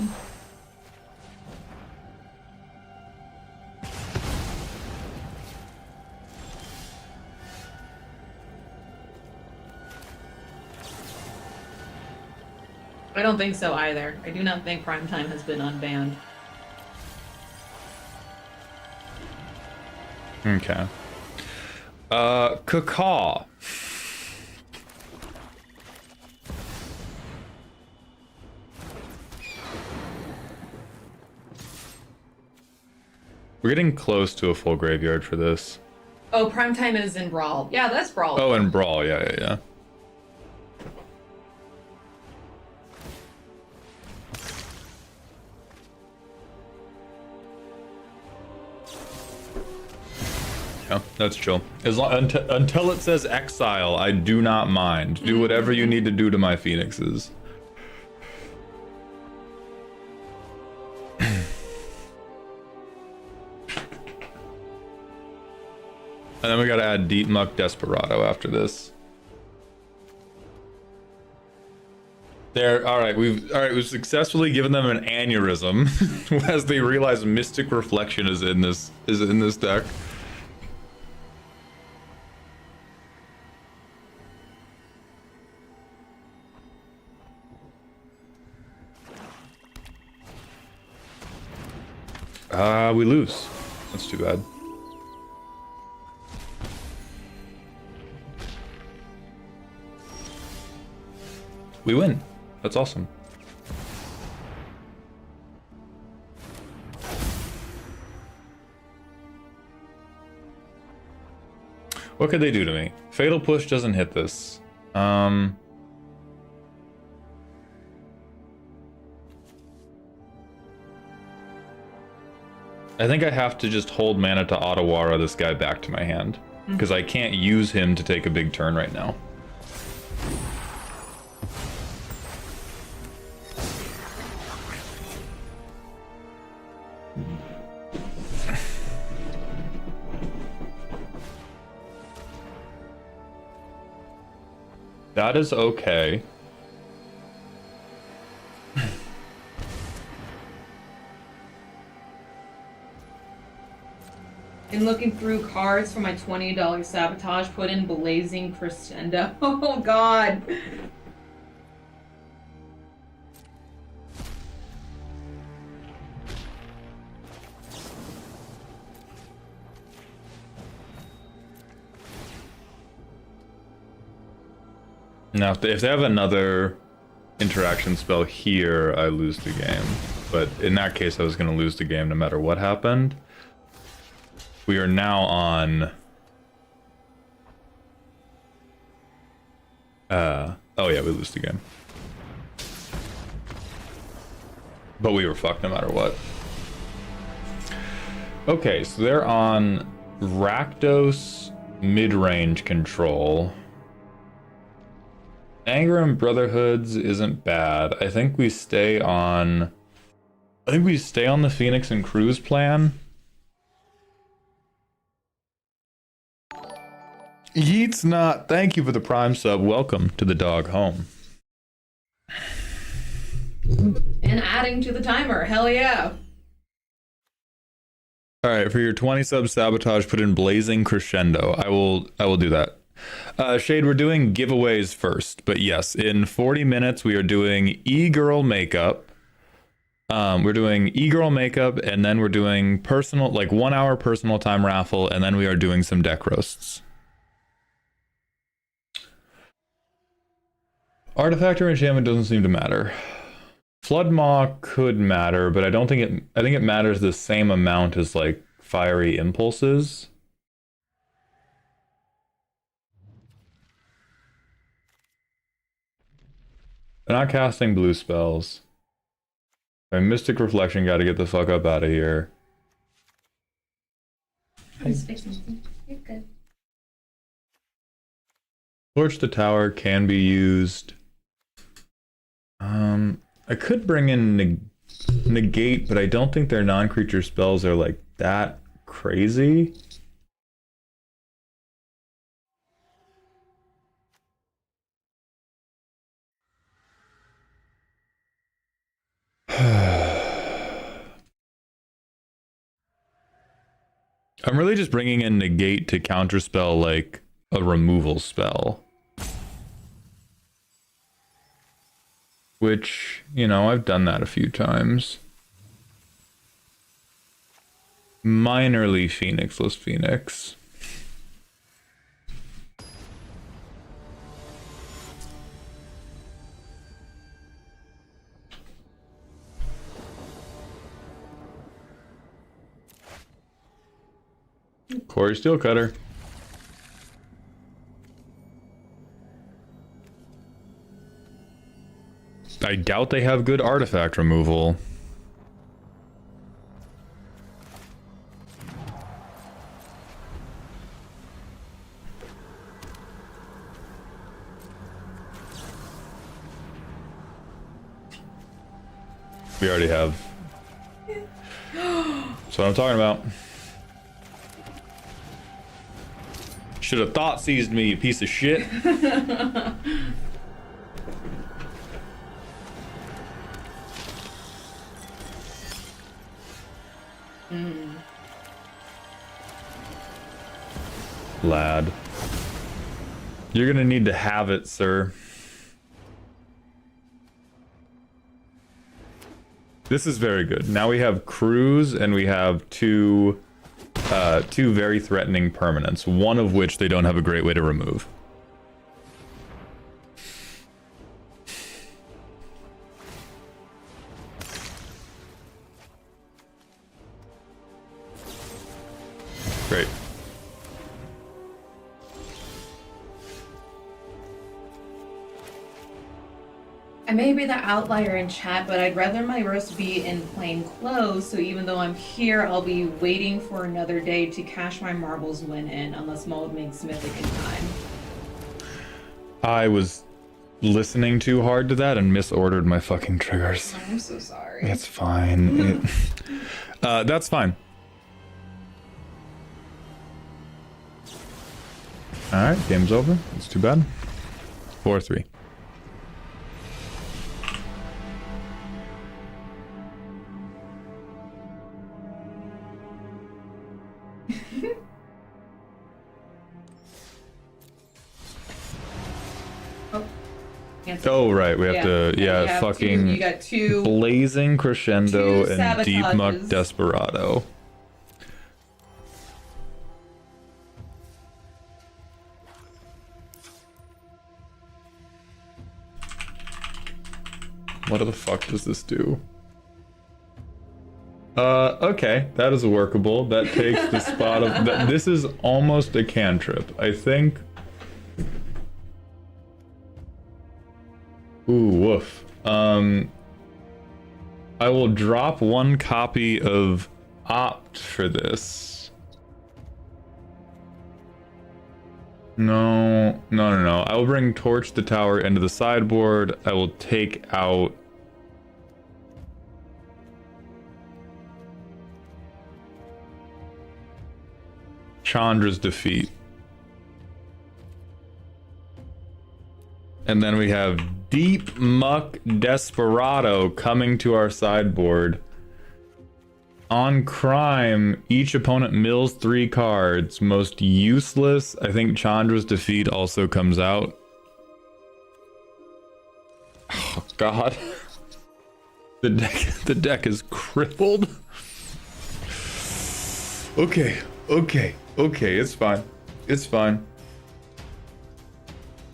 I don't think so either. I do not think Primetime has been unbanned. Okay. Cacaw. We're getting close to a full graveyard for this. Oh, Primetime is in Brawl. Yeah, that's Brawl. Oh, and Brawl, yeah. Yeah, that's chill. As long until it says exile, I do not mind. Do whatever you need to do to my phoenixes. And then we gotta add Deep Muck Desperado after this. There, alright, we've successfully given them an aneurysm as they realize Mystic Reflection is in this deck. We lose. That's too bad. We win. That's awesome. What could they do to me? Fatal Push doesn't hit this. I think I have to just hold mana to Otawara this guy back to my hand. Because I can't use him to take a big turn right now. That is okay. In looking through cards for my $20 sabotage, put in Blazing Crescendo. Oh god. Now, if they have another interaction spell here, I lose the game. But in that case, I was going to lose the game no matter what happened. We are now on... oh yeah, we lose the game. But we were fucked no matter what. Okay, so they're on Rakdos mid-range control. Anger and Brotherhoods isn't bad. I think we stay on... the Phoenix and Cruise plan. Yeets not. Thank you for the Prime sub. Welcome to the dog home. And adding to the timer. Hell yeah. All right, for your 20 sub sabotage, put in Blazing Crescendo. I will do that. Shade, we're doing giveaways first, but yes, in 40 minutes we are doing e-girl makeup. We're doing e-girl makeup, and then we're doing personal, like 1 hour personal time raffle, and then we are doing some deck roasts. Artifact or enchantment doesn't seem to matter. Floodmaw could matter, but I think it matters the same amount as like Fiery Impulses. They're not casting blue spells. My Mystic Reflection got to get the fuck up out of here. I'm just fixing something. You're good. Torch the Tower can be used. I could bring in Negate, but I don't think their non-creature spells are like that crazy. I'm really just bringing in Negate to counterspell like a removal spell. Which, you know, I've done that a few times. Minorly Phoenixless Phoenix. Quarry Steelcutter. I doubt they have good artifact removal. We already have. That's what I'm talking about. Should have thought seized me, you piece of shit. Lad. You're gonna need to have it, sir. This is very good. Now we have Cruise and we have two very threatening permanents, one of which they don't have a great way to remove. Great. I may be the outlier in chat, but I'd rather my roast be in plain clothes, so even though I'm here, I'll be waiting for another day to cash my marbles win in, unless Maud makes Mythic in time. I was listening too hard to that and misordered my fucking triggers. I'm so sorry. It's fine. That's fine. Alright, game's over. It's too bad. 4-3. Oh, right, we have to, yeah, fucking you got two Blazing Crescendo two and Deep Muck sabotages. Desperado. What the fuck does this do? Okay, that is workable. That takes the spot of... this is almost a cantrip, I think. Ooh, woof. I will drop one copy of Opt for this. No. I will bring Torch the Tower into the sideboard. I will take out... Chandra's Defeat. And then we have Deep Muck Desperado coming to our sideboard. On Crime, each opponent mills 3 cards. Most useless, I think Chandra's Defeat also comes out. Oh god. The deck is crippled. Okay, it's fine. It's fine.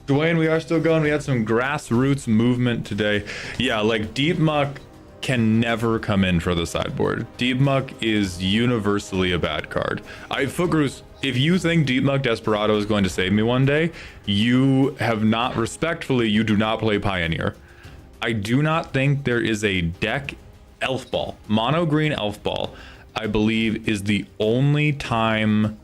Dwayne, we are still going. We had some grassroots movement today. Yeah, like Deep Muck can never come in for the sideboard. Deep Muck is universally a bad card. Footgroose, if you think Deep Muck Desperado is going to save me one day, you have not, respectfully, you do not play Pioneer. I do not think there is a deck. Elf Ball, mono green Elf Ball, I believe is the only deck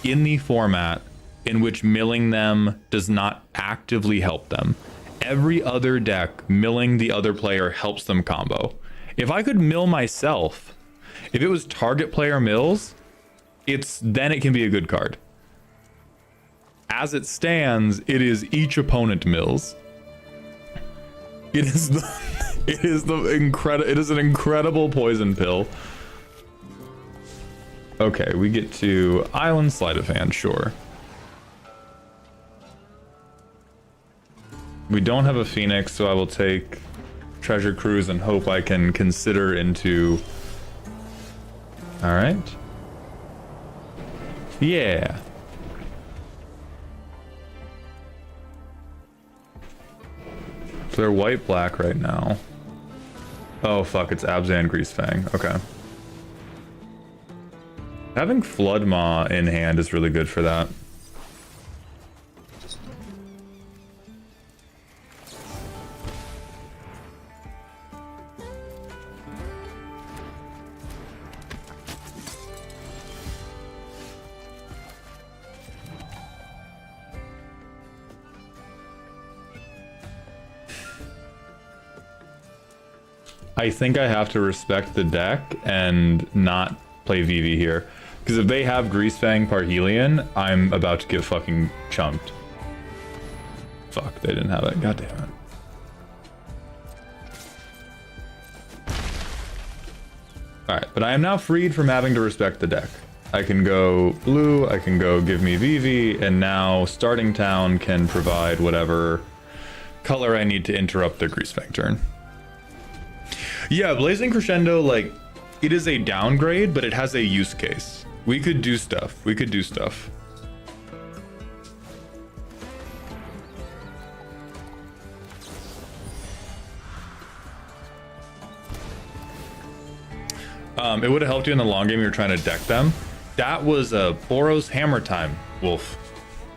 in the format in which milling them does not actively help them. Every other deck, milling the other player helps them combo. If I could mill myself, if it was target player mills, then it can be a good card. As it stands, it is each opponent mills. It is an incredible poison pill. Okay, we get to Island Sleight of Hand, sure. We don't have a Phoenix, so I will take Treasure Cruise and hope I can consider into... Alright. Yeah. So they're white-black right now. Oh fuck, it's Abzan Greasefang. Okay. Having Flood Maw in hand is really good for that. I think I have to respect the deck and not play Vivi here. Because if they have Greasefang Parhelion, I'm about to get fucking chunked. Fuck, they didn't have it. God damn it. Alright, but I am now freed from having to respect the deck. I can go blue, I can go give me Vivi, and now Starting Town can provide whatever color I need to interrupt their Greasefang turn. Yeah, Blazing Crescendo, like, it is a downgrade, but it has a use case. We could do stuff. It would have helped you in the long game. You were trying to deck them. That was a Boros Hammer Time, Wolf.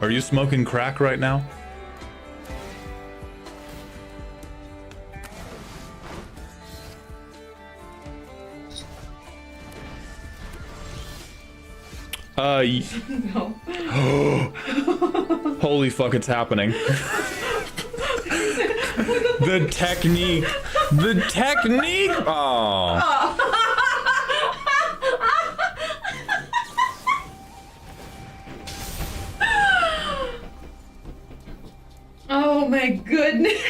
Are you smoking crack right now? No. Holy fuck, it's happening. The technique. The technique. Oh. Oh my goodness.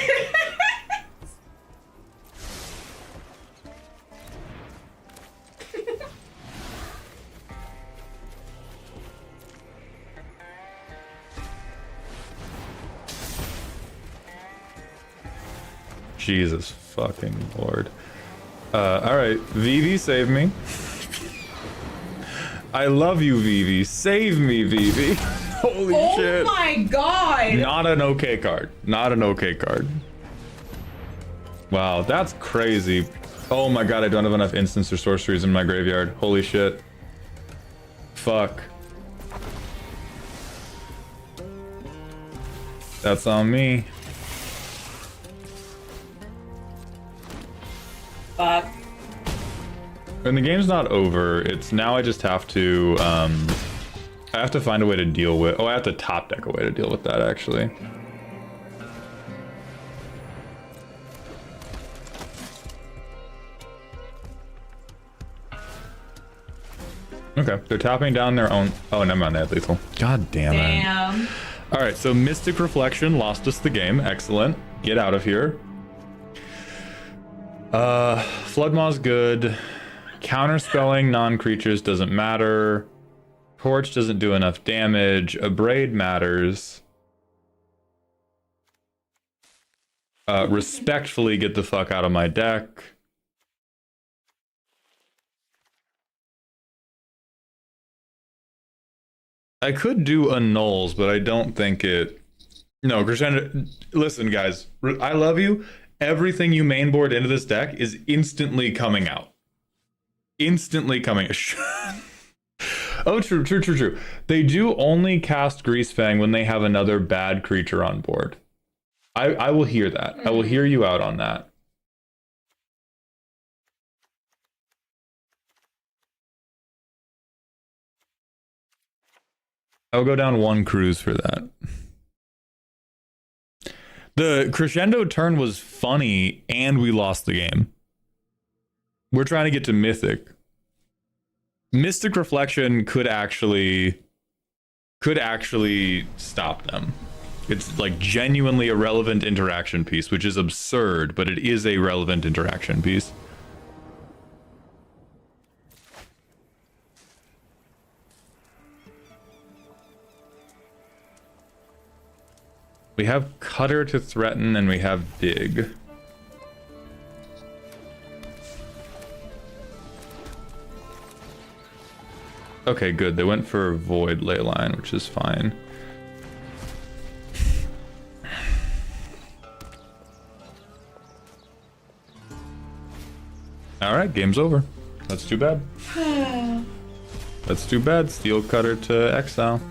Jesus fucking Lord. Alright, Vivi, save me. I love you, Vivi. Save me, Vivi. Holy shit. Oh my god. Not an okay card. Not an okay card. Wow, that's crazy. Oh my god, I don't have enough instants or sorceries in my graveyard. Holy shit. Fuck. That's on me. Fuck. And the game's not over. It's now I just have to, I have to find a way to deal with, oh, I have to top deck a way to deal with that, actually. Okay, they're topping down their own, oh, never mind, they had lethal. God damn it. Damn. All right, so Mystic Reflection lost us the game. Excellent. Get out of here. Floodmaw's good. Counterspelling non-creatures doesn't matter. Torch doesn't do enough damage. Abrade matters. Respectfully get the fuck out of my deck. I could do annuls, but I don't think it... No, Crescendo... Listen, guys. I love you. Everything you mainboard into this deck is instantly coming out. Instantly coming... Oh, true. They do only cast Greasefang when they have another bad creature on board. I will hear that. I will hear you out on that. I'll go down one cruise for that. The Crescendo turn was funny, and we lost the game. We're trying to get to Mythic. Mystic Reflection could actually stop them. It's like genuinely a relevant interaction piece, which is absurd, but it is a relevant interaction piece. We have Cutter to threaten, and we have Dig. Okay, good. They went for Void Leyline, which is fine. Alright, game's over. That's too bad. That's too bad. Steel Cutter to exile.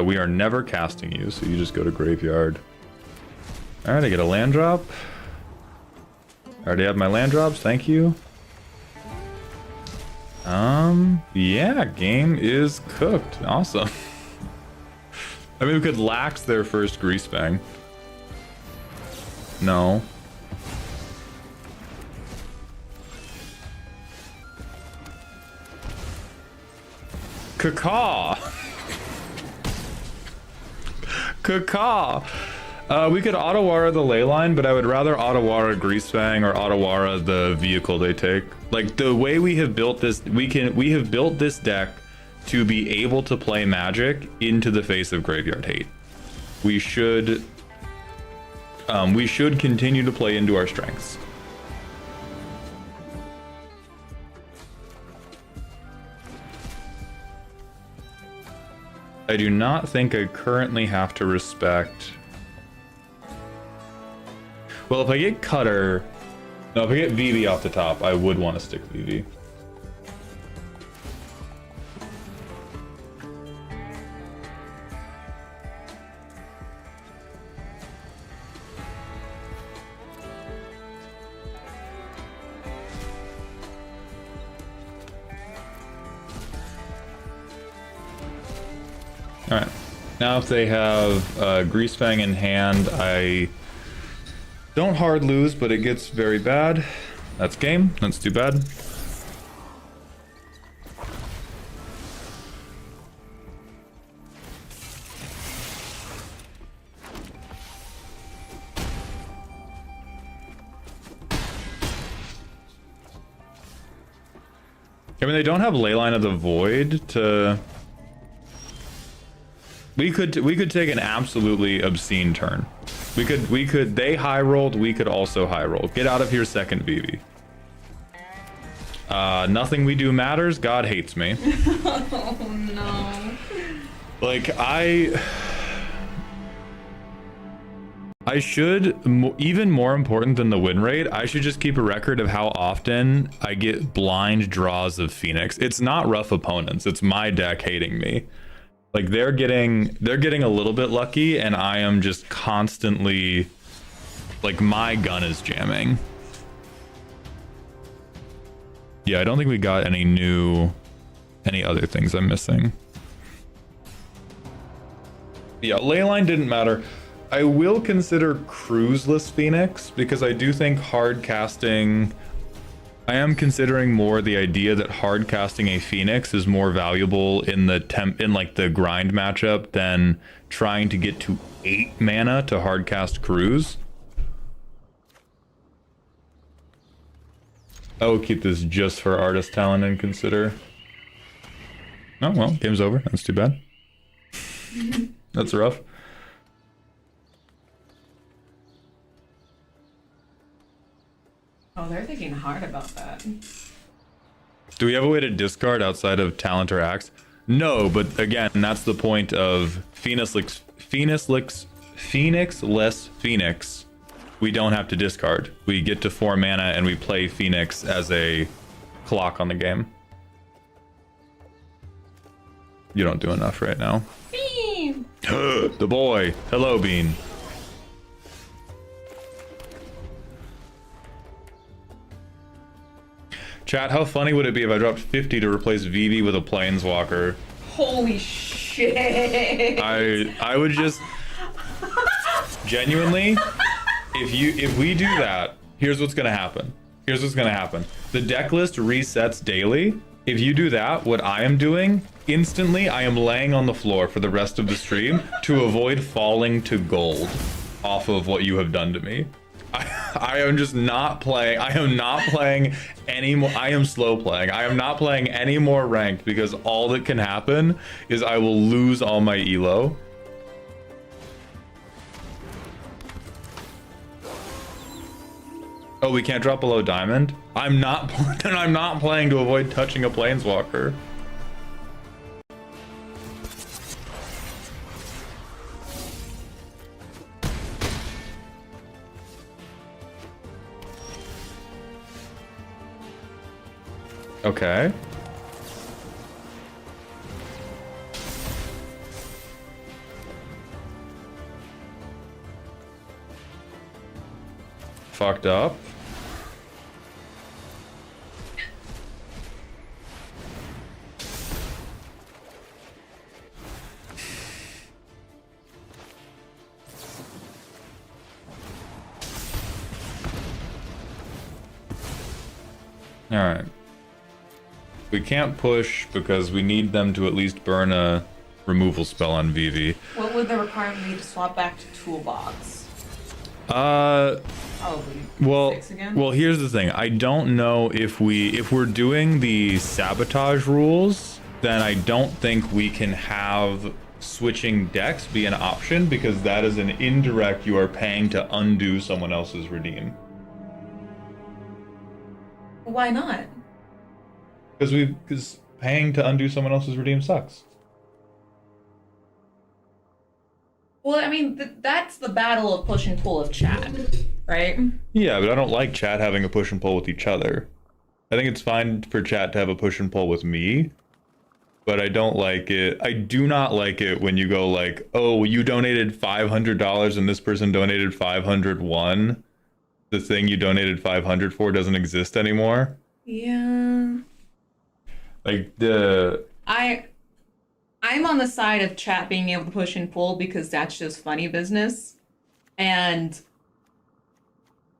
We are never casting you, so you just go to graveyard. Alright, I get a land drop. I already have my land drops, thank you. Yeah, game is cooked. Awesome. I mean, we could lax their first Greasefang. No. Caw. Caw. We could Otawara the Leyline, but I would rather Otawara Greasefang or Otawara the vehicle they take. Like, the way we have built this, we have built this deck to be able to play Magic into the face of graveyard hate. We should continue to play into our strengths. I do not think I currently have to respect... Well, if I get Cutter... No, if I get Vivi off the top, I would want to stick Vivi. Alright. Now if they have Greasefang in hand, I don't hard lose, but it gets very bad. That's game. That's too bad. I mean, they don't have Leyline of the Void to... We could take an absolutely obscene turn. We could they high rolled, we could also high roll. Get out of here, second Vivi. Nothing we do matters. God hates me. Oh no. Like I should, even more important than the win rate, I should just keep a record of how often I get blind draws of Phoenix. It's not rough opponents, it's my deck hating me. Like they're getting a little bit lucky and I am just constantly, like my gun is jamming. Yeah, I don't think we got any other things I'm missing. Yeah, Leyline didn't matter. I will consider Cruiseless Phoenix because I do think hard casting... I am considering more the idea that hard casting a Phoenix is more valuable in the like the grind matchup than trying to get to 8 mana to hard cast Cruise. I will keep this just for artist talent and consider. Oh well, game's over. That's too bad. That's rough. Oh, they're thinking hard about that. Do we have a way to discard outside of talent or axe? No, but again, that's the point of Phoenix less Phoenix. We don't have to discard. We get to 4 mana and we play Phoenix as a clock on the game. You don't do enough right now. Beam! The boy. Hello, Bean. Chat, how funny would it be if I dropped 50 to replace Vivi with a Planeswalker? Holy shit! I would just... Genuinely, if we do that, here's what's gonna happen. Here's what's gonna happen. The deck list resets daily. If you do that, what I am doing, instantly I am laying on the floor for the rest of the stream to avoid falling to gold off of what you have done to me. I am just not playing. I am not playing any more. I am slow playing. I am not playing any more ranked because all that can happen is I will lose all my elo. Oh, we can't drop below diamond? I'm not playing to avoid touching a planeswalker. Okay. Fucked up. All right. We can't push because we need them to at least burn a removal spell on Vivi. What would the requirement be to swap back to toolbox? Probably well, 6 again? well, here's the thing. I don't know if we're doing the sabotage rules, then I don't think we can have switching decks be an option because that is an indirect you are paying to undo someone else's redeem. Why not? Because paying to undo someone else's redeem sucks. Well, I mean, that's the battle of push and pull of chat, right? Yeah, but I don't like chat having a push and pull with each other. I think it's fine for chat to have a push and pull with me, but I don't like it. I do not like it when you go like, oh, you donated $500 and this person donated 501. The thing you donated 500 for doesn't exist anymore. Yeah. Like the... I'm on the side of chat being able to push and pull because that's just funny business. And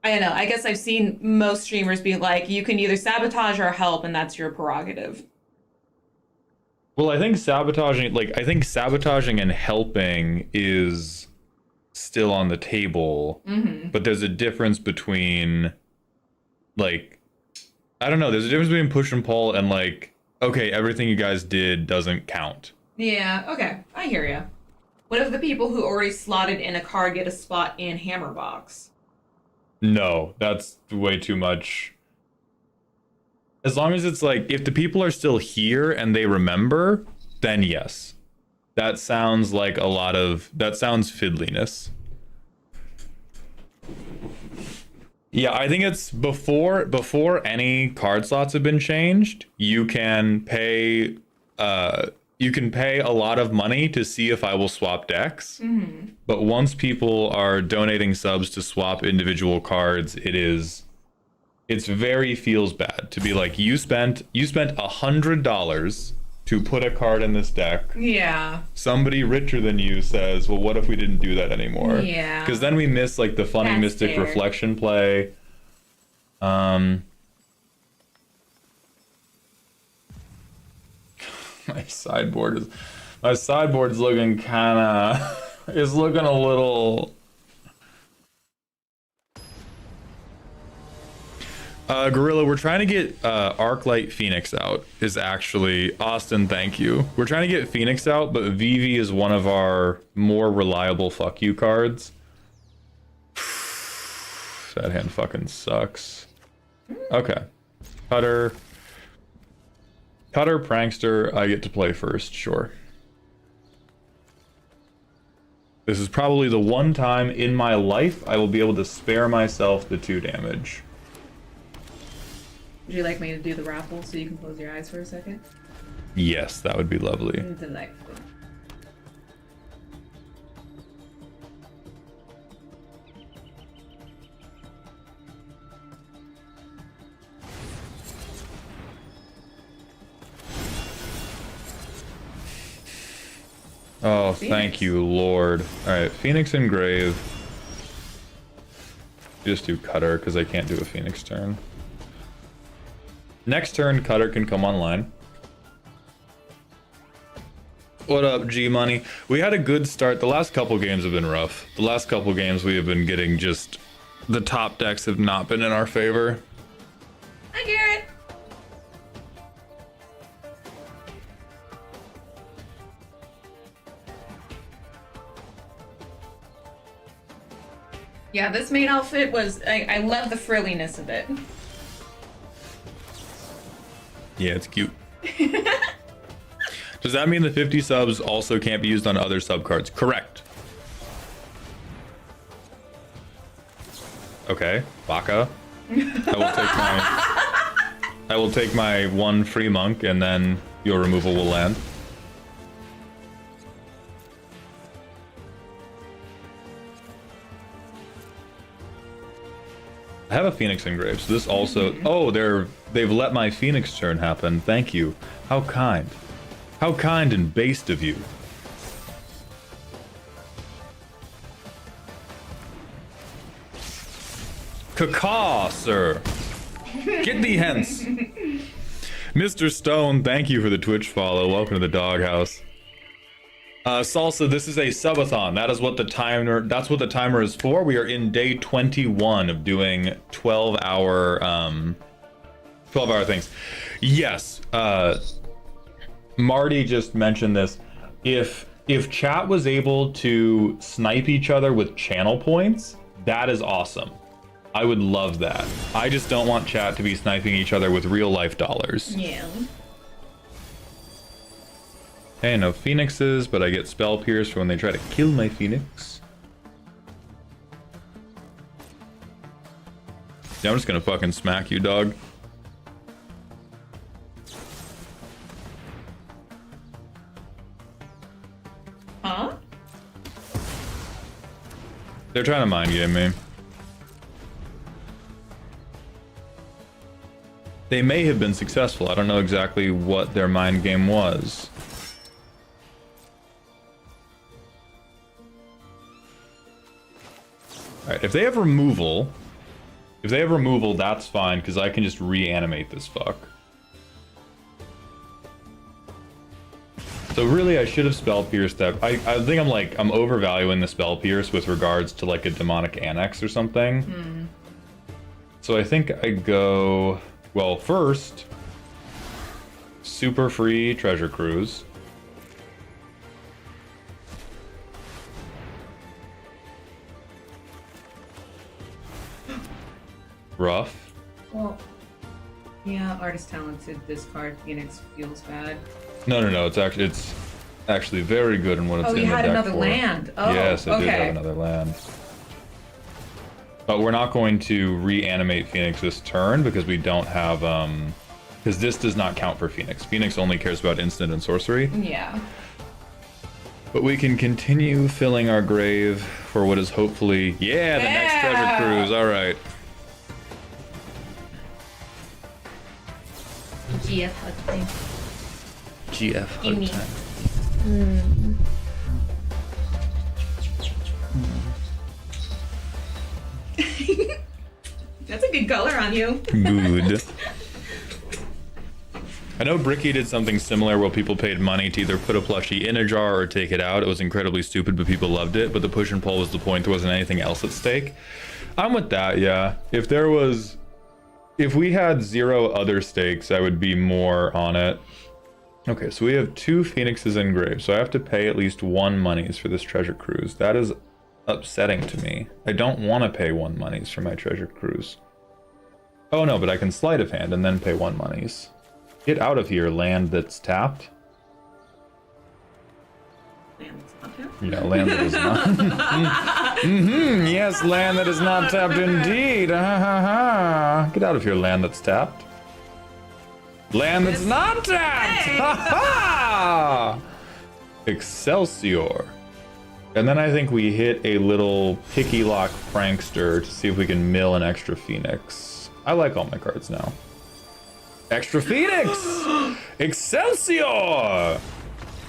I don't know, I guess I've seen most streamers be like, you can either sabotage or help, and that's your prerogative. Well, I think sabotaging and helping is still on the table, but there's a difference between, like, I don't know, there's a difference between push and pull and, like, okay, everything you guys did doesn't count. Yeah, okay, I hear ya. What if the people who already slotted in a card get a spot in Hammerbox? No, that's way too much. As long as it's like, if the people are still here and they remember, then yes. That sounds like that sounds fiddliness. Yeah, I think it's before any card slots have been changed, you can pay a lot of money to see if I will swap decks. But once people are donating subs to swap individual cards, it's very feels bad to be like, you spent $100 to put a card in this deck. Yeah. Somebody richer than you says, well, what if we didn't do that anymore? Yeah. Because then we miss like the funny That's Mystic fair. reflection play. My sideboard's looking is looking a little. Gorilla, we're trying to get Arclight Phoenix out. Is actually Austin. Thank you. We're trying to get Phoenix out, but Vivi is one of our more reliable fuck you cards. That hand fucking sucks. Okay, Cutter, Prankster. I get to play first. Sure. This is probably the one time in my life I will be able to spare myself the 2 damage. Would you like me to do the raffle so you can close your eyes for a second? Yes, that would be lovely. Delightful. Oh, Phoenix. thank you, Lord. Alright, Phoenix Engrave. Just do Cutter, because I can't do a Phoenix turn. Next turn, Cutter can come online. What up, G-Money? We had a good start. The last couple games have been rough. The last couple games we have been getting just... The top decks have not been in our favor. Hi, Garrett. Yeah, this main outfit was... I love the frilliness of it. Yeah, it's cute. Does that mean the 50 subs also can't be used on other sub cards? Correct. Okay, Baka. I will take my 1 free monk, and then your removal will land. I have a Phoenix Engrave, so this also... Oh, they've let my Phoenix turn happen. Thank you. How kind. How kind and based of you. Caw, sir. Get thee hence. Mr. Stone, thank you for the Twitch follow. Welcome to the doghouse. Salsa, this is a subathon. That's what the timer is for. We are in day 21 of doing 12-hour things. Yes. Marty just mentioned this. If chat was able to snipe each other with channel points, that is awesome. I would love that. I just don't want chat to be sniping each other with real life dollars. Yeah. Hey, no phoenixes, but I get spell pierce for when they try to kill my phoenix. Yeah, I'm just gonna fucking smack you, dog. Huh? They're trying to mind game me. They may have been successful. I don't know exactly what their mind game was. Alright, if they have removal, that's fine, because I can just reanimate this fuck. So really, I should have Spell Pierce that. I think I'm overvaluing the Spell Pierce with regards to like a Demonic Annex or something. So I think I go, well, first, super free Treasure Cruise. Rough. Well, yeah, Artist Talented, discard Phoenix feels bad. No. It's actually very good in what it's in the deck. Oh, you had another for. land. Oh, yes, I did okay. have another land. But we're not going to reanimate Phoenix this turn because we don't have because this does not count for Phoenix. Phoenix only cares about instant and sorcery. Yeah. But we can continue filling our grave for what is hopefully the next Treasure Cruise. All right. GF hug thing. GF hug Amy. time. That's a good color on you. Good. I know Bricky did something similar where people paid money to either put a plushie in a jar or take it out. It was incredibly stupid, but people loved it. But the push and pull was the point. There wasn't anything else at stake. I'm with that, yeah. If we had 0 other stakes, I would be more on it. Okay, so we have 2 Phoenixes engraved, so I have to pay at least 1 monies for this Treasure Cruise. That is upsetting to me. I don't want to pay 1 monies for my Treasure Cruise. Oh no, but I can sleight of hand and then pay 1 monies. Get out of here, land that's tapped. Land that's not tapped? Yeah, land that is not. Yes, land that is not tapped indeed. Get out of here, land that's tapped. Land that's not tapped! Ha Excelsior. And then I think we hit a little picky lock prankster to see if we can mill an extra Phoenix. I like all my cards now. Extra Phoenix! Excelsior!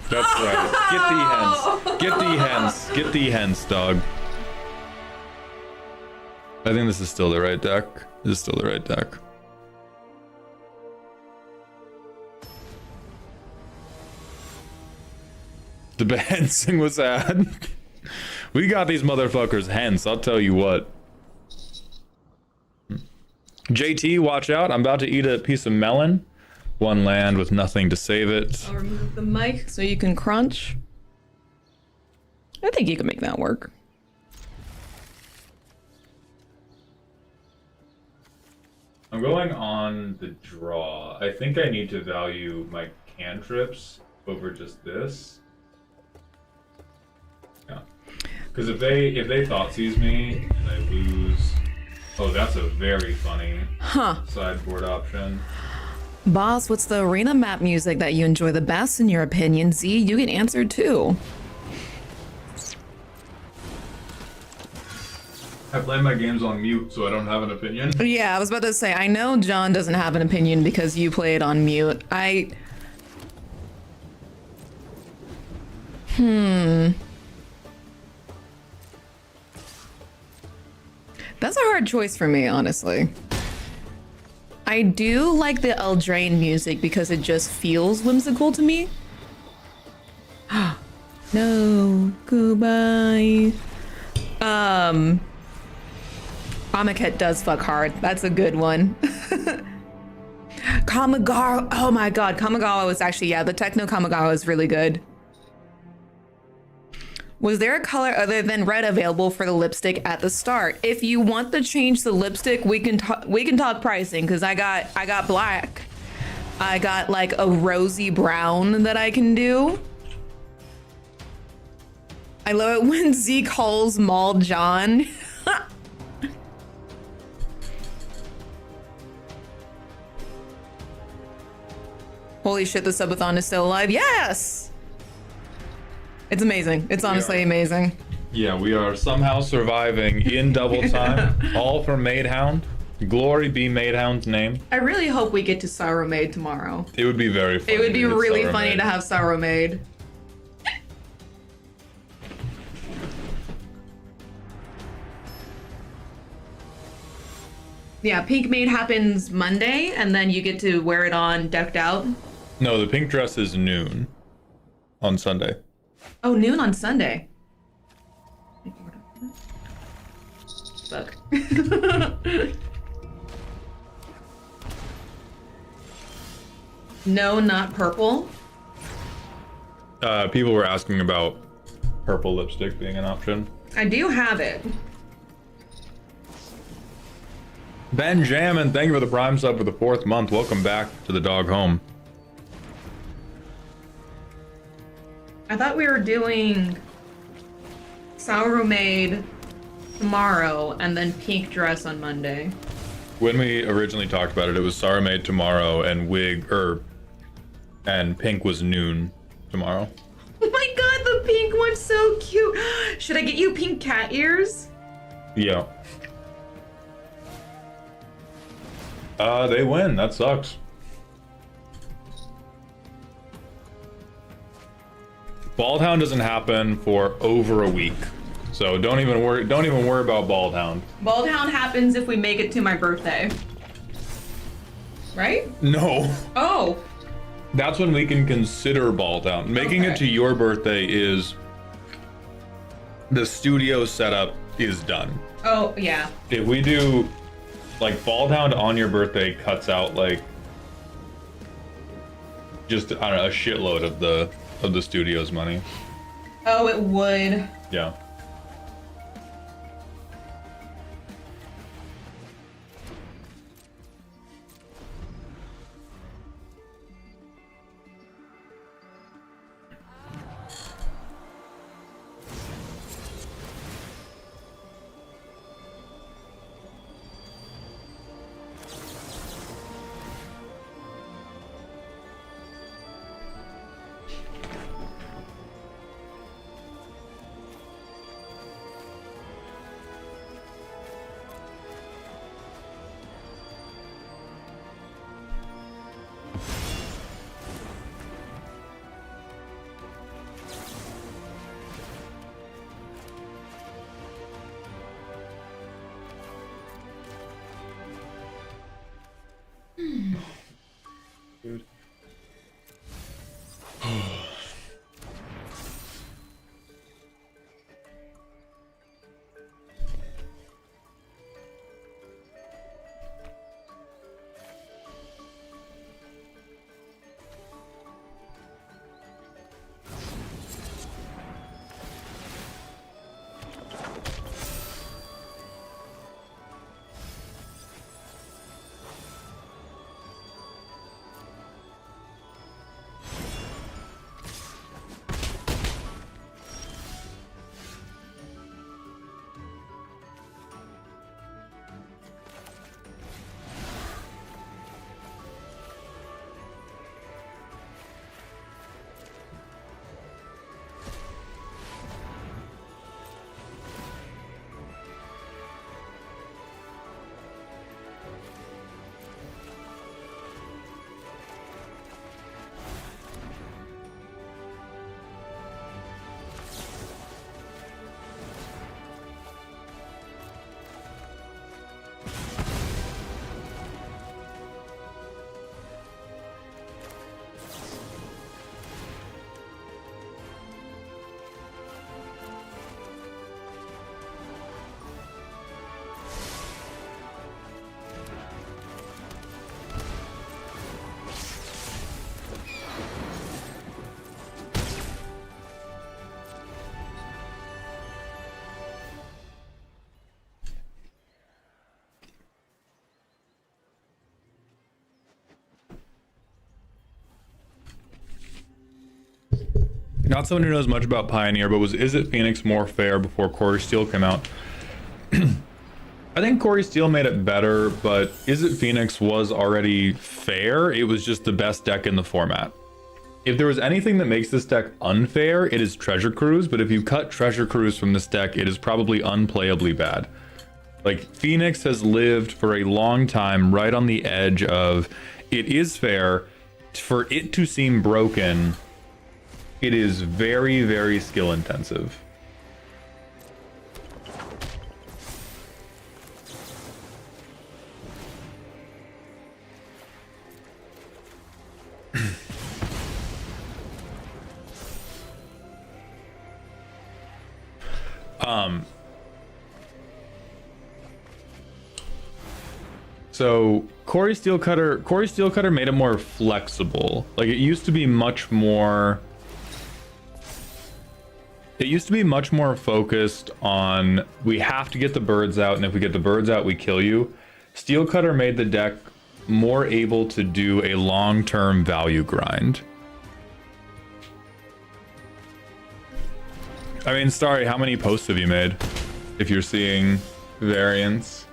That's right. Get thee hence. Get thee hence. Get thee hence, dog. I think this is still the right deck. This is still the right deck. The behensing was sad. We got these motherfuckers hence, I'll tell you what. JT, watch out. I'm about to eat a piece of melon. 1 land with nothing to save it. I'll remove the mic so you can crunch. I think you can make that work. I'm going on the draw. I think I need to value my cantrips over just this. Yeah. Because if they Thoughtseize me and I lose... Oh, that's a very funny sideboard option. Boss, what's the arena map music that you enjoy the best in your opinion? Z, you can answer too. I play my games on mute, so I don't have an opinion. Yeah, I was about to say, I know John doesn't have an opinion because you play it on mute. That's a hard choice for me, honestly. I do like the Eldraine music because it just feels whimsical to me. No, goodbye. Amoket does fuck hard. That's a good one. Kamigawa. Oh my god, Kamigawa was actually, yeah, the Techno Kamigawa is really good. Was there a color other than red available for the lipstick at the start? If you want to change the lipstick, we can talk pricing because I got black. I got like a rosy brown that I can do. I love it when Z calls Maul John. Holy shit, the subathon is still alive. Yes! It's amazing. It's honestly amazing. Yeah, we are somehow surviving in double time. All for Maidhound. Glory be Maidhound's name. I really hope we get to Sorrow Maid tomorrow. It would be very funny. It would be really Sorrow funny Maid. to have Sorrow Maid. Yeah, Pink Maid happens Monday, and then you get to wear it on decked out. No, the pink dress is noon on Sunday. Oh, noon on Sunday. Fuck. No, not purple. People were asking about purple lipstick being an option. I do have it. Benjamin, thank you for the Prime sub for the 4th month. Welcome back to the dog home. I thought we were doing Sour Maid tomorrow and then pink dress on Monday. When we originally talked about it, it was Sarah Maid tomorrow and and pink was noon tomorrow. Oh my god, the pink one's so cute. Should I get you pink cat ears? Yeah. They win. That sucks. Baldhound doesn't happen for over a week, so don't even worry about Baldhound. Baldhound happens if we make it to my birthday. Right? No. Oh. That's when we can consider Baldhound. Making it to your birthday is the studio setup is done. Oh, yeah. If we do like Baldhound on your birthday cuts out like just I don't know, a shitload of the studio's money. Oh, it would. Yeah. Dude. Not someone who knows much about Pioneer, but was Is It Phoenix more fair before Corey Steele came out? I think Corey Steele made it better, but Is It Phoenix was already fair. It was just the best deck in the format. If there was anything that makes this deck unfair, it is Treasure Cruise, but if you cut Treasure Cruise from this deck, it is probably unplayably bad. Like, Phoenix has lived for a long time right on the edge of it is fair. For it to seem broken, it is very, very skill intensive. So Corey Steelcutter made it more flexible. Like it used to be much more focused on we have to get the birds out, and if we get the birds out, we kill you. Steelcutter made the deck more able to do a long-term value grind. I mean, Starry, how many posts have you made? If you're seeing variants.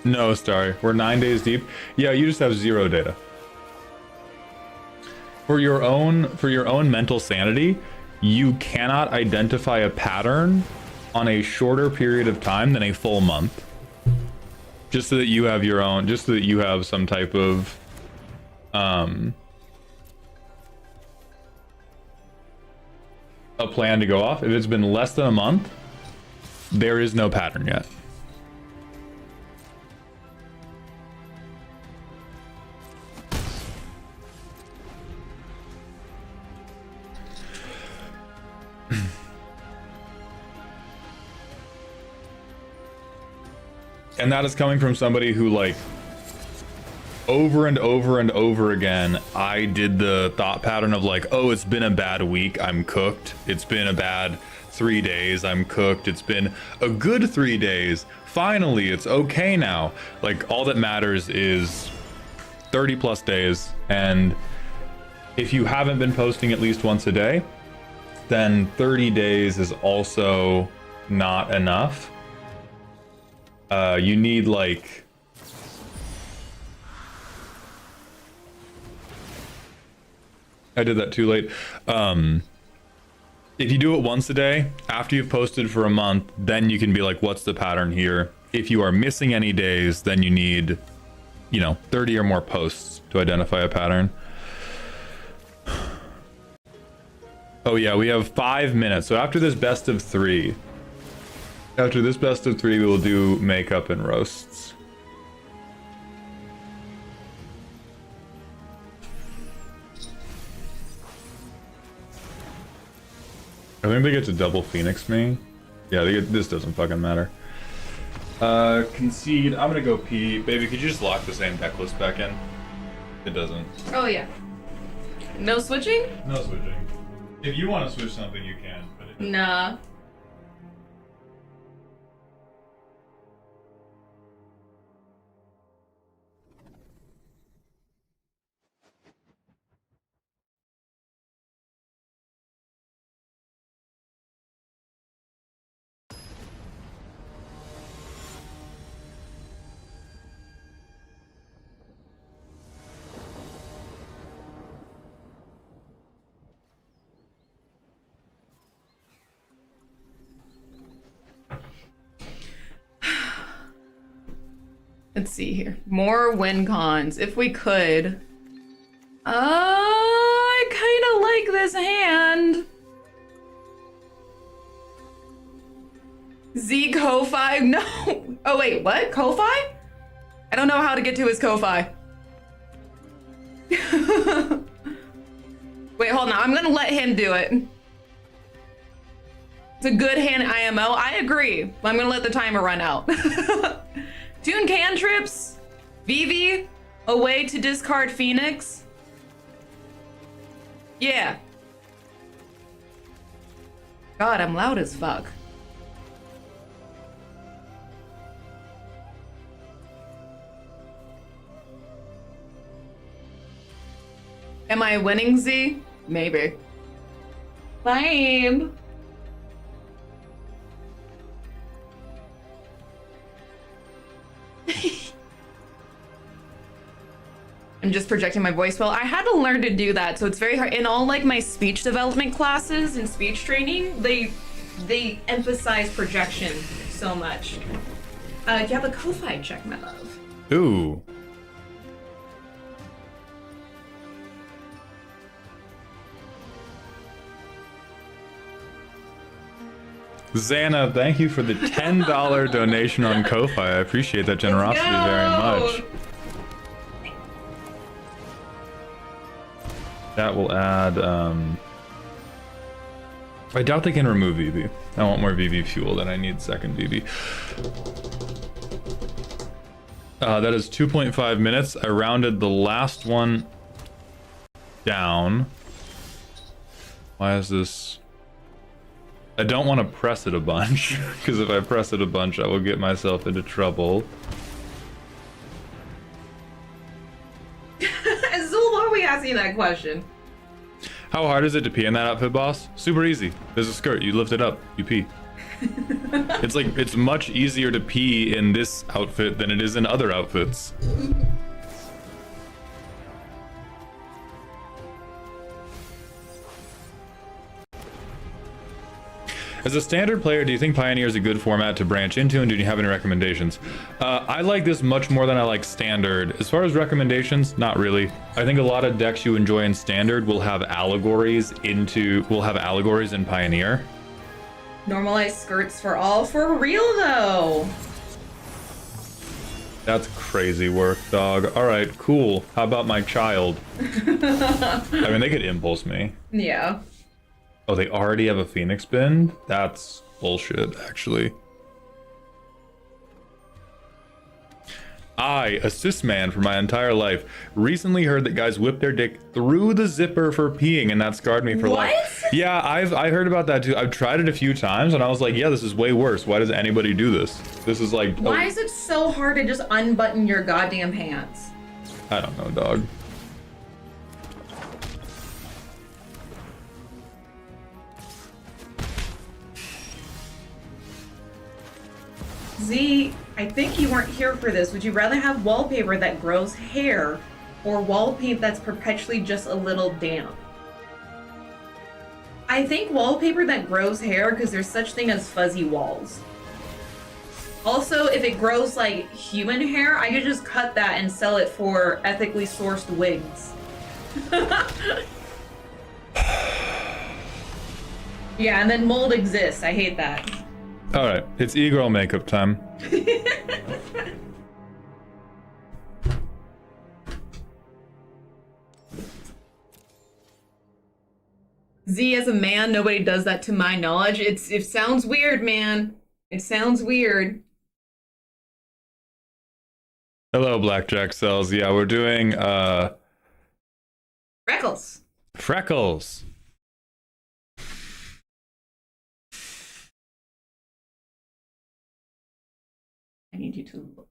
No, Starry, we're 9 days deep. Yeah, you just have 0 data. For your own mental sanity, you cannot identify a pattern on a shorter period of time than a full month. Just so that you have your own, just so that you have some type of a plan to go off. If it's been less than a month, there is no pattern yet. And that is coming from somebody who, like, over and over and over again, I did the thought pattern of like, oh, it's been a bad week, I'm cooked. It's been a bad 3 days, I'm cooked. It's been a good 3 days. Finally, it's okay now. Like, all that matters is 30 plus days. And if you haven't been posting at least once a day, then 30 days is also not enough. You need like I did that too late. If you do it once a day after you've posted for a month, then you can be like, what's the pattern here? If you are missing any days, then you need, 30 or more posts to identify a pattern. Oh yeah, we have 5 minutes. So after this best of 3, we will do makeup and roasts. I think they get to double Phoenix me. Yeah, this doesn't fucking matter. Concede. I'm gonna go pee. Baby, could you just lock the same deck list back in? It doesn't. Oh yeah. No switching? No switching. If you want to switch something, you can. But it doesn't. Nah. Let's see here. More win cons, if we could. I kind of like this hand. Z Ko-Fi? No. Oh wait, what? Ko-Fi? I don't know how to get to his Ko-Fi. Wait, hold on. I'm gonna let him do it. It's a good hand IMO. I agree. I'm gonna let the timer run out. Tune cantrips. Vivi. A way to discard Phoenix. Yeah. God, I'm loud as fuck. Am I winning, Z? Maybe. Lame. I'm just projecting my voice well. I had to learn to do that, so it's very hard. In all like my speech development classes and speech training, they emphasize projection so much. You have a Ko-Fi check, my love. Ooh. Xana, thank you for the $10 donation on Ko-Fi. I appreciate that generosity very much. That will add, I doubt they can remove VV. I want more VV fuel than I need second VV. That is 2.5 minutes. I rounded the last one down. Why is this? I don't want to press it a bunch, because if I press it a bunch, I will get myself into trouble. Azul, why are we asking that question? How hard is it to pee in that outfit, boss? Super easy. There's a skirt. You lift it up. You pee. It's much easier to pee in this outfit than it is in other outfits. As a standard player, do you think Pioneer is a good format to branch into, and do you have any recommendations? I like this much more than I like Standard. As far as recommendations, not really. I think a lot of decks you enjoy in Standard will have allegories in Pioneer. Normalized skirts for all, for real though. That's crazy work, dog. All right, cool. How about my child? I mean, they could impulse me. Yeah. Oh, they already have a Phoenix Bend? That's bullshit, actually. I, a cis man for my entire life, recently heard that guys whip their dick through the zipper for peeing, and that scarred me for life. Yeah, I heard about that too. I've tried it a few times, and I was like, yeah, this is way worse. Why does anybody do this? This is like... Why is it so hard to just unbutton your goddamn pants? I don't know, dog. Z, I think you weren't here for this. Would you rather have wallpaper that grows hair or wallpaper that's perpetually just a little damp? I think wallpaper that grows hair, because there's such thing as fuzzy walls. Also, if it grows like human hair, I could just cut that and sell it for ethically sourced wigs. Yeah, and then mold exists. I hate that. Alright, it's e-girl makeup time. Z, as a man, nobody does that to my knowledge. It sounds weird, man. It sounds weird. Hello, Blackjack Cells. Yeah, we're doing, Freckles. Freckles. I need you to look.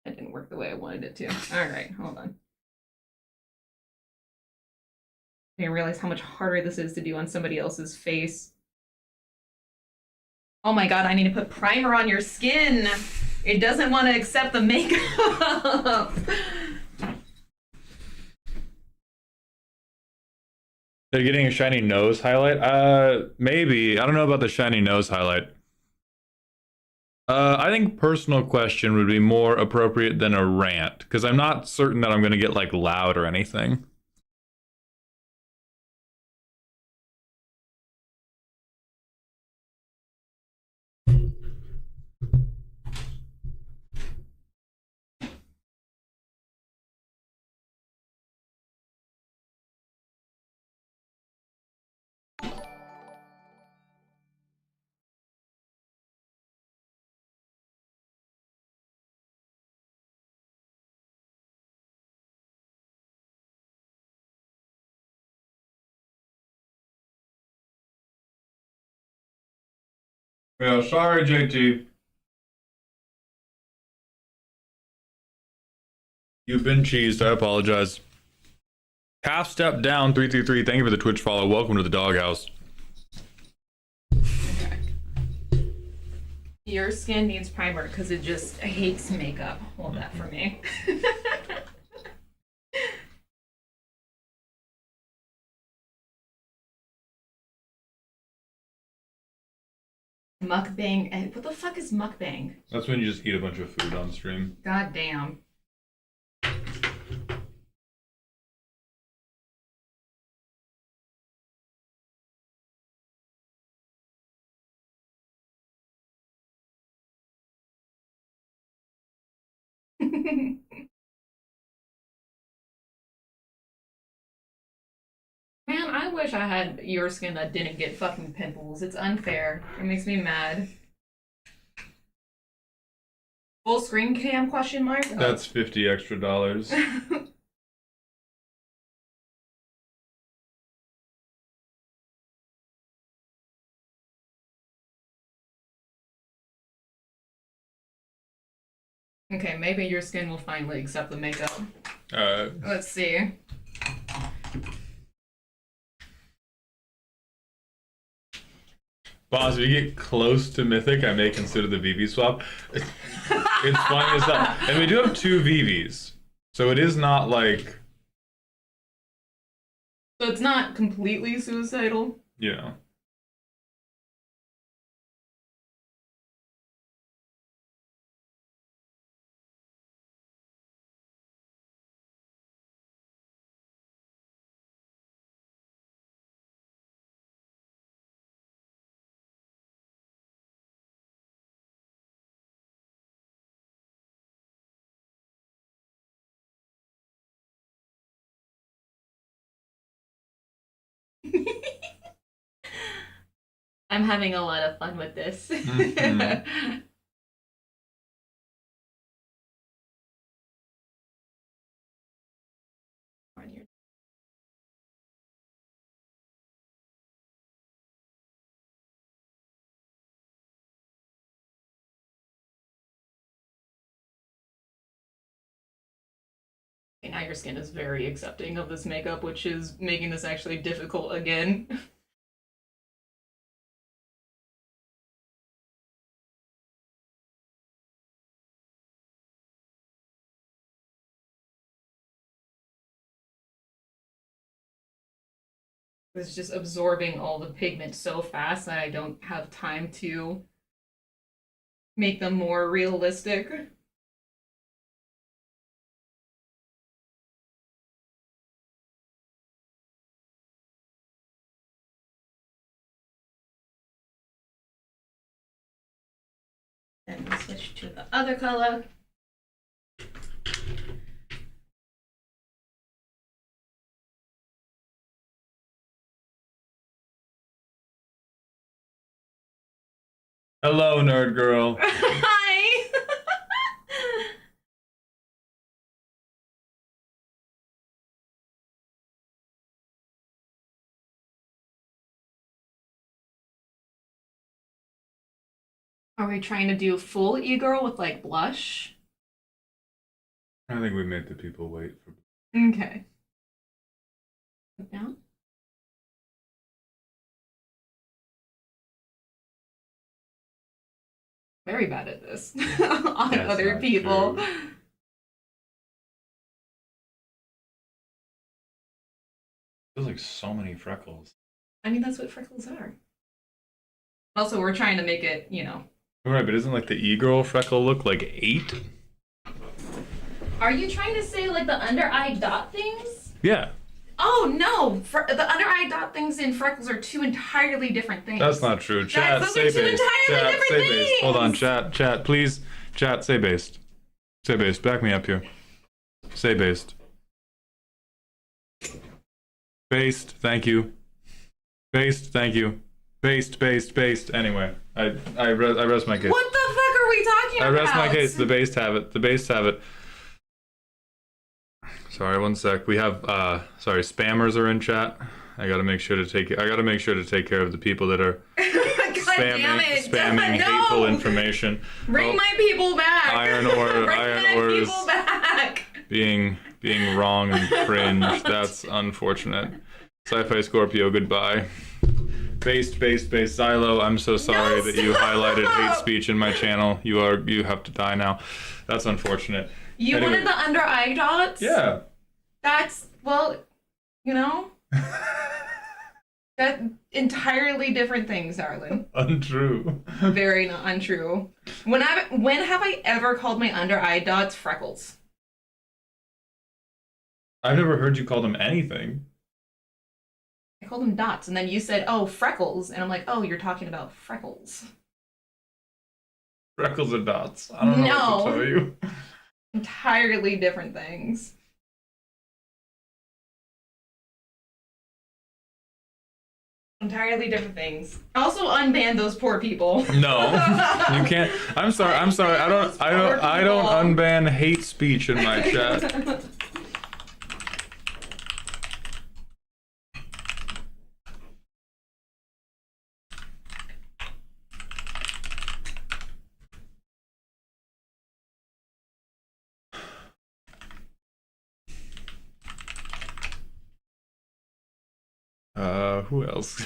That didn't work the way I wanted it to. All right, hold on. I didn't realize how much harder this is to do on somebody else's face. Oh my god, I need to put primer on your skin. It doesn't want to accept the makeup. They're getting a shiny nose highlight? Maybe. I don't know about the shiny nose highlight. I think personal question would be more appropriate than a rant, because I'm not certain that I'm going to get, like, loud or anything. Yeah, sorry, JT. You've been cheesed. I apologize. Half step down 333. Thank you for the Twitch follow. Welcome to the doghouse. Okay. Your skin needs primer because it just hates makeup. Hold that for me. Mukbang. What the fuck is mukbang? That's when you just eat a bunch of food on stream. God damn. Man, I wish I had your skin that didn't get fucking pimples. It's unfair. It makes me mad. Full screen cam question mark? Oh. That's $50 extra. Okay, maybe your skin will finally accept the makeup. Alright. Let's see. Boss, if you get close to Mythic, I may consider the VV swap. It's funny as hell. And we do have 2 VVs. So it is not like, So it's not completely suicidal. you know. I'm having a lot of fun with this. Mhm. Okay, now your skin is very accepting of this makeup, which is making this actually difficult again. It's just absorbing all the pigment so fast that I don't have time to make them more realistic. Then we switch to the other color. Hello, nerd girl. Hi! Are we trying to do full e-girl with like blush? I think we made the people wait for. Okay. No? Very bad at this on That's other not people. true. Feels like so many freckles. I mean, that's what freckles are. Also, we're trying to make it, you know. Right, but isn't like the e-girl freckle look like 8? Are you trying to say like the under eye dot things? Yeah. Oh no! The under eye dot things and freckles are 2 entirely different things. That's not true. Chat, Those say are 2 based. entirely Chat, different say things. based. Hold on, chat, please. Chat, say based. Say based. Back me up here. Say based. Based, thank you. Based, thank you. Based. Anyway, I rest my case. What the fuck are we talking I about? rest my case. The based have it. The based have it. Sorry, one sec. We have sorry, spammers are in chat. I gotta make sure to take care of the people that are God damn it. spamming No! hateful information. Bring my people back. Iron ore, Bring iron my ore is people back. being wrong and cringe. That's unfortunate. Sci-fi Scorpio, goodbye. Based, Xylo, I'm so sorry No, that you stop! highlighted hate speech in my channel. You have to die now. That's unfortunate. You Anyway. wanted the under eye dots? Yeah. That's, well, you know, that entirely different things, Arlen. Untrue. Very not untrue. When have I ever called my under eye dots freckles? I've never heard you call them anything. I called them dots, and then you said, "Oh, freckles," and I'm like, "Oh, you're talking about freckles." Freckles and dots. I don't know what to No. tell you. Entirely different things. Entirely different things. Also unban those poor people. No, you can't. I'm sorry. I'm sorry. I don't unban hate speech in my chat. Who else?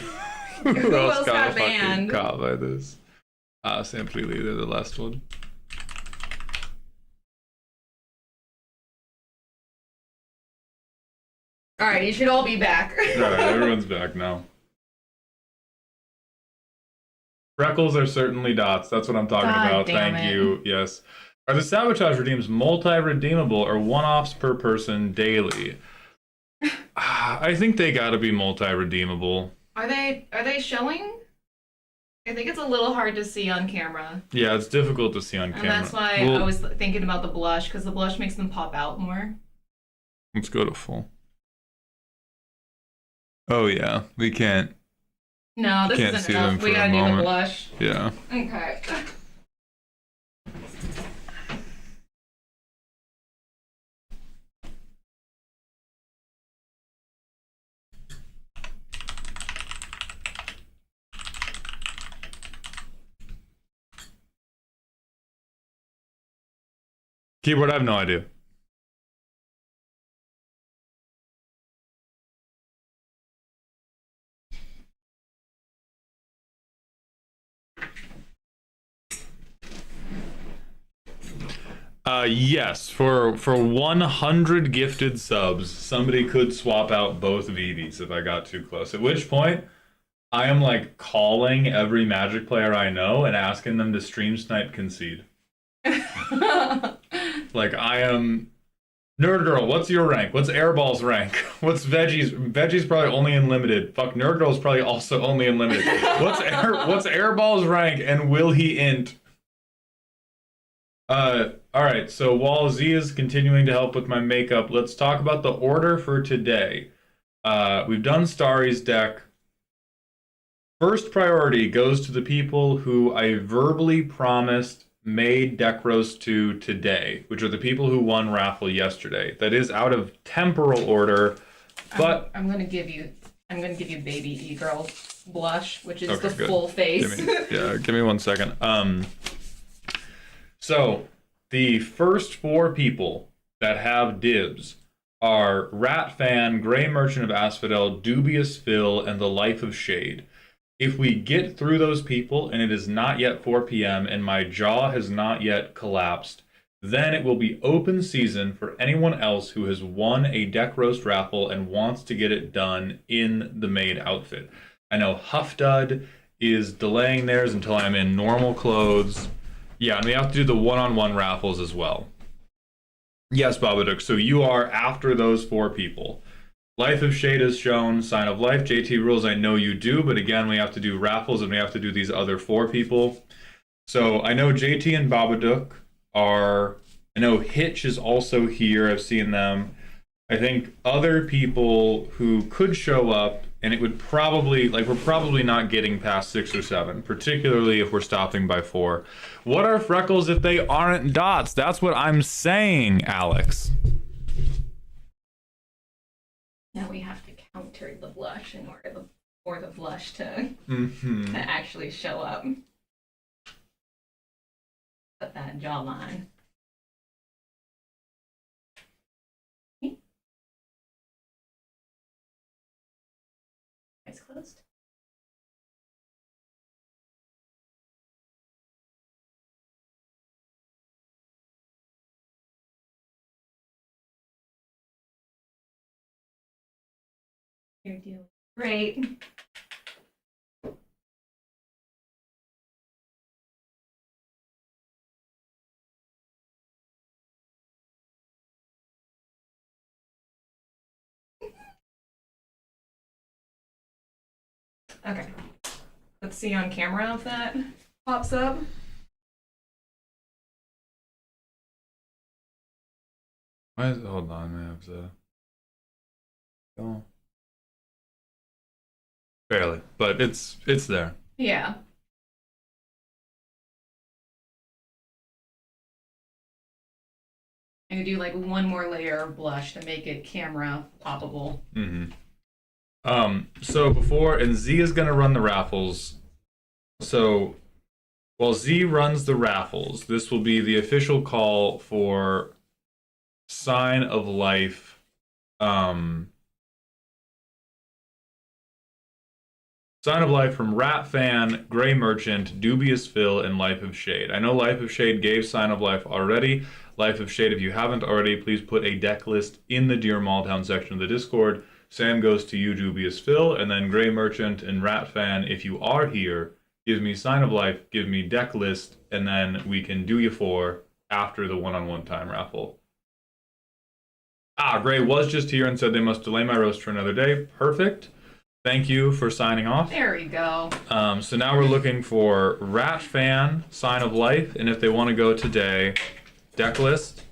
Who else got fucking banned? caught by this? Simply they're the last one. Alright, you should all be back. Alright, everyone's back now. Freckles are certainly dots. That's what I'm talking God about. damn Thank it. you. Yes. Are the sabotage redeems multi-redeemable or one-offs per person daily? I think they gotta be multi-redeemable. Are they showing? I think it's a little hard to see on camera. Yeah, it's difficult to see on And camera. that's why I was thinking about the blush, because the blush makes them pop out more. Let's go to full. Oh yeah, we can't. No, this Can't isn't see them enough. for We a gotta do the moment. blush. Yeah. Okay. Keyboard, I have no idea. Yes, for 100 gifted subs, somebody could swap out both VVs if I got too close. At which point, I am like calling every Magic player I know and asking them to stream snipe concede. Like I am Nerd Girl, what's your rank? What's Airball's rank? What's Veggie's? Veggie's probably only in limited. Fuck, Nerd Girl's probably also only in limited. What's Airball's rank and will he int? Alright, so while Z is continuing to help with my makeup, let's talk about the order for today. We've done Starry's deck. First priority goes to the people who I verbally promised made deck roast to today, which are the people who won raffle yesterday. That is out of temporal order, but I'm gonna give you baby e-girl blush, which is okay, the good. full face. Give me 1 second. So the first 4 people that have dibs are Rat Fan, Grey Merchant of Asphodel, Dubious Phil, and The Life of Shade. If we get through those people and it is not yet 4 p.m. and my jaw has not yet collapsed, then it will be open season for anyone else who has won a deck roast raffle and wants to get it done in the maid outfit. I know Huff Dud is delaying theirs until I'm in normal clothes. Yeah, and we have to do the one-on-one raffles as well. Yes, Babadook, so you are after those 4 people. Life of Shade is shown, Sign of Life, JT Rules, I know you do, but again, we have to do raffles and we have to do these other 4 people. So I know JT and Babadook are, I know Hitch is also here, I've seen them. I think other people who could show up, and it would probably, like, we're probably not getting past 6 or 7, particularly if we're stopping by 4. What are freckles if they aren't dots? That's what I'm saying, Alex. Now we have to counter the blush in order for the blush to Mm-hmm. actually show up. Put that jawline. Eyes closed. You're doing great. Okay. Let's see on camera if that pops up. Why is, hold on, I have to. Oh. Barely, but it's there. Yeah. I'm gonna do like one more layer of blush to make it camera poppable. So before, and Z is gonna run the raffles. So while Z runs the raffles, this will be the official call for Sign of Life. Sign of Life from Rat Fan, Gray Merchant, Dubious Phil, and Life of Shade. I know Life of Shade gave Sign of Life already. Life of Shade, if you haven't already, please put a deck list in the Dear Malltown section of the Discord. Sam goes to you, Dubious Phil, and then Gray Merchant and Rat Fan, if you are here, give me Sign of Life, give me deck list, and then we can do you for after the one-on-one time raffle. Ah, Gray was just here and said they must delay my roast for another day. Perfect. Thank you for signing off. There we go. So now we're looking for Rat Fan, Sign of Life, and if they want to go today, deck list.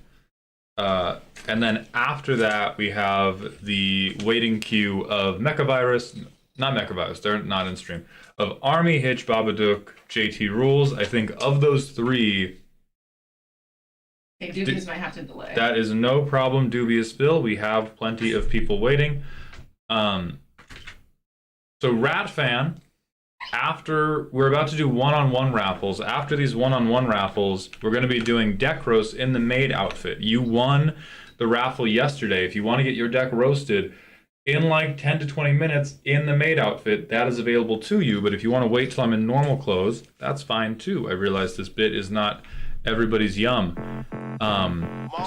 And then after that, we have the waiting queue of Mechavirus, not Mechavirus, they're not in stream, of Army, Hitch, Babadook, JT Rules. I think of those three, Okay, Dubious might have to delay. that is no problem, Dubious Bill. We have plenty of people waiting. So Rat Fan, after we're about to do one-on-one raffles, after these one-on-one raffles, we're going to be doing deck roasts in the maid outfit. You won the raffle yesterday. If you want to get your deck roasted in like 10 to 20 minutes in the maid outfit, that is available to you. But if you want to wait till I'm in normal clothes, that's fine too. I realize this bit is not everybody's yum.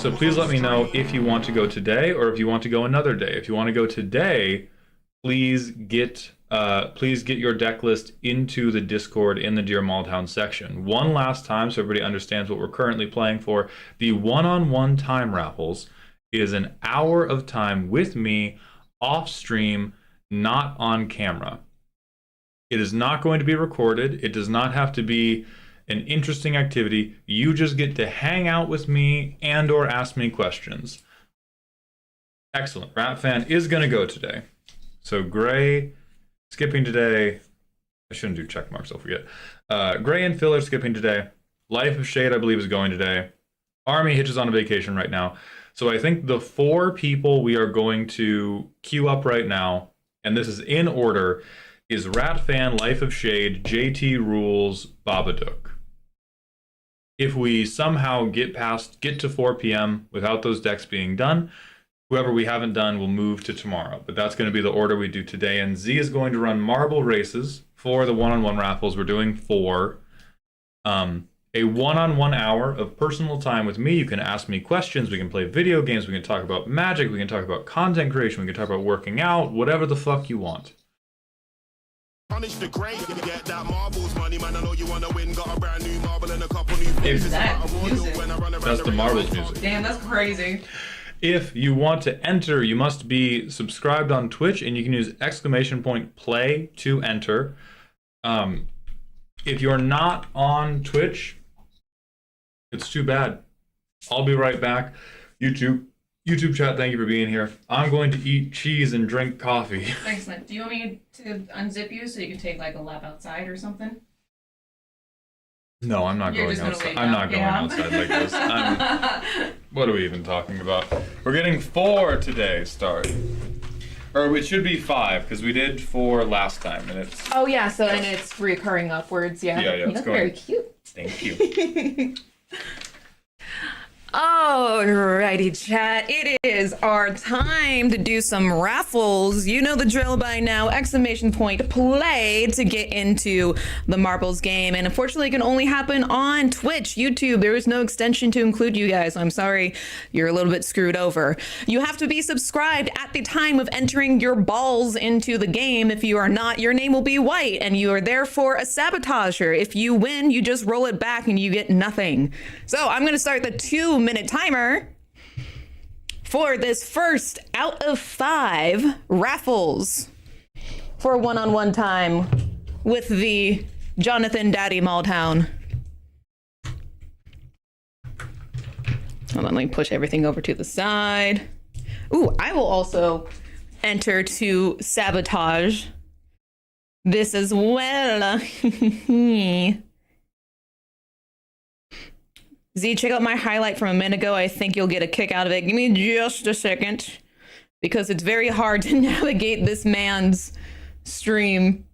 So please let me know if you want to go today or if you want to go another day. If you want to go today, please get your deck list into the Discord in the Dear Malltown section. One last time so everybody understands what we're currently playing for. The one-on-one time raffles is an hour of time with me off stream, not on camera. It is not going to be recorded. It does not have to be an interesting activity. You just get to hang out with me and or ask me questions. Excellent. Rat Fan is going to go today. So Gray skipping today. I shouldn't do check marks, I'll forget. Gray and Phil are skipping today. Life of Shade, I believe, is going today. Army Hitch is on a vacation right now. So I think the 4 people we are going to queue up right now, and this is in order, is Rat Fan, Life of Shade, JT Rules, Babadook. If we somehow get to 4 p.m. without those decks being done, whoever we haven't done will move to tomorrow. But that's going to be the order we do today. And Z is going to run marble races for the one-on-one raffles. We're doing 4. A one-on-one hour of personal time with me. You can ask me questions. We can play video games. We can talk about Magic. We can talk about content creation. We can talk about working out. Whatever the fuck you want. Punish the great, you get that marbles money, man. I know you wanna win. Got a brand new marble and a couple new If- that music? That's the marbles music. Damn, that's crazy. If you want to enter, you must be subscribed on Twitch, and you can use !play to enter. If you're not on Twitch, it's too bad. I'll be right back. YouTube chat, thank you for being here. I'm going to eat cheese and drink coffee. Excellent. Do you want me to unzip you so you can take like a lap outside or something? No, I'm not You're going just gonna outside. wake I'm up, not going yeah. outside like this. What are we even talking about? We're getting 4 today, Starry. Or it should be 5 because we did 4 last time, and it's. Oh yeah, so and it's recurring upwards, yeah. Yeah, You it's look going. very cute. Thank you. Alrighty, chat. It is our time to do some raffles. You know the drill by now. !play to get into the marbles game. And unfortunately, it can only happen on Twitch, YouTube. There is no extension to include you guys. I'm sorry, you're a little bit screwed over. You have to be subscribed at the time of entering your balls into the game. If you are not, your name will be white, and you are therefore a sabotager. If you win, you just roll it back and you get nothing. So I'm going to start the 2-minute timer for this first out of 5 raffles for one-on-one time with the Jonathan Daddy Malltown. Hold on, let me push everything over to the side. Ooh, I will also enter to sabotage this as well. Z, check out my highlight from a minute ago. I think you'll get a kick out of it. Give me just a second, because it's very hard to navigate this man's stream.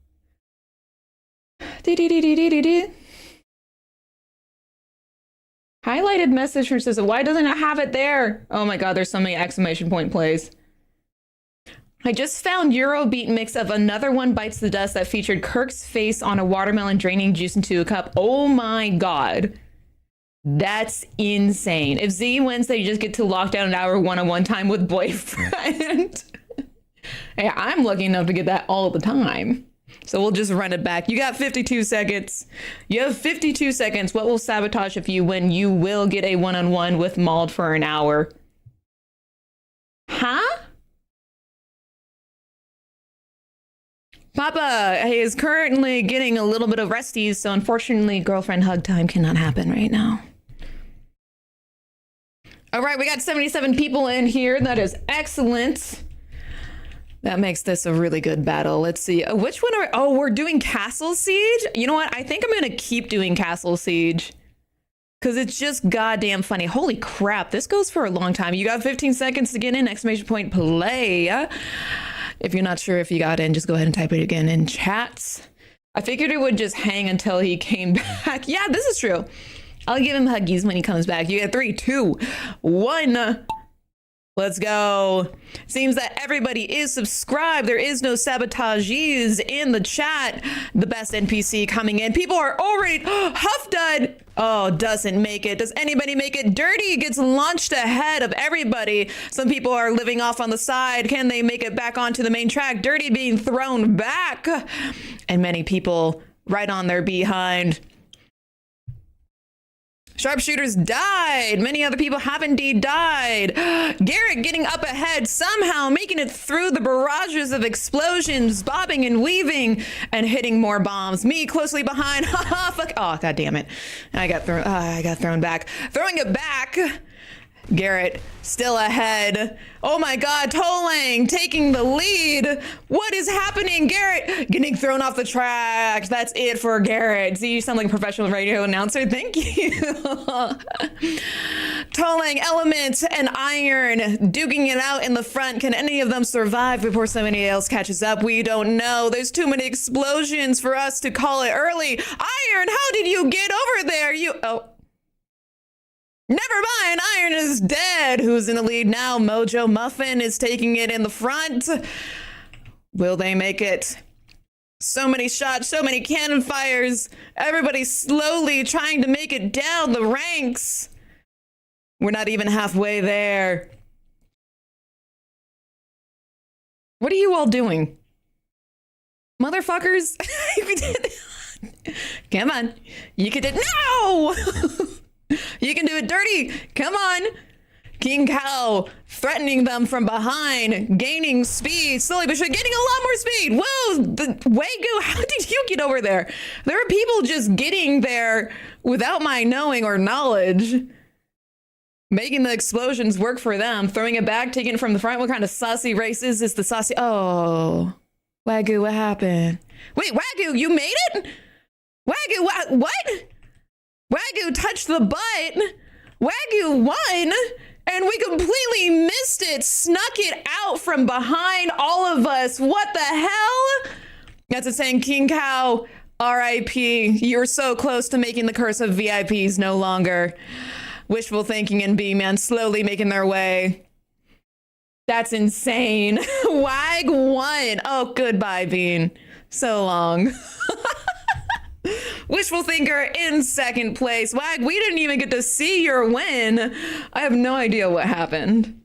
Highlighted message from says, why doesn't it have it there? Oh my god, there's so many exclamation point plays. I just found Eurobeat mix of Another One Bites the Dust that featured Kirk's face on a watermelon draining juice into a cup. Oh my god. That's insane. If Z wins, they just get to lock down an hour one-on-one time with boyfriend. Hey, I'm lucky enough to get that all the time. So we'll just run it back. You got 52 seconds. You have 52 seconds. What will sabotage if you win? You will get a one-on-one with Mauled for an hour. Huh? Papa is currently getting a little bit of resties, so unfortunately, girlfriend hug time cannot happen right now. All right, we got 77 people in here. That is excellent. That makes this a really good battle. Let's see. Which one are... Oh, we're doing Castle Siege? You know what? I think I'm going to keep doing Castle Siege, because it's just goddamn funny. Holy crap. This goes for a long time. You got 15 seconds to get in. Exclamation point play. If you're not sure if you got in, just go ahead and type it again in chats. I figured it would just hang until he came back. Yeah, this is true. I'll give him huggies when he comes back. You get 3, 2, 1. Let's go. Seems that everybody is subscribed. There is no sabotages in the chat. The best NPC coming in. People are already... Huff Dud. Oh, doesn't make it. Does anybody make it? Dirty gets launched ahead of everybody. Some people are living off on the side. Can they make it back onto the main track? Dirty being thrown back. And many people right on their behind. Sharpshooters died. Many other people have indeed died. Garrett getting up ahead, somehow making it through the barrages of explosions, bobbing and weaving and hitting more bombs. Me closely behind. Haha, fuck. Oh, god damn it. I got thrown back. Throwing it back. Garrett still ahead. Oh my god, Tolang taking the lead. What is happening? Garrett getting thrown off the track. That's it for Garrett. See, you sound like a professional radio announcer. Thank you. Tolang, Element, and Iron duking it out in the front. Can any of them survive before somebody else catches up? We don't know. There's too many explosions for us to call it early. Iron, how did you get over there? Oh. Never mind, Iron is dead. Who's in the lead now? Mojo Muffin is taking it in the front. Will they make it? So many shots, so many cannon fires. Everybody slowly trying to make it down the ranks. We're not even halfway there. What are you all doing? Motherfuckers? Come on. You can do it. No! You can do it, Dirty. Come on. King Cow threatening them from behind, gaining speed, slowly but surely, getting a lot more speed. Whoa, the Wagyu, how did you get over there? There are people just getting there without my knowing or knowledge, making the explosions work for them, throwing it back, taking it from the front. What kind of saucy race is this? The saucy... Oh, Wagyu, what happened? Wait, Wagyu, you made it? Wagyu, what? Wagyu touched the butt. Wagyu won, and we completely missed it. Snuck it out from behind all of us. What the hell? That's it saying, King Cow, R.I.P. You're so close to making the curse of VIPs no longer. Wishful thinking and B-Man slowly making their way. That's insane. Wag won. Oh, goodbye, Bean. So long. Wishful Thinker in second place. Wag, we didn't even get to see your win. I have no idea what happened.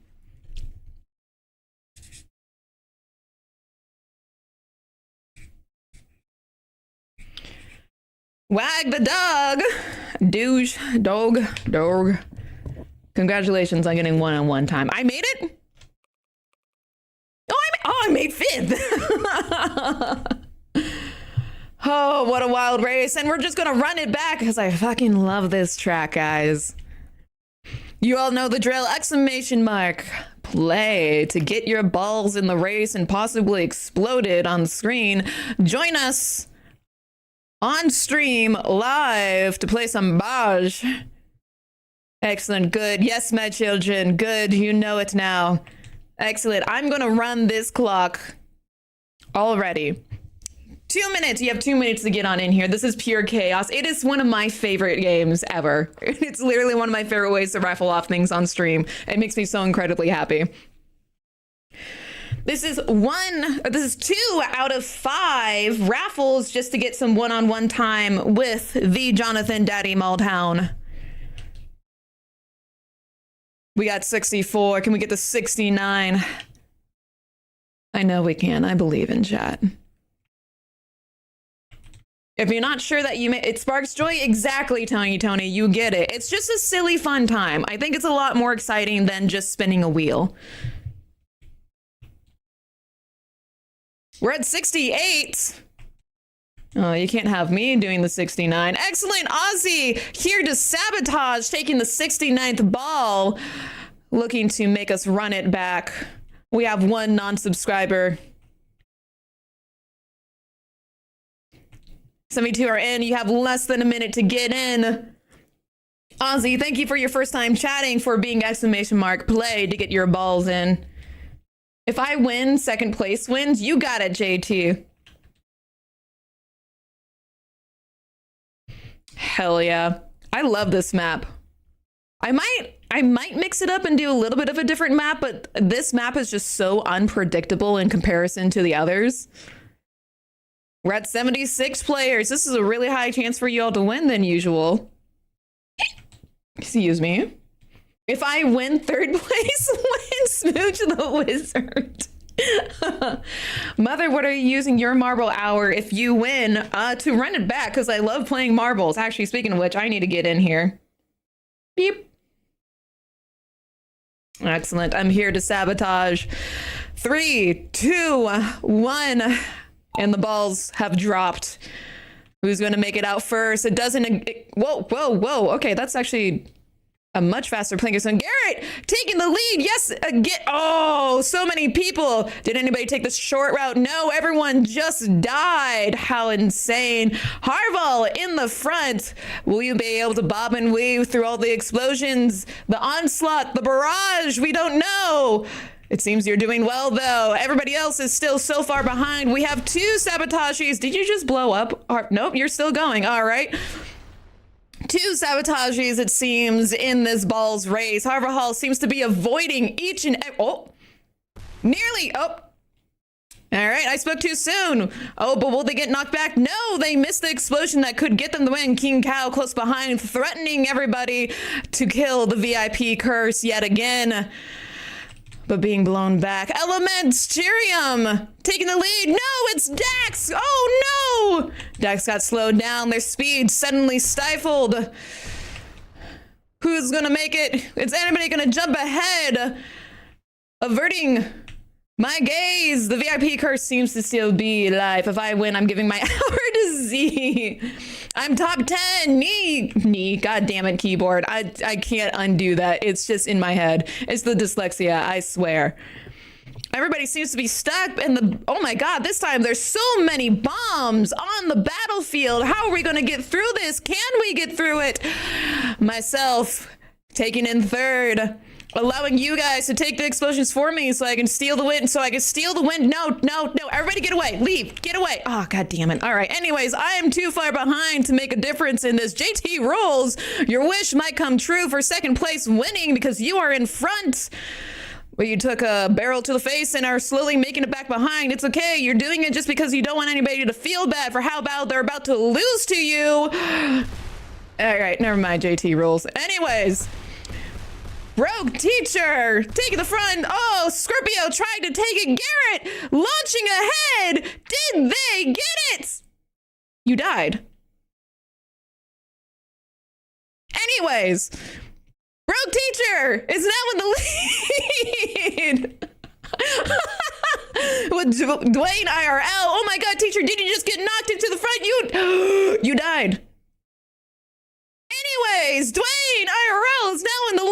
Wag the dog. Douche. Dog. Congratulations on getting one-on-one time. I made it? I made fifth. Oh, what a wild race. And we're just going to run it back because I fucking love this track, guys. You all know the drill. Exclamation mark. Play to get your balls in the race and possibly exploded on screen. Join us on stream live to play some Baj. Excellent. Good. Yes, my children. Good. You know it now. Excellent. I'm going to run this clock already. 2 minutes. You have 2 minutes to get on in here. This is pure chaos. It is one of my favorite games ever. It's literally one of my favorite ways to raffle off things on stream. It makes me so incredibly happy. This is 2 out of 5 raffles just to get some one-on-one time with the Jonathan Daddy Muldown. We got 64. Can we get to 69? I know we can. I believe in chat. If you're not sure that it sparks joy, exactly, Tony, you get it. It's just a silly fun time. I think it's a lot more exciting than just spinning a wheel. We're at 68. Oh, you can't have me doing the 69. Excellent, Ozzy here to sabotage, taking the 69th ball, looking to make us run it back. We have one non-subscriber. 72 are in. You have less than a minute to get in. Ozzy, thank you for your first time chatting, for being exclamation mark play to get your balls in. If I win, second place wins. You got it, JT. Hell yeah. I love this map. I might mix it up and do a little bit of a different map, but this map is just so unpredictable in comparison to the others. We're at 76 players. This is a really high chance for you all to win than usual. Excuse me. If I win, third place wins. Smooch the Wizard. Mother, what are you using your marble hour if you win to run it back? Because I love playing marbles. Actually, speaking of which, I need to get in here. Beep. Excellent. I'm here to sabotage. 3, 2, 1. And the balls have dropped. Who's going to make it out first? It doesn't... Whoa. Okay, that's actually a much faster playing zone. Garrett taking the lead. Yes. Oh, so many people. Did anybody take the short route? No, everyone just died. How insane. Harval in the front. Will you be able to bob and weave through all the explosions? The onslaught, the barrage. We don't know. It seems you're doing well, though. Everybody else is still so far behind. We have 2 sabotages. Did you just blow up? Nope, you're still going. All right. 2 sabotages, it seems, in this balls race. Harvard Hall seems to be avoiding each and every... Oh, nearly. Oh. All right, I spoke too soon. Oh, but will they get knocked back? No, they missed the explosion that could get them the win. King Cow close behind, threatening everybody to kill the VIP curse yet again. But being blown back. Elements, Cheerium taking the lead. No, it's Dax. Oh no! Dax got slowed down. Their speed suddenly stifled. Who's gonna make it? Is anybody gonna jump ahead? Averting my gaze. The VIP curse seems to still be alive. If I win, I'm giving my hour to Z. I'm top 10. Knee. God damn it, keyboard. I can't undo that. It's just in my head. It's the dyslexia, I swear. Everybody seems to be stuck in the... Oh my god, this time there's so many bombs on the battlefield. How are we going to get through this? Can we get through it? Myself taking in third. Allowing you guys to take the explosions for me so I can steal the win. No. Everybody get away. Leave. Get away. Oh, god damn it. All right. Anyways, I am too far behind to make a difference in this. JT rules. Your wish might come true for second place winning because you are in front. But you took a barrel to the face and are slowly making it back behind. It's okay. You're doing it just because you don't want anybody to feel bad for how bad they're about to lose to you. All right. Never mind. JT rules. Anyways. Rogue teacher taking the front. Oh, Scorpio tried to take it. Garrett launching ahead. Did they get it? You died. Anyways, Rogue teacher is now in the lead. With Dwayne IRL. Oh my god, teacher, did you just get knocked into the front? You died. Anyways, Dwayne IRL is now in the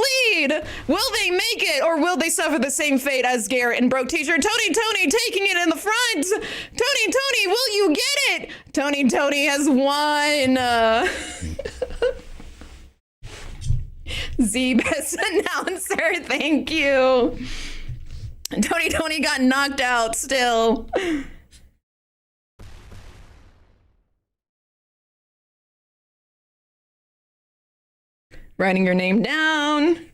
Will they make it, or will they suffer the same fate as Garrett and Broke T-shirt? Tony taking it in the front. Tony, will you get it? Tony has won. Z, best announcer, thank you. Tony got knocked out still. Writing your name down.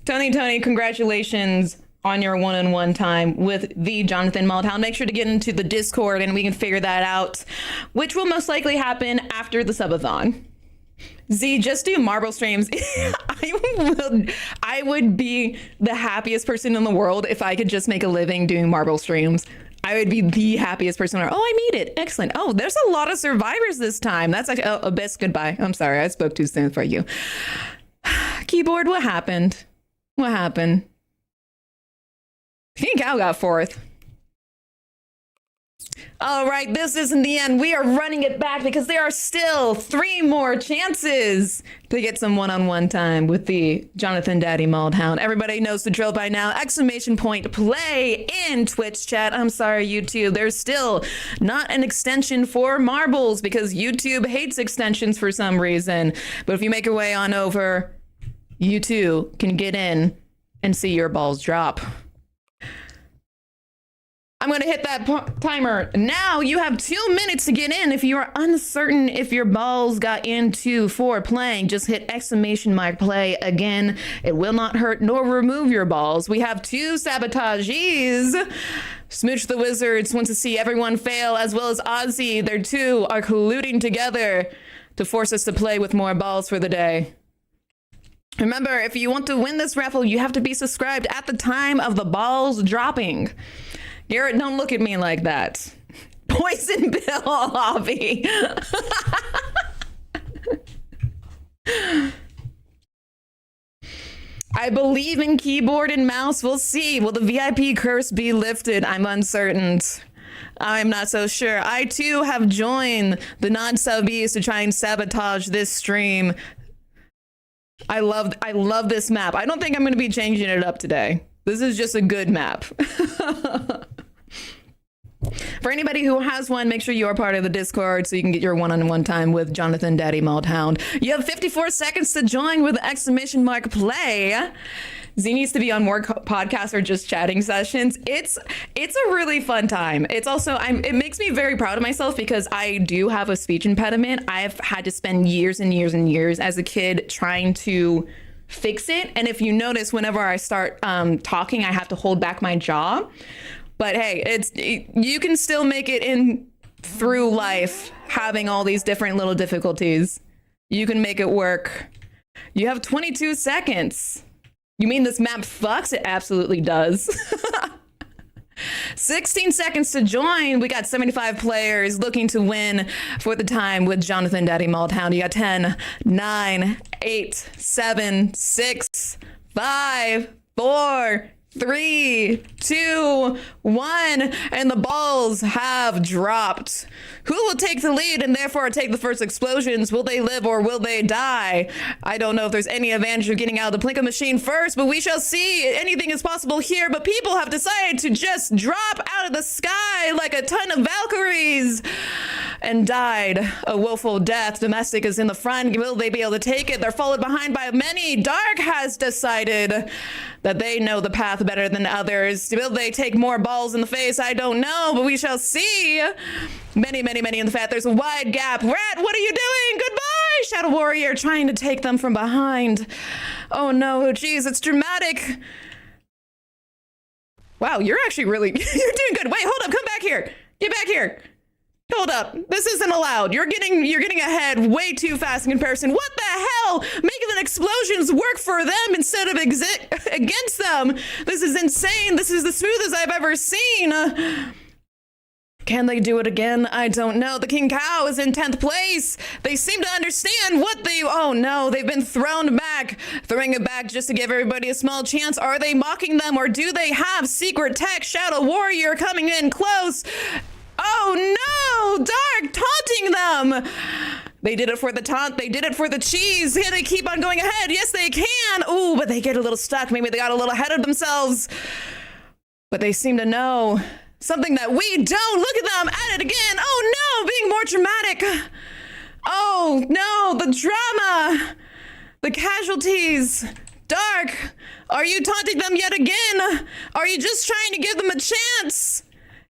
Tony, congratulations on your one-on-one time with the Jonathan Maldhound. Make sure to get into the Discord and we can figure that out, which will most likely happen after the subathon. Z, just do marble streams. I would be the happiest person in the world if I could just make a living doing marble streams. I would be the happiest person. Oh, I made it. Excellent. Oh, there's a lot of survivors this time. That's actually Abyss, goodbye. I'm sorry. I spoke too soon for you. Keyboard, what happened? What happened? King Cow got fourth. All right, this isn't the end. We are running it back because there are still 3 more chances to get some one-on-one time with the Jonathan Daddy Maldhound. Everybody knows the drill by now. Exclamation point play in Twitch chat. I'm sorry, YouTube. There's still not an extension for marbles because YouTube hates extensions for some reason. But if you make your way on over, you too can get in and see your balls drop. I'm going to hit that timer. Now you have 2 minutes to get in. If you are uncertain if your balls got into for playing, just hit exclamation mark play again. It will not hurt nor remove your balls. We have 2 sabotagees. Smooch the Wizards wants to see everyone fail, as well as Ozzy. Their 2 are colluding together to force us to play with more balls for the day. Remember, if you want to win this raffle, you have to be subscribed at the time of the balls dropping. Garrett, don't look at me like that. Poison Bill Hobby. I believe in keyboard and mouse. We'll see. Will the VIP curse be lifted? I'm uncertain. I'm not so sure. I too have joined the non-subbies to try and sabotage this stream. I love this map. I don't think I'm going to be changing it up today. This is just a good map. For anybody who has one, make sure you are part of the Discord so you can get your one-on-one time with Jonathan Daddy Maldhound. You have 54 seconds to join with exclamation mark play. Z needs to be on more podcasts or just chatting sessions. It's a really fun time. It's also, it makes me very proud of myself because I do have a speech impediment. I've had to spend years and years and years as a kid trying to fix it. And if you notice, whenever I start talking, I have to hold back my jaw. But hey, you can still make it in through life having all these different little difficulties. You can make it work. You have 22 seconds. You mean this map fucks? It absolutely does. 16 seconds to join. We got 75 players looking to win for the time with Jonathan Daddy Maldhound. You got 10, 9, 8, 7, 6, 5, 4, 3, 2, 1, and the balls have dropped. Who will take the lead and therefore take the first explosions? Will they live or will they die? I don't know if there's any advantage of getting out of the Plinko machine first, but we shall see. Anything is possible here, but people have decided to just drop out of the sky like a ton of Valkyries and died a woeful death. Domestic is in the front. Will they be able to take it? They're followed behind by many. Dark has decided that they know the path better than others. Will they take more balls in the face? I don't know, but we shall see. Many in the fat. There's a wide gap. Rat, what are you doing? Goodbye, Shadow Warrior, trying to take them from behind. Oh no, geez, it's dramatic. Wow, you're actually really, you're doing good. Wait, hold up, come back here. Get back here. Hold up, this isn't allowed. You're getting ahead way too fast in comparison. What the hell? Making the explosions work for them instead of against them. This is insane. This is the smoothest I've ever seen. Can they do it again? I don't know. The King Cow is in 10th place. They seem to understand what oh no, they've been thrown back. Throwing it back just to give everybody a small chance. Are they mocking them or do they have secret tech? Shadow Warrior coming in close. Oh no, Dark taunting them. They did it for the taunt. They did it for the cheese. Yeah, they keep on going ahead. Yes, they can. Ooh, but they get a little stuck. Maybe they got a little ahead of themselves. But they seem to know something that we don't. Look at them at it again. Oh no, being more dramatic. Oh no, the drama. The casualties. Dark, are you taunting them yet again? Are you just trying to give them a chance?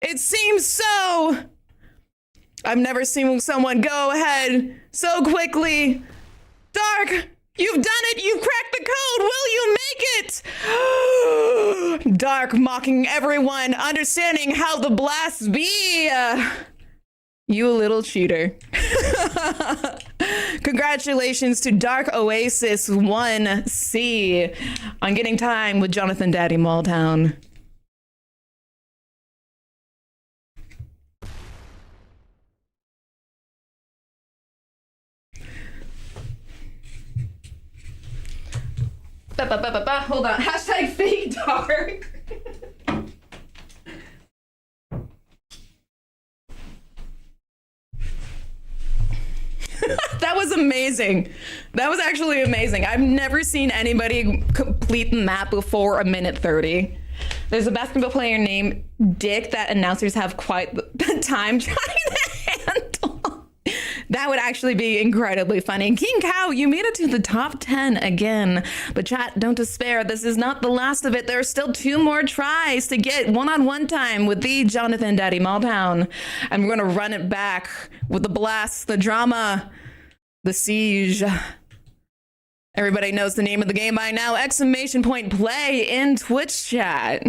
It seems so. I've never seen someone go ahead so quickly. Dark, you've done it. You've cracked the code. Will you make it? Dark mocking everyone, understanding how the blasts be. You little cheater. Congratulations to Dark Oasis 1C on getting time with Jonathan Daddy Malltown. Hold on. Hashtag fake dark. That was amazing. That was actually amazing. I've never seen anybody complete the map before a minute 30. There's a basketball player named Dick that announcers have quite the time trying to handle. That would actually be incredibly funny. King Cow, you made it to the top 10 again. But chat, don't despair. This is not the last of it. There are still 2 more tries to get one-on-one time with the Jonathan Daddy Malltown. And we're going to run it back with the blast, the drama, the siege. Everybody knows the name of the game by now. Exclamation point play in Twitch chat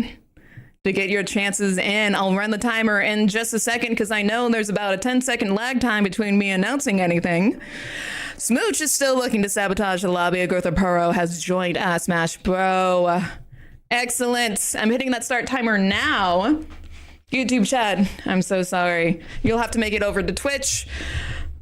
to get your chances in. I'll run the timer in just a second because I know there's about a 10-second lag time between me announcing anything. Smooch is still looking to sabotage the lobby. Agurtha Puro has joined Smash Bro. Excellent. I'm hitting that start timer now. YouTube chat, I'm so sorry. You'll have to make it over to Twitch.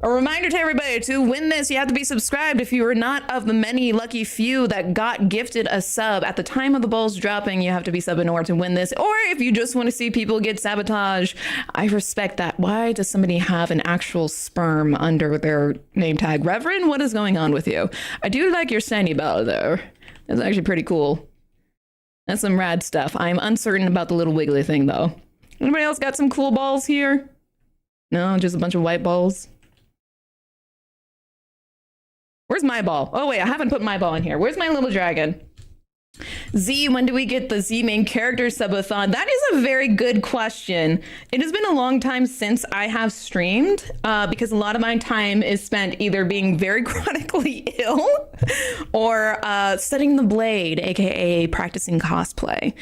A reminder to everybody, to win this, you have to be subscribed if you are not of the many lucky few that got gifted a sub. At the time of the balls dropping, you have to be sub in order to win this. Or if you just want to see people get sabotaged, I respect that. Why does somebody have an actual sperm under their name tag? Reverend, what is going on with you? I do like your shiny ball, though. That's actually pretty cool. That's some rad stuff. I'm uncertain about the little wiggly thing, though. Anybody else got some cool balls here? No, just a bunch of white balls. Where's my ball? Oh wait, I haven't put my ball in here. Where's my little dragon? Z, when do we get the Z main character subathon? That is a very good question. It has been a long time since I have streamed because a lot of my time is spent either being very chronically ill or studying the blade, aka practicing cosplay.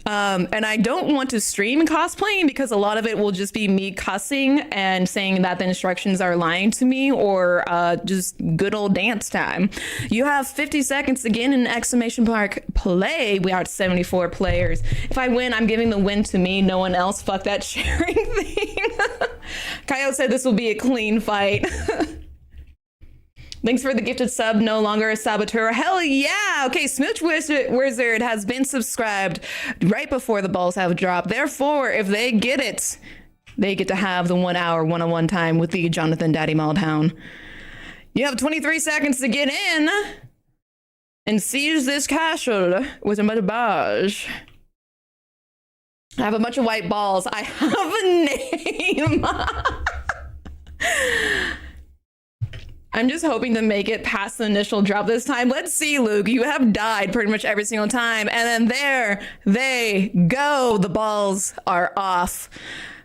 And I don't want to stream cosplaying because a lot of it will just be me cussing and saying that the instructions are lying to me, or just good old dance time. You have 50 seconds to get in exclamation mark play. We are at 74 players. If I win, I'm giving the win to me. No one else. Fuck that sharing thing. Coyote said this will be a clean fight. Thanks for the gifted sub. No longer a saboteur. Hell yeah. Okay, Smooch Wizard has been subscribed right before the balls have dropped. Therefore, if they get it, they get to have the 1 hour one-on-one time with the Jonathan Daddy Malltown. You have 23 seconds to get in and seize this castle with a bunch of bars. I have a bunch of white balls. I have a name. I'm just hoping to make it past the initial drop this time. Let's see, Luke. You have died pretty much every single time. And then there they go. The balls are off.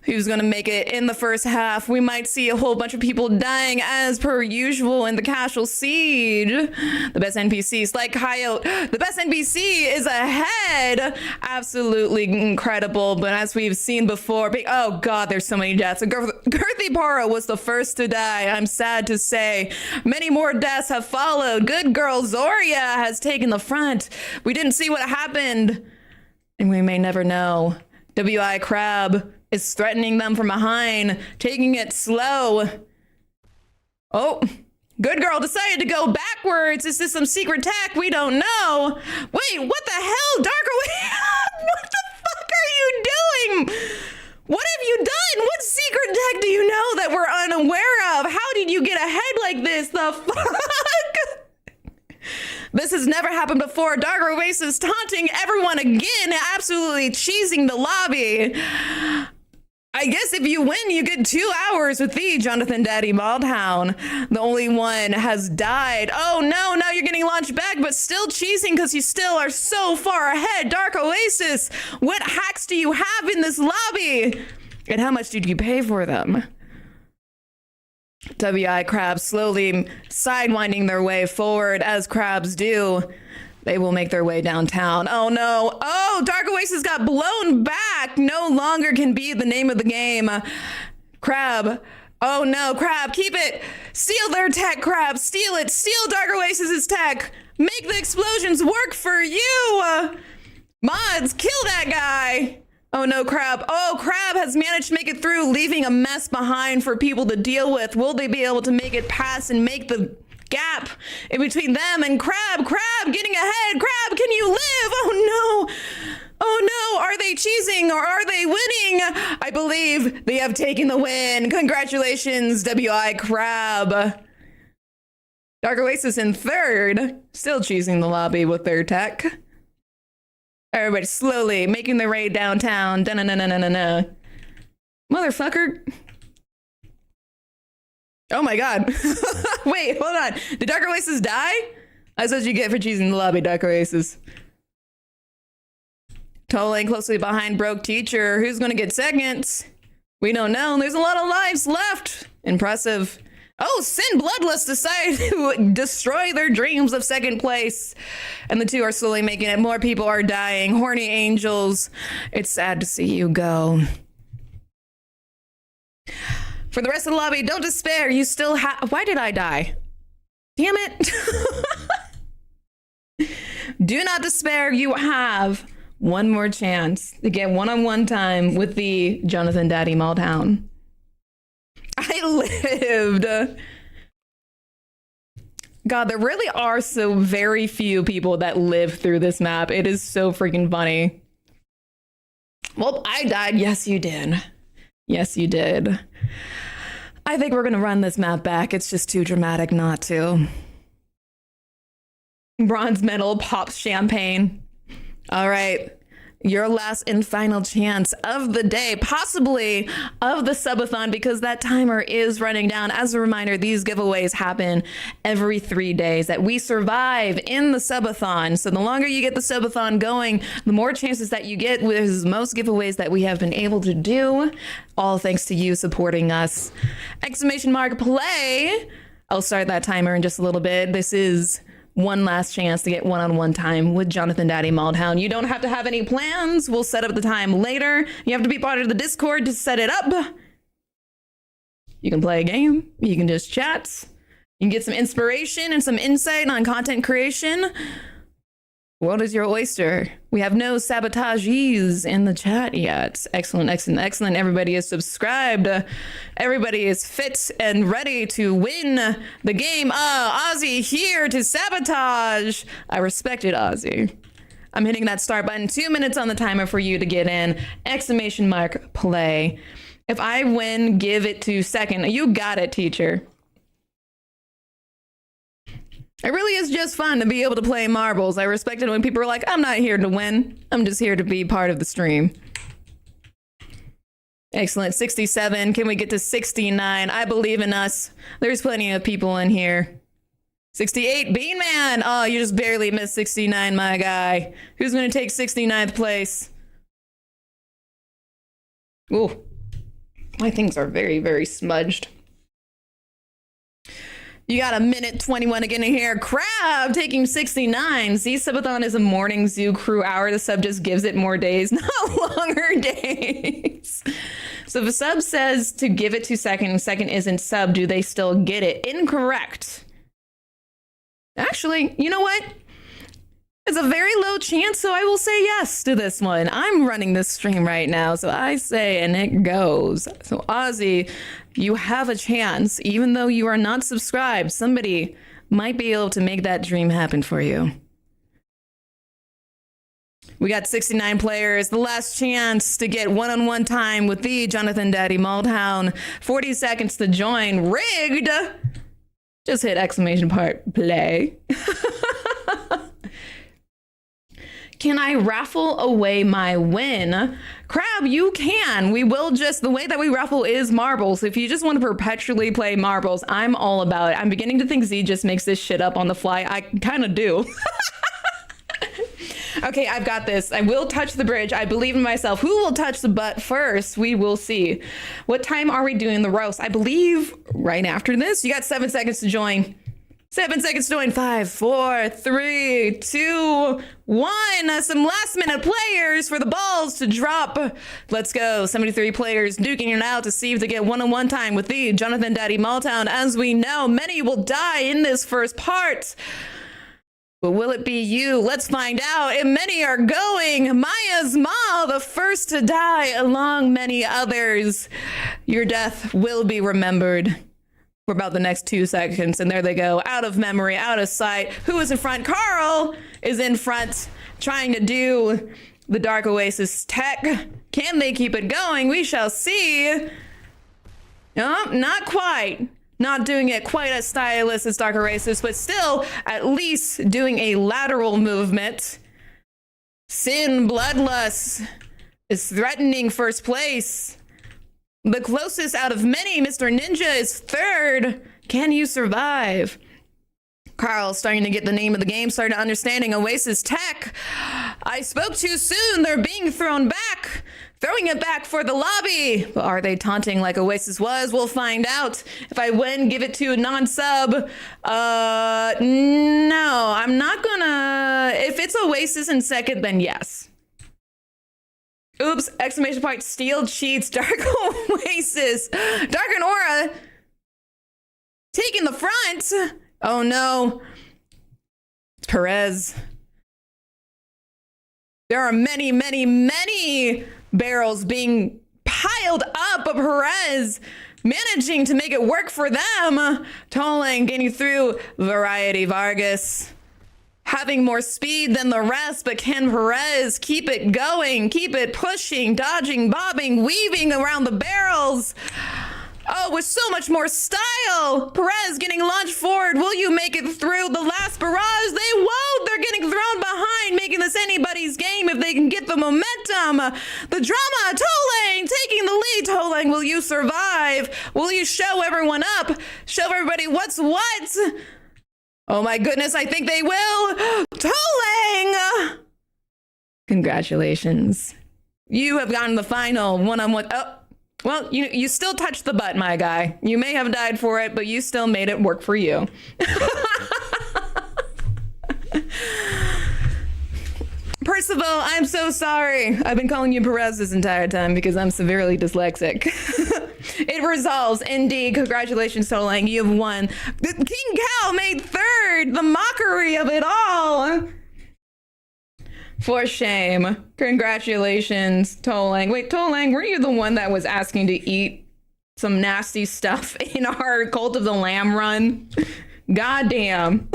Who's going to make it in the first half? We might see a whole bunch of people dying as per usual in the casual siege. The best NPCs like Coyote. The best NPC is ahead. Absolutely incredible. But as we've seen before, oh God, there's so many deaths. Girthy Paro was the first to die. I'm sad to say. Many more deaths have followed. Good girl Zoria has taken the front. We didn't see what happened, and we may never know. WI Crab is threatening them from behind, taking it slow. Oh, good girl decided to go backwards. Is this some secret tech? We don't know. Wait, what the hell, Darko? What the fuck are you doing? What have you done? What secret tech do you know that we're unaware of? How did did you get ahead like this? The fuck? This has never happened before. Dark Oasis taunting everyone again, absolutely cheesing the lobby. I guess if you win, you get 2 hours with the Jonathan Daddy Maldhound. The only one has died. Oh no, now you're getting launched back, but still cheesing because you still are so far ahead. Dark Oasis, what hacks do you have in this lobby? And how much did you pay for them? WI crabs slowly sidewinding their way forward as crabs do. They will make their way downtown. Oh no. Oh, Dark Oasis got blown back. No longer can be the name of the game. Crab. Oh no, Crab, keep it. Steal their tech, Crab. Steal it. Steal Dark Oasis's tech. Make the explosions work for you. Mods, kill that guy. Oh no, Crab. Oh, Crab has managed to make it through, leaving a mess behind for people to deal with. Will they be able to make it past and make the gap in between them and Crab? Crab getting ahead. Crab, can you live? Oh no. Oh no, are they cheesing or are they winning? I believe they have taken the win. Congratulations, WI Crab. Dark Oasis in third, still cheesing the lobby with their tech. Everybody slowly making their way downtown. Da-na-na-na-na-na. Motherfucker. Oh my god. Wait, hold on. Did Dark Oasis die? That's what you get for cheesing the lobby, Dark Oasis. Tolling closely behind Broke Teacher. Who's gonna get seconds? We don't know. There's a lot of lives left. Impressive. Oh, Sin Bloodless decide to destroy their dreams of second place. And the two are slowly making it. More people are dying. Horny Angels. It's sad to see you go. For the rest of the lobby, don't despair. You still have... Why did I die? Damn it. Do not despair. You have one more chance to get one-on-one time with the Jonathan Daddy Maldhound. I lived. God, there really are so very few people that live through this map. It is so freaking funny. Well, I died. Yes, you did. Yes, you did. I think we're going to run this map back. It's just too dramatic not to. Bronze medal pops champagne. All right. Your last and final chance of the day, possibly of the subathon, because that timer is running down. As a reminder, these giveaways happen every 3 days that we survive in the subathon. So the longer you get the subathon going, the more chances that you get with most giveaways that we have been able to do. All thanks to you supporting us. Exclamation mark play. I'll start that timer in just a little bit. This is one last chance to get one-on-one time with Jonathan Daddy Maldhound. You don't have to have any plans. We'll set up the time later. You have to be part of the Discord to set it up. You can play a game. You can just chat. You can get some inspiration and some insight on content creation. What is your oyster? We have no sabotagees in the chat yet. Excellent, excellent, excellent. Everybody is subscribed. Everybody is fit and ready to win the game. Ozzy here to sabotage. I respected Ozzy. I'm hitting that start button. 2 minutes on the timer for you to get in. Exclamation mark play. If I win, give it to second. You got it, teacher. It really is just fun to be able to play marbles. I respect it when people are like, I'm not here to win. I'm just here to be part of the stream. Excellent. 67. Can we get to 69? I believe in us. There's plenty of people in here. 68. Bean Man. Oh, you just barely missed 69, my guy. Who's going to take 69th place? Ooh. My things are very, very smudged. You got a minute 21 to get in here. Crab taking 69. Z Subathon is a morning zoo crew hour. The sub just gives it more days, not longer days. So if a sub says to give it to second and second isn't sub, do they still get it? Incorrect. Actually, you know what? It's a very low chance, so I will say yes to this one. I'm running this stream right now, so I say, and it goes. So Ozzy, you have a chance. Even though you are not subscribed, somebody might be able to make that dream happen for you. We got 69 players. The last chance to get one-on-one time with the Jonathan Daddy Maldhound. 40 seconds to join. Rigged! Just hit exclamation part play. Can I raffle away my win? Crab, you can. We will just, the way that we raffle is marbles. If you just want to perpetually play marbles, I'm all about it. I'm beginning to think Z just makes this shit up on the fly. I kind of do. Okay, I've got this. I will touch the bridge. I believe in myself. Who will touch the butt first? We will see. What time are we doing the roast? I believe right after this. You got 7 seconds to join. 7 seconds to join. 5, 4, 3, 2, 1. Some last minute players for the balls to drop. Let's go. 73 players duking it out to see if they get one-on-one time with the Jonathan Daddy Malltown. As we know, many will die in this first part. But will it be you? Let's find out. And many are going. Maya's Ma, the first to die, along many others. Your death will be remembered for about the next 2 seconds. And there they go. Out of memory, out of sight. Who is in front? Carl is in front, trying to do the Dark Oasis tech. Can they keep it going? We shall see. No, not quite. Not doing it quite as stylish as Dark Oasis, but still at least doing a lateral movement. Sin Bloodlust is threatening first place. The closest out of many, Mr. Ninja, is third. Can you survive? Carl's starting to get the name of the game, starting understanding Oasis tech. I spoke too soon. They're being thrown back. Throwing it back for the lobby. But are they taunting like Oasis was? We'll find out. If I win, give it to a non-sub. No, I'm not gonna. If it's Oasis in second, then yes. Oops, exclamation point, steal cheats, Dark Oasis. Dark and Aura taking the front. Oh no. It's Perez. There are many, many, many barrels being piled up, but Perez managing to make it work for them. Tolling getting through Variety Vargas. Having more speed than the rest, but can Perez keep it going, keep it pushing, dodging, bobbing, weaving around the barrels? Oh, with so much more style. Perez getting launched forward. Will you make it through the last barrage? They won't. They're getting thrown behind, making this anybody's game if they can get the momentum. The drama. Tolling taking the lead. Tolling, will you survive? Will you show everyone up? Show everybody what's what? Oh my goodness, I think they will. Tolling! Congratulations. You have gotten the final one-on-one. Oh. Well, you still touched the butt, my guy. You may have died for it, but you still made it work for you. Percival, I'm so sorry. I've been calling you Perez this entire time because I'm severely dyslexic. It resolves. Indeed. Congratulations, Tolang. You have won. King Cal made third. The mockery of it all. For shame. Congratulations, Tolang. Wait, Tolang, were you the one that was asking to eat some nasty stuff in our Cult of the Lamb run? Goddamn.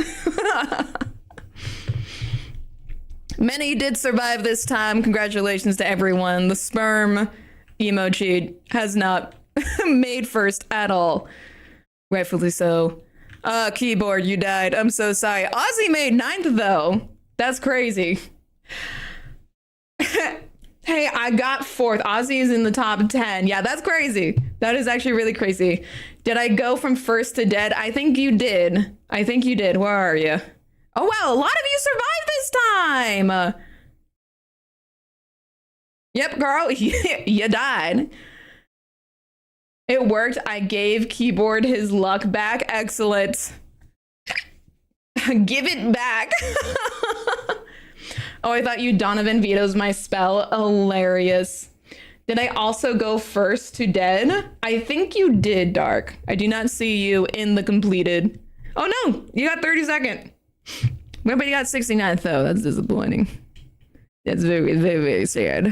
Many did survive this time. Congratulations to everyone. The sperm emoji has not made first at all. Rightfully so. Keyboard, you died. I'm so sorry. Ozzy made 9th though. That's crazy. Hey, I got 4th. Ozzy is in the top 10. Yeah, that's crazy. That is actually really crazy. Did I go from first to dead? I think you did. I think you did. Where are you? Oh, wow. A lot of you survived this time. Yep, girl. You died. It worked. I gave Keyboard his luck back. Excellent. Give it back. Oh, I thought you Donovan vetoes my spell. Hilarious. Did I also go first to dead? I think you did, Dark. I do not see you in the completed. Oh no, you got 32nd. Nobody got 69th though. That's disappointing. That's very, very, very sad.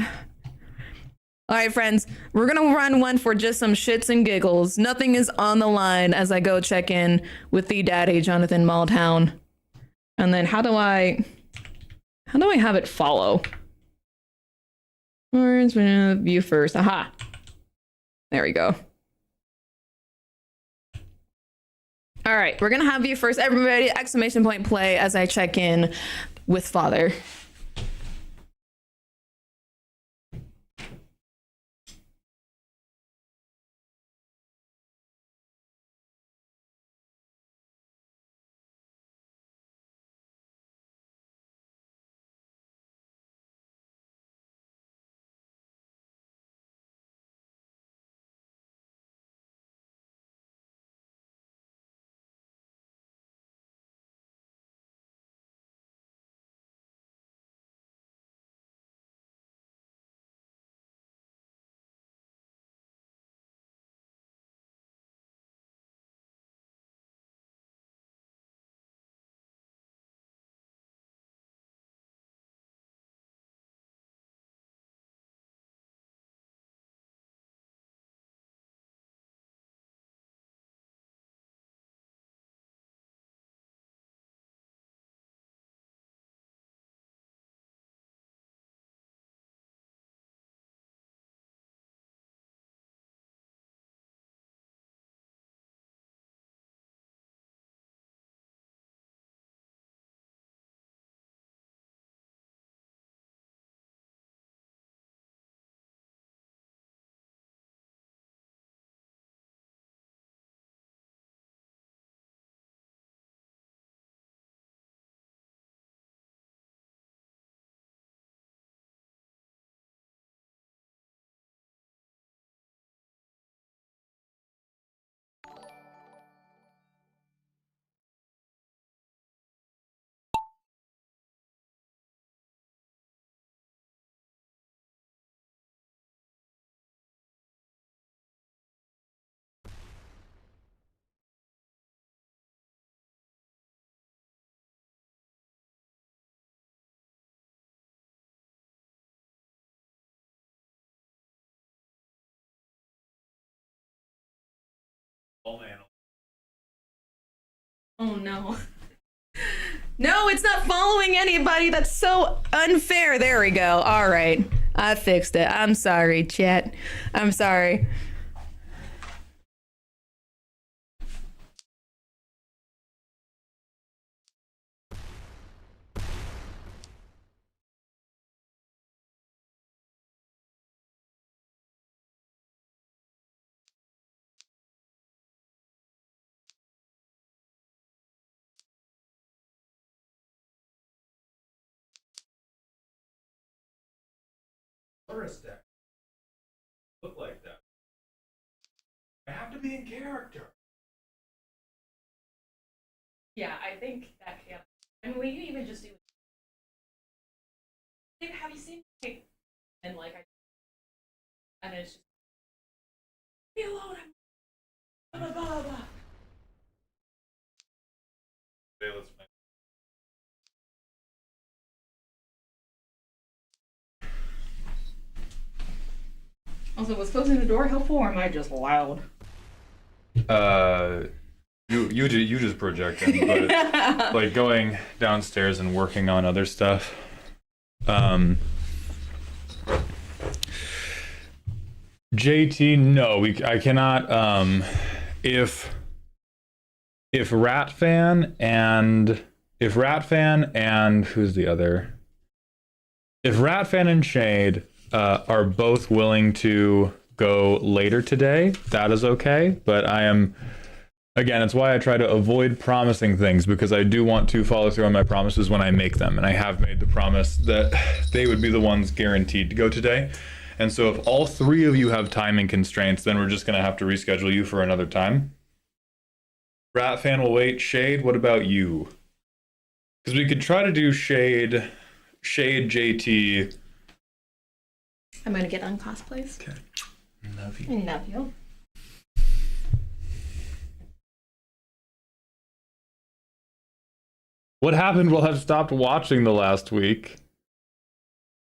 All right, friends, we're gonna run one for just some shits and giggles. Nothing is on the line as I go check in with the daddy, Jonathan Maldhound. And then how do I have it follow? Words, view first. Aha. There we go. All right, we're gonna have view first. Everybody, exclamation point play as I check in with Father. Oh no. No, it's not following anybody. That's so unfair. There we go. All right. I fixed it. I'm sorry, chat. I'm sorry. Stack. Look like that. I have to be in character. Yeah, I think that can. I mean, we can even just do. Have you seen and like and it's just be alone. Blah, blah, blah, blah. Okay, let's make. Also, was closing the door helpful, or am I just loud? You just projecting, but like going downstairs and working on other stuff. JT, no, I cannot. If Ratfan and who's the other? If Ratfan and Shade are both willing to go later today, that is okay. But I am, again, it's why I try to avoid promising things, because I do want to follow through on my promises when I make them. And I have made the promise that they would be the ones guaranteed to go today. And so if all three of you have timing constraints, then we're just going to have to reschedule you for another time. Ratfan will wait. Shade, what about you? Because we could try to do Shade, JT. I'm gonna get on cosplays. Okay. Love you. I love you. What happened? Well, I've stopped watching the last week.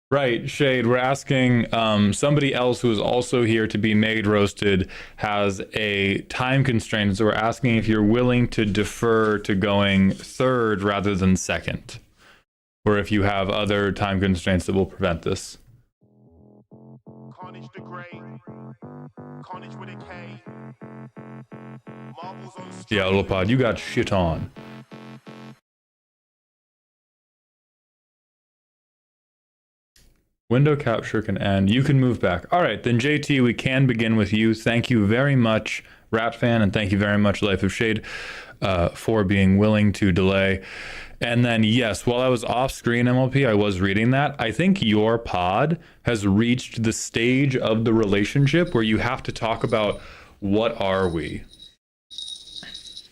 Right, Shade, we're asking somebody else who is also here to be made roasted has a time constraint, so we're asking if you're willing to defer to going third rather than second, or if you have other time constraints that will prevent this. Carnage the Great. Carnage with a K. Marbles on Yeah, little pod, you got shit on. Window capture can end. You can move back. All right, then JT, we can begin with you. Thank you very much, Rat Fan, and thank you very much, Life of Shade, for being willing to delay. And then, yes, while I was off screen, MLP, I was reading that. I think your pod has reached the stage of the relationship where you have to talk about what are we.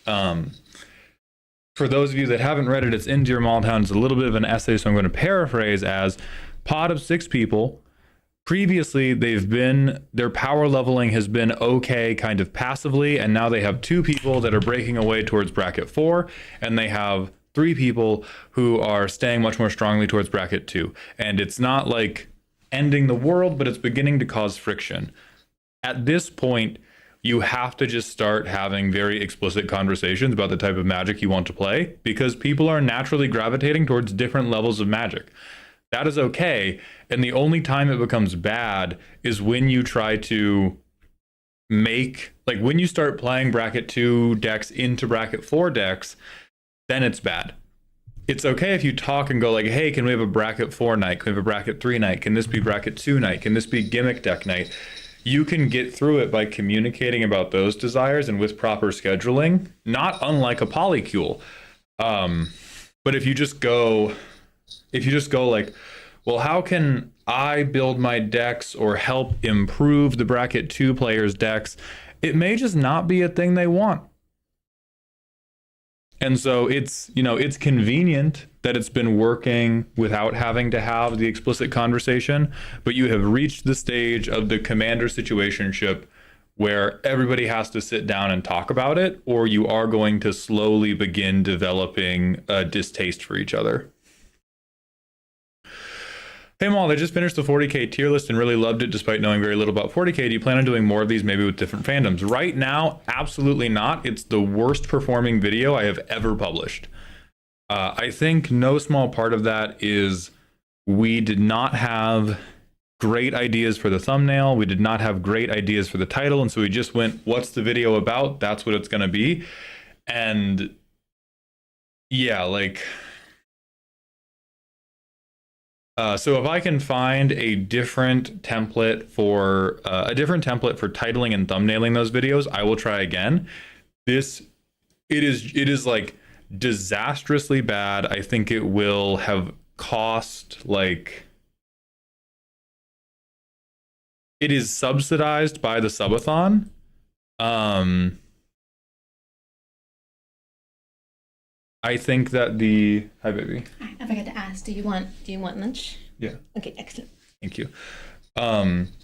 For those of you that haven't read it, it's in Dear Malltown. It's a little bit of an essay, so I'm going to paraphrase as pod of 6 people. Previously, their power leveling has been okay, kind of passively, and now they have 2 people that are breaking away towards bracket 4, and they have 3 people who are staying much more strongly towards bracket 2. And it's not like ending the world, but it's beginning to cause friction. At this point, you have to just start having very explicit conversations about the type of magic you want to play, because people are naturally gravitating towards different levels of magic. That is okay, and the only time it becomes bad is when you try to make, like when you start playing bracket 2 decks into bracket 4 decks, then it's bad. It's okay if you talk and go like, hey, can we have a bracket 4 night? Can we have a bracket 3 night? Can this be bracket 2 night? Can this be gimmick deck night? You can get through it by communicating about those desires and with proper scheduling, not unlike a polycule. But if you just go like, well, how can I build my decks or help improve the bracket 2 players' decks? It may just not be a thing they want. And so it's convenient that it's been working without having to have the explicit conversation, but you have reached the stage of the commander situationship where everybody has to sit down and talk about it, or you are going to slowly begin developing a distaste for each other. Hey Maul, I just finished the 40k tier list and really loved it despite knowing very little about 40k. Do you plan on doing more of these, maybe with different fandoms? Right now, absolutely not. It's the worst performing video I have ever published. I think no small part of that is we did not have great ideas for the thumbnail. We did not have great ideas for the title. And so we just went, what's the video about? That's what it's going to be. And yeah, like... so if I can find a different template for titling and thumbnailing those videos, I will try again. It is like disastrously bad. I think it will have cost like, it is subsidized by the Subathon. I think that hi baby. I forgot to ask, do you want lunch? Yeah. Okay, excellent. Thank you.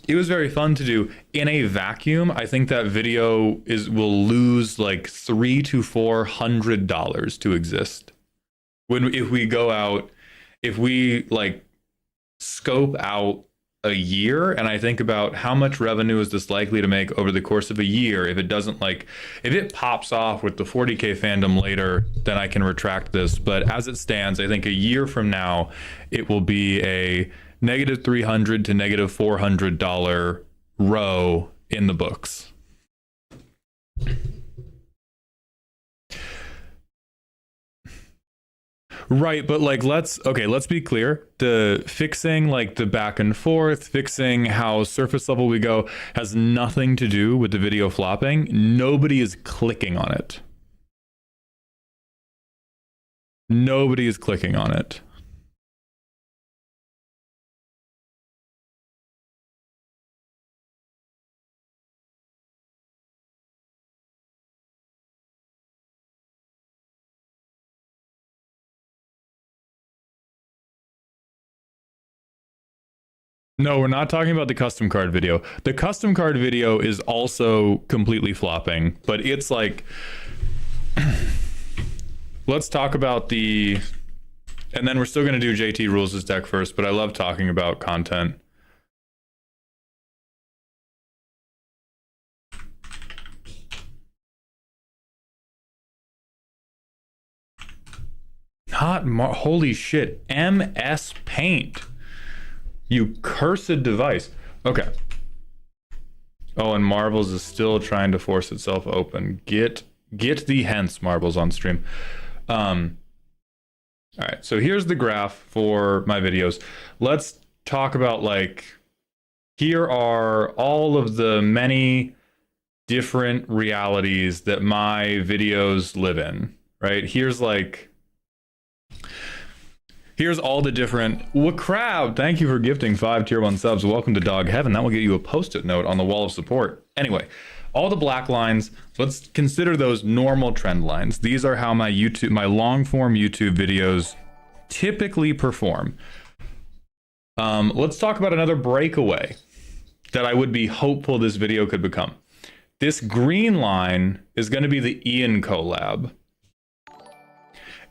It was very fun to do. In a vacuum, I think that video will lose like $300 to $400 to exist. If we like scope out a year, and I think about how much revenue is this likely to make over the course of a year. If it pops off with the 40k fandom later, then I can retract this. But as it stands, I think a year from now, it will be a -$300 to -$400 row in the books. Right, but like let's be clear. The fixing like the back and forth, fixing how surface level we go has nothing to do with the video flopping. Nobody is clicking on it. Nobody is clicking on it. No, we're not talking about the custom card video. The custom card video is also completely flopping, but it's like, let's talk about and then we're still going to do JT Rules' deck first, but I love talking about content. Holy shit, MS Paint. You cursed device. Okay. Oh, and Marbles is still trying to force itself open. Get the hence, Marbles on stream. All right, so here's the graph for my videos. Let's talk about, like, here are all of the many different realities that my videos live in, right? Here's all the different... What crowd? Thank you for gifting 5 tier 1 subs. Welcome to Dog Heaven. That will get you a post-it note on the wall of support. Anyway, all the black lines, let's consider those normal trend lines. These are how my long-form YouTube videos typically perform. Let's talk about another breakaway that I would be hopeful this video could become. This green line is going to be the Ian collab.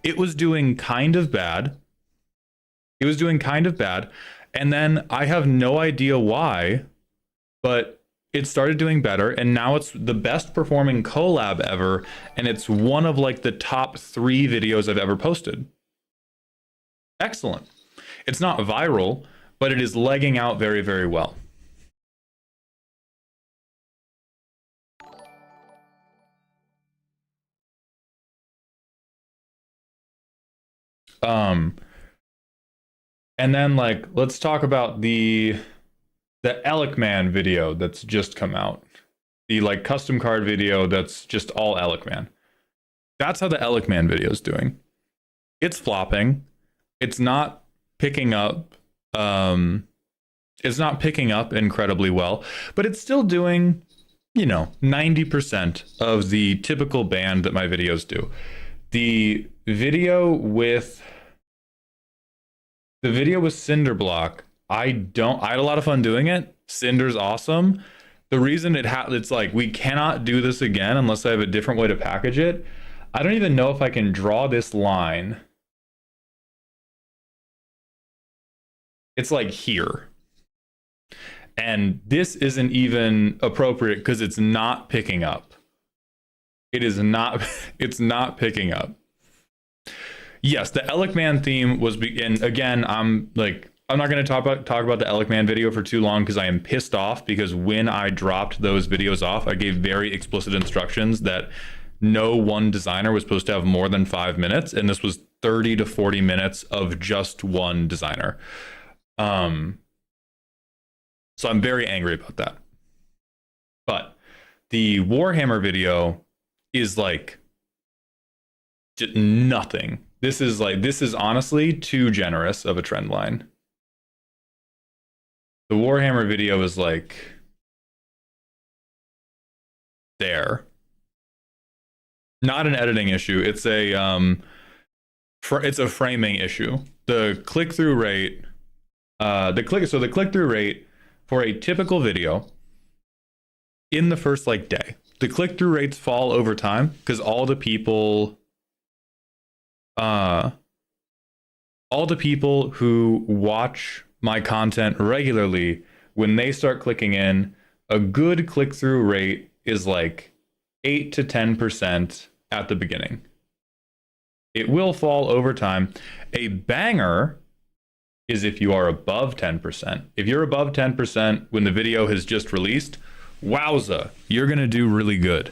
It was doing kind of bad. And then I have no idea why, but it started doing better, and now it's the best performing collab ever, and it's one of like the top 3 videos I've ever posted. Excellent. It's not viral, but it is legging out very, very well. And then, like, let's talk about the Alec Man video that's just come out. The, like, custom card video that's just all Alec Man. That's how the Alec Man video is doing. It's flopping. It's not picking up. It's not picking up incredibly well, but it's still doing, you know, 90% of the typical band that my videos do. The video with Cinderblock, I had a lot of fun doing it. Cinder's awesome. The reason it's like, we cannot do this again unless I have a different way to package it. I don't even know if I can draw this line. It's like here. And this isn't even appropriate because it's not picking up. It's not picking up. Yes, the Alec Man theme was, and again, I'm not going to talk about the Alec Man video for too long because I am pissed off, because when I dropped those videos off, I gave very explicit instructions that no one designer was supposed to have more than 5 minutes, and this was 30 to 40 minutes of just one designer. So I'm very angry about that. But the Warhammer video is like just nothing. This is honestly too generous of a trend line. The Warhammer video is like there. Not an editing issue. It's a framing issue. The click-through rate, the click-through rate for a typical video in the first like day, the click-through rates fall over time because all the people who watch my content regularly, when they start clicking in, a good click-through rate is like 8 to 10% at the beginning. It will fall over time. A banger is if you are above 10%. If you're above 10% when the video has just released, wowza, you're gonna do really good.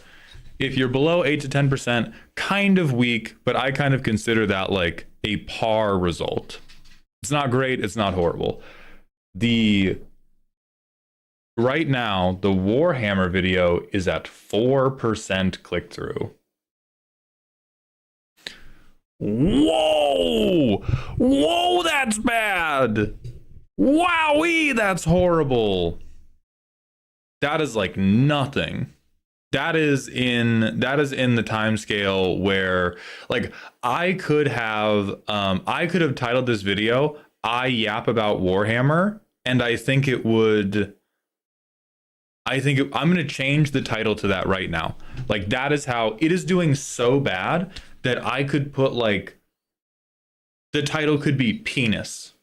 If you're below 8 to 10%, kind of weak, but I kind of consider that like a par result. It's not great, it's not horrible. Right now, the Warhammer video is at 4% click-through. Whoa, that's bad. Wowee, that's horrible. That is like nothing. That is in the time scale where, like, I could have titled this video "I Yap About Warhammer," and I'm gonna change the title to that right now. Like, that is how it is doing so bad that I could put, like, the title could be penis,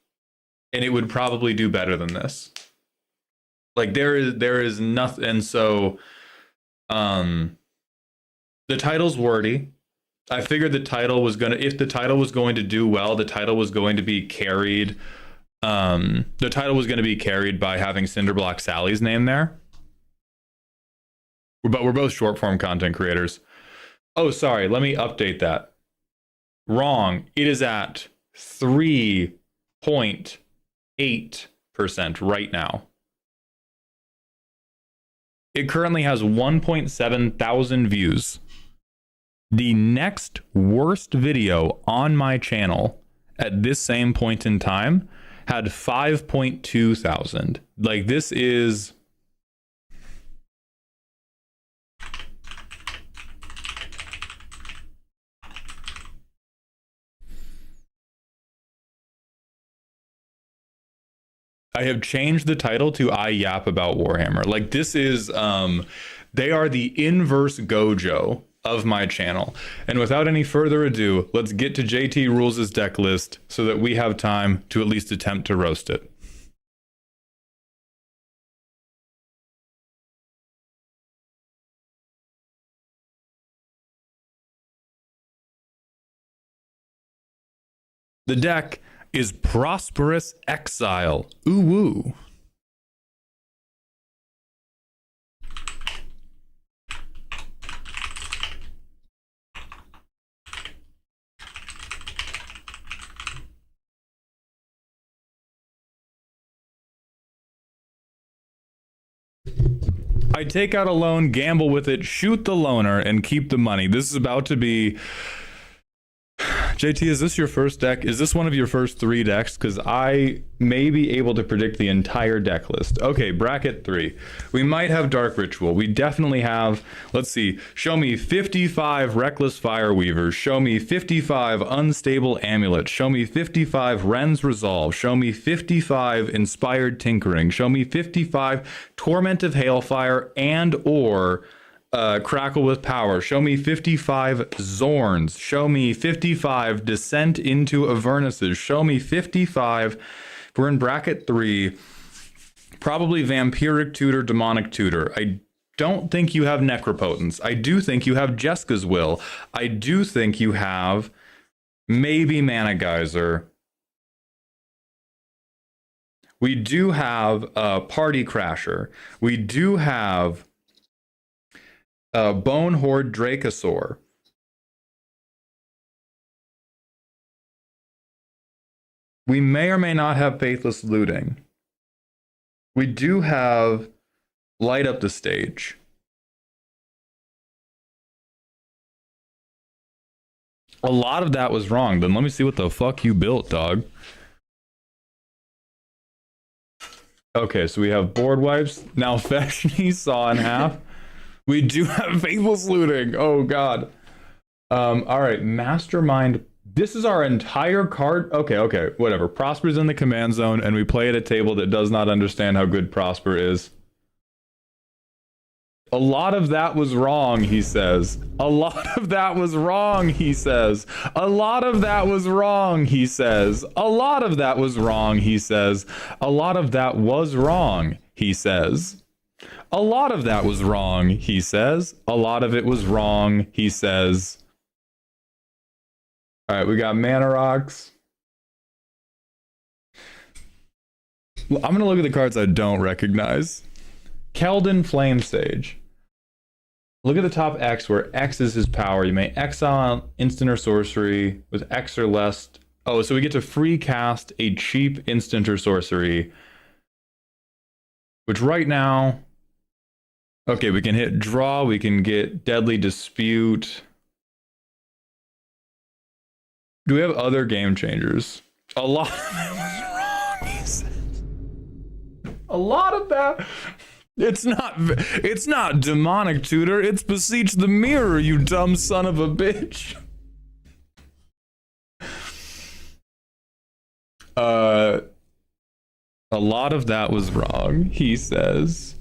and it would probably do better than this. Like, there is nothing. And so the title's wordy. I figured if the title was going to do well, the title was going to be carried. The title was going to be carried by having Cinderblock Sally's name there. But we're both short form content creators. Oh, sorry. Let me update that. Wrong. It is at 3.8% right now. It currently has 1.7 thousand views. The next worst video on my channel at this same point in time had 5.2 thousand. Like, this is... I have changed the title to I Yap About Warhammer. Like, this is, they are the inverse Gojo of my channel. And without any further ado, let's get to JT Rules' deck list so that we have time to at least attempt to roast it. The deck is Prosperous Exile. Ooh woo. I take out a loan, gamble with it, shoot the loaner, and keep the money. This is about to be... JT, is this your first deck? Is this one of your first 3 decks? Because I may be able to predict the entire deck list. Okay, bracket 3. We might have Dark Ritual. We definitely have, let's see, show me 55 Reckless Fireweavers. Show me 55 Unstable Amulets. Show me 55 Ren's Resolve. Show me 55 Inspired Tinkering. Show me 55 Torment of Hailfire and or... Crackle with Power. Show me 55 Zorns. Show me 55 Descent into Avernuses. Show me 55. We're in bracket 3. Probably Vampiric Tutor, Demonic Tutor. I don't think you have Necropotence. I do think you have Jeska's Will. I do think you have maybe Mana Geyser. We do have Party Crasher. We do have Bone Horde Dracosaur. We may or may not have Faithless Looting. We do have Light Up the Stage. A lot of that was wrong. Then let me see what the fuck you built, dog. Okay, so we have Board Wipes. Now Feshni Saw in half. We do have Faithless Looting. Oh, God. All right. Mastermind. This is our entire card. Okay. Whatever. Prosper's in the command zone, and we play at a table that does not understand how good Prosper is. A lot of that was wrong, he says. A lot of that was wrong, he says. A lot of that was wrong, he says. A lot of that was wrong, he says. A lot of that was wrong, he says. A lot of that was wrong, he says. A lot of it was wrong, he says. All right, we got Mana Rocks. I'm going to look at the cards I don't recognize. Keldon Flame Sage. Look at the top X, where X is his power. You may exile instant or sorcery with X or less. Oh, so we get to free cast a cheap instant or sorcery. Which right now... Okay, we can hit draw, we can get Deadly Dispute. Do we have other game changers? A lot of it was wrong, he said. A lot of that... It's not Demonic Tutor, it's Beseech the Mirror, you dumb son of a bitch. A lot of that was wrong, he says.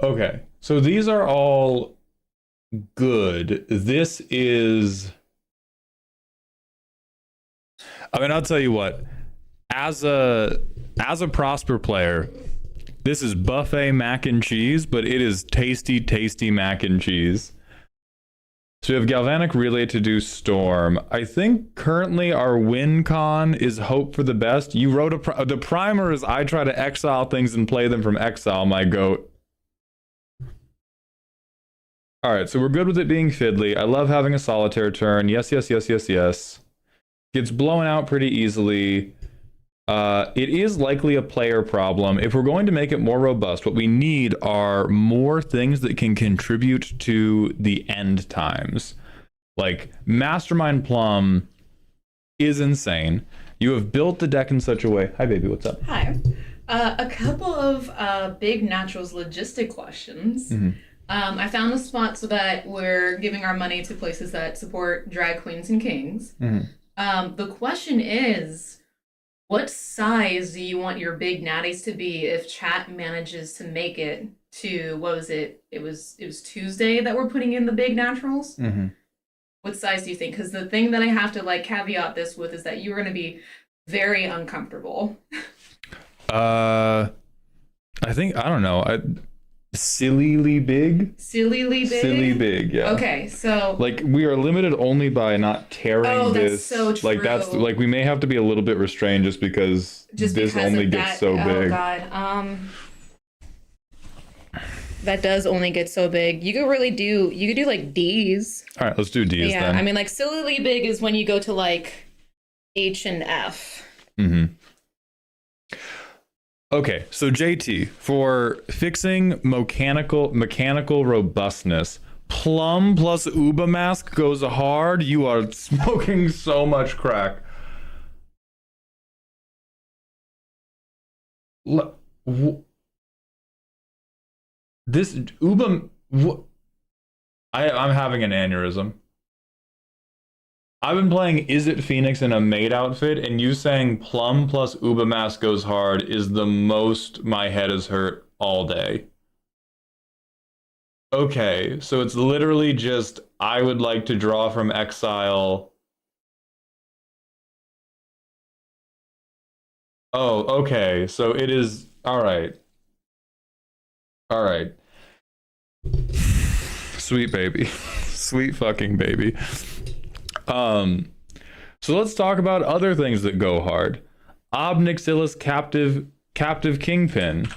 Okay, so these are all good. This is... I mean, I'll tell you what. As a Prosper player, This is buffet mac and cheese, but it is tasty, tasty mac and cheese. So we have Galvanic Relay to do Storm. I think currently our win con is hope for the best. You wrote the primer is I try to exile things and play them from exile, my goat. All right, so we're good with it being fiddly. I love having a solitaire turn. Yes, yes, yes, yes, yes. Gets blown out pretty easily. It is likely a player problem. If we're going to make it more robust, what we need are more things that can contribute to the end times. Like, Mastermind Plum is insane. You have built the deck in such a way. Hi, baby, what's up? Hi. A couple of big naturals logistic questions. I found a spot so that we're giving our money to places that support drag queens and kings. The question is, what size do you want your big natties to be if chat manages to make it to, what was it? It was Tuesday that we're putting in the big naturals. What size do you think? Because the thing that I have to like caveat this with is that you're going to be very uncomfortable. I think, I don't know. Sillily big? Sillily big? Silly big, yeah. Okay, so... Like, we are limited only by not tearing this. Oh, that's so true. Like, that's, like, we may have to be a little bit restrained just because this only gets so big. Oh, God. That does only get so big. You could do, like, Ds. All right, let's do Ds then. Yeah, I mean, like, sillily big is when you go to, like, H and F. Okay, so JT, for fixing mechanical robustness, Plum plus Uba Mask goes hard. You are smoking so much crack. This Uba... I'm having an aneurysm. I've been playing Is It Phoenix in a maid outfit, and you saying Plum plus Uba Mask goes hard is the most my head has hurt all day. Okay, so it's literally just, I would like to draw from exile. Oh, okay, so it is, alright. Alright. Sweet baby. Sweet fucking baby. So let's talk about other things that go hard. Obnixilis captive kingpin.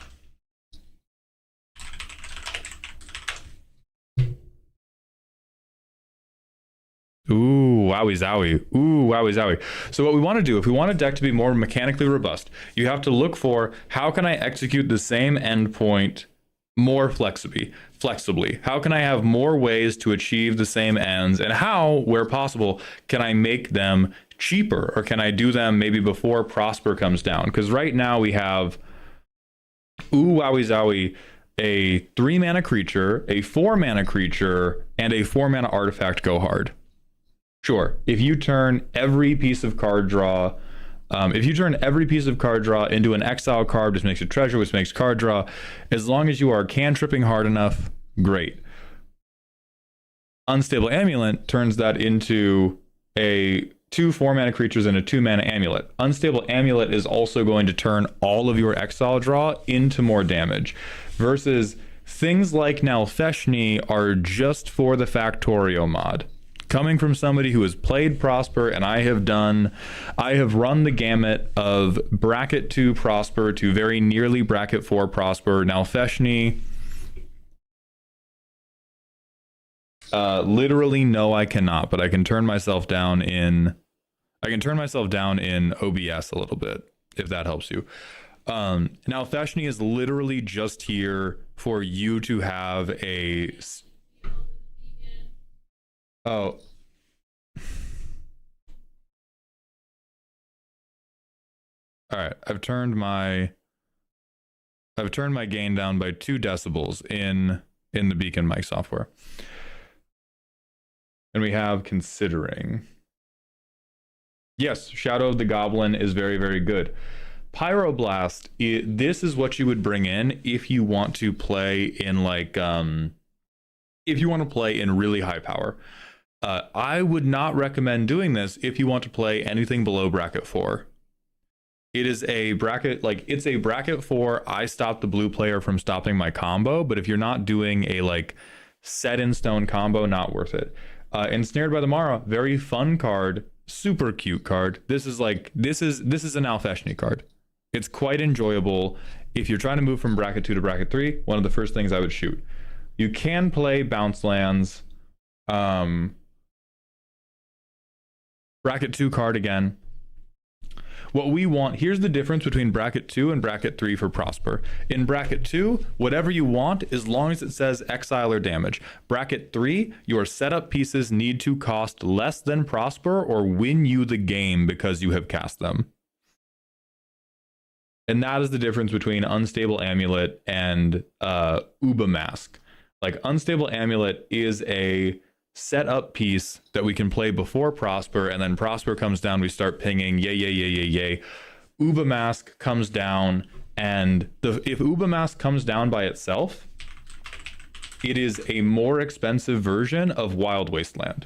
Ooh, wowie zowie. Ooh, wowie zowie. So what we want to do, if we want a deck to be more mechanically robust, you have to look for, how can I execute the same endpoint more flexibly? How can I have more ways to achieve the same ends, and how, where possible, can I make them cheaper, or can I do them maybe before Prosper comes down? Because right now we have, ooh wowie zowie, a 3-mana creature, a 4-mana creature, and a 4-mana artifact go hard. Sure, if you turn every piece of card draw into an exile card, which makes a treasure, which makes card draw, as long as you are cantripping hard enough, great. Unstable Amulet turns that into a 2 4-mana creatures and a 2-mana amulet. Unstable Amulet is also going to turn all of your exile draw into more damage, versus things like Nalfeshni are just for the Factorio mod. Coming from somebody who has played Prosper, and I have run the gamut of bracket 2 Prosper to very nearly bracket 4 Prosper. Nalfeshni, literally no, I cannot, but I can turn myself down in OBS a little bit, if that helps you. Nalfeshni is literally just here for you to have a... Oh. All right, I've turned my gain down by 2 decibels in the Beacon mic software. And we have considering. Yes, Shadow of the Goblin is very, very good. Pyroblast, this is what you would bring in if you want to play in like if you want to play in really high power. I would not recommend doing this if you want to play anything below bracket 4. It is a bracket, like it's a bracket for I stop the blue player from stopping my combo, but if you're not doing a like set in stone combo, not worth it. Ensnared by the Mara, very fun card, super cute card. This is like this is an Alfeshni card. It's quite enjoyable. If you're trying to move from bracket 2 to bracket 3, one of the first things I would shoot. You can play bounce lands. Bracket 2 card again. What we want, here's the difference between bracket 2 and bracket 3 for Prosper. In bracket 2, whatever you want, as long as it says exile or damage. Bracket 3, your setup pieces need to cost less than Prosper or win you the game because you have cast them. And that is the difference between Unstable Amulet and Uba Mask. Like, Unstable Amulet is a setup piece that we can play before Prosper, and then Prosper comes down, we start pinging, yay, yay, yay, yay, yay. Uba Mask comes down, and if Uba Mask comes down by itself, it is a more expensive version of Wild Wasteland.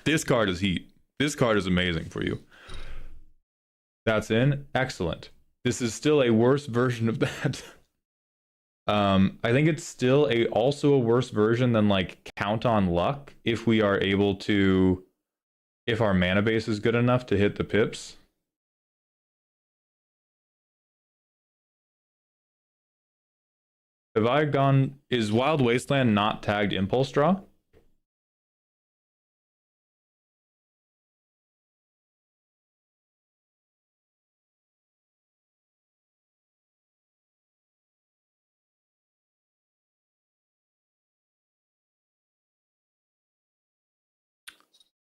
This card is heat. This card is amazing for you. That's in. Excellent. This is still a worse version of that. I think it's still also a worse version than like Count on Luck if we are able to, if our mana base is good enough to hit the pips. Have I gone, is Wild Wasteland not tagged Impulse Draw?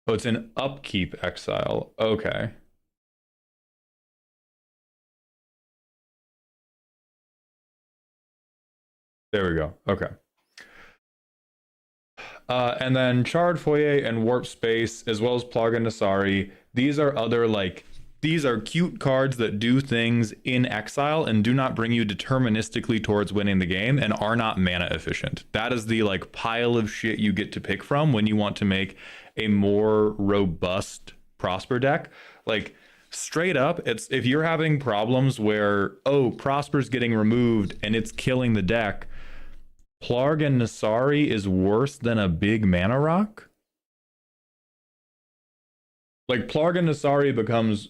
Oh, it's an upkeep exile. Okay. There we go. Okay. And then Charred Foyer and Warp Space, as well as Plaga Nasari. These are other, like, these are cute cards that do things in exile and do not bring you deterministically towards winning the game and are not mana efficient. That is the, like, pile of shit you get to pick from when you want to make a more robust Prosper deck. Like, straight up, it's if you're having problems where, oh, Prosper's getting removed and it's killing the deck, Plarg and Nasari is worse than a big mana rock. Like, Plarg and Nasari becomes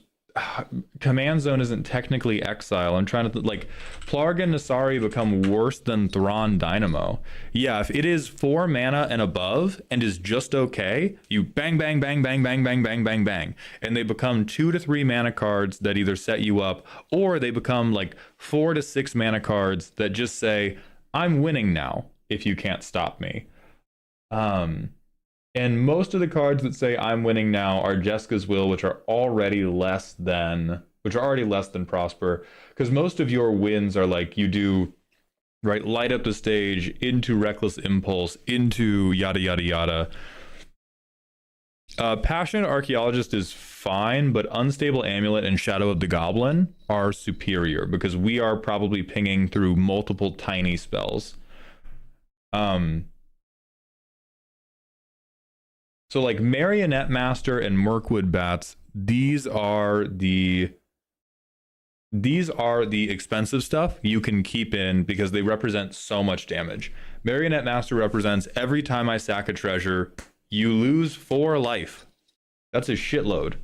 Command Zone isn't technically exile. I'm trying to like, Plarg and Nasari become worse than Thrawn Dynamo. Yeah, if it is 4 mana and above and is just okay, you bang, bang, bang, bang, bang, bang, bang, bang, bang, and they become 2 to 3 mana cards that either set you up, or they become like 4 to 6 mana cards that just say, I'm winning now if you can't stop me. And most of the cards that say I'm winning now are Jeska's Will, which are already less than Prosper, because most of your wins are like you do, right? Light up the stage, into Reckless Impulse, into yada yada yada. Passionate Archaeologist is fine, but Unstable Amulet and Shadow of the Goblin are superior because we are probably pinging through multiple tiny spells. So like Marionette Master and Mirkwood Bats, these are the expensive stuff you can keep in because they represent so much damage. Marionette Master represents every time I sack a treasure, you lose 4 life. That's a shitload.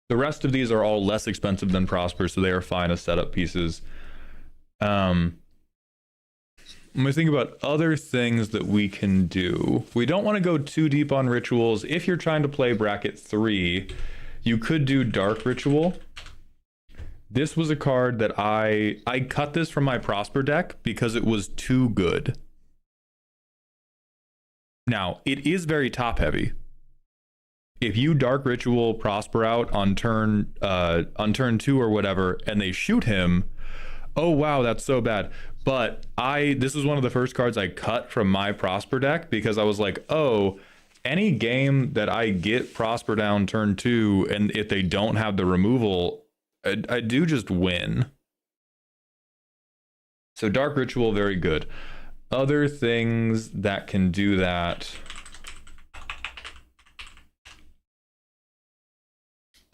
The rest of these are all less expensive than Prosper, so they are fine as setup pieces. I'm going to think about other things that we can do. We don't want to go too deep on rituals. If you're trying to play bracket 3, you could do Dark Ritual. This was a card that I cut this from my Prosper deck because it was too good. Now, it is very top heavy. If you Dark Ritual Prosper out on turn 2 or whatever, and they shoot him, oh wow, that's so bad. But this was one of the first cards I cut from my Prosper deck because I was like, oh, any game that I get Prosper down turn 2, and if they don't have the removal, I do just win. So Dark Ritual, very good. Other things that can do that.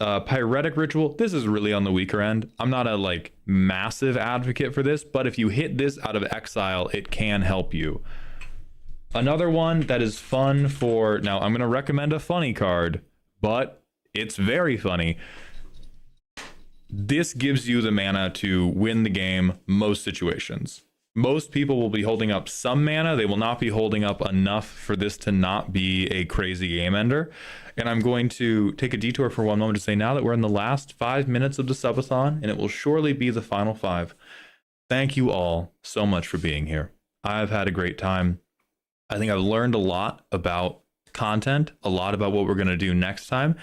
Pyretic Ritual, this is really on the weaker end. I'm not a like massive advocate for this, but if you hit this out of exile, it can help you. Another one that is fun for, now I'm going to recommend a funny card, but it's very funny. This gives you the mana to win the game most situations. Most people will be holding up some mana. They will not be holding up enough for this to not be a crazy game ender. And I'm going to take a detour for one moment to say, now that we're in the last 5 minutes of the subathon, and it will surely be the final 5, thank you all so much for being here. I've had a great time. I think I've learned a lot about content, a lot about what we're going to do next time,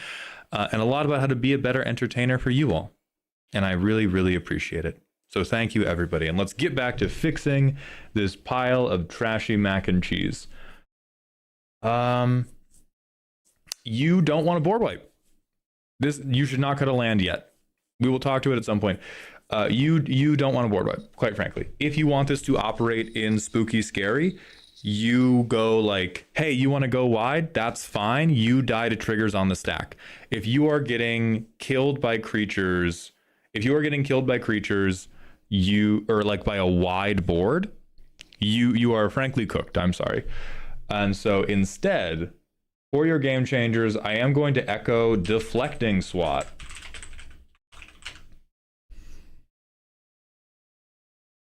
and a lot about how to be a better entertainer for you all. And I really, really appreciate it. So thank you, everybody. And let's get back to fixing this pile of trashy mac and cheese. You don't want a board wipe. You should not cut a land yet. We will talk to it at some point. You don't want a board wipe, quite frankly. If you want this to operate in Spooky Scary, you go like, hey, you want to go wide? That's fine. You die to triggers on the stack. If you are getting killed by creatures, you or like by a wide board, you are frankly cooked. I'm sorry. And so instead, for your game changers, I am going to echo Deflecting Swat.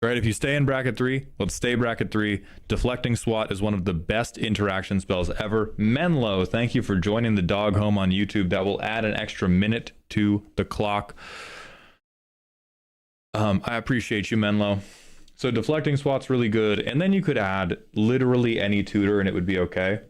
All right, if you stay in bracket 3, let's stay bracket 3. Deflecting Swat is one of the best interaction spells ever. Menlo, thank you for joining the dog home on YouTube. That will add an extra minute to the clock. I appreciate you, Menlo. So Deflecting Swat's really good, and then you could add literally any tutor and it would be okay.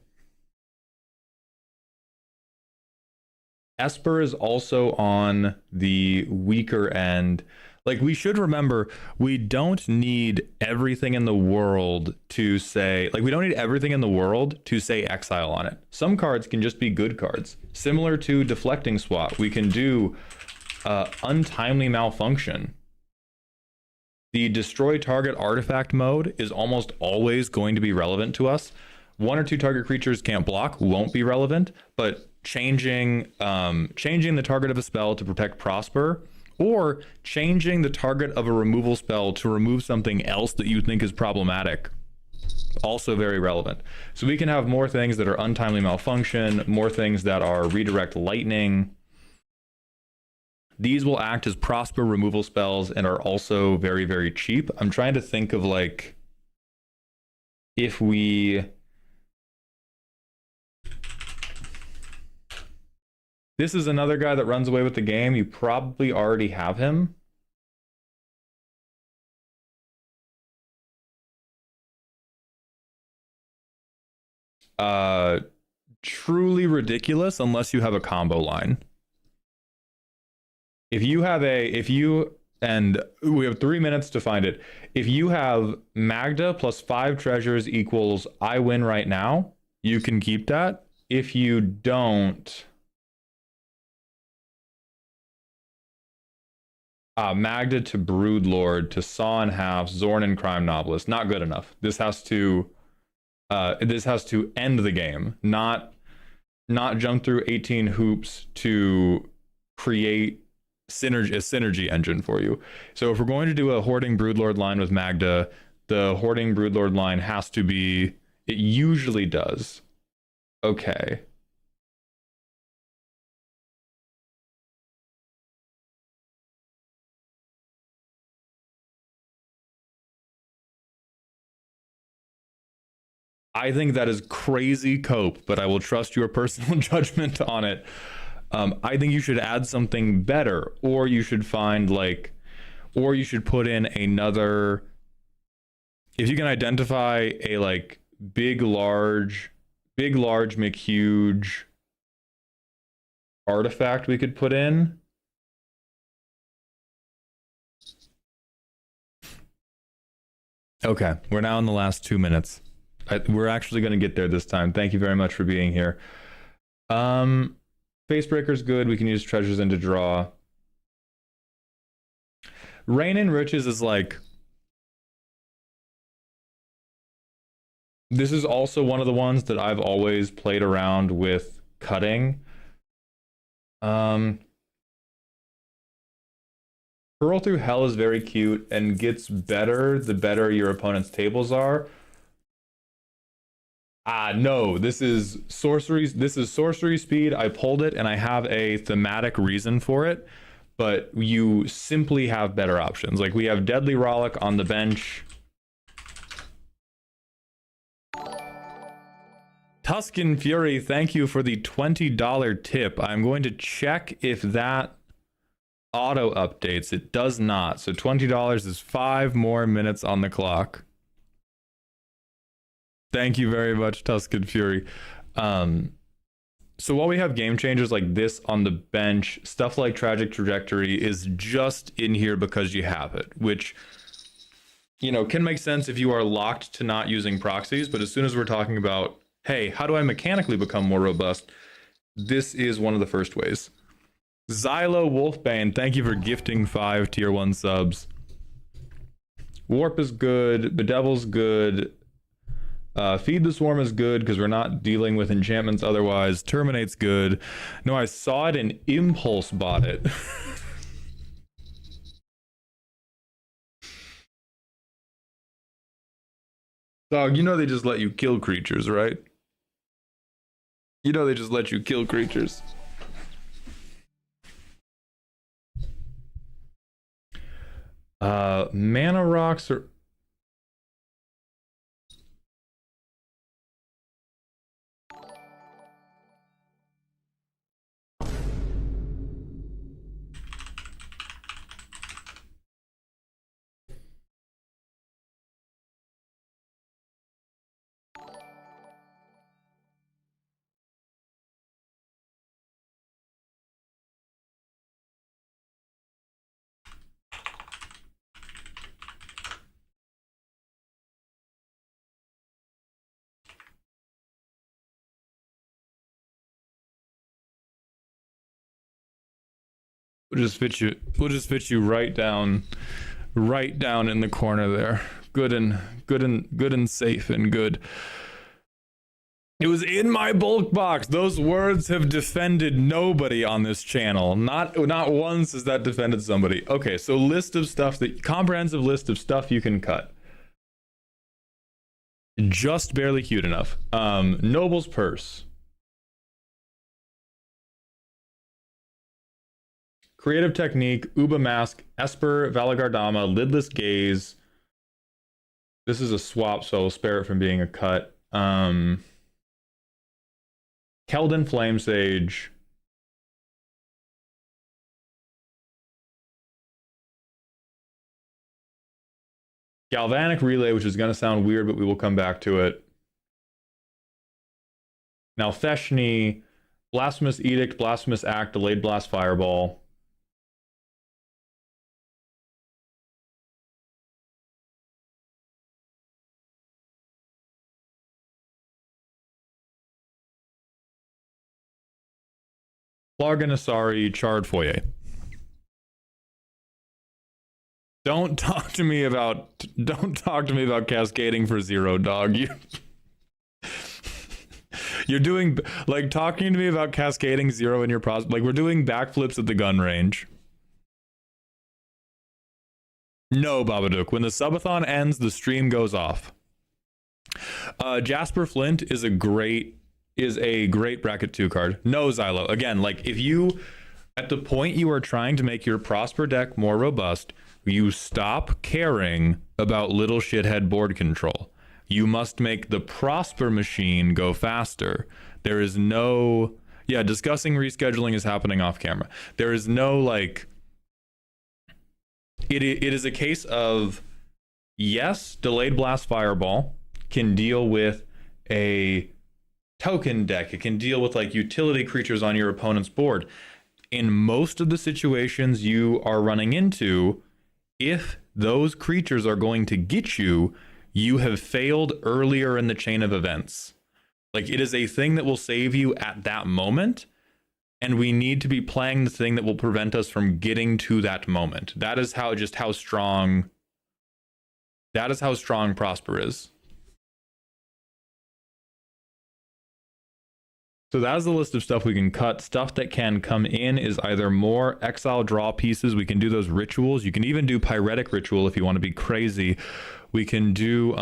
Esper is also on the weaker end. Like, we should remember, we don't need everything in the world to say, like, we don't need everything in the world to say exile on it. Some cards can just be good cards. Similar to Deflecting Swat, we can do Untimely Malfunction. The destroy target artifact mode is almost always going to be relevant to us. 1 or 2 target creatures can't block, won't be relevant, but changing the target of a spell to protect Prosper, or changing the target of a removal spell to remove something else that you think is problematic, also very relevant. So we can have more things that are Untimely Malfunction, more things that are Redirect Lightning. These will act as Prosper removal spells and are also very, very cheap. I'm trying to think of, like, if we... This is another guy that runs away with the game. You probably already have him. Truly ridiculous unless you have a combo line. And we have 3 minutes to find it. If you have Magda plus 5 treasures equals I win right now, you can keep that. If you don't, Magda to Broodlord to Saw in Half, Zorn and Crime Novelist, not good enough. This has to end the game, not jump through 18 hoops to create a synergy engine for you. So if we're going to do a Hoarding Broodlord line with Magda, the Hoarding Broodlord line has to be, it usually does. Okay. I think that is crazy cope, but I will trust your personal judgment on it. I think you should add something better, or you should find or you should put in another, if you can identify a like big, large, McHuge artifact we could put in. Okay, we're now in the last 2 minutes. We're actually going to get there this time. Thank you very much for being here. Facebreaker's good. We can use treasures in to draw. Rain in Riches is like... This is also one of the ones that I've always played around with cutting. Hurl Through Hell is very cute and gets better the better your opponent's tables are. No, this is sorcery speed. I pulled it and I have a thematic reason for it, but you simply have better options. Like we have Deadly Rollick on the bench. Tuscan Fury, thank you for the $20 tip. I'm going to check if that auto updates. It does not. So $20 is 5 more minutes on the clock. Thank you very much, Tuscan Fury. So while we have game changers like this on the bench, stuff like Tragic Trajectory is just in here because you have it, which, you know, can make sense if you are locked to not using proxies. But as soon as we're talking about, hey, how do I mechanically become more robust? This is one of the first ways. Xylo Wolfbane, thank you for gifting 5 tier 1 subs. Warp is good. Bedevil's good. Feed the Swarm is good because we're not dealing with enchantments otherwise. Terminate's good. No, I saw it and Impulse bought it. Dog, you know they just let you kill creatures, right? You know they just let you kill creatures. Mana rocks are... We'll just fit you right down in the corner there. Good and safe and good. It was in my bulk box. Those words have defended nobody on this channel. Not once has that defended somebody. Okay, so list of stuff comprehensive list of stuff you can cut. Just barely cute enough. Noble's Purse. Creative Technique, Uba Mask, Esper, Valagardama, Lidless Gaze. This is a swap, so I'll spare it from being a cut. Keldon Flame Sage. Galvanic Relay, which is going to sound weird, but we will come back to it. Now, Theshni, Blasphemous Edict, Blasphemous Act, Delayed Blast Fireball. Larganasari, Charred Foyer. Don't talk to me about cascading for 0, dog. You're doing, like, talking to me about cascading 0 in your like, we're doing backflips at the gun range. No, Babadook. When the subathon ends, the stream goes off. Jasper Flint is a great bracket 2 card. No, Xylo. Again, like, if you, at the point you are trying to make your Prosper deck more robust, you stop caring about little shithead board control. You must make the Prosper machine go faster. There is no... Yeah, discussing rescheduling is happening off camera. There is no, like... It is a case of, yes, Delayed Blast Fireball can deal with a token deck. It can deal with, like, utility creatures on your opponent's board. In most of the situations you are running into, if those creatures are going to get you, you have failed earlier in the chain of events. Like, it is a thing that will save you at that moment, and we need to be playing the thing that will prevent us from getting to that moment. That is how strong Prosper is. So that's the list of stuff we can cut. Stuff that can come in is either more exile draw pieces. We can do those rituals. You can even do pyretic ritual if you want to be crazy. We can do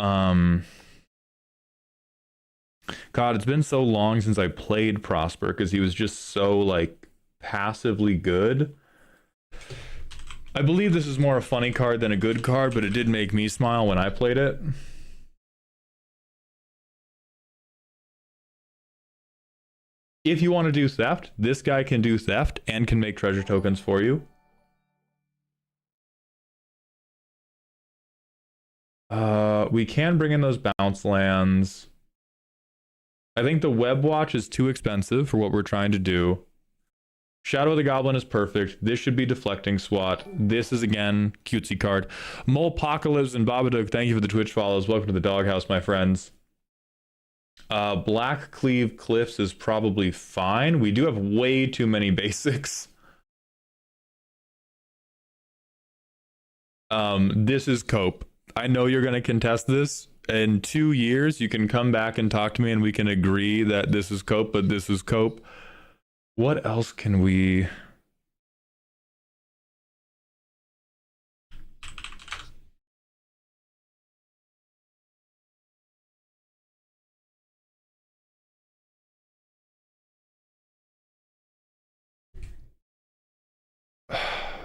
God, it's been so long since I played Prosper because he was just so like passively good. I believe this is more a funny card than a good card, but it did make me smile when I played it. If you want to do theft, this guy can do theft and can make treasure tokens for you. We can bring in those bounce lands. I think the Web Watch is too expensive for what we're trying to do. Shadow of the Goblin is perfect. This should be deflecting SWAT. This is, again, cutesy card. Molepocalypse and Babadook, thank you for the Twitch follows. Welcome to the doghouse, my friends. Black Cleave Cliffs is probably fine. We do have way too many basics. This is Cope. I know you're going to contest this. In 2 years, you can come back and talk to me and we can agree that this is Cope, but this is Cope. What else can we...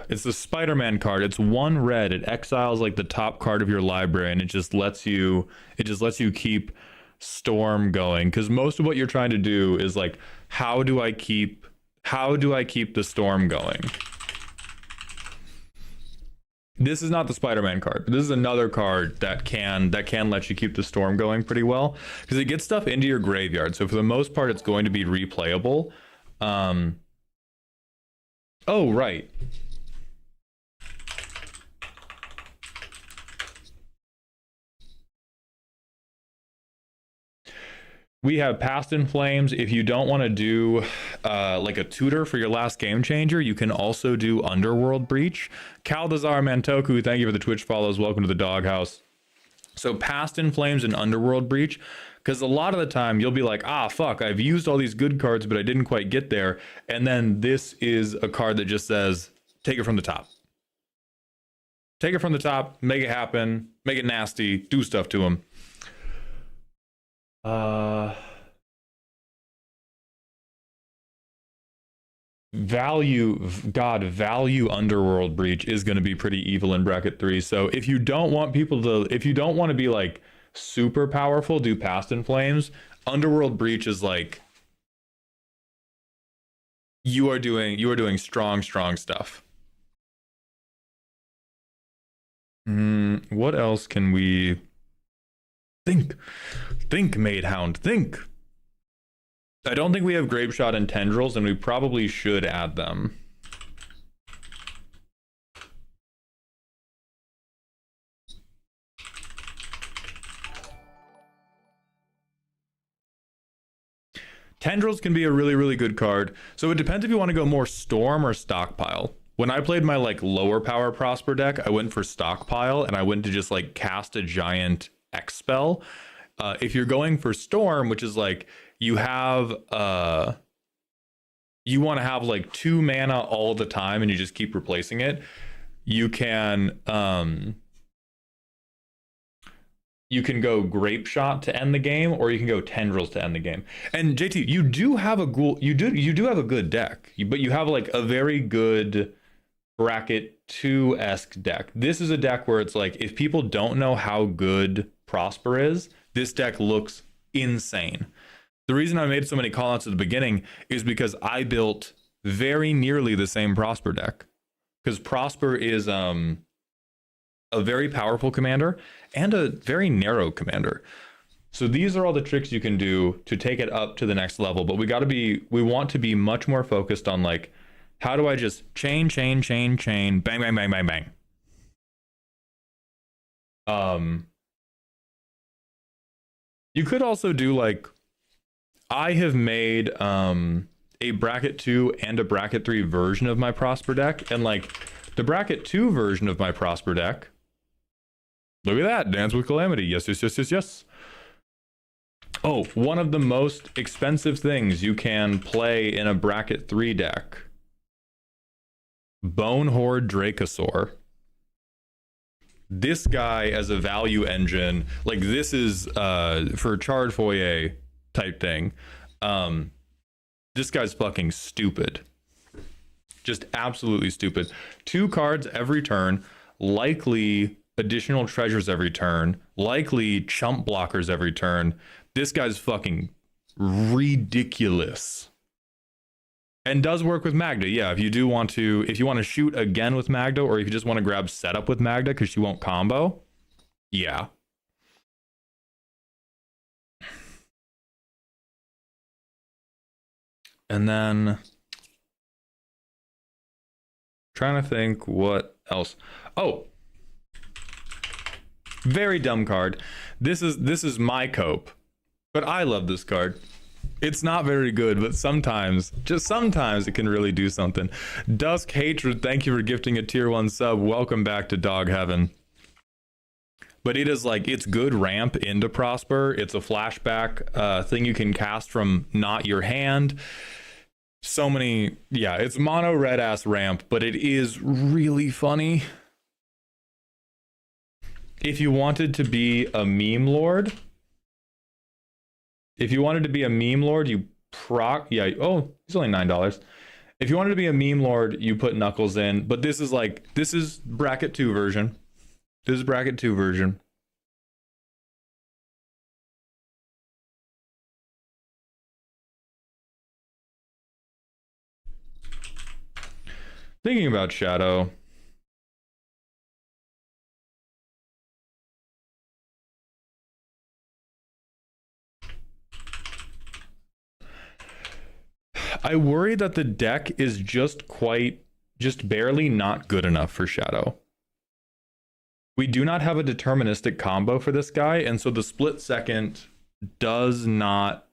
It's the Spider-Man card. It's 1 red. It exiles like the top card of your library, and it just lets you keep Storm going. Because most of what you're trying to do is like, how do I keep the Storm going? This is not the Spider-Man card, but this is another card that can let you keep the Storm going pretty well, because it gets stuff into your graveyard. So for the most part, it's going to be replayable. Oh, right. We have Past in Flames. If you don't want to do like a tutor for your last game changer, you can also do Underworld Breach. Kaldazar Mantoku, thank you for the Twitch follows. Welcome to the doghouse. So Past in Flames and Underworld Breach, because a lot of the time you'll be like, ah, fuck, I've used all these good cards, but I didn't quite get there. And then this is a card that just says, take it from the top. Take it from the top, make it happen, make it nasty, do stuff to him. Value Underworld Breach is going to be pretty evil in bracket 3. So if you don't want to be like super powerful, do Past in Flames. Underworld Breach is like, you are doing strong stuff. What else can we think, Maidhound, think. I don't think we have Grapeshot and Tendrils, and we probably should add them. Tendrils can be a really good card. So it depends if you want to go more Storm or Stockpile. When I played my like lower power Prosper deck, I went for Stockpile, and I went to just like cast a giant X spell. If you're going for Storm, which is like you have you want to have like 2 mana all the time and you just keep replacing it, you can go Grape Shot to end the game, or you can go Tendrils to end the game. And JT, you do have a have a good deck, but you have like a very good bracket 2-esque deck. This is a deck where it's like, if people don't know how good Prosper is, this deck looks insane. The reason I made so many callouts at the beginning is because I built very nearly the same Prosper deck. Because Prosper is a very powerful commander and a very narrow commander. So these are all the tricks you can do to take it up to the next level. But we want to be much more focused on like, how do I just chain, bang, bang, bang, bang. You could also do like, I have made a bracket 2 and a bracket 3 version of my Prosper deck, and like the bracket 2 version of my Prosper deck, look at that, Dance with Calamity, yes. Oh, one of the most expensive things you can play in a bracket 3 deck. Bone Horde Dracosaur. This guy as a value engine, like this is for Charred Foyer type thing. This guy's fucking stupid. Just absolutely stupid. 2 cards every turn, likely additional treasures every turn, likely chump blockers every turn. This guy's fucking ridiculous. And does work with Magda. Yeah, if you want to shoot again with Magda, or if you just want to grab setup with Magda because she won't combo. Yeah. And then trying to think what else. Oh, very dumb card. This is my cope, but I love this card. It's not very good, but sometimes, just sometimes, it can really do something. Dusk Hatred, thank you for gifting a tier 1 sub. Welcome back to Dog Heaven. But it is like, it's good ramp into Prosper. It's a flashback thing you can cast from not your hand. So many, yeah, it's mono red ass ramp, but it is really funny. If you wanted to be a meme lord, you proc, yeah, oh, it's only $9. If you wanted to be a meme lord, you put Knuckles in, but this is bracket 2 version. This is bracket 2 version. Thinking about Shadow. I worry that the deck is just barely not good enough for Shadow. We do not have a deterministic combo for this guy, and so the split second does not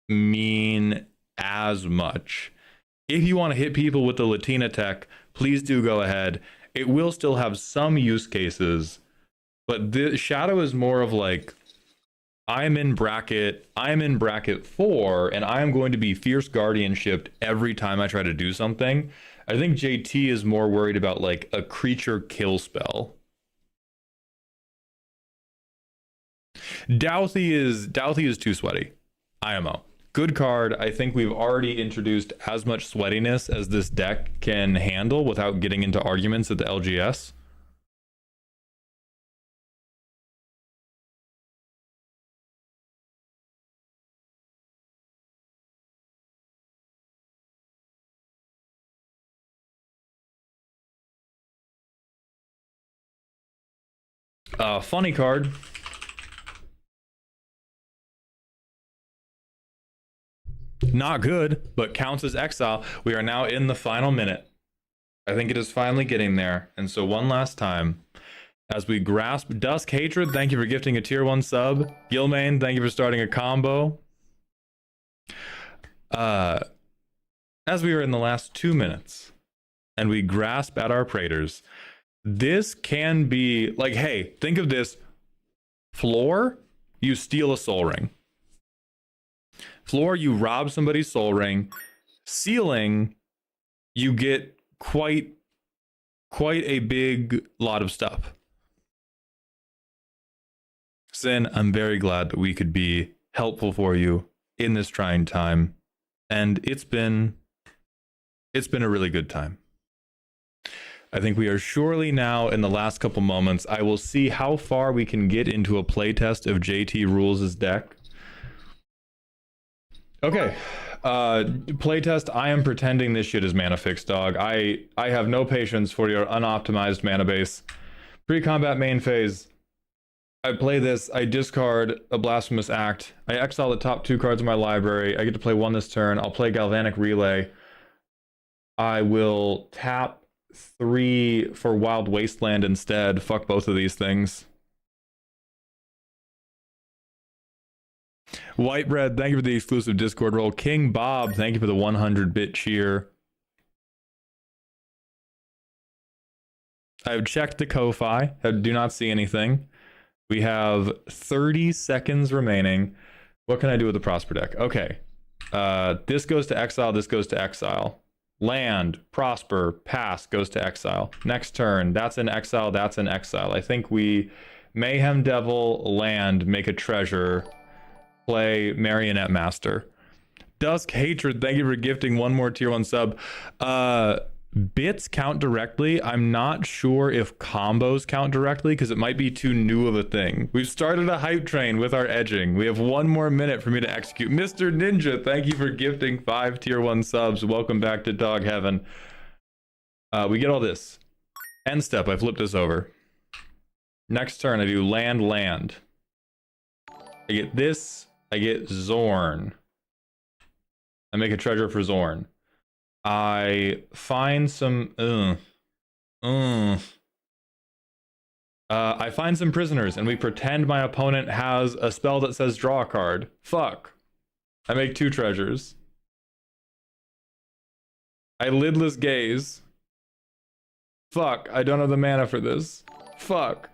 mean as much. If you want to hit people with the Latina tech, please do go ahead. It will still have some use cases, but the Shadow is more of like, I'm in bracket 4, and I am going to be fierce guardianship every time I try to do something. I think JT is more worried about like a creature kill spell. Douthie is too sweaty. IMO. Good card. I think we've already introduced as much sweatiness as this deck can handle without getting into arguments at the LGS. Funny card. Not good, but counts as exile. We are now in the final minute. I think it is finally getting there. And so one last time, as we grasp Dusk Hatred, thank you for gifting a tier 1 sub. Gilmain, thank you for starting a combo. As we are in the last 2 minutes, and we grasp at our Praetors, this can be like, hey, think of this. Floor, you steal a soul ring. Floor, you rob somebody's soul ring. Ceiling, you get quite a big lot of stuff. Sin, I'm very glad that we could be helpful for you in this trying time. And it's been a really good time. I think we are surely now in the last couple moments. I will see how far we can get into a playtest of JT Rules' deck. Okay, playtest. I am pretending this shit is mana fix, dog. I have no patience for your unoptimized mana base. Pre-combat main phase. I play this, I discard a Blasphemous Act. I exile the top 2 cards of my library. I get to play 1 this turn. I'll play Galvanic Relay. I will tap 3 for Wild Wasteland instead. Fuck both of these things. Whitebread, thank you for the exclusive Discord role. King Bob, thank you for the 100-bit cheer. I've checked the Ko-Fi. I do not see anything. We have 30 seconds remaining. What can I do with the Prosper deck? Okay. This goes to exile, this goes to exile. Land, Prosper, pass, goes to exile. Next turn, that's an exile, that's an exile. I think we Mayhem Devil, land, make a treasure, play Marionette Master. Dusk Hatred, thank you for gifting one more tier 1 sub. Bits count directly. I'm not sure if combos count directly because it might be too new of a thing. We've started a hype train with our edging. We have 1 more minute for me to execute. Mr. Ninja, thank you for gifting 5 tier 1 subs. Welcome back to Dog Heaven. We get all this. End step, I flip this over. Next turn, I do land, land. I get this, I get Zorn. I make a treasure for Zorn. I find some I find some prisoners and we pretend my opponent has a spell that says draw a card. Fuck. I make 2 treasures. I lidless gaze. Fuck. I don't have the mana for this. Fuck.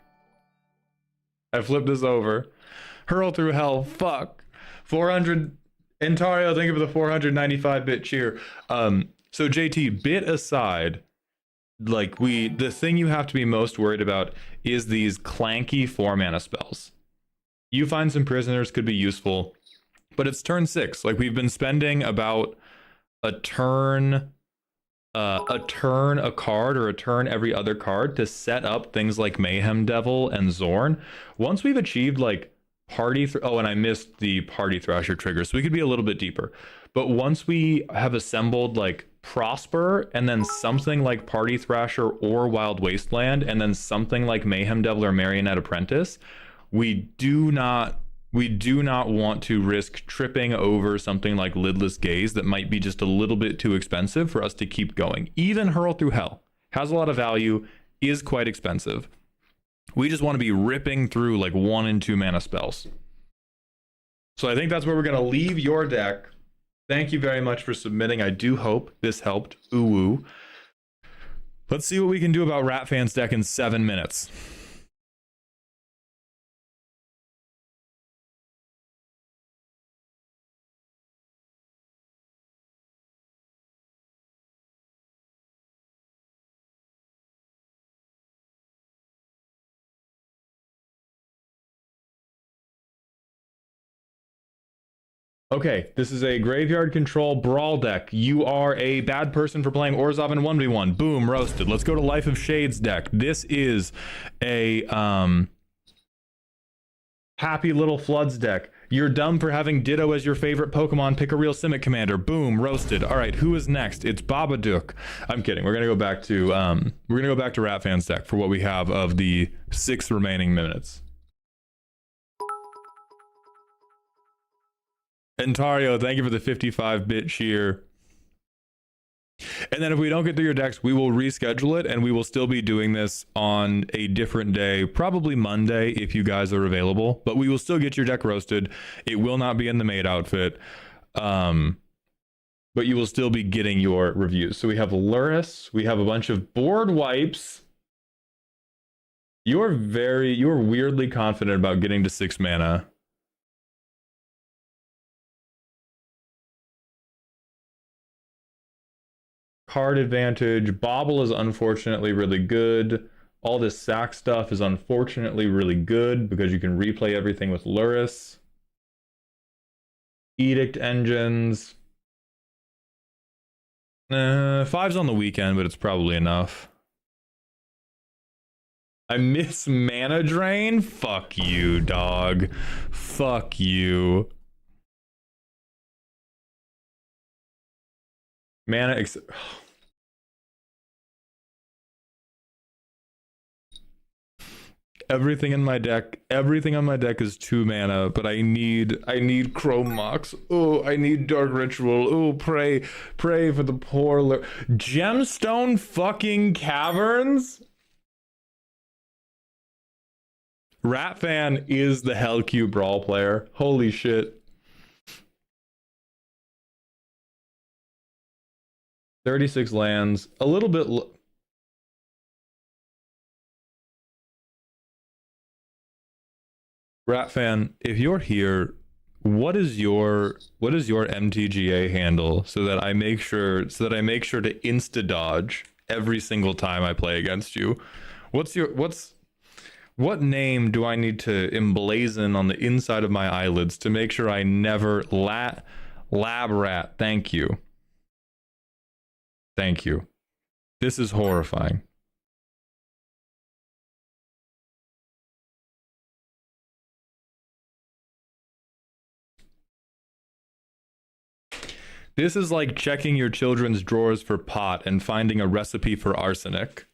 I flip this over. Hurl through hell. Fuck. 400 Entario, thank you for the 495-bit cheer. So JT, bit aside, like the thing you have to be most worried about is these clanky 4-mana spells. You find some prisoners could be useful, but it's turn 6. Like we've been spending about a turn a card or a turn every other card to set up things like Mayhem Devil and Zorn. Once we've achieved like and I missed the Party Thrasher trigger, so we could be a little bit deeper. But once we have assembled like Prosper and then something like Party Thrasher or Wild Wasteland and then something like Mayhem Devil or Marionette Apprentice, we do not want to risk tripping over something like Lidless Gaze that might be just a little bit too expensive for us to keep going. Even Hurl Through Hell has a lot of value, is quite expensive. We just want to be ripping through like 1 and 2 mana spells. So I think that's where we're going to leave your deck. Thank you very much for submitting. I do hope this helped. Ooh woo. Let's see what we can do about Ratfan's deck in 7 minutes. Okay, this is a graveyard control brawl deck. You are a bad person for playing Orzhov in 1v1. Boom, roasted. Let's go to Life of Shades deck. This is a Happy Little Floods deck. You're dumb for having Ditto as your favorite Pokemon. Pick a real Simic commander. Boom, roasted. All right, who is next? It's Babadook. I'm kidding. We're gonna go back to Ratfan's deck for what we have of the 6 remaining minutes. Entario, thank you for the 55-bit cheer. And then if we don't get through your decks, we will reschedule it, and we will still be doing this on a different day, probably Monday if you guys are available. But we will still get your deck roasted. It will not be in the maid outfit. But you will still be getting your reviews. So we have Luris. We have a bunch of board wipes. You're weirdly confident about getting to 6 mana. Card advantage. Bobble is unfortunately really good. All this sack stuff is unfortunately really good because you can replay everything with Luris. Edict engines. 5's on the weekend, but it's probably enough. I miss Mana Drain? Fuck you, dog. Fuck you. Everything on my deck is 2 mana, but I need Chrome Mox. Oh, I need Dark Ritual. Oh, pray for the poor Gemstone fucking Caverns. Ratfan is the Hellcube Brawl player. Holy shit. 36 lands, a little bit Ratfan, if you're here, What is your MTGA handle so that I make sure to insta dodge every single time I play against you? What name do I need to emblazon on the inside of my eyelids to make sure I never lab rat? Thank you. Thank you. This is horrifying. This is like checking your children's drawers for pot and finding a recipe for arsenic.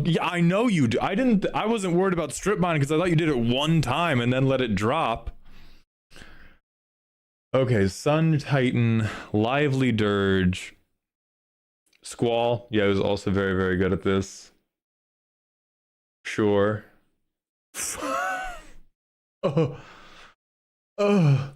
Yeah, I know you do. I wasn't worried about strip mining because I thought you did it one time and then let it drop. Okay, Sun Titan, Lively Dirge, Squall. Yeah, I was also very, very good at this. Sure. Oh. Oh.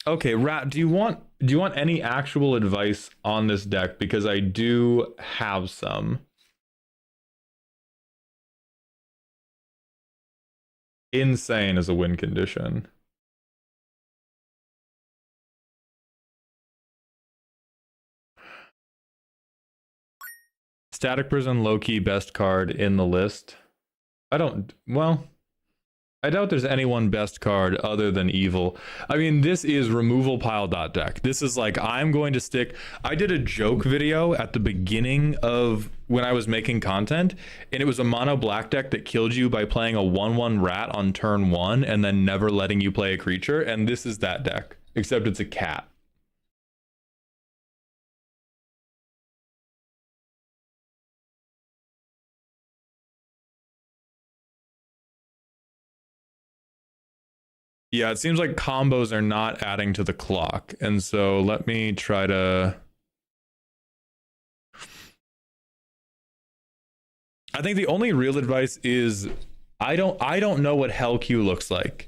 Okay, Rat, do you want any actual advice on this deck? Because I do have some. Insane as a win condition. Static Prison, low-key best card in the list. I doubt there's any one best card other than Evil. I mean, this is removal pile dot deck. This is like, I'm going to stick... I did a joke video at the beginning of when I was making content, and it was a mono black deck that killed you by playing a 1/1 rat on turn 1 and then never letting you play a creature, and this is that deck, except it's a cat. Yeah, it seems like combos are not adding to the clock. And so let me try to... I think the only real advice is I don't know what Hell Q looks like.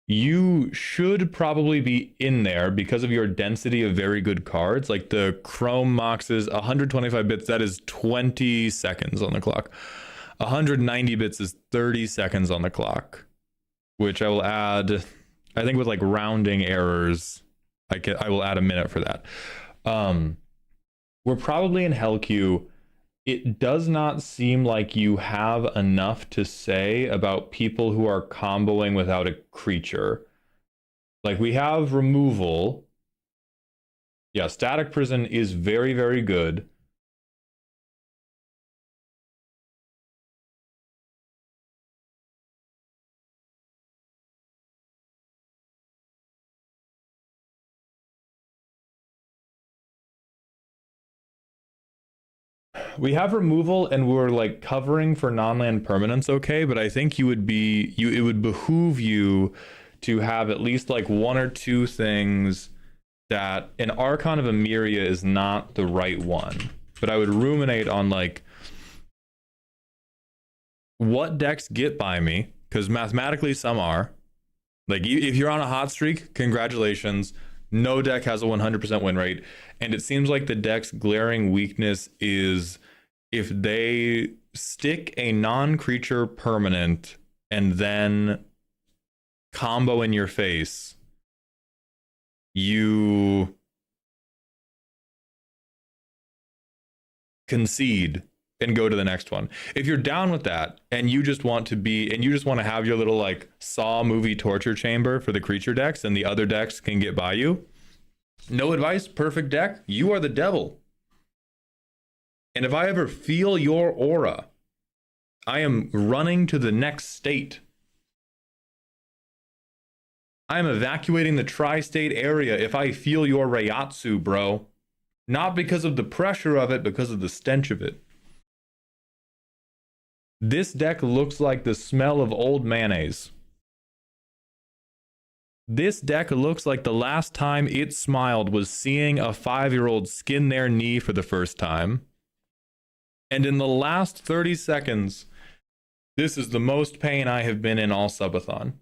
You should probably be in there because of your density of very good cards. Like the Chrome Moxes, 125 bits, that is 20 seconds on the clock. 190 bits is 30 seconds on the clock. Which I will add, I think with like rounding errors, I will add a minute for that. We're probably in Hell Q. It does not seem like you have enough to say about people who are comboing without a creature. Like we have removal. Yeah, Static Prison is very, very good. We have removal and we're like covering for non-land permanents, okay, but I think it would behoove you to have at least like one or two things that an Archon of Emeria is not the right one. But I would ruminate on like what decks get by me, because mathematically some are. Like if you're on a hot streak, congratulations. No deck has a 100% win rate. And it seems like the deck's glaring weakness is if they stick a non-creature permanent and then combo in your face, you concede and go to the next one. If you're down with that and you just want to have your little like Saw movie torture chamber for the creature decks and the other decks can get by you, no advice, perfect deck, you are the devil. And if I ever feel your aura, I am running to the next state. I am evacuating the tri-state area if I feel your Reiatsu, bro. Not because of the pressure of it, because of the stench of it. This deck looks like the smell of old mayonnaise. This deck looks like the last time it smiled was seeing a 5-year-old skin their knee for the first time. And in the last 30 seconds, this is the most pain I have been in all Subathon.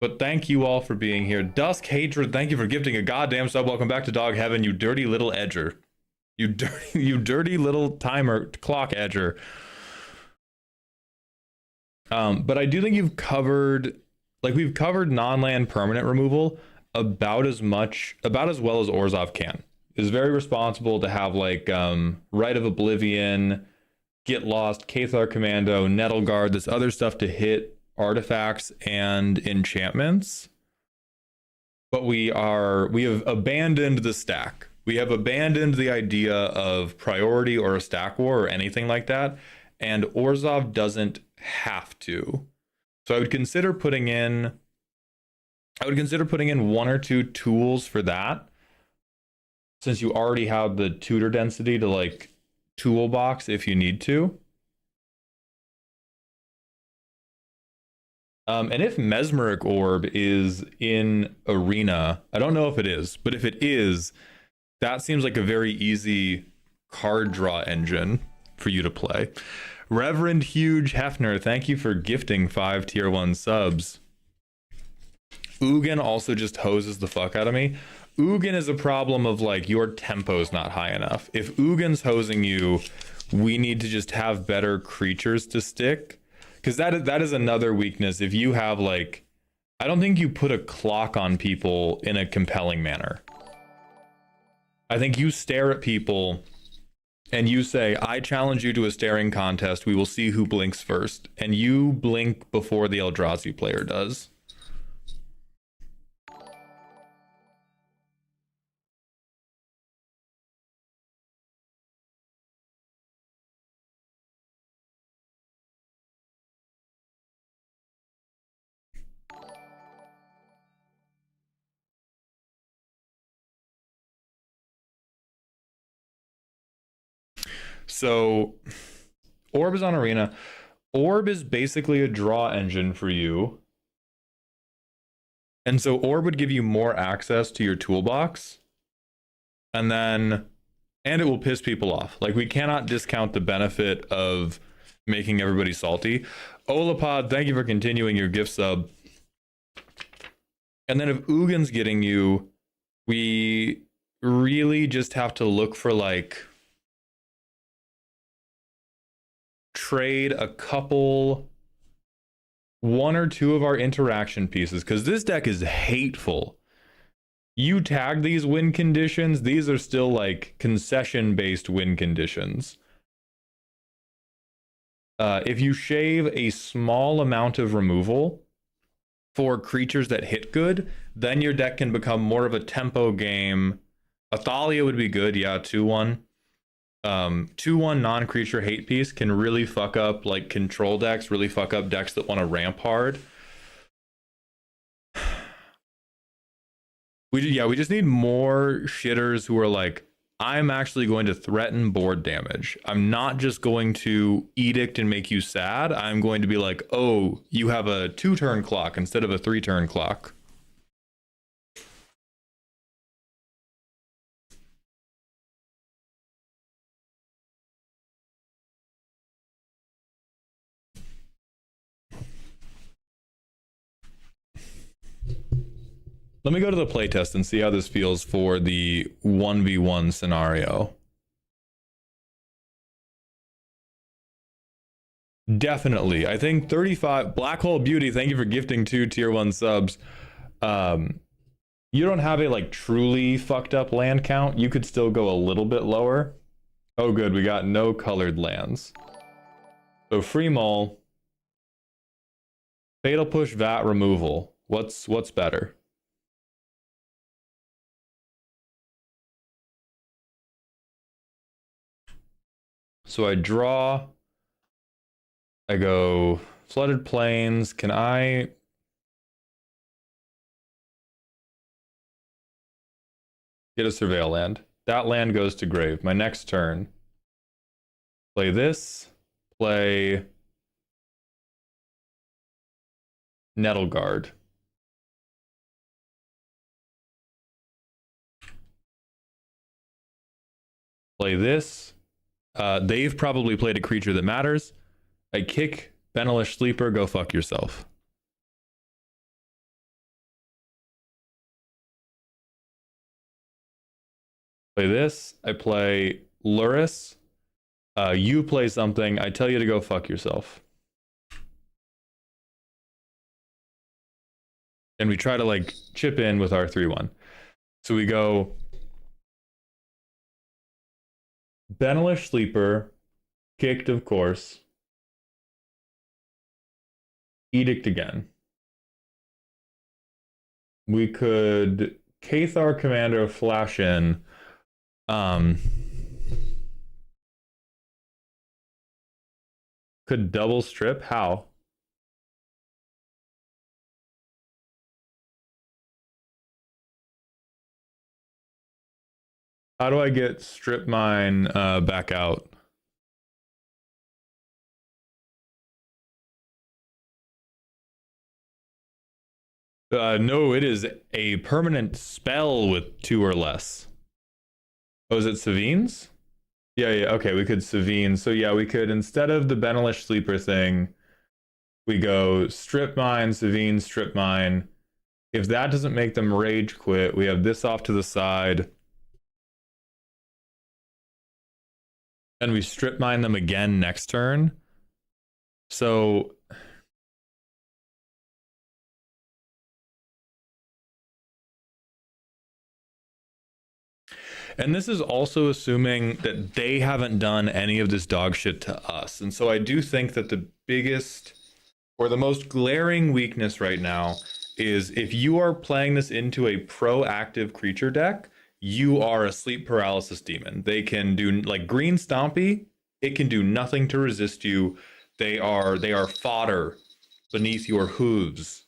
But thank you all for being here. Dusk Hatred, thank you for gifting a goddamn sub. Welcome back to Dog Heaven, you dirty little edger. You dirty little timer clock edger. But I do think you've covered, like, we've covered non-land permanent removal about as well as Orzhov can. It's very responsible to have like Rite of Oblivion, Get Lost, Cathar Commando, Nettle Guard, this other stuff to hit artifacts and enchantments. But we have abandoned the stack. We have abandoned the idea of priority or a stack war or anything like that. And Orzhov doesn't have to. So I would consider putting in one or two tools for that, since you already have the tutor density to like toolbox if you need to. And if Mesmeric Orb is in Arena, I don't know if it is, but if it is, that seems like a very easy card draw engine for you to play. Reverend Huge Hefner, thank you for gifting 5 tier 1 subs. Ugin also just hoses the fuck out of me. Ugin is a problem of like your tempo's not high enough. If Ugin's hosing you, we need to just have better creatures to stick. Because that is another weakness. If you have like, I don't think you put a clock on people in a compelling manner. I think you stare at people and you say, I challenge you to a staring contest. We will see who blinks first. And you blink before the Eldrazi player does. So Orb is on Arena. Orb is basically a draw engine for you. And so Orb would give you more access to your toolbox. And it will piss people off. Like, we cannot discount the benefit of making everybody salty. Olapod, thank you for continuing your gift sub. And then if Ugin's getting you, we really just have to look for like trade one or two of our interaction pieces, because this deck is hateful. You tag these win conditions, these are still like concession based win conditions. If you shave a small amount of removal for creatures that hit good, then your deck can become more of a tempo game. Athalia would be good, yeah, 2-1. 2-1 non-creature hate piece can really fuck up like control decks, really fuck up decks that want to ramp hard. We just need more shitters who are like, I'm actually going to threaten board damage. I'm not just going to edict and make you sad. I'm going to be like, oh, you have a 2-turn clock instead of a 3-turn clock. Let me go to the playtest and see how this feels for the 1v1 scenario. Definitely. I think 35... Black Hole Beauty, thank you for gifting 2 tier 1 subs. You don't have a like truly fucked up land count. You could still go a little bit lower. Oh good, we got no colored lands. So Free Mull. Fatal Push, Vat, Removal. What's better? So I draw, I go Flooded Plains. Can I get a Surveil land? That land goes to grave. My next turn, play this, play Nettle Guard. Play this. They've probably played a creature that matters. I kick Benelish Sleeper, go fuck yourself. Play this. I play Luris. You play something. I tell you to go fuck yourself. And we try to like chip in with our 3-1. So we go Benelish Sleeper, kicked of course. Edict again. We could Cathar Commando flash in. Could double strip? How? How do I get strip mine back out? No, it is a permanent spell with 2 or less. Oh, is it Savine's? Yeah, okay, we could Savine. So yeah, we could, instead of the Benelish Sleeper thing, we go strip mine, Savine, strip mine. If that doesn't make them rage quit, we have this off to the side. And we strip mine them again next turn. So and this is also assuming that they haven't done any of this dog shit to us. And so I do think that the biggest or the most glaring weakness right now is if you are playing this into a proactive creature deck, you are a sleep paralysis demon. They can do like green stompy, it can do nothing to resist you. They are fodder beneath your hooves.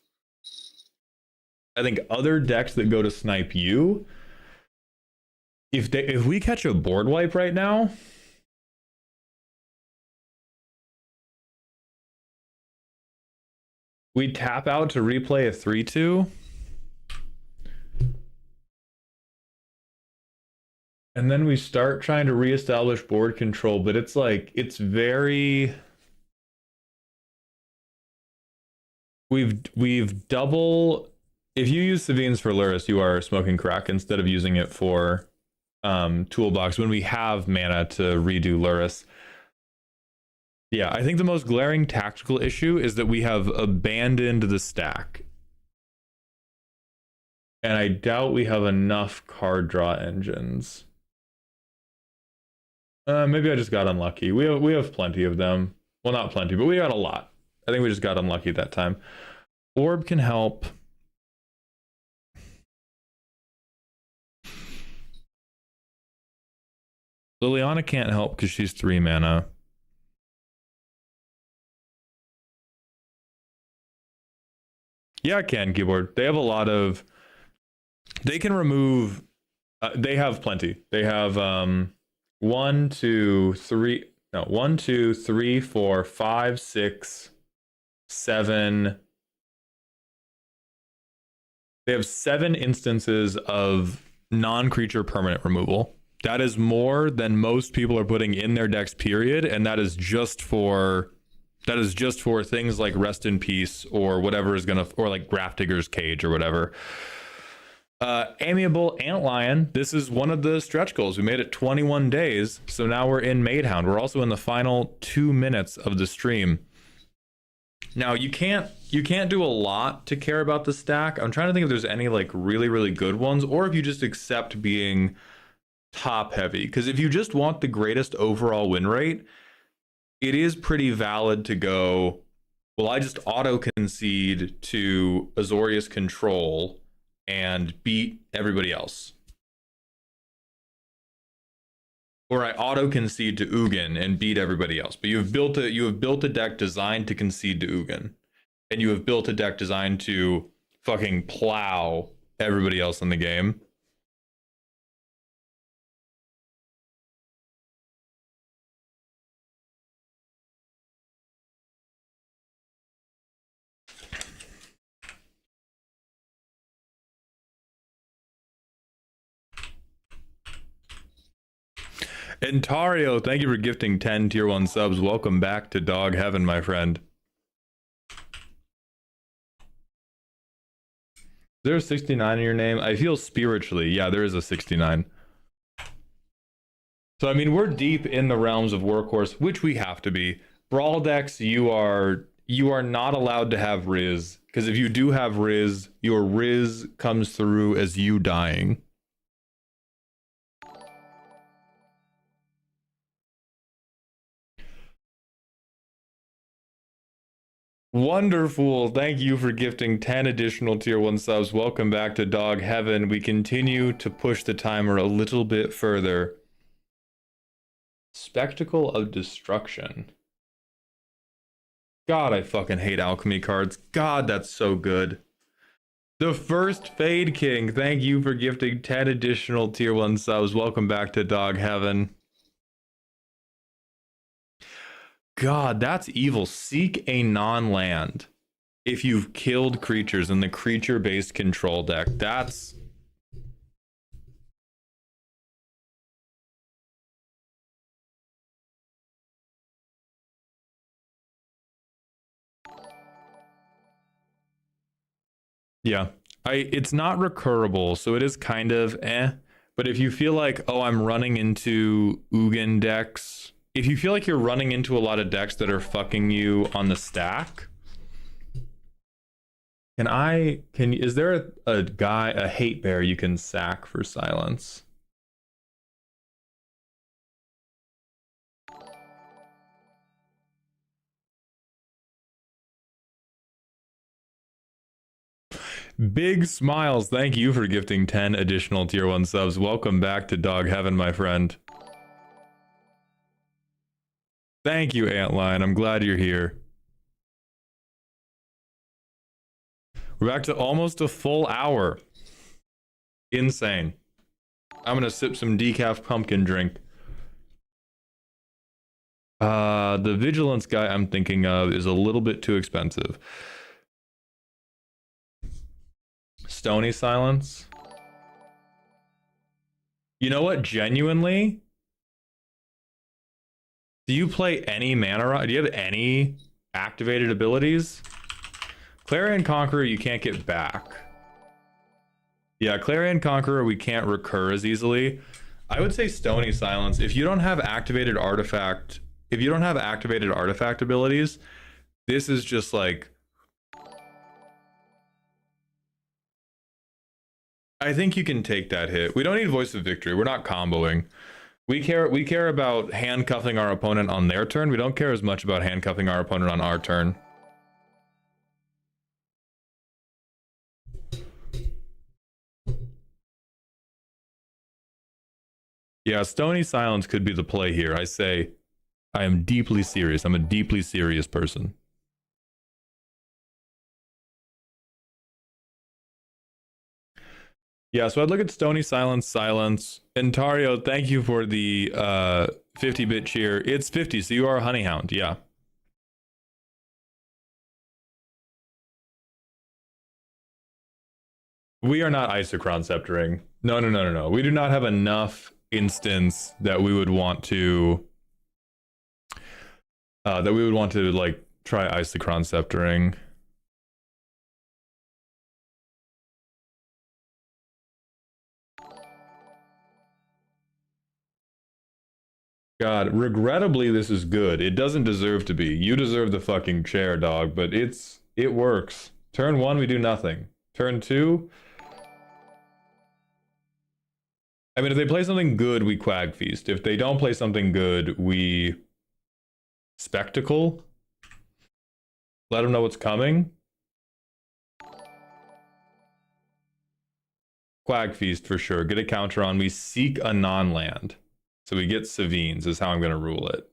I think other decks that go to snipe you, if we catch a board wipe right now, we tap out to replay a 3/2. And then we start trying to reestablish board control, but it's like, it's very... We've double... If you use Savines for Luris, you are smoking crack instead of using it for Toolbox when we have mana to redo Luris. Yeah, I think the most glaring tactical issue is that we have abandoned the stack. And I doubt we have enough card draw engines. Maybe I just got unlucky. We have plenty of them. Well, not plenty, but we got a lot. I think we just got unlucky that time. Orb can help. Liliana can't help because she's 3 mana. Yeah, I can, keyboard. They have a lot of... They can remove... they have plenty. They have 1, 2, 3... No, 1, 2, 3, 4, 5, 6, 7... They have 7 instances of non-creature permanent removal. That is more than most people are putting in their decks, period, and that is just for things like Rest in Peace or whatever is gonna, or like Grafdigger's Cage or whatever. Amiable Antlion, this is one of the stretch goals. We made it 21 days, so now we're in Maidhound. We're also in the final 2 minutes of the stream. Now you can't do a lot to care about the stack. I'm trying to think if there's any like really, really good ones, or if you just accept being top heavy, because if you just want the greatest overall win rate, it is pretty valid to go, well, I just auto concede to Azorius Control and beat everybody else, or I auto concede to Ugin and beat everybody else. But you have built a deck designed to concede to Ugin, and you have built a deck designed to fucking plow everybody else in the game. Entario, thank you for gifting 10 tier 1 subs. Welcome back to Dog Heaven, my friend. Is there a 69 in your name? I feel spiritually. Yeah, there is a 69. So I mean, we're deep in the realms of workhorse, which we have to be. Brawl decks, you are not allowed to have Riz, because if you do have Riz, your Riz comes through as you dying. Wonderful. Thank you for gifting 10 additional tier 1 subs. Welcome back to Dog Heaven. We continue to push the timer a little bit further. Spectacle of Destruction. God, I fucking hate alchemy cards. God, that's so good. The First Fade King. Thank you for gifting 10 additional tier 1 subs. Welcome back to Dog Heaven. God, that's evil. Seek a non-land if you've killed creatures in the creature-based control deck. That's... yeah. It's not recurable, so it is kind of eh. But if you feel like, oh, I'm running into Ugin decks... if you feel like you're running into a lot of decks that are fucking you on the stack, is there a hate bear you can sack for silence? Big smiles. Thank you for gifting 10 additional tier 1 subs. Welcome back to Dog Heaven, my friend. Thank you, Antline. I'm glad you're here. We're back to almost a full hour. Insane. I'm gonna sip some decaf pumpkin drink. The Vigilance guy I'm thinking of is a little bit too expensive. Stony Silence. You know what? Genuinely, do you play any mana? Do you have any activated abilities? Clarion Conqueror, you can't get back. Yeah, Clarion Conqueror, we can't recur as easily. I would say Stony Silence. If you don't have activated artifact, abilities, this is just like... I think you can take that hit. We don't need Voice of Victory. We're not comboing. We care about handcuffing our opponent on their turn. We don't care as much about handcuffing our opponent on our turn. Yeah, Stony Silence could be the play here. I say, I am deeply serious. I'm a deeply serious person. Yeah, so I'd look at Stony Silence, Entario, thank you for the 50-bit cheer. It's 50, so you are a Honeyhound, yeah. We are not Isochron Sceptering. No. We do not have enough instance that we would want to... like, try Isochron Sceptering. God, regrettably, this is good. It doesn't deserve to be. You deserve the fucking chair, dog, but it works. Turn 1, we do nothing. Turn 2... I mean, if they play something good, we Quag Feast. If they don't play something good, we... Spectacle? Let them know what's coming. Quag Feast for sure. Get a counter on. We seek a non-land. So we get Savines is how I'm going to rule it.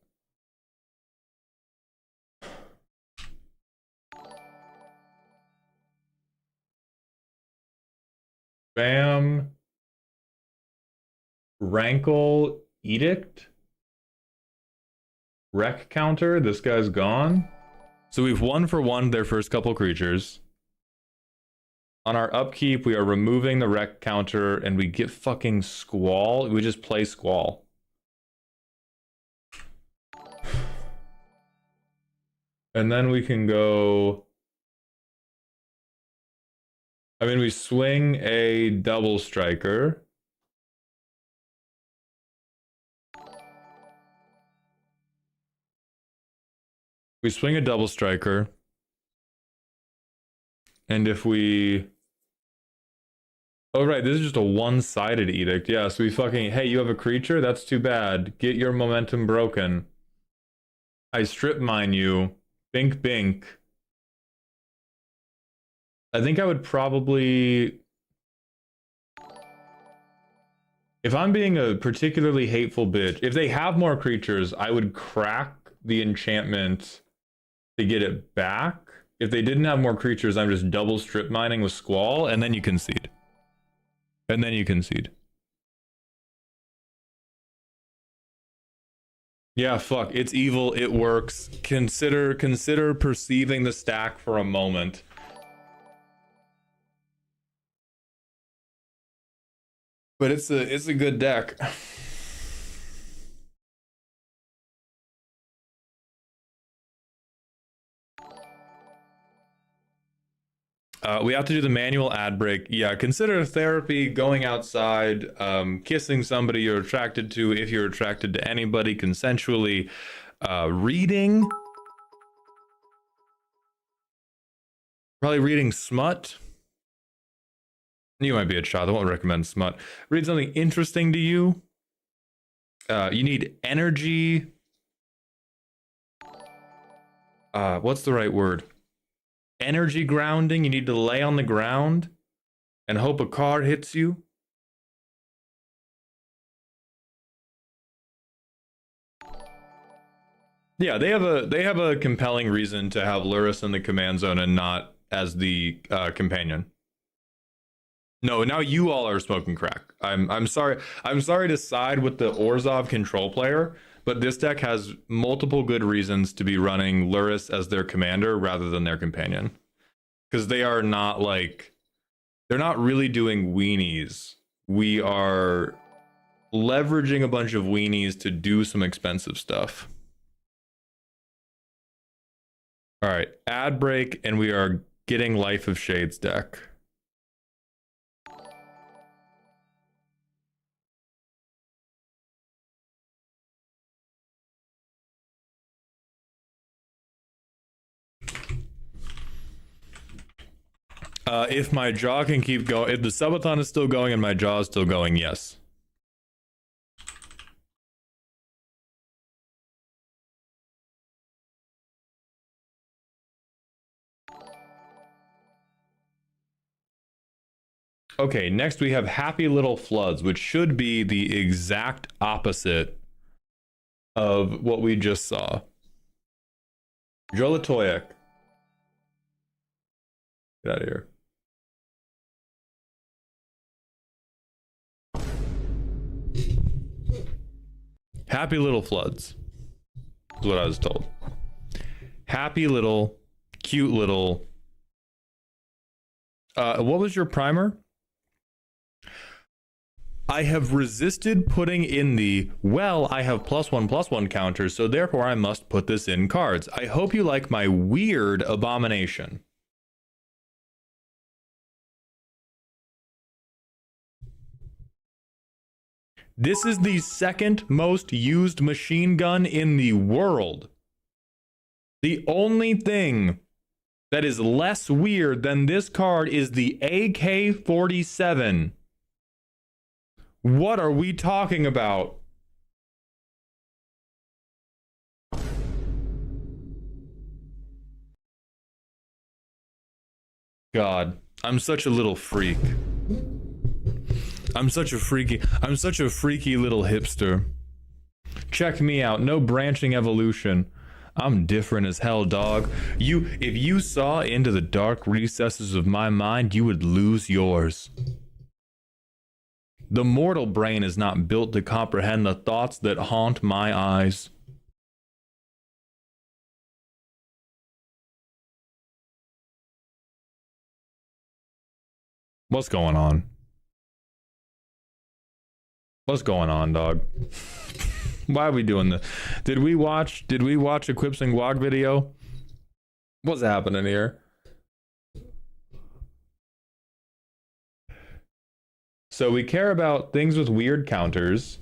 Bam. Rankle Edict. Wreck counter. This guy's gone. So we've 1-for-1 their first couple creatures. On our upkeep, we are removing the wreck counter and we get fucking Squall. We just play Squall. And then we can go... I mean, we swing a double striker. We swing a double striker. And if we... Oh, right, this is just a one-sided edict. Yeah, so we fucking... Hey, you have a creature? That's too bad. Get your momentum broken. I strip mine you. Bink, bink. I think I would probably... If I'm being a particularly hateful bitch, if they have more creatures, I would crack the enchantment to get it back. If they didn't have more creatures, I'm just double strip mining with Squall, and then you concede. And then you concede. Yeah, fuck, it's evil, it works. Consider perceiving the stack for a moment. But it's a good deck. We have to do the manual ad break. Yeah, consider therapy, going outside, kissing somebody you're attracted to, if you're attracted to anybody consensually, reading. Probably reading smut. You might be a child, I won't recommend smut. Read something interesting to you. You need energy. What's the right word? Energy grounding. You need to lay on the ground and hope a card hits you. Yeah, they have a compelling reason to have Lurrus in the command zone and not as the companion. No, now you all are smoking crack. I'm sorry. I'm sorry to side with the Orzhov control player, but this deck has multiple good reasons to be running Lurrus as their commander rather than their companion. Because they are not like... They're not really doing weenies. We are leveraging a bunch of weenies to do some expensive stuff. Alright, ad break, and we are getting Life of Shades deck. If my jaw can keep going, if the subathon is still going and my jaw is still going, yes. Okay, next we have Happy Little Floods, which should be the exact opposite of what we just saw. Jolatoyak. Get out of here. Happy Little Floods is what I was told. Happy little, cute little. What was your primer? I have resisted putting in the, well, I have +1/+1 counters, so therefore I must put this in cards. I hope you like my weird abomination. This is the second most used machine gun in the world. The only thing that is less weird than this card is the AK-47. What are we talking about? God, I'm such a little freak. I'm such a freaky little hipster. Check me out, no branching evolution. I'm different as hell, dog. If you saw into the dark recesses of my mind, you would lose yours. The mortal brain is not built to comprehend the thoughts that haunt my eyes. What's going on? What's going on, dog? Why are we doing this? Did we watch a Quips and Guag video? What's happening here? So we care about things with weird counters.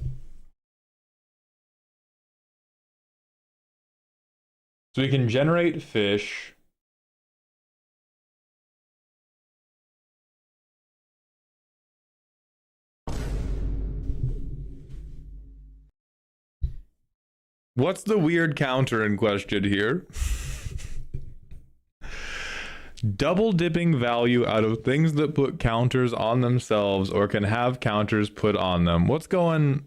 So we can generate fish. What's the weird counter in question here? Double dipping value out of things that put counters on themselves or can have counters put on them. What's going...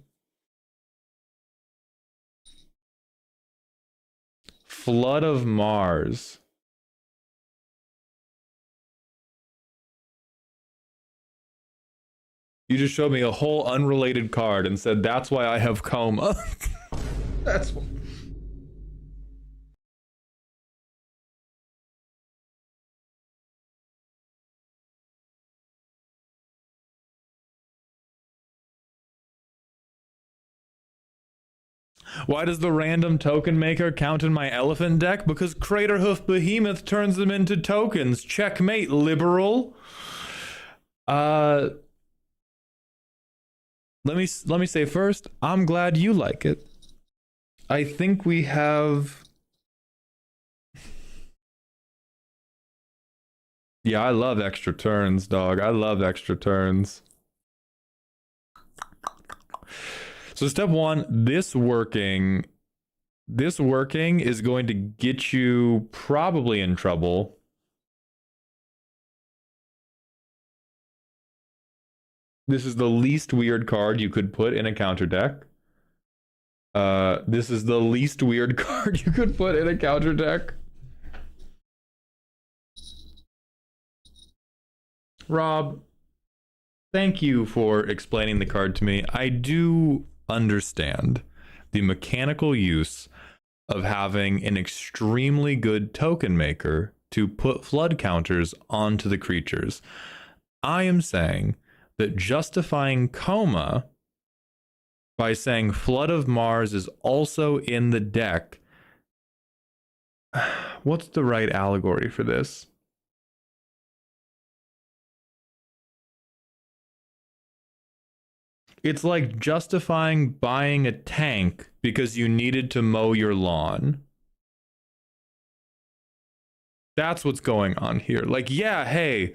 Flood of Mars. You just showed me a whole unrelated card and said that's why I have coma. That's... Why does the random token maker count in my elephant deck? Because Craterhoof Behemoth turns them into tokens. Checkmate, liberal. Let me say first, I'm glad you like it. I think we have... Yeah, I love extra turns, dog. I love extra turns. So step one, this working is going to get you probably in trouble. This is the least weird card you could put in a counter deck. This is the least weird card you could put in a counter deck. Rob, thank you for explaining the card to me. I do understand the mechanical use of having an extremely good token maker to put flood counters onto the creatures. I am saying that justifying coma by saying Flood of Mars is also in the deck. What's the right allegory for this? It's like justifying buying a tank because you needed to mow your lawn. That's what's going on here. Like, yeah, hey,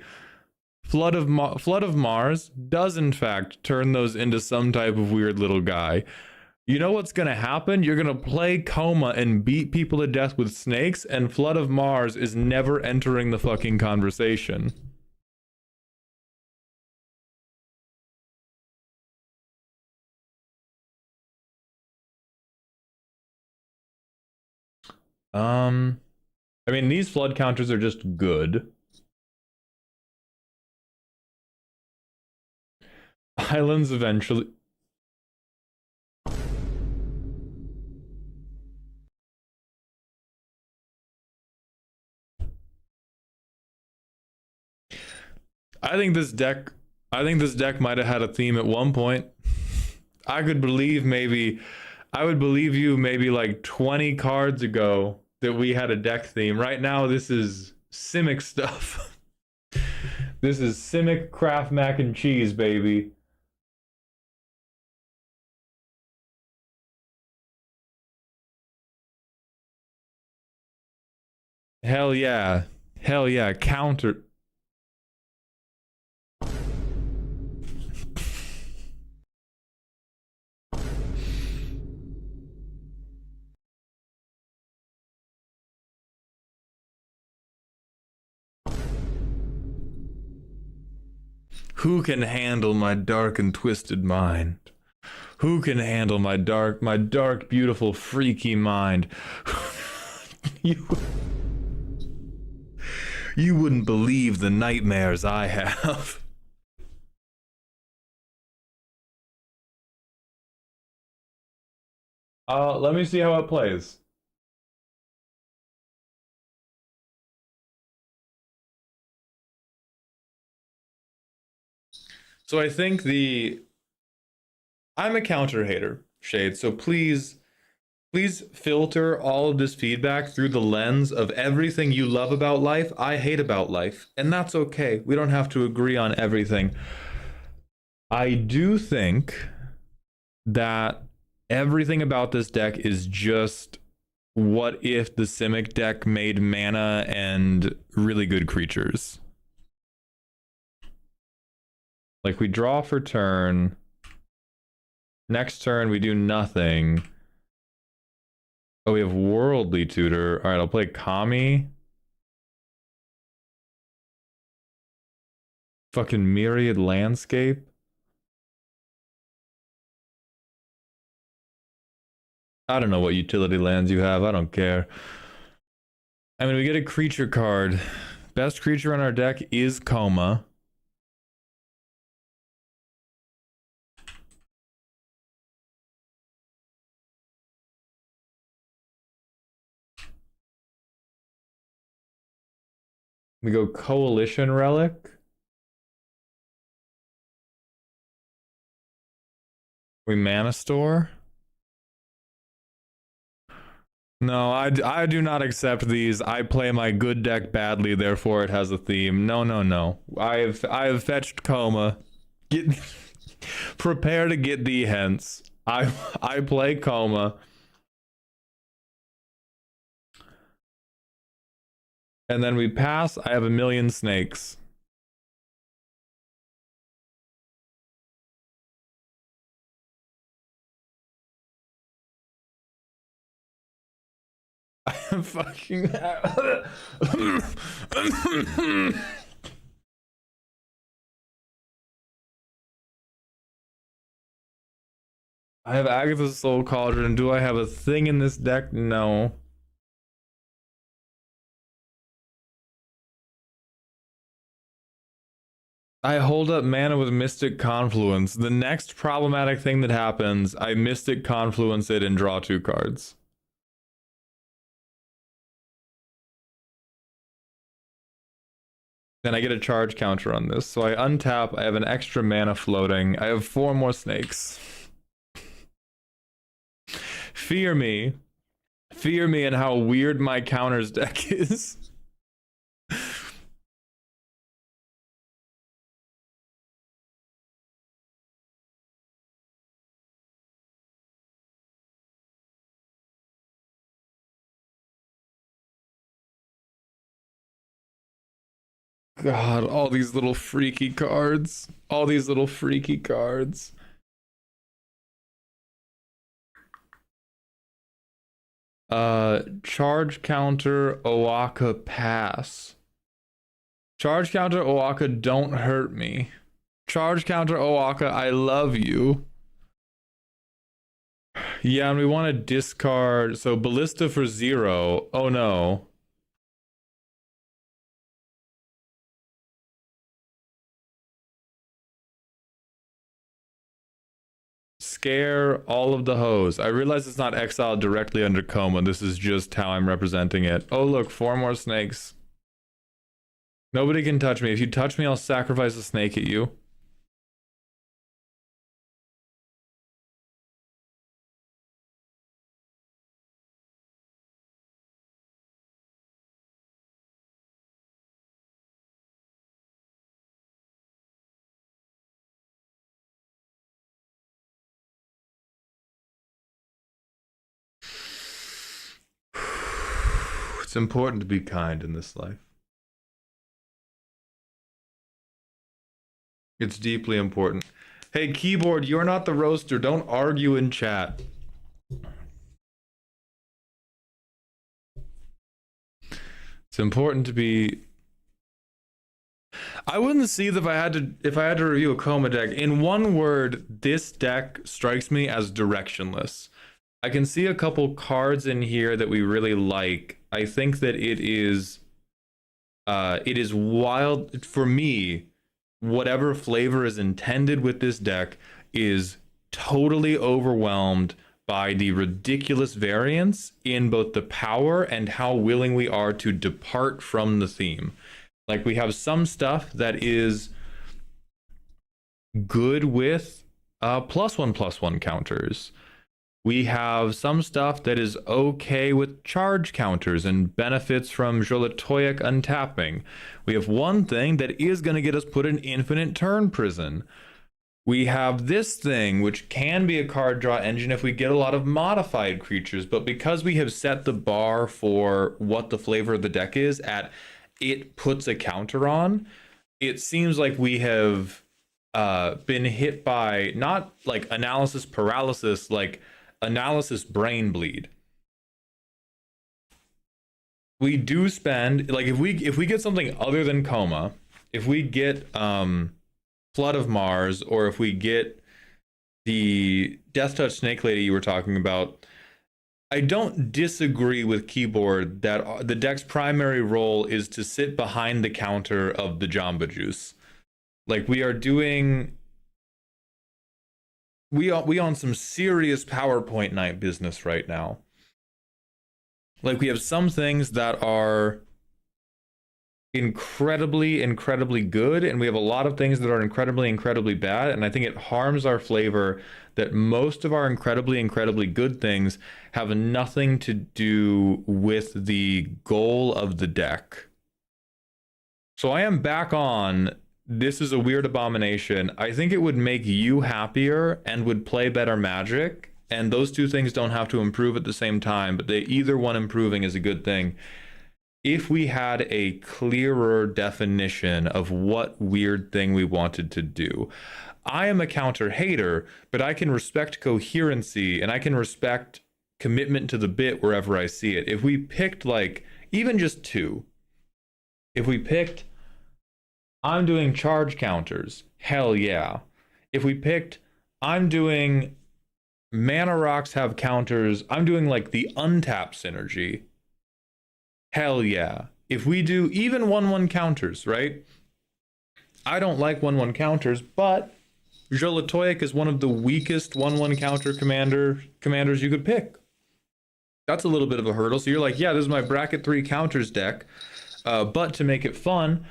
Flood of Mars does in fact turn those into some type of weird little guy. You know what's going to happen? You're going to play Coma and beat people to death with snakes, and Flood of Mars is never entering the fucking conversation. I mean, these flood counters are just good. Islands eventually... I think this deck might have had a theme at one point. I would believe you maybe like 20 cards ago that we had a deck theme. Right now, this is Simic stuff. This is Simic Kraft mac and cheese, baby. Hell yeah. Hell yeah. Counter. Who can handle my dark and twisted mind? Who can handle my dark, beautiful, freaky mind? You wouldn't believe the nightmares I have. Let me see how it plays. So I think I'm a counter hater, Shade, so please filter all of this feedback through the lens of everything you love about life, I hate about life. And that's okay. We don't have to agree on everything. I do think that everything about this deck is just what if the Simic deck made mana and really good creatures? Like, we draw for turn. Next turn, we do nothing. Oh, we have Worldly Tutor. Alright, I'll play Kami. Fucking Myriad Landscape. I don't know what utility lands you have. I don't care. I mean, we get a creature card. Best creature on our deck is Coma. We go Coalition Relic. We Mana Store. No, I do not accept these. I play my good deck badly, therefore it has a theme. No, no, no. I have fetched Coma. Get prepare to get thee hence. I play Coma. And then we pass. I have a million snakes. I am fucking. I have Agatha's Soul Cauldron. Do I have a thing in this deck? No. I hold up mana with Mystic Confluence. The next problematic thing that happens, I Mystic Confluence it and draw 2 cards. Then I get a charge counter on this. So I untap, I have an extra mana floating. I have 4 more snakes. Fear me. Fear me and how weird my counters deck is. God, all these little freaky cards. All these little freaky cards. Charge counter, Oaka pass. Charge counter, Oaka, don't hurt me. Charge counter, Oaka, I love you. Yeah, and we want to discard. So Ballista for 0. Oh no. Scare all of the hoes. I realize it's not exiled directly under Coma. This is just how I'm representing it. Oh look, 4 more snakes. Nobody can touch me. If you touch me, I'll sacrifice a snake at you. It's important to be kind in this life. It's deeply important. Hey, keyboard, you're not the roaster. Don't argue in chat. It's important to be. I wouldn't see that if I had to review a Coma deck. In one word, this deck strikes me as directionless. I can see a couple cards in here that we really like. I think that it is wild for me. Whatever flavor is intended with this deck is totally overwhelmed by the ridiculous variance in both the power and how willing we are to depart from the theme. Like, we have some stuff that is good with +1/+1 counters. We have some stuff that is okay with charge counters and benefits from Jolatoic untapping. We have one thing that is going to get us put in infinite turn prison. We have this thing, which can be a card draw engine if we get a lot of modified creatures, but because we have set the bar for what the flavor of the deck is at it puts a counter on, it seems like we have been hit by not like analysis paralysis, like analysis brain bleed. We do spend, like, if we get something other than Coma, if we get Flood of Mars, or if we get the Death Touch Snake Lady you were talking about, I don't disagree with Keyboard that the deck's primary role is to sit behind the counter of the Jamba Juice. Like, we are doing, we on some serious PowerPoint night business right now. Like, we have some things that are incredibly good, and we have a lot of things that are incredibly bad, and I think it harms our flavor that most of our incredibly good things have nothing to do with the goal of the deck. So I am back on, this is a weird abomination. I think it would make you happier and would play better Magic, and those two things don't have to improve at the same time, but either one improving is a good thing. If we had a clearer definition of what weird thing we wanted to do. I am a counter hater, but I can respect coherency and I can respect commitment to the bit wherever I see it. If we picked, like, even just two, if we picked, I'm doing charge counters, hell yeah. If we picked, I'm doing mana rocks have counters, I'm doing like the untap synergy, hell yeah. If we do even 1/1 counters, right? I don't like 1/1 counters, but Jolatoic is one of the weakest 1/1 counter commanders you could pick. That's a little bit of a hurdle. So you're like, yeah, this is my bracket 3 counters deck. But to make it fun,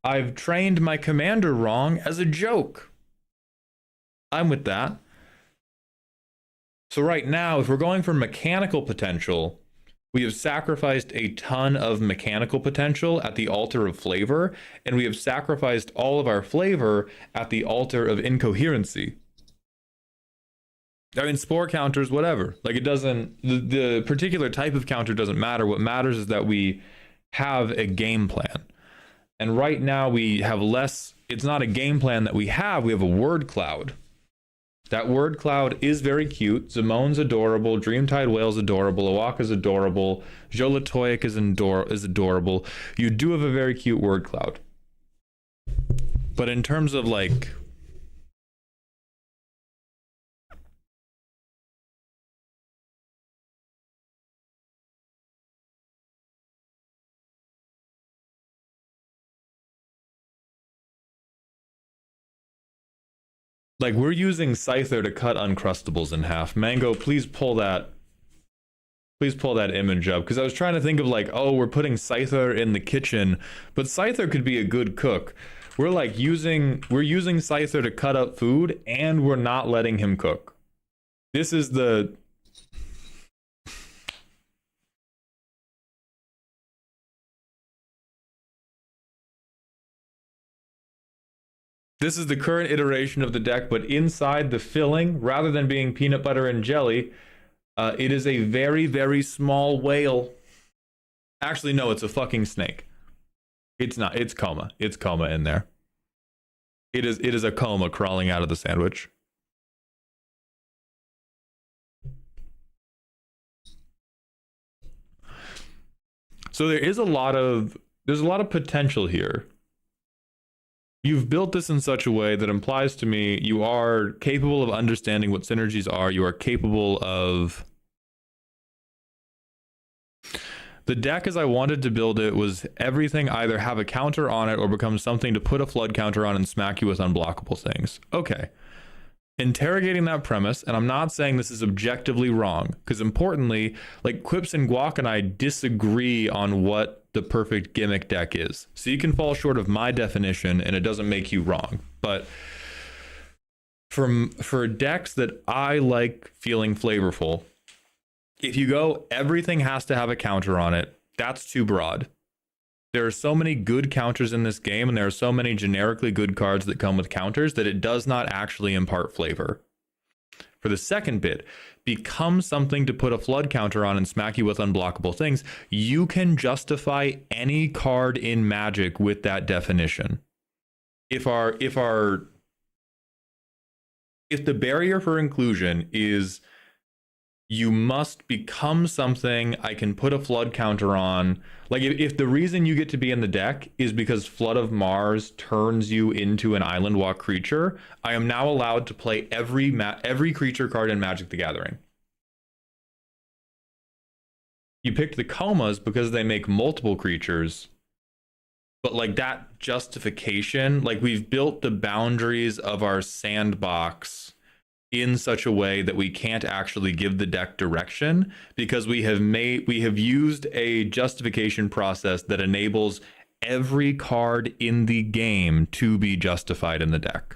I've trained my commander wrong as a joke. I'm with that. So right now, if we're going for mechanical potential, we have sacrificed a ton of mechanical potential at the altar of flavor, and we have sacrificed all of our flavor at the altar of incoherency. I mean, spore counters, whatever. Like, it doesn't, the particular type of counter doesn't matter. What matters is that we have a game plan. And right now we have less, it's not a game plan that we have a word cloud. That word cloud is very cute. Zamone's adorable. Dreamtide Whale's adorable. Awaka's adorable. Jolatoic is adorable. You do have a very cute word cloud. But in terms of, like, we're using Scyther to cut Uncrustables in half. Mango, please pull that image up, because I was trying to think of, like, oh, we're putting Scyther in the kitchen, but Scyther could be a good cook. We're using Scyther to cut up food, and we're not letting him cook. This is the current iteration of the deck, but inside the filling, rather than being peanut butter and jelly, it is a very small whale. Actually, no, it's a fucking snake. It's not. It's coma. It's coma in there. It is a coma crawling out of the sandwich. So there's a lot of potential here. You've built this in such a way that implies to me you are capable of understanding what synergies are. You are capable of... The deck as I wanted to build it was everything either have a counter on it or become something to put a flood counter on and smack you with unblockable things. Okay. Interrogating that premise, and I'm not saying this is objectively wrong, because importantly, like, Quips and Guac and I disagree on what the perfect gimmick deck is. So you can fall short of my definition and it doesn't make you wrong. But for decks that I like feeling flavorful, if you go everything has to have a counter on it, that's too broad. There are so many good counters in this game, and there are so many generically good cards that come with counters that it does not actually impart flavor. For the second bit, become something to put a flood counter on and smack you with unblockable things. You can justify any card in Magic with that definition. If the barrier for inclusion is you must become something I can put a flood counter on, like if the reason you get to be in the deck is because Flood of Mars turns you into an island walk creature, I am now allowed to play every creature card in Magic the Gathering. You picked the Comas because they make multiple creatures, but like that justification, like we've built the boundaries of our sandbox in such a way that we can't actually give the deck direction because we have used a justification process that enables every card in the game to be justified in the deck.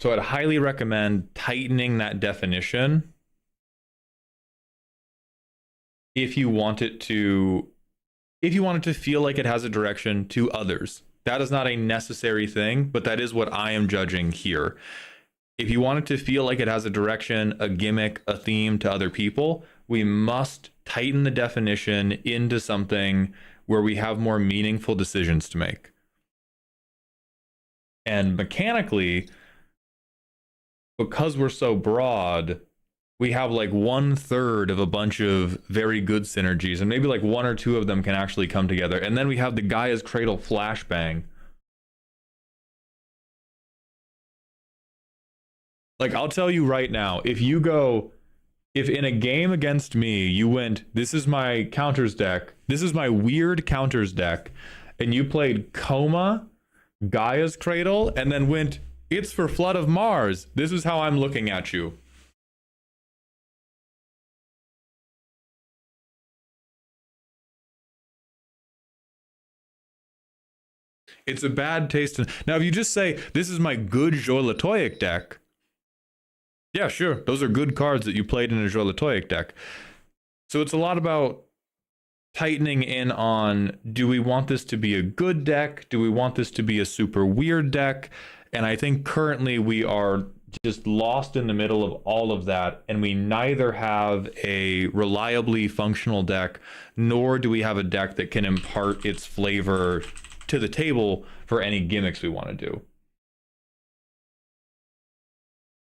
So I'd highly recommend tightening that definition if you want it to feel like it has a direction to others. That is not a necessary thing, but that is what I am judging here. If you want it to feel like it has a direction, a gimmick, a theme to other people, we must tighten the definition into something where we have more meaningful decisions to make. And mechanically, because we're so broad, we have like 1/3 of a bunch of very good synergies, and maybe like 1 or 2 of them can actually come together. And then we have the Gaia's Cradle flashbang. Like, I'll tell you right now, if in a game against me, you went, this is my counters deck, this is my weird counters deck, and you played Coma, Gaia's Cradle, and then went, it's for Flood of Mars, this is how I'm looking at you. It's a bad taste. Now, if you just say, this is my good Jolatoic deck, yeah, sure, those are good cards that you played in a Jolatoic deck. So it's a lot about tightening in on, do we want this to be a good deck? Do we want this to be a super weird deck? And I think currently we are just lost in the middle of all of that, and we neither have a reliably functional deck, nor do we have a deck that can impart its flavor to the table for any gimmicks we want to do.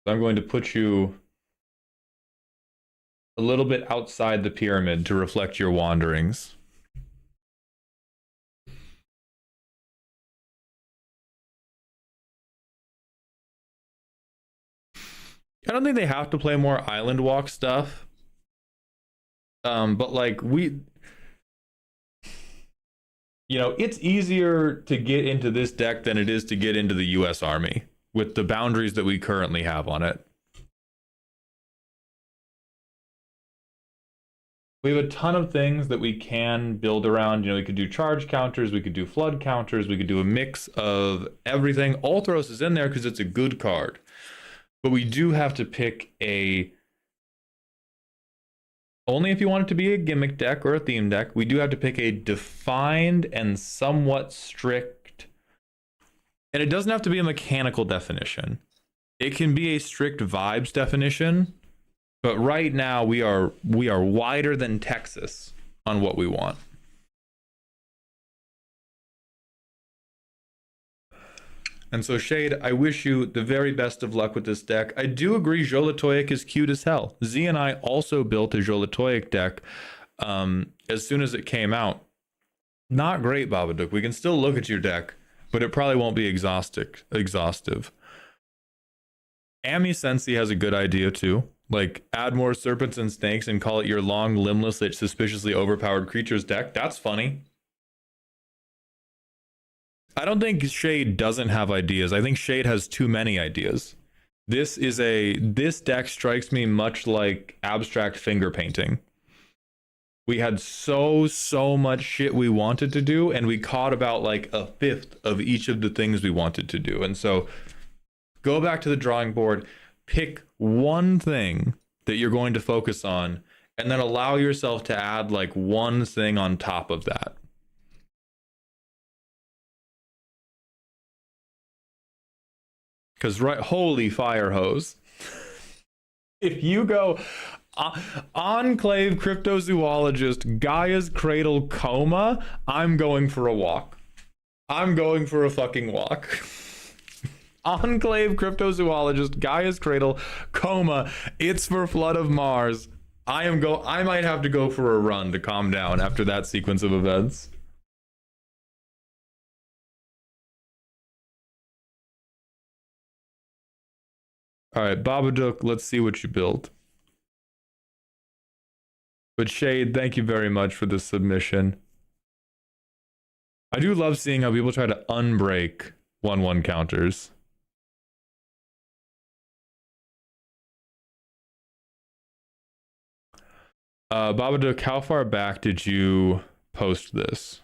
So I'm going to put you a little bit outside the pyramid to reflect your wanderings. I don't think they have to play more Island Walk stuff. But like it's easier to get into this deck than it is to get into the US Army with the boundaries that we currently have on it. We have a ton of things that we can build around. We could do charge counters, we could do flood counters, we could do a mix of everything. Ulthros is in there because it's a good card. But we do have to pick only if you want it to be a gimmick deck or a theme deck, we do have to pick a defined and somewhat strict, and it doesn't have to be a mechanical definition. It can be a strict vibes definition, but right now we are wider than Texas on what we want. And so, Shade, I wish you the very best of luck with this deck. I do agree Jolatoic is cute as hell. Z and I also built a Jolatoic deck as soon as it came out. Not great, Babadook. We can still look at your deck, but it probably won't be exhaustive. Ami Sensi has a good idea too. Like, add more serpents and snakes and call it your long, limbless, suspiciously overpowered creatures deck. That's funny. I don't think Shade doesn't have ideas. I think Shade has too many ideas. This deck strikes me much like abstract finger painting. We had so much shit we wanted to do, and we caught about like a fifth of each of the things we wanted to do. And so go back to the drawing board, pick one thing that you're going to focus on, and then allow yourself to add like one thing on top of that. Because, right, holy fire hose. If you go Enclave Cryptozoologist, Gaia's Cradle, Coma, I'm going for a walk. I'm going for a fucking walk. Enclave Cryptozoologist, Gaia's Cradle, Coma, It's for Flood of Mars. I might have to go for a run to calm down after that sequence of events. All right, Babadook, let's see what you built. But Shade, thank you very much for the submission. I do love seeing how people try to unbreak 1/1 counters. Babadook, how far back did you post this?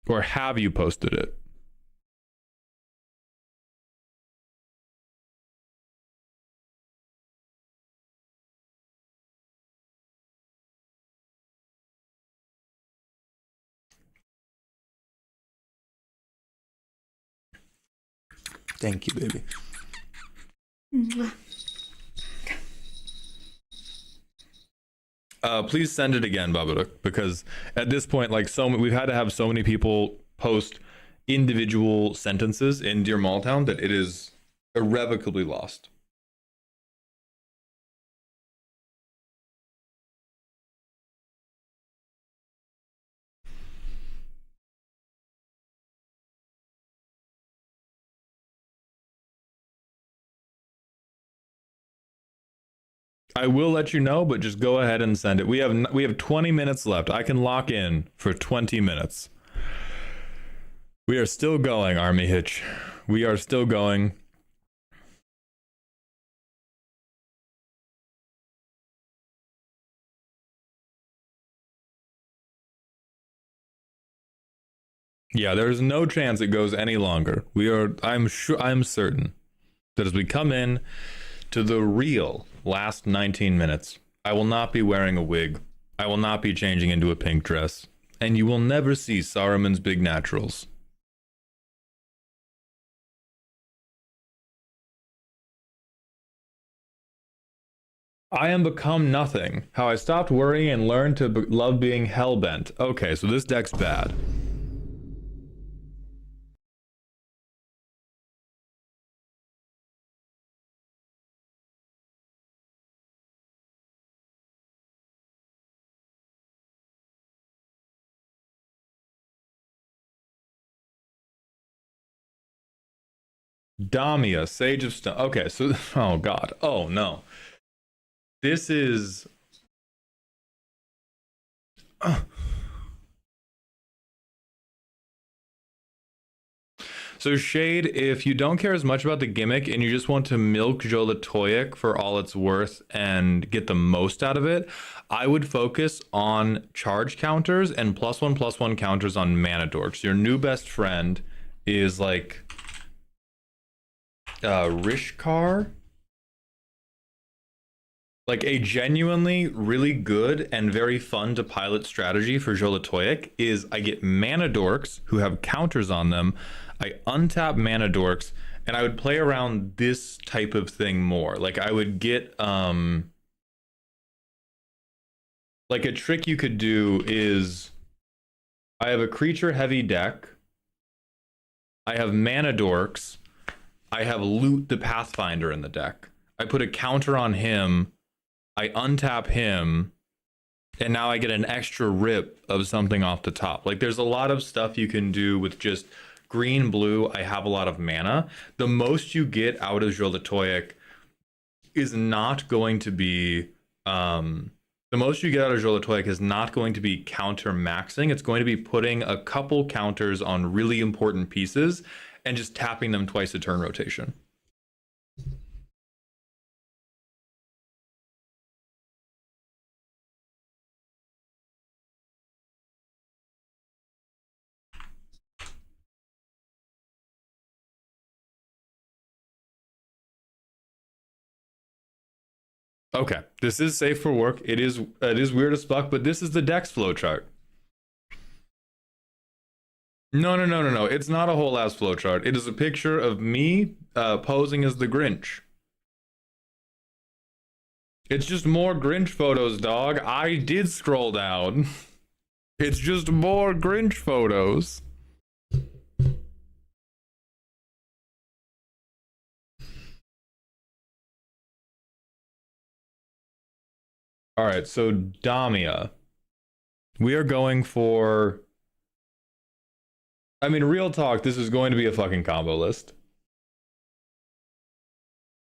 Or have you posted it? Thank you, baby. Please send it again, Babadook, because at this point, like, we've had to have so many people post individual sentences in Dear Malltown that it is irrevocably lost. I will let you know, but just go ahead and send it. We have 20 minutes left. I can lock in for 20 minutes. We are still going, Army Hitch. We are still going. Yeah, there's no chance it goes any longer. I'm certain that as we come in to the real last 19 minutes, I will not be wearing a wig. I will not be changing into a pink dress. And you will never see Saruman's big naturals. I am become nothing. How I stopped worrying and learned to love being hellbent. Okay, so this deck's bad. Damia, Sage of Stone. Okay, so, oh god. Oh no. This is... So Shade, if you don't care as much about the gimmick and you just want to milk Jolatoic for all it's worth and get the most out of it, I would focus on charge counters and +1/+1 counters on mana dorks. Your new best friend is like Rishkar. Like a genuinely really good and very fun to pilot strategy for Jolatoic is I get mana dorks who have counters on them. I untap mana dorks and I would play around this type of thing more. Like I would get like a trick you could do is I have a creature heavy deck. I have mana dorks. I have Loot the Pathfinder in the deck. I put a counter on him. I untap him, and now I get an extra rip of something off the top. Like there's a lot of stuff you can do with just green, blue. I have a lot of mana. The most you get out of Jolatoic is not going to be the most you get out of Jolatoic is not going to be counter maxing. It's going to be putting a couple counters on really important pieces and just tapping them twice a turn rotation. Okay, this is safe for work. It is weird as fuck, but this is the Dex flowchart. No. It's not a whole ass flowchart. It is a picture of me posing as the Grinch. It's just more Grinch photos, dog. I did scroll down. It's just more Grinch photos. All right, so Damia. We are going for... I mean, real talk, this is going to be a fucking combo list.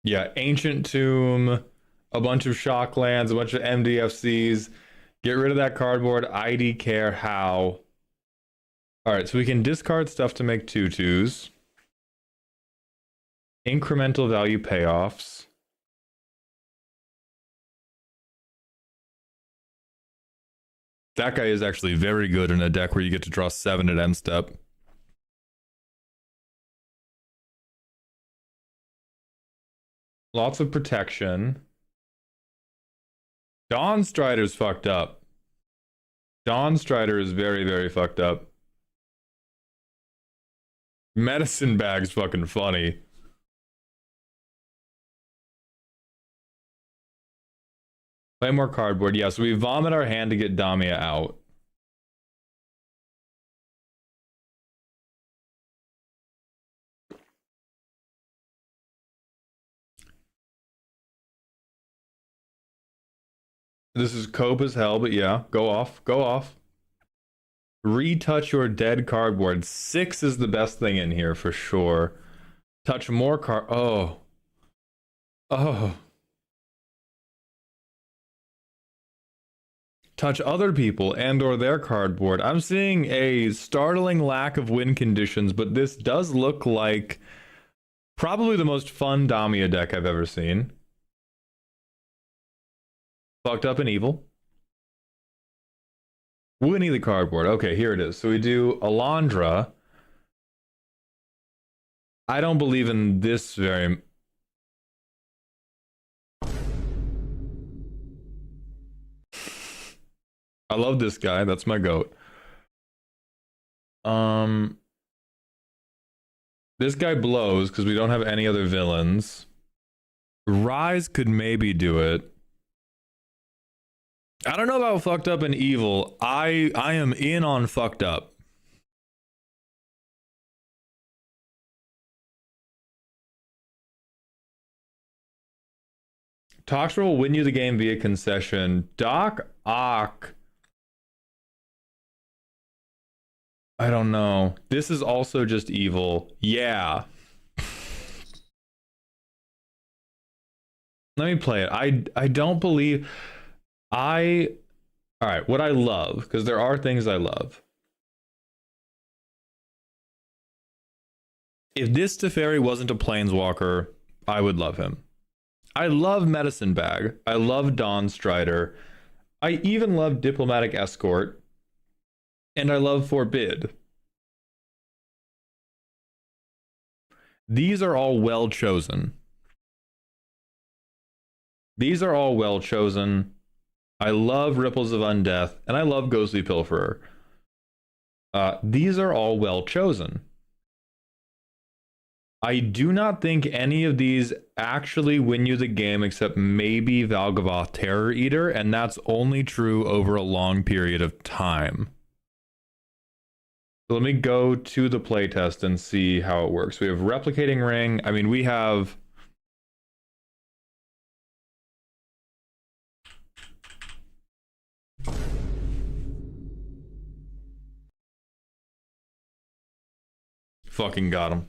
Yeah, Ancient Tomb, a bunch of Shock Lands, a bunch of MDFCs. Get rid of that cardboard. ID care how. All right, so we can discard stuff to make 2/2s. Incremental value payoffs. That guy is actually very good in a deck where you get to draw 7 at end step. Lots of protection. Dawn Strider's fucked up. Dawn Strider is very, very fucked up. Medicine Bag's fucking funny. Play more cardboard. Yeah, so we vomit our hand to get Damia out. This is cope as hell, but yeah, go off. Go off. Retouch your dead cardboard. 6 is the best thing in here for sure. Touch more card. Oh. Oh. Touch other people and or their cardboard. I'm seeing a startling lack of win conditions, but this does look like probably the most fun Damia deck I've ever seen. Fucked up and evil. Winnie the cardboard. Okay, here it is. So we do Alondra. I don't believe in this very... I love this guy. That's my goat. This guy blows because we don't have any other villains. Rise could maybe do it. I don't know about fucked up and evil. I am in on fucked up. Toxra will win you the game via concession. Doc Ock. I don't know. This is also just evil. Yeah. Let me play it. I don't believe... All right, what I love, because there are things I love. If this Teferi wasn't a Planeswalker, I would love him. I love Medicine Bag. I love Dawn Strider. I even love Diplomatic Escort. And I love Forbid. These are all well chosen. These are all well chosen. I love Ripples of Undeath, and I love Ghostly Pilferer. These are all well chosen. I do not think any of these actually win you the game except maybe Valgavoth Terror Eater, and that's only true over a long period of time. So let me go to the playtest and see how it works. We have Replicating Ring. I mean, we have... Fucking got him.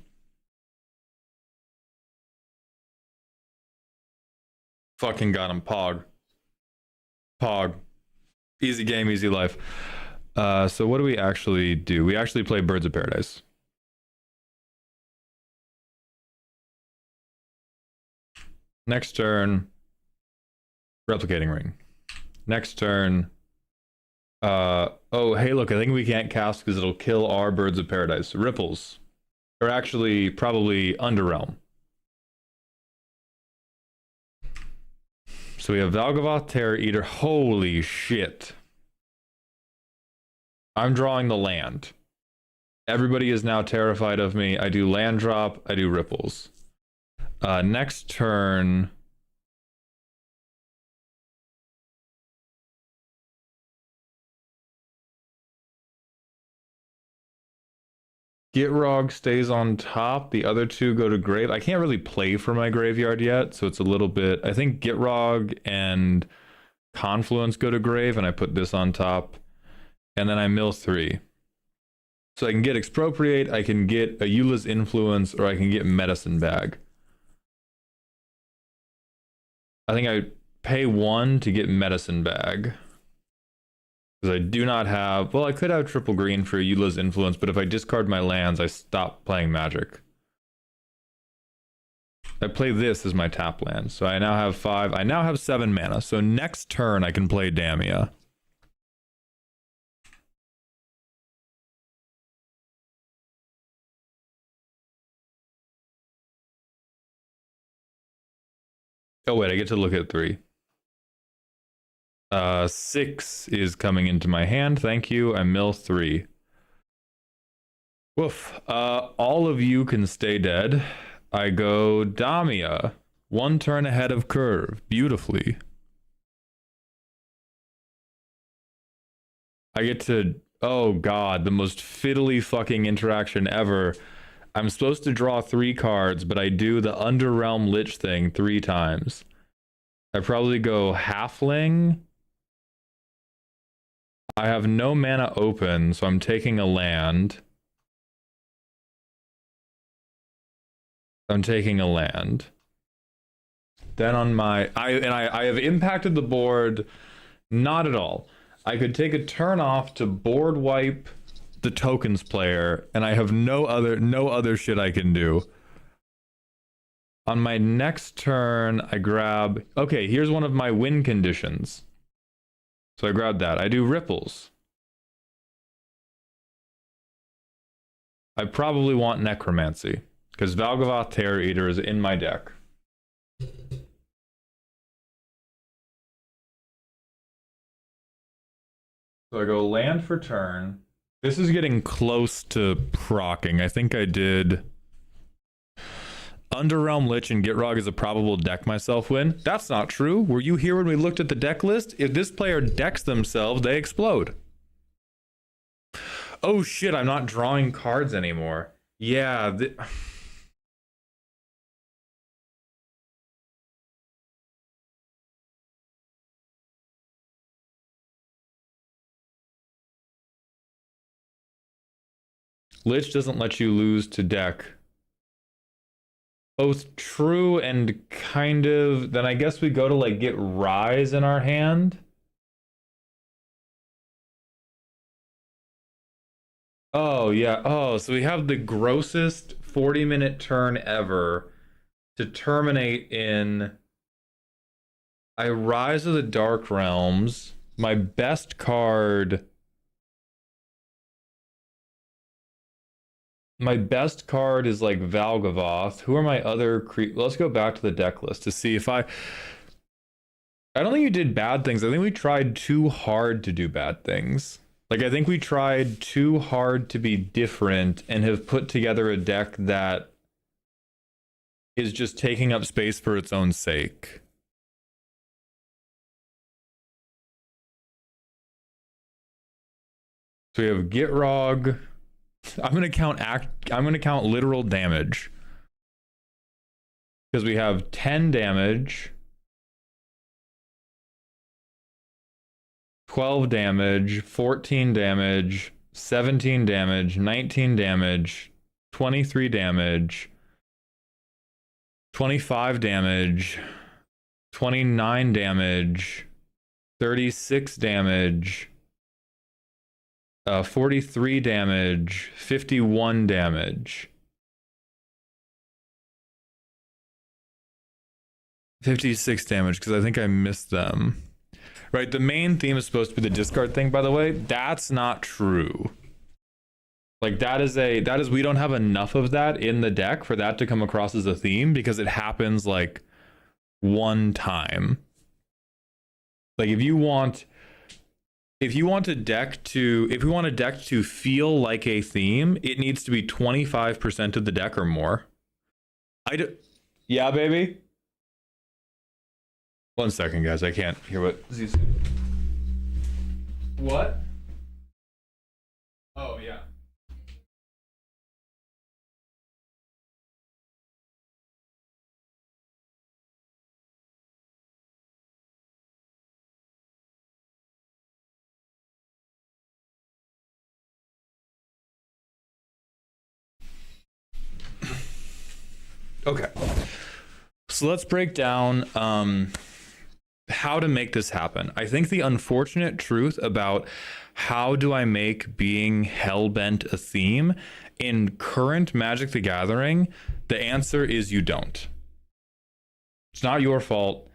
Fucking got him. Pog. Pog. Easy game, easy life. So what do we actually do? We actually play Birds of Paradise. Next turn, Replicating Ring. Next turn, oh, hey, look, I think we can't cast because it'll kill our Birds of Paradise. Ripples. Or actually, probably Underrealm. So we have Valgavoth, Terror Eater. Holy shit. I'm drawing the land. Everybody is now terrified of me. I do land drop. I do ripples. Next turn. Gitrog stays on top. The other two go to grave. I can't really play for my graveyard yet, so it's a little bit... I think Gitrog and Confluence go to grave, and I put this on top. And then I mill 3. So I can get Expropriate, I can get a Eula's Influence, or I can get Medicine Bag. I think I pay 1 to get Medicine Bag. Because I do not have... Well, I could have triple green for Eula's Influence, but if I discard my lands, I stop playing Magic. I play this as my tap land. So I now have 5. I now have 7 mana. So next turn, I can play Damia. Oh, wait, I get to look at 3. 6 is coming into my hand. Thank you. I mill 3. Woof. All of you can stay dead. I go Damia. 1 turn ahead of curve. Beautifully. I get to... Oh, God. The most fiddly fucking interaction ever. I'm supposed to draw 3 cards, but I do the Underrealm Lich thing 3 times. I probably go Halfling. I have no mana open, so I'm taking a land. I'm taking a land. Then on my... I have impacted the board. Not at all. I could take a turn off to board wipe the tokens player, and I have no other shit I can do. On my next turn, I grab... Okay, here's one of my win conditions. So I grab that. I do ripples. I probably want Necromancy, because Valgavoth Terror Eater is in my deck. So I go land for turn. This is getting close to proccing. I think I did... Underrealm Lich and Gitrog is a probable deck myself win. That's not true. Were you here when we looked at the deck list? If this player decks themselves, they explode. Oh shit, I'm not drawing cards anymore. Yeah. Lich doesn't let you lose to deck. Both true and kind of... Then I guess we go to like get Rise in our hand. Oh yeah. Oh, so we have the grossest 40-minute turn ever to terminate in... I Rise of the Dark Realms. My best card... My best card is like Valgavoth. Who are my other Let's go back to the deck list to see if I don't think you did bad things. I think we tried too hard to do bad things. Like, I think we tried too hard to be different and have put together a deck that is just taking up space for its own sake. So we have Gitrog. I'm gonna count literal damage. Because we have 10 damage, 12 damage, 14 damage, 17 damage, 19 damage, 23 damage, 25 damage, 29 damage, 36 damage, 43 damage, 51 damage, 56 damage, because I think I missed them. Right, the main theme is supposed to be the discard thing, by the way. That's not true. Like, that is we don't have enough of that in the deck for that to come across as a theme, because it happens like one time. Like if you want a deck to feel like a theme, it needs to be 25% of the deck or more. Yeah, baby. 1 second, guys. I can't hear what Z said. What? Oh, yeah. Okay. So let's break down how to make this happen. I think the unfortunate truth about how do I make being hellbent a theme in current Magic the Gathering, the answer is you don't. It's not your fault.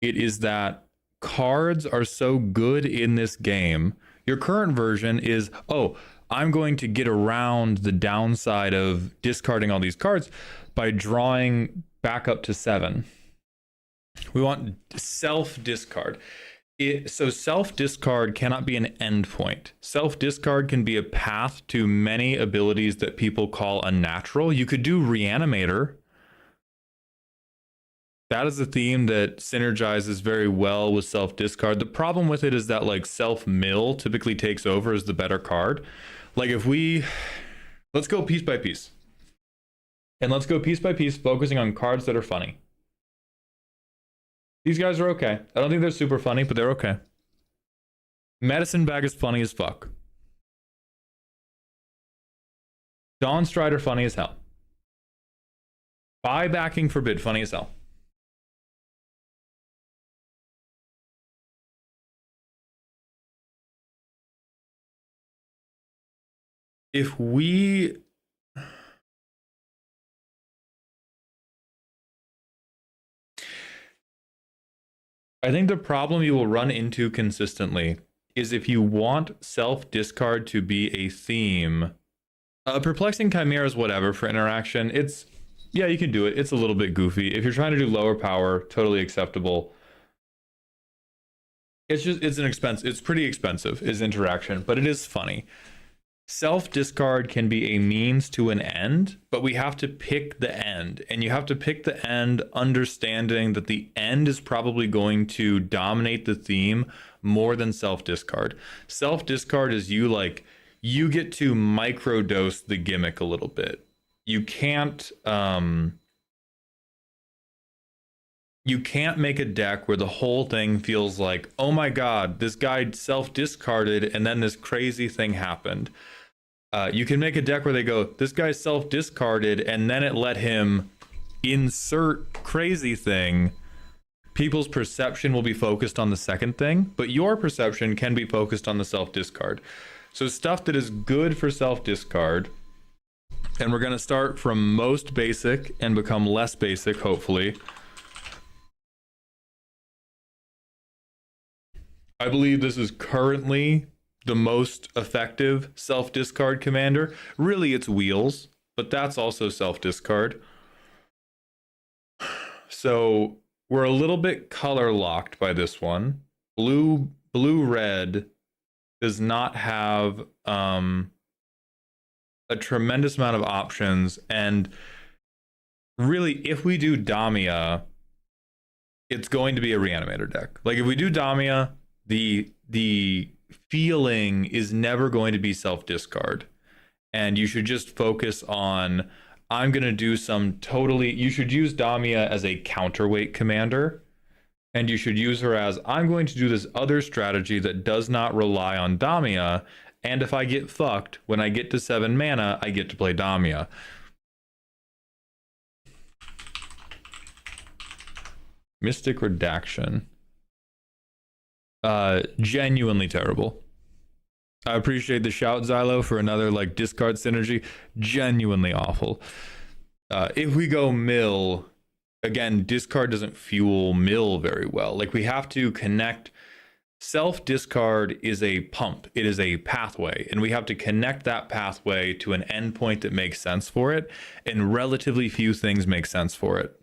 It is that cards are so good in this game. Your current version is, oh, I'm going to get around the downside of discarding all these cards by drawing back up to 7. We want self-discard. So self-discard cannot be an endpoint. Self-discard can be a path to many abilities that people call unnatural. You could do Reanimator. That is a theme that synergizes very well with self-discard. The problem with it is that like self-mill typically takes over as the better card. Like let's go piece by piece. And let's go piece by piece, focusing on cards that are funny. These guys are okay. I don't think they're super funny, but they're okay. Medicine Bag is funny as fuck. Dawn Strider funny as hell. Buybacking Forbid funny as hell. I think the problem you will run into consistently is if you want self-discard to be a theme. Perplexing Chimeras, whatever, for interaction, yeah, you can do it. It's a little bit goofy. If you're trying to do lower power, totally acceptable. It's pretty expensive, is interaction, but it is funny. Self-discard can be a means to an end, but we have to pick the end. And you have to pick the end understanding that the end is probably going to dominate the theme more than self-discard. Self-discard is you get to microdose the gimmick a little bit. You can't make a deck where the whole thing feels like, oh my god, this guy self-discarded and then this crazy thing happened. You can make a deck where they go, this guy self-discarded and then it let him insert crazy thing. People's perception will be focused on the second thing, but your perception can be focused on the self-discard. So stuff that is good for self-discard, and we're going to start from most basic and become less basic, hopefully. I believe this is currently the most effective self-discard commander. Really, it's Wheels, but that's also self-discard. So we're a little bit color locked by this one. Blue-red does not have a tremendous amount of options, and really, if we do Damia, it's going to be a Reanimator deck. Like if we do Damia, the feeling is never going to be self-discard, and you should just focus on, I'm going to do you should use Damia as a counterweight commander, and you should use her as, I'm going to do this other strategy that does not rely on Damia, and if I get fucked, when I get to 7 mana, I get to play Damia. Mystic Redaction. Genuinely terrible. I appreciate the shout, Xylo, for another discard synergy. Genuinely awful. If we go mill, again, discard doesn't fuel mill very well. We have to connect. Self-discard is a pump. It is a pathway, and we have to connect that pathway to an endpoint that makes sense for it, and relatively few things make sense for it.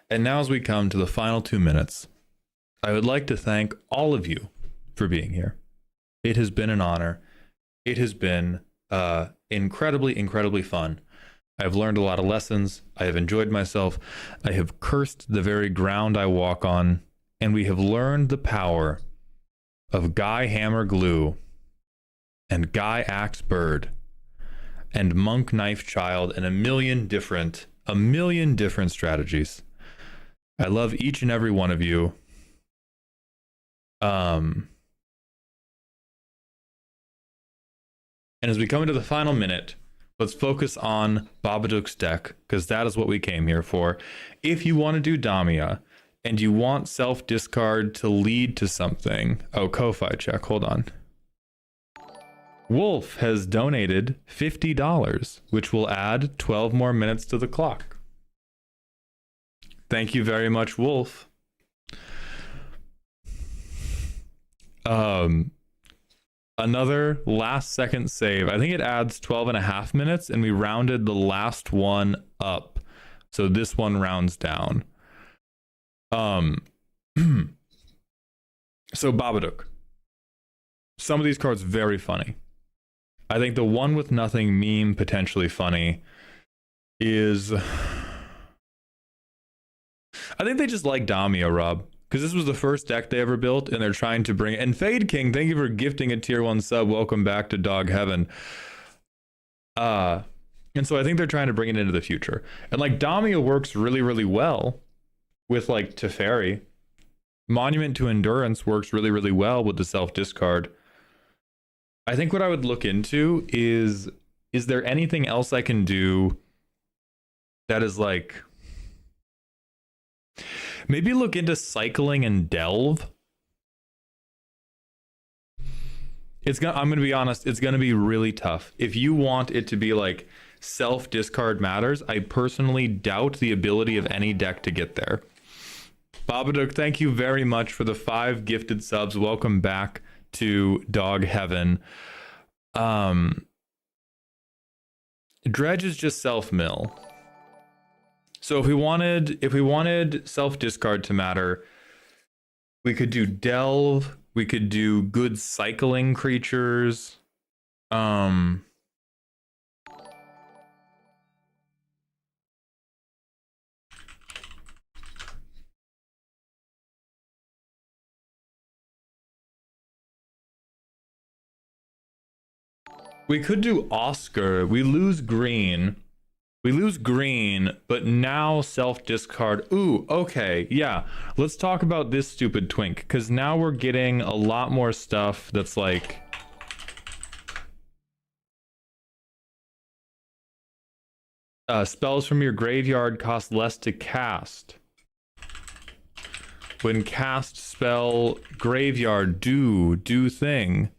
And now as we come to the final 2 minutes I would like to thank all of you for being here. It has been an honor. It has been incredibly, incredibly fun. I've learned a lot of lessons. I have enjoyed myself. I have cursed the very ground I walk on. And we have learned the power of Guy Hammer Glue and Guy Axe Bird and Monk Knife Child and a million different strategies. I love each and every one of you. And as we come into the final minute, let's focus on Babadook's deck, because that is what we came here for. If you want to do Damia, and you want self-discard to lead to something... Oh, Ko-Fi check, hold on. Wolf has donated $50, which will add 12 more minutes to the clock. Thank you very much, Wolf. Another last second save. I think it adds 12 and a half minutes, and we rounded the last one up. So this one rounds down. So Babadook. Some of these cards very funny. I think the one with nothing meme potentially funny is... I think they just like Damia, Rob. Because this was the first deck they ever built, and they're trying to bring... And Fade King, thank you for gifting a tier 1 sub. Welcome back to Dog Heaven. And so I think they're trying to bring it into the future. And like Damia works really, really well with like Teferi. Monument to Endurance works really, really well with the self-discard. I think what I would look into is there anything else I can do that is like... Maybe look into cycling and delve. I'm gonna be honest, it's gonna be really tough. If you want it to be like self-discard matters, I personally doubt the ability of any deck to get there. Babadook, thank you very much for the 5 gifted subs. Welcome back to Dog Heaven. Dredge is just self-mill. So if we wanted self-discard to matter, we could do delve, we could do good cycling creatures. We could do Oscar. We lose green. We lose green, but now self-discard. Ooh, okay, yeah. Let's talk about this stupid twink, because now we're getting a lot more stuff that's like... spells from your graveyard cost less to cast. When cast spell graveyard, do thing.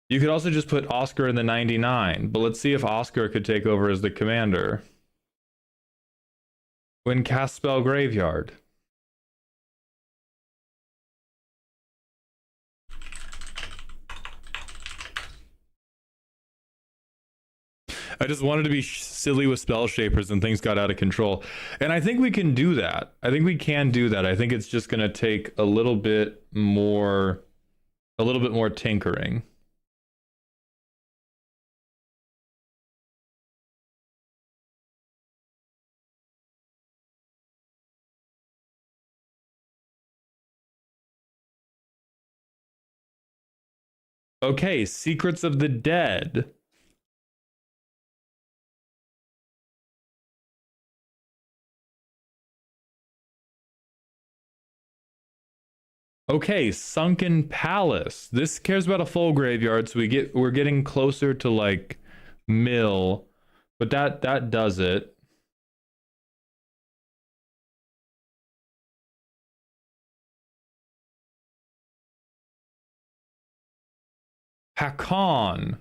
You could also just put Oscar in the 99, but let's see if Oscar could take over as the commander. When cast spell graveyard. I just wanted to be silly with spell shapers and things got out of control. And I think we can do that. I think we can do that. I think it's just going to take a little bit more tinkering. Okay, Secrets of the Dead. Okay, Sunken Palace. This cares about a full graveyard, so we're getting closer to like mill, but that does it. Hakon.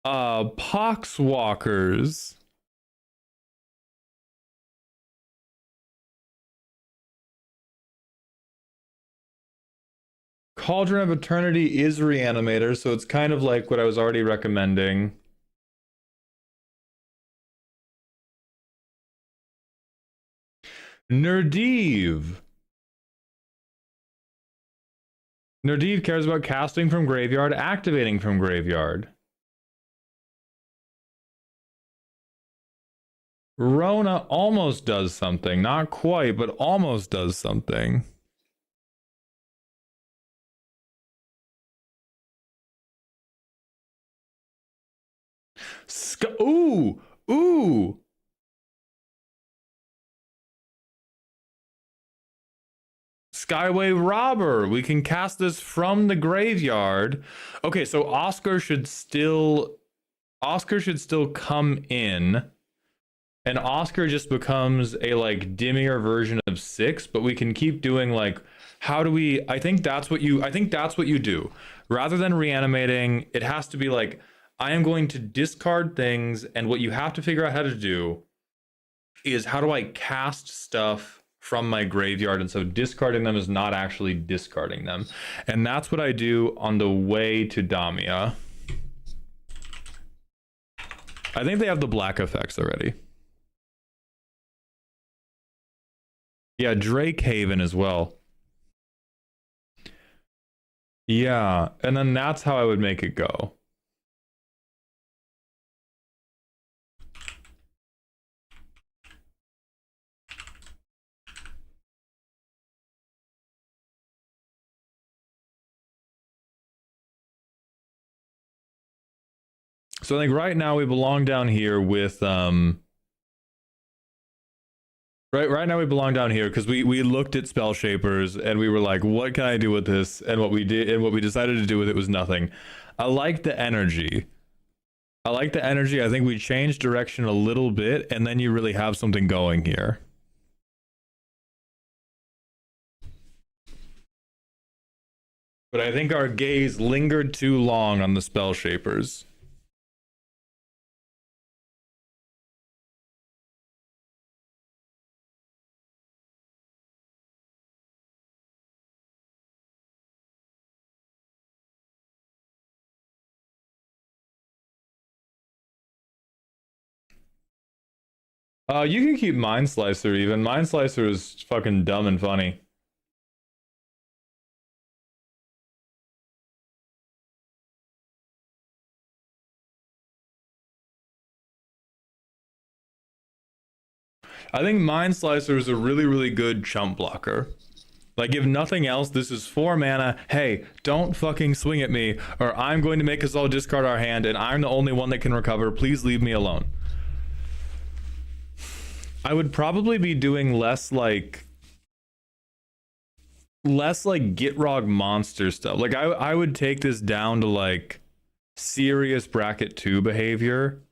Poxwalkers. Cauldron of Eternity is Reanimator, so it's kind of like what I was already recommending. Nerdiv. Nerdiv cares about casting from graveyard, activating from graveyard. Rona almost does something. Not quite, but almost does something. Ooh! Ooh! Skyway Robber. We can cast this from the graveyard. Okay, so Oscar should still come in. And Oscar just becomes a like dimmier version of 6, but we can keep doing like how do we I think that's what you do. Rather than reanimating, it has to be like I am going to discard things, and what you have to figure out how to do is how do I cast stuff from my graveyard, and so discarding them is not actually discarding them. And that's what I do on the way to Damia. I think they have the black effects already. Yeah, Drake Haven as well. Yeah, and then that's how I would make it go. So I think right now we belong down here with Right now we belong down here because we looked at spell shapers and we were like, what can I do with this? And what we did and what we decided to do with it was nothing. I like the energy. I think we changed direction a little bit, and then you really have something going here. But I think our gaze lingered too long on the spell shapers. You can keep Mind Slicer even. Mind Slicer is fucking dumb and funny. I think Mind Slicer is a really, really good chump blocker. Like, if nothing else, this is 4 mana. Hey, don't fucking swing at me, or I'm going to make us all discard our hand, and I'm the only one that can recover. Please leave me alone. I would probably be doing less like Gitrog monster stuff. Like I would take this down to like serious bracket 2 behavior.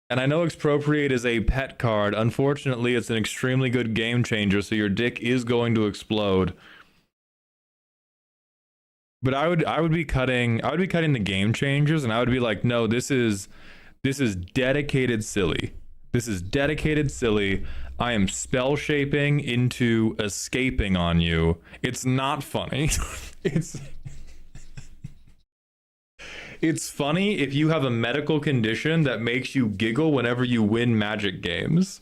And I know Expropriate is a pet card. Unfortunately, it's an extremely good game changer, so your dick is going to explode. But I would be cutting the game changers, and I would be like, no, this is dedicated silly. This is dedicated silly. I am spell shaping into escaping on you. It's not funny. It's funny if you have a medical condition that makes you giggle whenever you win Magic games.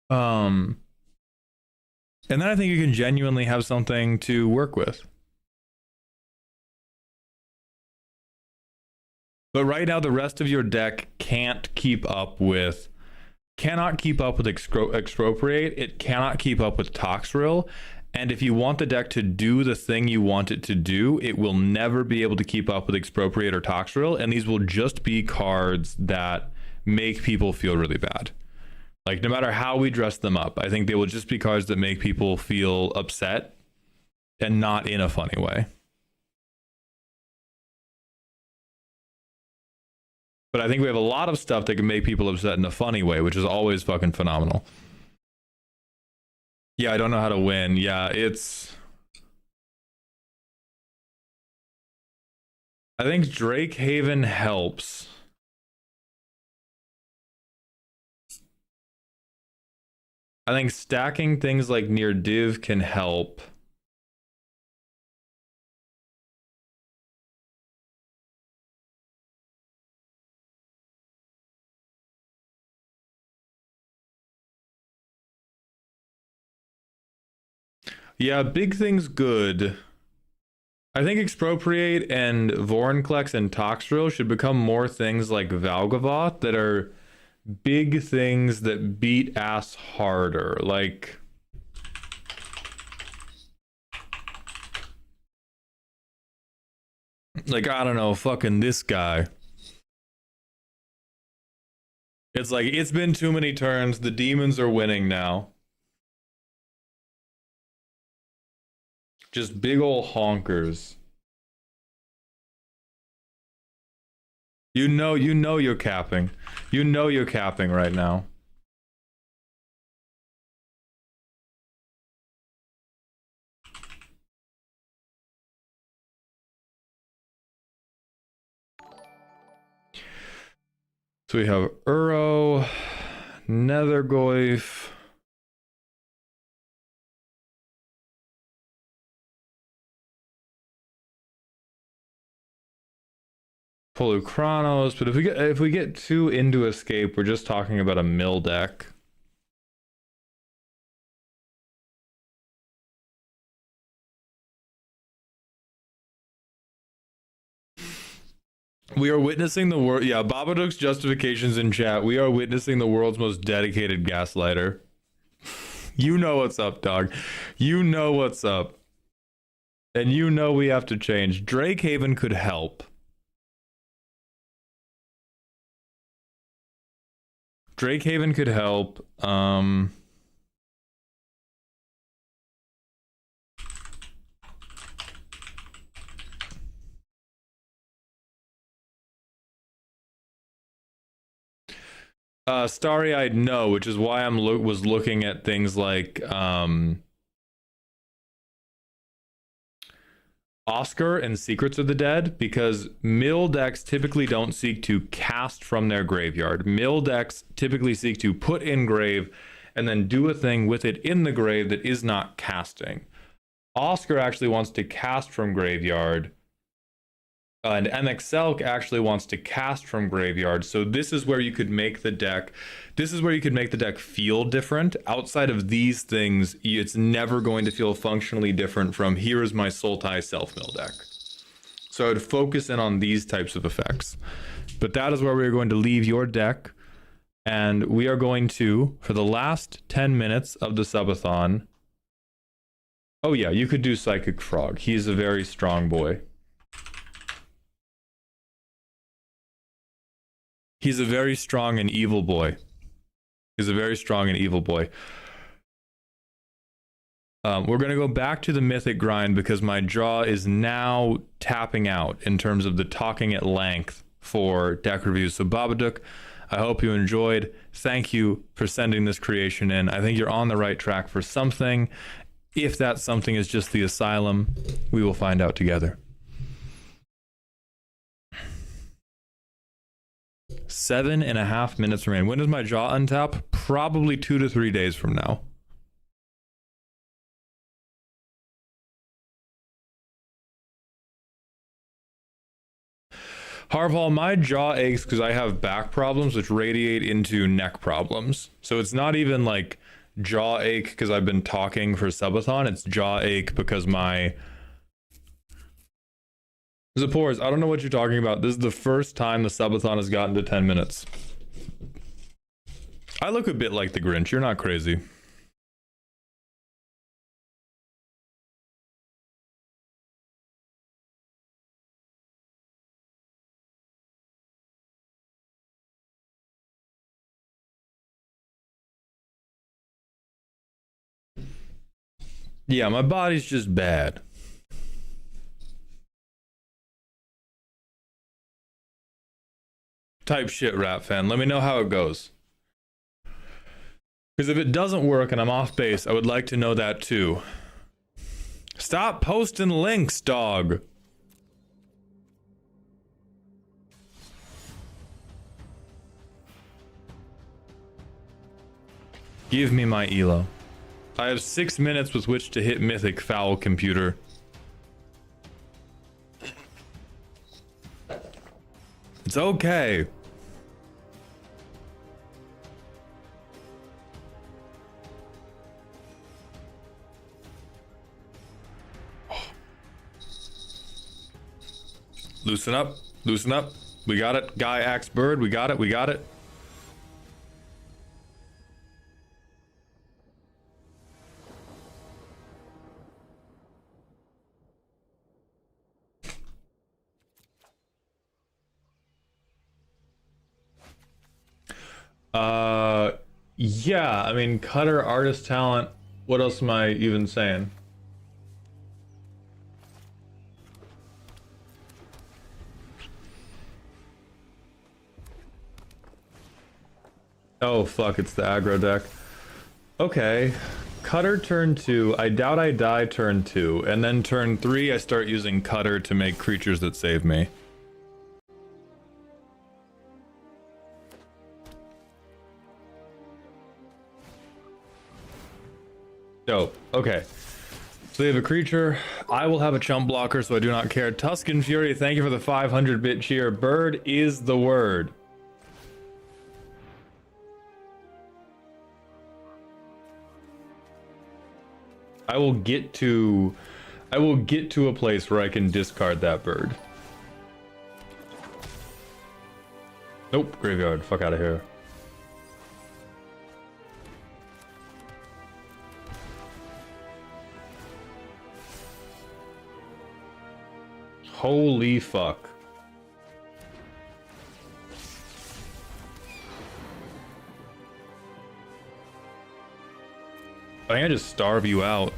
And then I think you can genuinely have something to work with. But right now, the rest of your deck cannot keep up with Expropriate. It cannot keep up with Toxrill. And if you want the deck to do the thing you want it to do, it will never be able to keep up with Expropriate or Toxrill. And these will just be cards that make people feel really bad. Like, no matter how we dress them up, I think they will just be cards that make people feel upset, and not in a funny way. But I think we have a lot of stuff that can make people upset in a funny way, which is always fucking phenomenal. Yeah, I don't know how to win. Yeah, I think Drake Haven helps. I think stacking things like near div can help. Yeah, big things good. I think Expropriate and Vorinclex and Toxrill should become more things like Valgavoth that are big things that beat ass harder. Like, I don't know, fucking this guy. It's like, it's been too many turns. The demons are winning now. Just big ol' honkers. You know you're capping. You know you're capping right now. So we have Uro, Nethergoyf. Polukranos, but if we get too into escape, we're just talking about a mill deck. We are witnessing the world. Yeah, Babadook's justifications in chat. We are witnessing the world's most dedicated gaslighter. You know what's up, dog. You know what's up. And you know we have to change. Drakehaven could help. Drakehaven could help. Starry-eyed, no, which is why I'm was looking at things like Oscar and Secrets of the Dead, because mill decks typically don't seek to cast from their graveyard. Mill decks typically seek to put in grave and then do a thing with it in the grave that is not casting. Oscar actually wants to cast from graveyard, and MXL actually wants to cast from graveyard. So this is where you could make the deck. This is where you could make the deck feel different. Outside of these things, it's never going to feel functionally different from here is my Sultai self-mill deck. So I'd focus in on these types of effects. But that is where we're going to leave your deck. And we are going to, for the last 10 minutes of the subathon. Oh yeah, you could do Psychic Frog. He's a very strong boy. He's a very strong and evil boy. He's a very strong and evil boy. We're going to go back to the Mythic grind because my jaw is now tapping out in terms of the talking at length for deck reviews. So Babadook, I hope you enjoyed. Thank you for sending this creation in. I think you're on the right track for something. If that something is just the asylum, we will find out together. 7.5 minutes remain. When does my jaw untap? Probably 2 to 3 days from now. Harval, my jaw aches because I have back problems which radiate into neck problems. So it's not even like jaw ache because I've been talking for subathon. It's jaw ache because my... Zapores, I don't know what you're talking about. This is the first time the subathon has gotten to 10 minutes. I look a bit like the Grinch. You're not crazy. Yeah, my body's just bad. Type shit, Rat Fan. Let me know how it goes. Because if it doesn't work and I'm off base, I would like to know that too. Stop posting links, dog. Give me my elo. I have 6 minutes with which to hit Mythic, foul computer. It's okay. Loosen up, loosen up. We got it. Guy, axe, bird. We got it, we got it. Yeah, I mean, cutter, artist talent. What else am I even saying? Oh, fuck, it's the aggro deck. Okay. Cutter turn 2. I doubt I die turn 2. And then turn 3, I start using cutter to make creatures that save me. Dope. Okay. So they have a creature. I will have a chump blocker, so I do not care. Tuscan Fury, thank you for the 500-bit cheer. Bird is the word. I will get to a place where I can discard that bird. Nope, graveyard. Fuck out of here. Holy fuck. I think I just starve you out.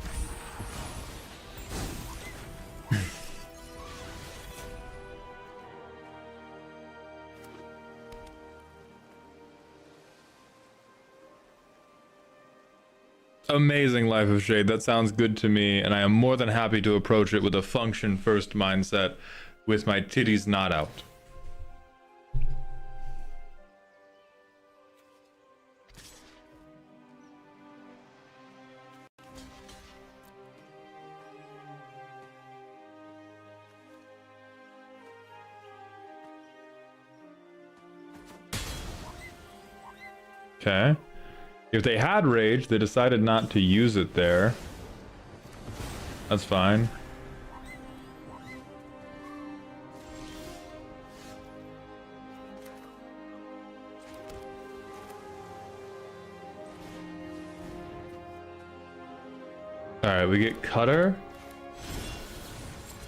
Amazing, Life of Shade. That sounds good to me, and I am more than happy to approach it with a function-first mindset with my titties not out. Okay. If they had rage, they decided not to use it there. That's fine. Alright, we get Cutter.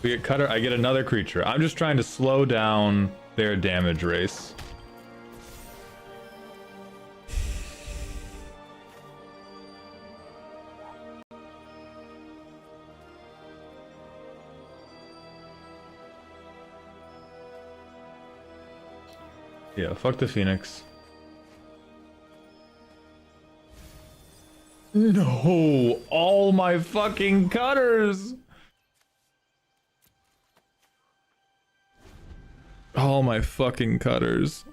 We get Cutter, I get another creature. I'm just trying to slow down their damage race. Yeah, fuck the Phoenix. No, all my fucking cutters. All my fucking cutters.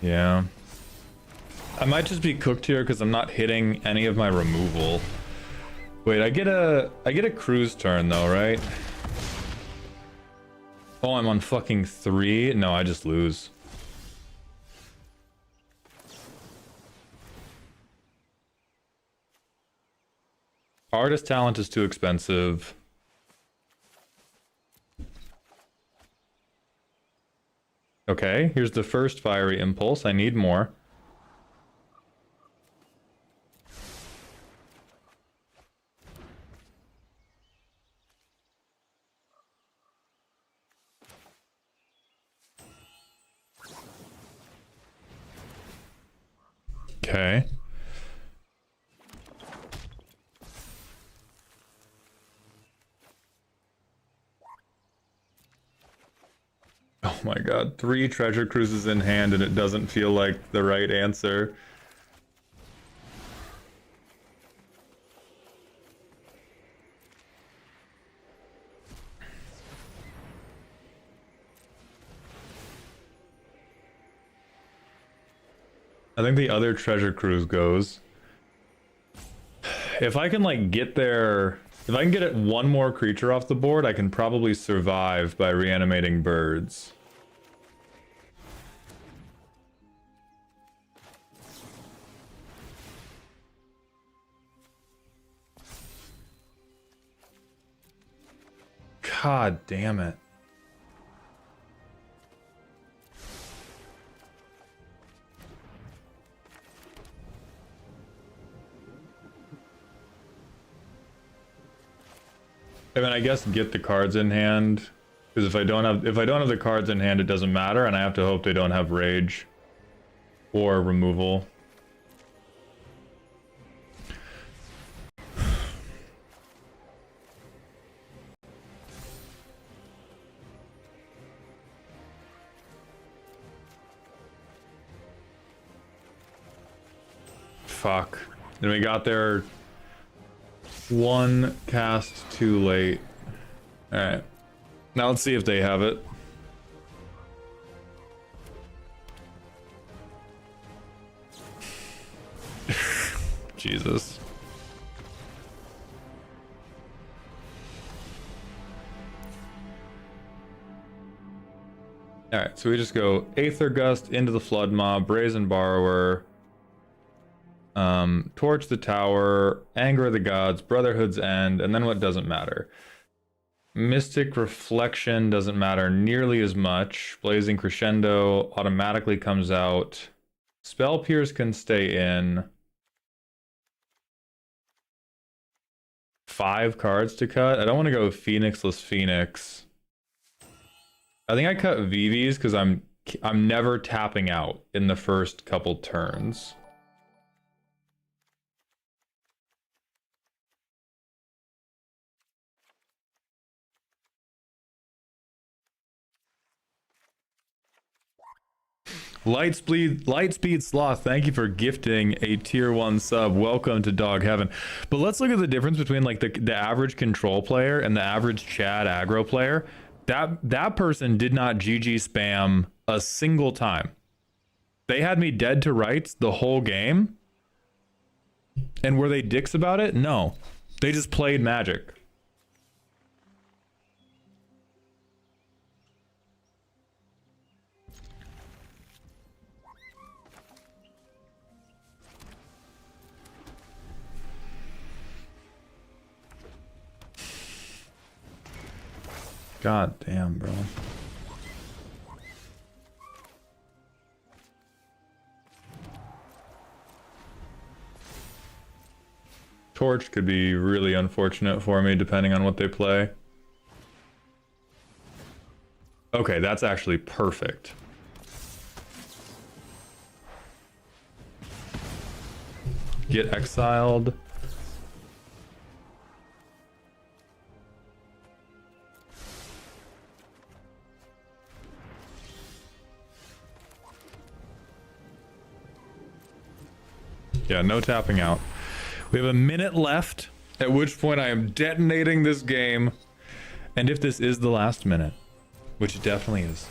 Yeah. I might just be cooked here because I'm not hitting any of my removal. Wait, I get a cruise turn though, right? Oh, I'm on fucking 3? No, I just lose. Artist talent is too expensive. Okay, here's the first fiery impulse. I need more. Okay. my god, 3 treasure cruises in hand and it doesn't feel like the right answer. I think the other treasure cruise goes. If I can like get there, if I can get it one more creature off the board, I can probably survive by reanimating birds. God damn it. I mean, I guess get the cards in hand, because if I don't have the cards in hand, it doesn't matter, and I have to hope they don't have rage or removal. Fuck. And we got there one cast too late. Alright. Now let's see if they have it. Jesus. Alright, so we just go Aether Gust into the Flood Mob, Brazen Borrower, Torch the Tower, Anger of the Gods, Brotherhood's End, and then what doesn't matter. Mystic Reflection doesn't matter nearly as much. Blazing Crescendo automatically comes out. Spell Pierce can stay in. 5 cards to cut. I don't want to go Phoenixless Phoenix. I think I cut VVs because I'm never tapping out in the first couple turns. Lightspeed Sloth, thank you for gifting a tier 1 sub. Welcome to Dog Heaven. But let's look at the difference between like the average control player and the average Chad aggro player. That person did not GG spam a single time. They had me dead to rights the whole game. And were they dicks about it? No. They just played Magic. God damn, bro. Torch could be really unfortunate for me depending on what they play. Okay, that's actually perfect. Get exiled. Yeah, no tapping out. We have a minute left, at which point I am detonating this game. And if this is the last minute, which it definitely is,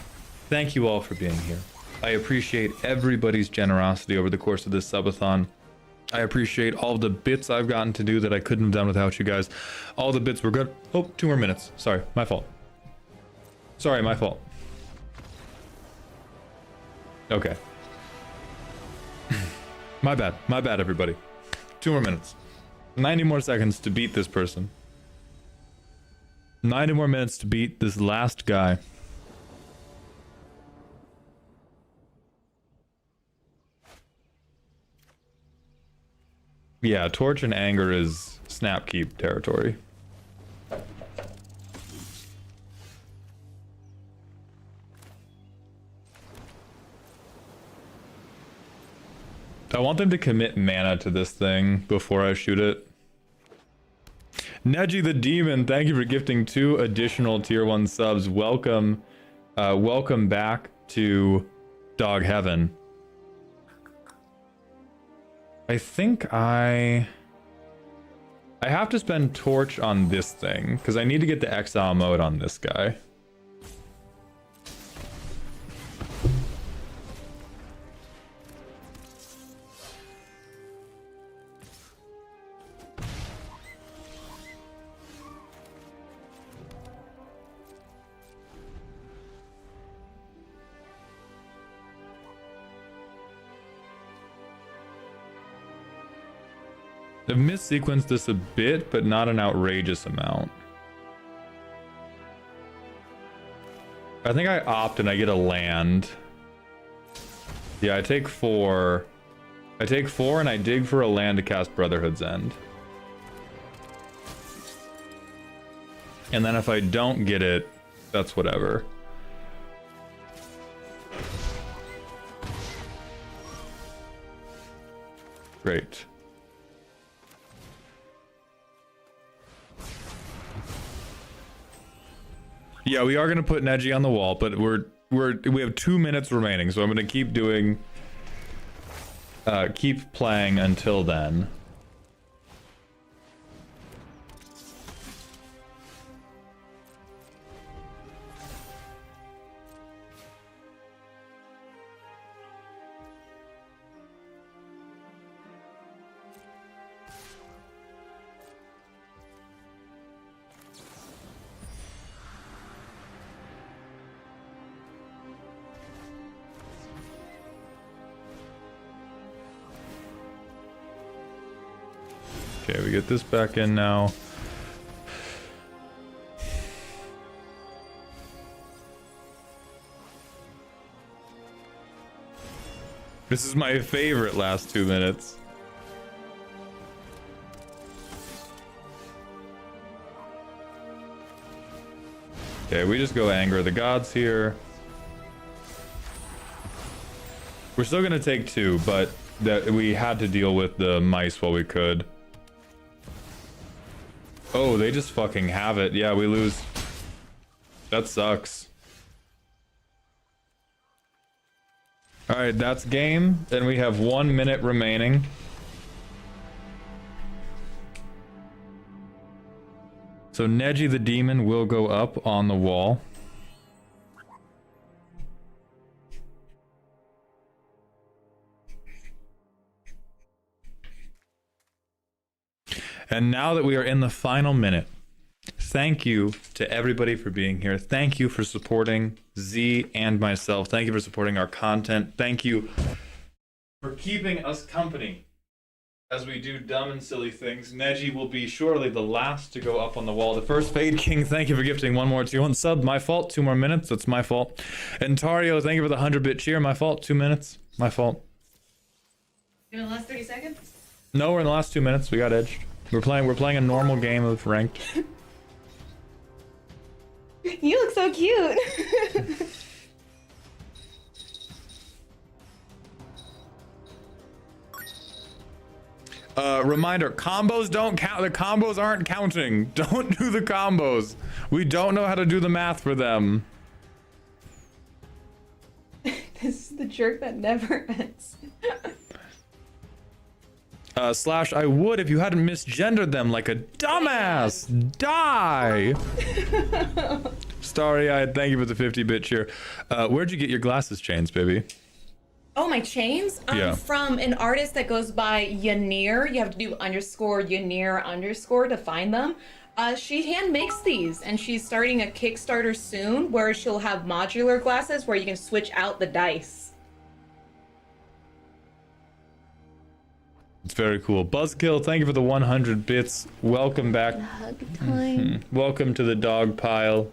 thank you all for being here. I appreciate everybody's generosity over the course of this subathon. I appreciate all the bits I've gotten to do that I couldn't have done without you guys. All the bits were good. Oh, 2 more minutes. Sorry, my fault. Sorry, my fault. Okay. My bad, everybody. 2 more minutes. 90 more seconds to beat this person. 90 more minutes to beat this last guy. Yeah, Torch and Anger is Snapkeep territory. I want them to commit mana to this thing before I shoot it. Neji the Demon, thank you for gifting 2 additional tier 1 subs. Welcome welcome back to Dog Heaven. I think I have to spend torch on this thing because I need to get the exile mode on this guy. I've missequenced this a bit, but not an outrageous amount. I think I opt and I get a land. Yeah, I take 4. I take 4 and I dig for a land to cast Brotherhood's End. And then if I don't get it, that's whatever. Great. Yeah, we are gonna put Neji on the wall, but we have 2 minutes remaining, so I'm gonna keep doing, keep playing until then. Okay, we get this back in now. This is my favorite last 2 minutes. Okay, we just go Anger of the Gods here. We're still gonna take 2, but that we had to deal with the mice while we could. Oh, they just fucking have it. Yeah, we lose. That sucks. Alright, that's game. Then we have 1 minute remaining. So Neji the Demon will go up on the wall. And now that we are in the final minute, thank you to everybody for being here. Thank you for supporting Z and myself. Thank you for supporting our content. Thank you for keeping us company as we do dumb and silly things. Neji will be surely the last to go up on the wall. The first Fade King, thank you for gifting 1 more tier 1 sub. My fault, 2 more minutes. That's my fault. And Tario, thank you for the 100-bit cheer. My fault, 2 minutes. My fault. In the last 30 seconds? No, we're in the last 2 minutes. We got edged. We're playing a normal game of ranked. You look so cute. Reminder, combos don't count. The combos aren't counting. Don't do the combos. We don't know how to do the math for them. This is the jerk that never ends. Slash, I would if you hadn't misgendered them like a dumbass. Die. Starry-eyed, thank you for the 50-bit cheer. Where'd you get your glasses chains, baby? Oh, my chains? Yeah. From an artist that goes by Yanir. You have to do _Yanir_ to find them. She hand makes these, and she's starting a Kickstarter soon where she'll have modular glasses where you can switch out the dice. It's very cool. Buzzkill, thank you for the 100 bits. Welcome back. Hug time. Welcome to the dog pile.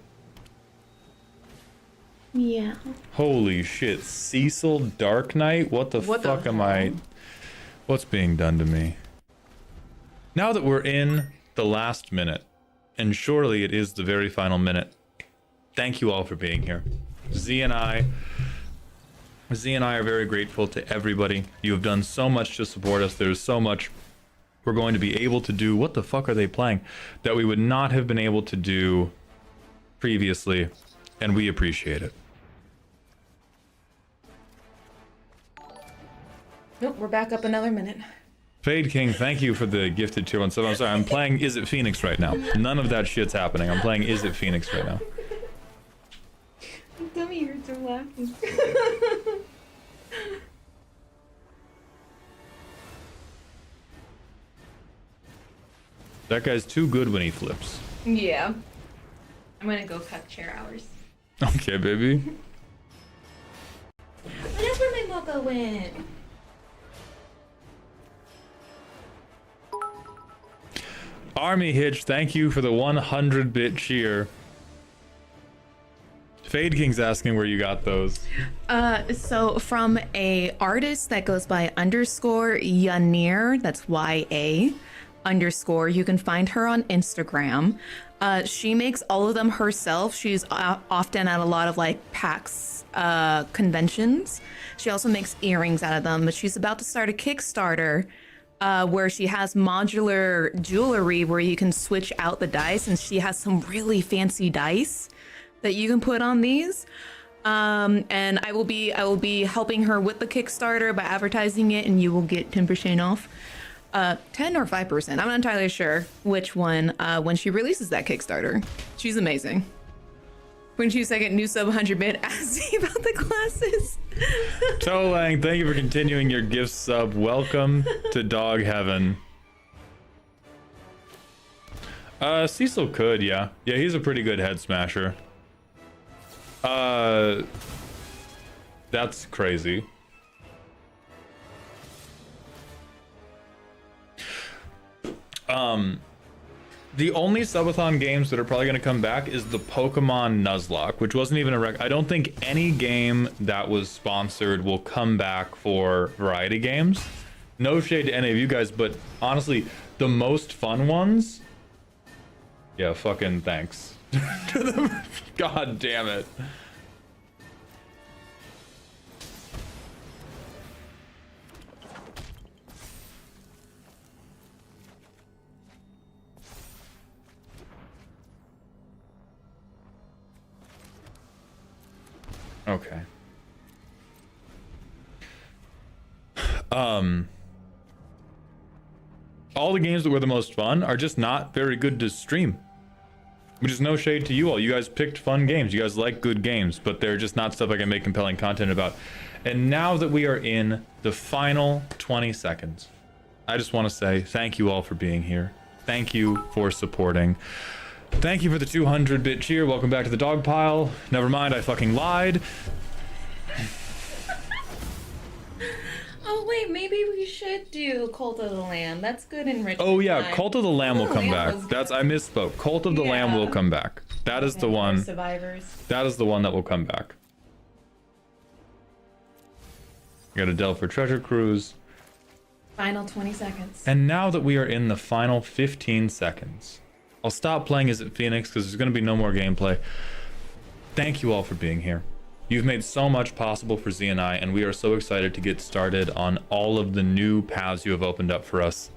Yeah. Holy shit. Cecil Dark Knight? What the fuck am I... What's being done to me? Now that we're in the last minute, and surely it is the very final minute, thank you all for being here. Z and I are very grateful to everybody. You have done so much to support us. There's so much we're going to be able to do. What the fuck are they playing? That we would not have been able to do previously, and we appreciate it. Nope, we're back up another minute. Fade King, thank you for the gifted tier 1 sub. I'm sorry, I'm playing Is It Phoenix right now. None of that shit's happening. I'm playing Is It Phoenix right now. Dummy hurts are laughing. That guy's too good when he flips. Yeah. I'm gonna go cut chair hours. Okay, baby. But that's where my mocha went. Army Hitch, thank you for the 100-bit cheer. Fade King's asking where you got those. So from a artist that goes by _Yanir, that's YA _. You can find her on Instagram. She makes all of them herself. She's often at a lot of like PAX conventions. She also makes earrings out of them, but she's about to start a Kickstarter where she has modular jewelry where you can switch out the dice, and she has some really fancy dice that you can put on these. And I will be helping her with the Kickstarter by advertising it, and you will get 10% off. 10 or 5%. I'm not entirely sure which one when she releases that Kickstarter. She's amazing. 22 second new sub 100-bit asking about the classes. Tolang, thank you for continuing your gift sub. Welcome to Dog Heaven. Cecil could, yeah. Yeah, he's a pretty good head smasher. That's crazy. The only Subathon games that are probably going to come back is the Pokemon Nuzlocke, which wasn't even a I don't think any game that was sponsored will come back for variety games. No shade to any of you guys, but honestly, the most fun ones... Yeah, fucking thanks. God damn it. Okay. All the games that were the most fun are just not very good to stream. Which is no shade to you all. You guys picked fun games. You guys like good games, but they're just not stuff I can make compelling content about. And now that we are in the final 20 seconds, I just want to say thank you all for being here. Thank you for supporting. Thank you for the 200-bit cheer. Welcome back to the dog pile. Never mind, I fucking lied. Oh wait, maybe we should do Cult of the Lamb. That's good in Richmond. Oh yeah, time. Cult of the Lamb will come back. was good. That's I misspoke. Cult of the Lamb will come back. That is the one. Survivors. That is the one that will come back. You gotta delve for treasure cruise. Final 20 seconds. And now that we are in the final 15 seconds, I'll stop playing Is It Phoenix because there's gonna be no more gameplay. Thank you all for being here. You've made so much possible for Z and I, and we are so excited to get started on all of the new paths you have opened up for us.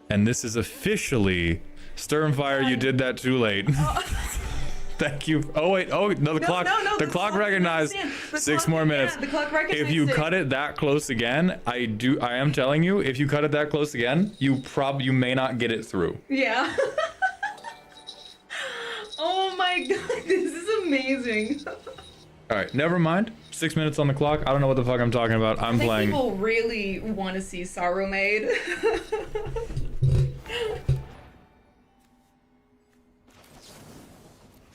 And this is officially Sturmfire. You did that too late. Thank you. Oh wait. Oh no, the clock. The clock recognized 6 more minutes. Yeah, the clock recognized If you 6. cut it that close again, I am telling you, if you cut it that close again, you may not get it through. Yeah. Oh my god, this is amazing. All right, never mind. 6 minutes on the clock. I don't know what the fuck I'm talking about. I'm I think playing. people really want to see Sorrow Maid.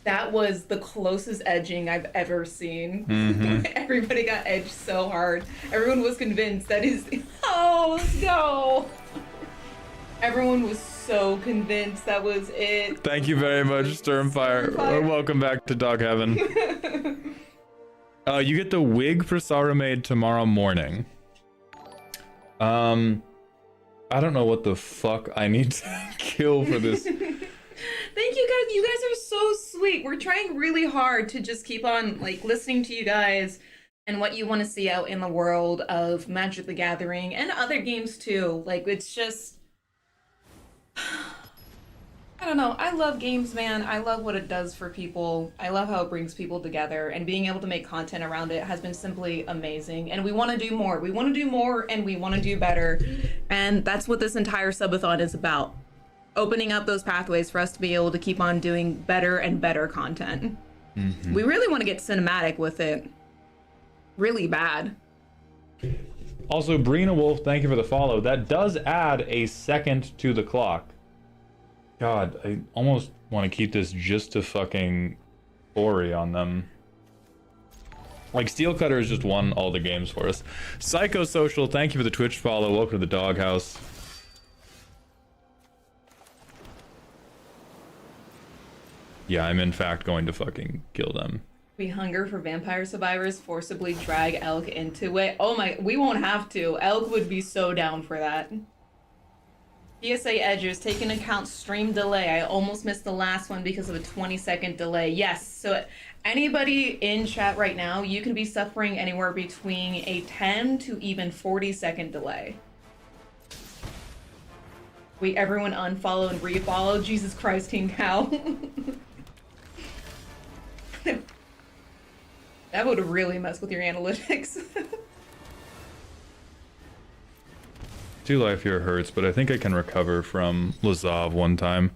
That was the closest edging I've ever seen. Mm-hmm. Everybody got edged so hard. Everyone was convinced that is. Oh, let's go. Everyone was so convinced that was it. Thank you very much, Sturmfire. Welcome back to Dog Heaven. You get the wig for Sorrow Maid tomorrow morning. I don't know what the fuck I need to kill for this. Thank you guys. You guys are so sweet. We're trying really hard to just keep on like listening to you guys and what you want to see out in the world of Magic the Gathering and other games too. Like it's just I don't know. I love games, man. I love what it does for people. I love how it brings people together, and being able to make content around it has been simply amazing. And we want to do more. We want to do more, and we want to do better. And that's what this entire subathon is about. Opening up those pathways for us to be able to keep on doing better and better content. Mm-hmm. We really want to get cinematic with it. Really bad. Also, Brina Wolf, thank you for the follow. That does add a second to the clock. God, I almost want to keep this just to fucking Ori on them. Like, Steel Cutter has just won all the games for us. Psychosocial, thank you for the Twitch follow. Welcome to the doghouse. Yeah, I'm in fact going to fucking kill them. We hunger for vampire survivors, forcibly drag Elk into it. Oh my, we won't have to. Elk would be so down for that. PSA Edgers, take into account stream delay. I almost missed the last one because of a 20-second delay. Yes, so anybody in chat right now, you can be suffering anywhere between a 10 to even 40-second delay. Wait, everyone unfollow and refollow? Jesus Christ, King Cow. That would really mess with your analytics. 2 life here hurts, but I think I can recover from Lazav one time.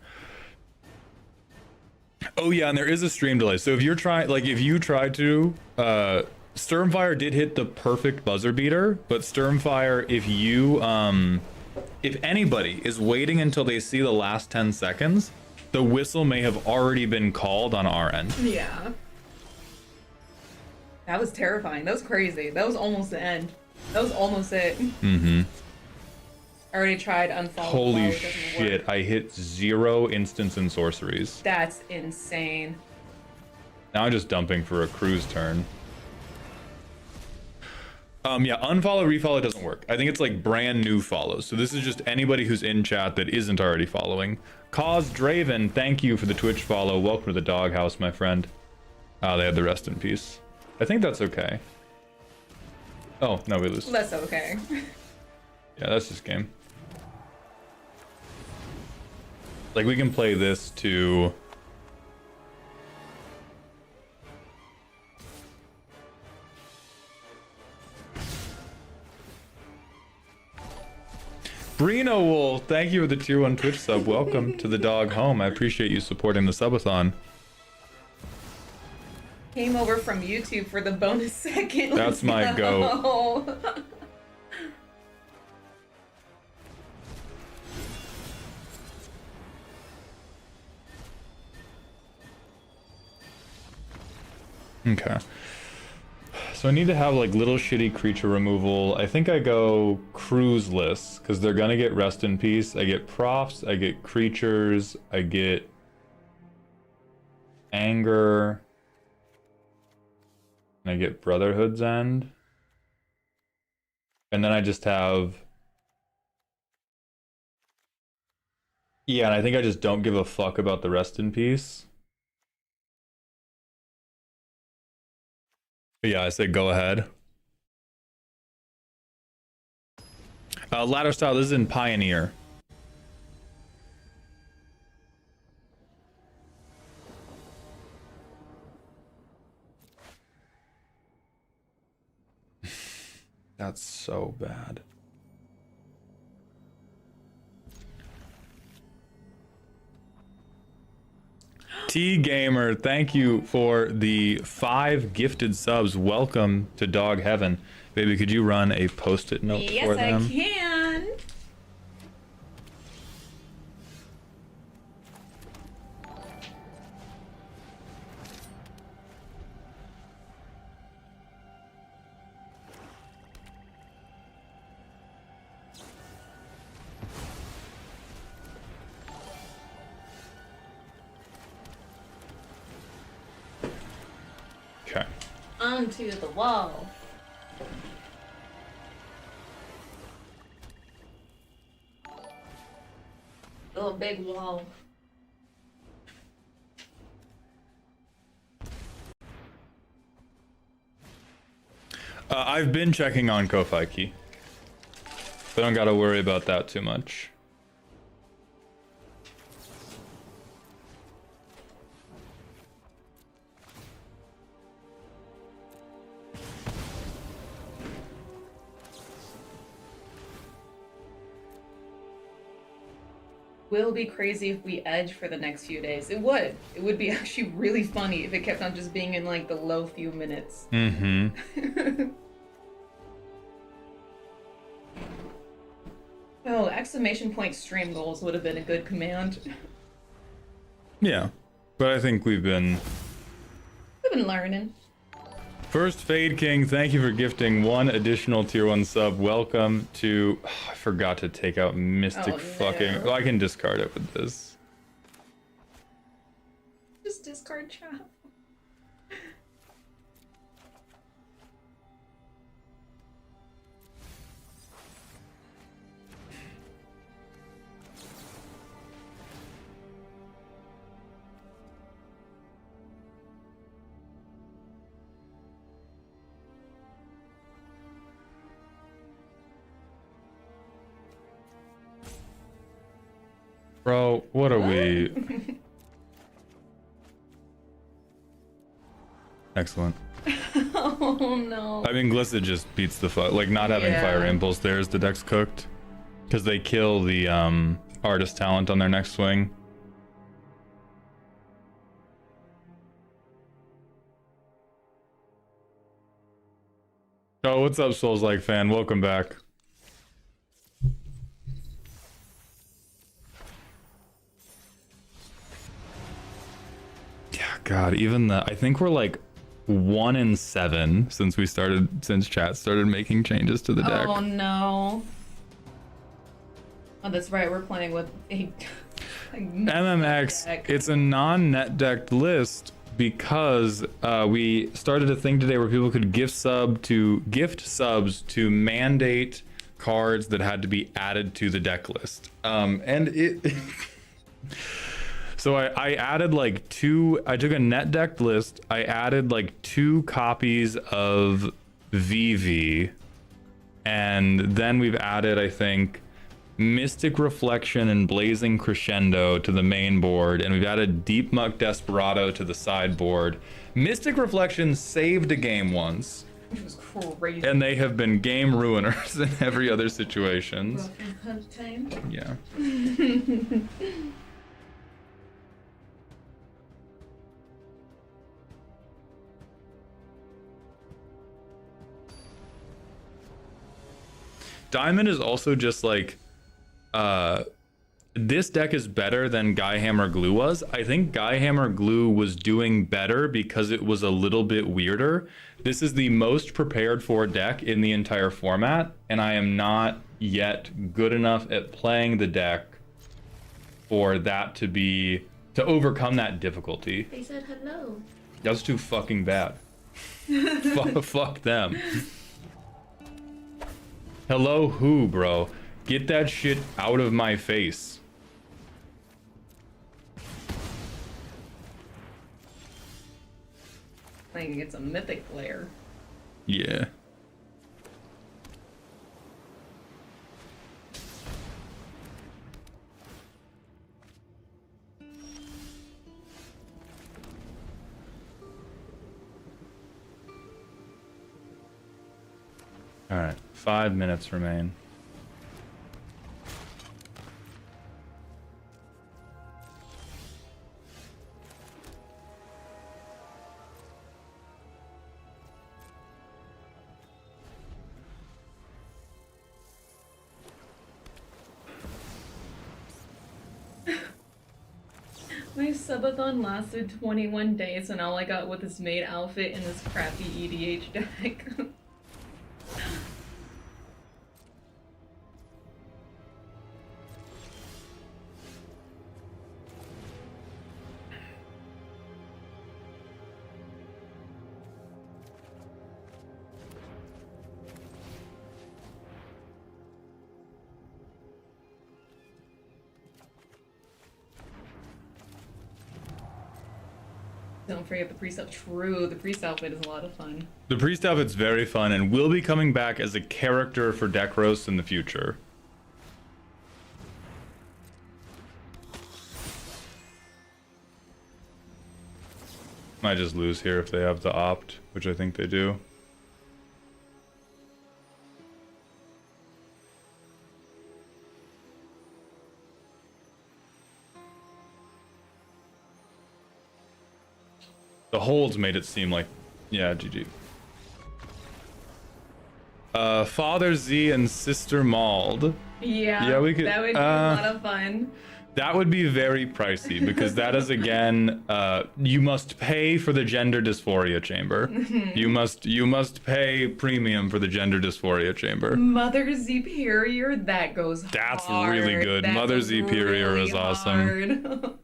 Oh yeah, and there is a stream delay. So if you're trying, like if you try to, Sturmfire did hit the perfect buzzer beater, but Sturmfire, if anybody is waiting until they see the last 10 seconds, the whistle may have already been called on our end. Yeah. That was terrifying. That was crazy. That was almost the end. That was almost it. Mm-hmm. I already tried unfollow. Holy shit, I hit 0 instants and sorceries. That's insane. Now I'm just dumping for a cruise turn. Yeah, unfollow, refollow doesn't work. I think it's like brand new follows. So this is just anybody who's in chat that isn't already following. Cause Draven, thank you for the Twitch follow. Welcome to the doghouse, my friend. They had the rest in peace. I think that's okay. Oh, no, we lose. That's okay. Yeah, that's just game. Like, we can play this to... Brino Wolf, thank you for the tier 1 Twitch sub. Welcome to the dog home. I appreciate you supporting the subathon. Came over from YouTube for the bonus second. That's my go. Okay. So I need to have like little shitty creature removal. I think I go cruiseless because they're gonna get rest in peace. I get profs, I get creatures, I get anger, and I get Brotherhood's End. And then I just have... Yeah, and I think I just don't give a fuck about the rest in peace. Yeah, I say go ahead. Ladder style, this is in Pioneer. That's so bad. T Gamer, thank you for the 5 gifted subs. Welcome to Dog Heaven. Baby, could you run a post-it note for them? Yes, I can. Okay. Onto the wall. Oh, big wall. I've been checking on Ko-Fi Key. But I don't gotta worry about that too much. will be crazy if we edge for the next few days. It would. It would be actually really funny if it kept on just being in like the low few minutes. Mm-hmm. Oh, exclamation point stream goals would have been a good command. Yeah, but I think we've been Learning. First Fade King, thank you for gifting 1 additional tier 1 sub. Welcome to I forgot to take out Mystic fucking well, I can discard it with this. Just discard chat. Bro, what are we? Excellent. Oh no. I mean, Glissa just beats the fuck. Like, not having Fire Impulse there is the deck's cooked. Because they kill the artist talent on their next swing. Oh, what's up, Souls-like fan? Welcome back. Yeah, God, even I think we're like 1 in 7 since chat started making changes to the deck. Oh no. Oh, that's right. We're playing with a MMX. deck. It's a non-net decked list because we started a thing today where people could gift subs to mandate cards that had to be added to the deck list. And it. So I added like 2. I took a net decked list. I added like 2 copies of VV, and then we've added, I think, Mystic Reflection and Blazing Crescendo to the main board, and we've added Deep Muck Desperado to the sideboard. Mystic Reflection saved a game once. Which was crazy. And they have been game ruiners in every other situation. Yeah. Diamond is also just like, this deck is better than Guyhammer Glue was. I think Guyhammer Glue was doing better because it was a little bit weirder. This is the most prepared for deck in the entire format, and I am not yet good enough at playing the deck for that to overcome that difficulty. They said hello. That's too fucking bad. Fuck them. Hello who, bro? Get that shit out of my face. I think it's a Mythic player. Yeah. All right, 5 minutes remain. My subathon lasted 21 days and all I got was this maid outfit in this crappy EDH deck. Don't forget the priest outfit. True, the priest outfit is a lot of fun. The priest outfit's very fun and will be coming back as a character for deck roasts in the future. Might just lose here if they have the opt, which I think they do. The holds made it seem like, yeah, GG. Father Z and Sister Mauled. Yeah, we could. That would be a lot of fun. That would be very pricey because that is again, you must pay for the gender dysphoria chamber. You must pay premium for the gender dysphoria chamber. Mother Superior, that goes That's hard. really good. That Mother goes Superior really is awesome. hard.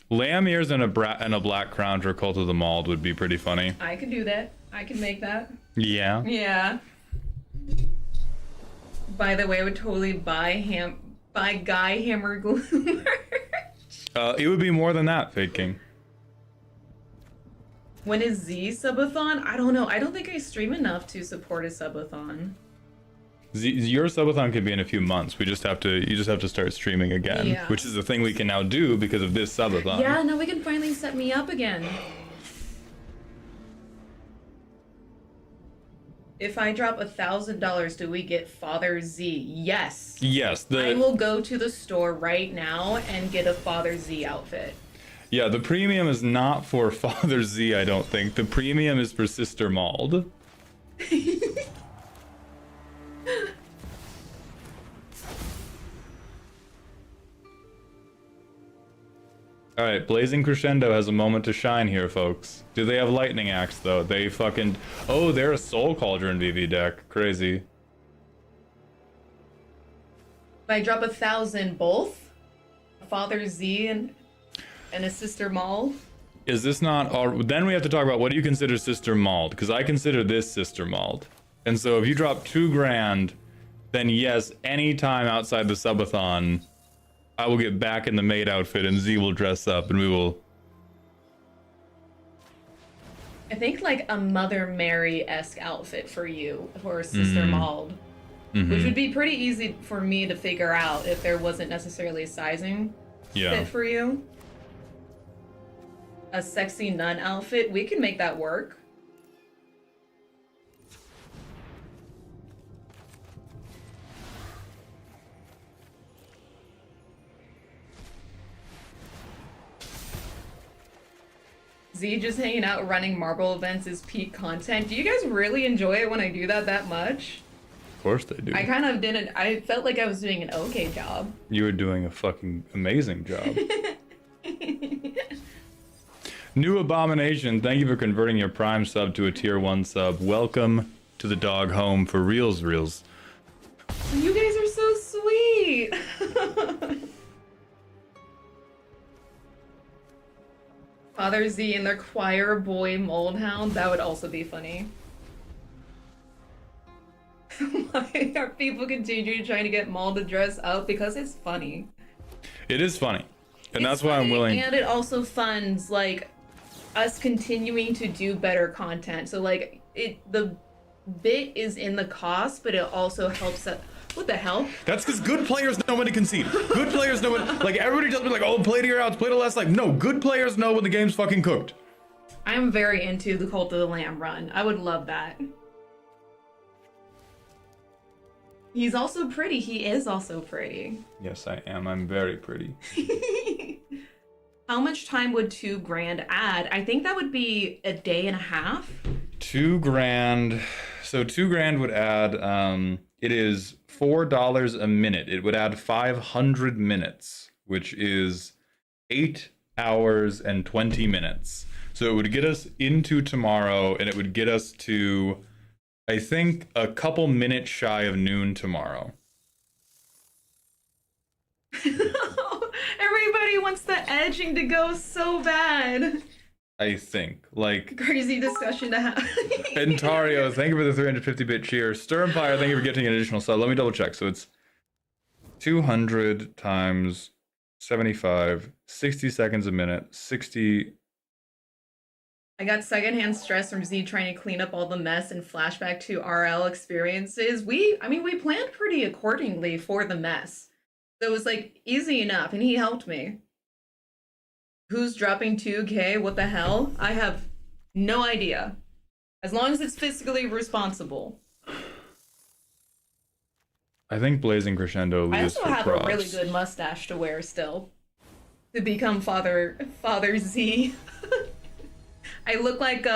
Lamb ears and a black crown for Cult of the Mauled would be pretty funny. I can do that. I can make that. Yeah. Yeah. By the way, I would totally buy Guy Hammer Glue merch. It would be more than that, Fake King. When is Z Subathon? I don't know. I don't think I stream enough to support a Subathon. Your subathon could be in a few months. You just have to start streaming again, Yeah. which is the thing we can now do because of this subathon. Yeah, now we can finally set me up again. If I drop $1,000, do we get Father Z? Yes. Yes. I will go to the store right now and get a Father Z outfit. Yeah, the premium is not for Father Z, I don't think. The premium is for Sister Mauled. Alright, Blazing Crescendo has a moment to shine here, folks. Do they have Lightning Axe, though? They fucking... Oh, they're a Soul Cauldron VV deck. Crazy. If I drop 1,000 both, a Father Z and a Sister Maul. Is this not... then we have to talk about what do you consider Sister Mauled? Because I consider this Sister Mauled. And so if you drop $2,000, then yes, anytime outside the subathon, I will get back in the maid outfit and Z will dress up and we will... I think like a Mother Mary-esque outfit for you, for Sister Mauled. Which would be pretty easy for me to figure out if there wasn't necessarily a sizing fit for you. A sexy nun outfit, we can make that work. Z just hanging out running marble events is peak content. Do you guys really enjoy it when I do that much? Of course they do. I kind of didn't. I felt like I was doing an okay job. You were doing a fucking amazing job. New Abomination, thank you for converting your Prime sub to a Tier 1 sub. Welcome to the dog home for Reels. You guys are so sweet. Father Z and their choir boy Moldhound, that would also be funny. Why are people continuing trying to get Maul to dress up? Because it's funny. It is funny. And It's that's why I'm funny, willing... And it also funds, like, us continuing to do better content. So, like, the bit is in the cost, but it also helps us... What the hell? That's because good players know when to concede. Good players know when... Like, everybody tells me, like, oh, play to your outs, play to less. Like, no, good players know when the game's fucking cooked. I'm very into the Cult of the Lamb run. I would love that. He's also pretty. He is also pretty. Yes, I am. I'm very pretty. How much time would $2,000 add? I think that would be a day and a half. $2,000. So $2,000 would add, it is $4 a minute. It would add 500 minutes, which is 8 hours and 20 minutes. So it would get us into tomorrow, and it would get us to, I think, a couple minutes shy of noon tomorrow. Everybody wants the edging to go so bad. I think. Like, Crazy discussion to have. Entario, thank you for the 350-bit cheer. Sturmpire, thank you for getting an additional sub. Let me double check. So it's 200 times 75, 60 seconds a minute, 60... I got secondhand stress from Z trying to clean up all the mess and flashback to RL experiences. We planned pretty accordingly for the mess. So it was like easy enough, and he helped me. Who's dropping 2K? What the hell? I have no idea. As long as it's fiscally responsible. I think Blazing Crescendo I leaves also for have props. a really good mustache to wear still. To become Father Z. I look like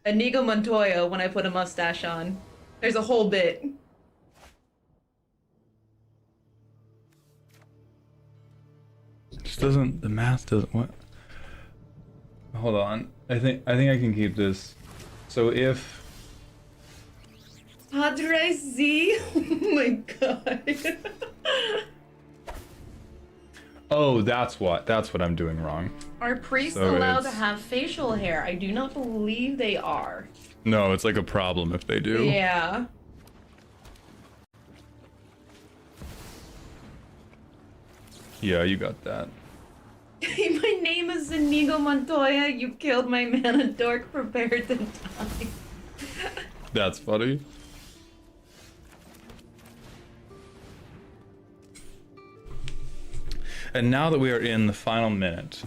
Inigo Montoya when I put a mustache on. There's a whole bit. Just doesn't, the math doesn't, what? Hold on. I think I can keep this. So if Padre Z? Oh my god. oh, that's what I'm doing wrong. Are priests So allowed to it's- have facial hair? I do not believe they are. No, it's like a problem if they do. Yeah. Yeah, you got that. My name is Inigo Montoya. You killed my man, a dork prepared to die. That's funny. And now that we are in the final minute.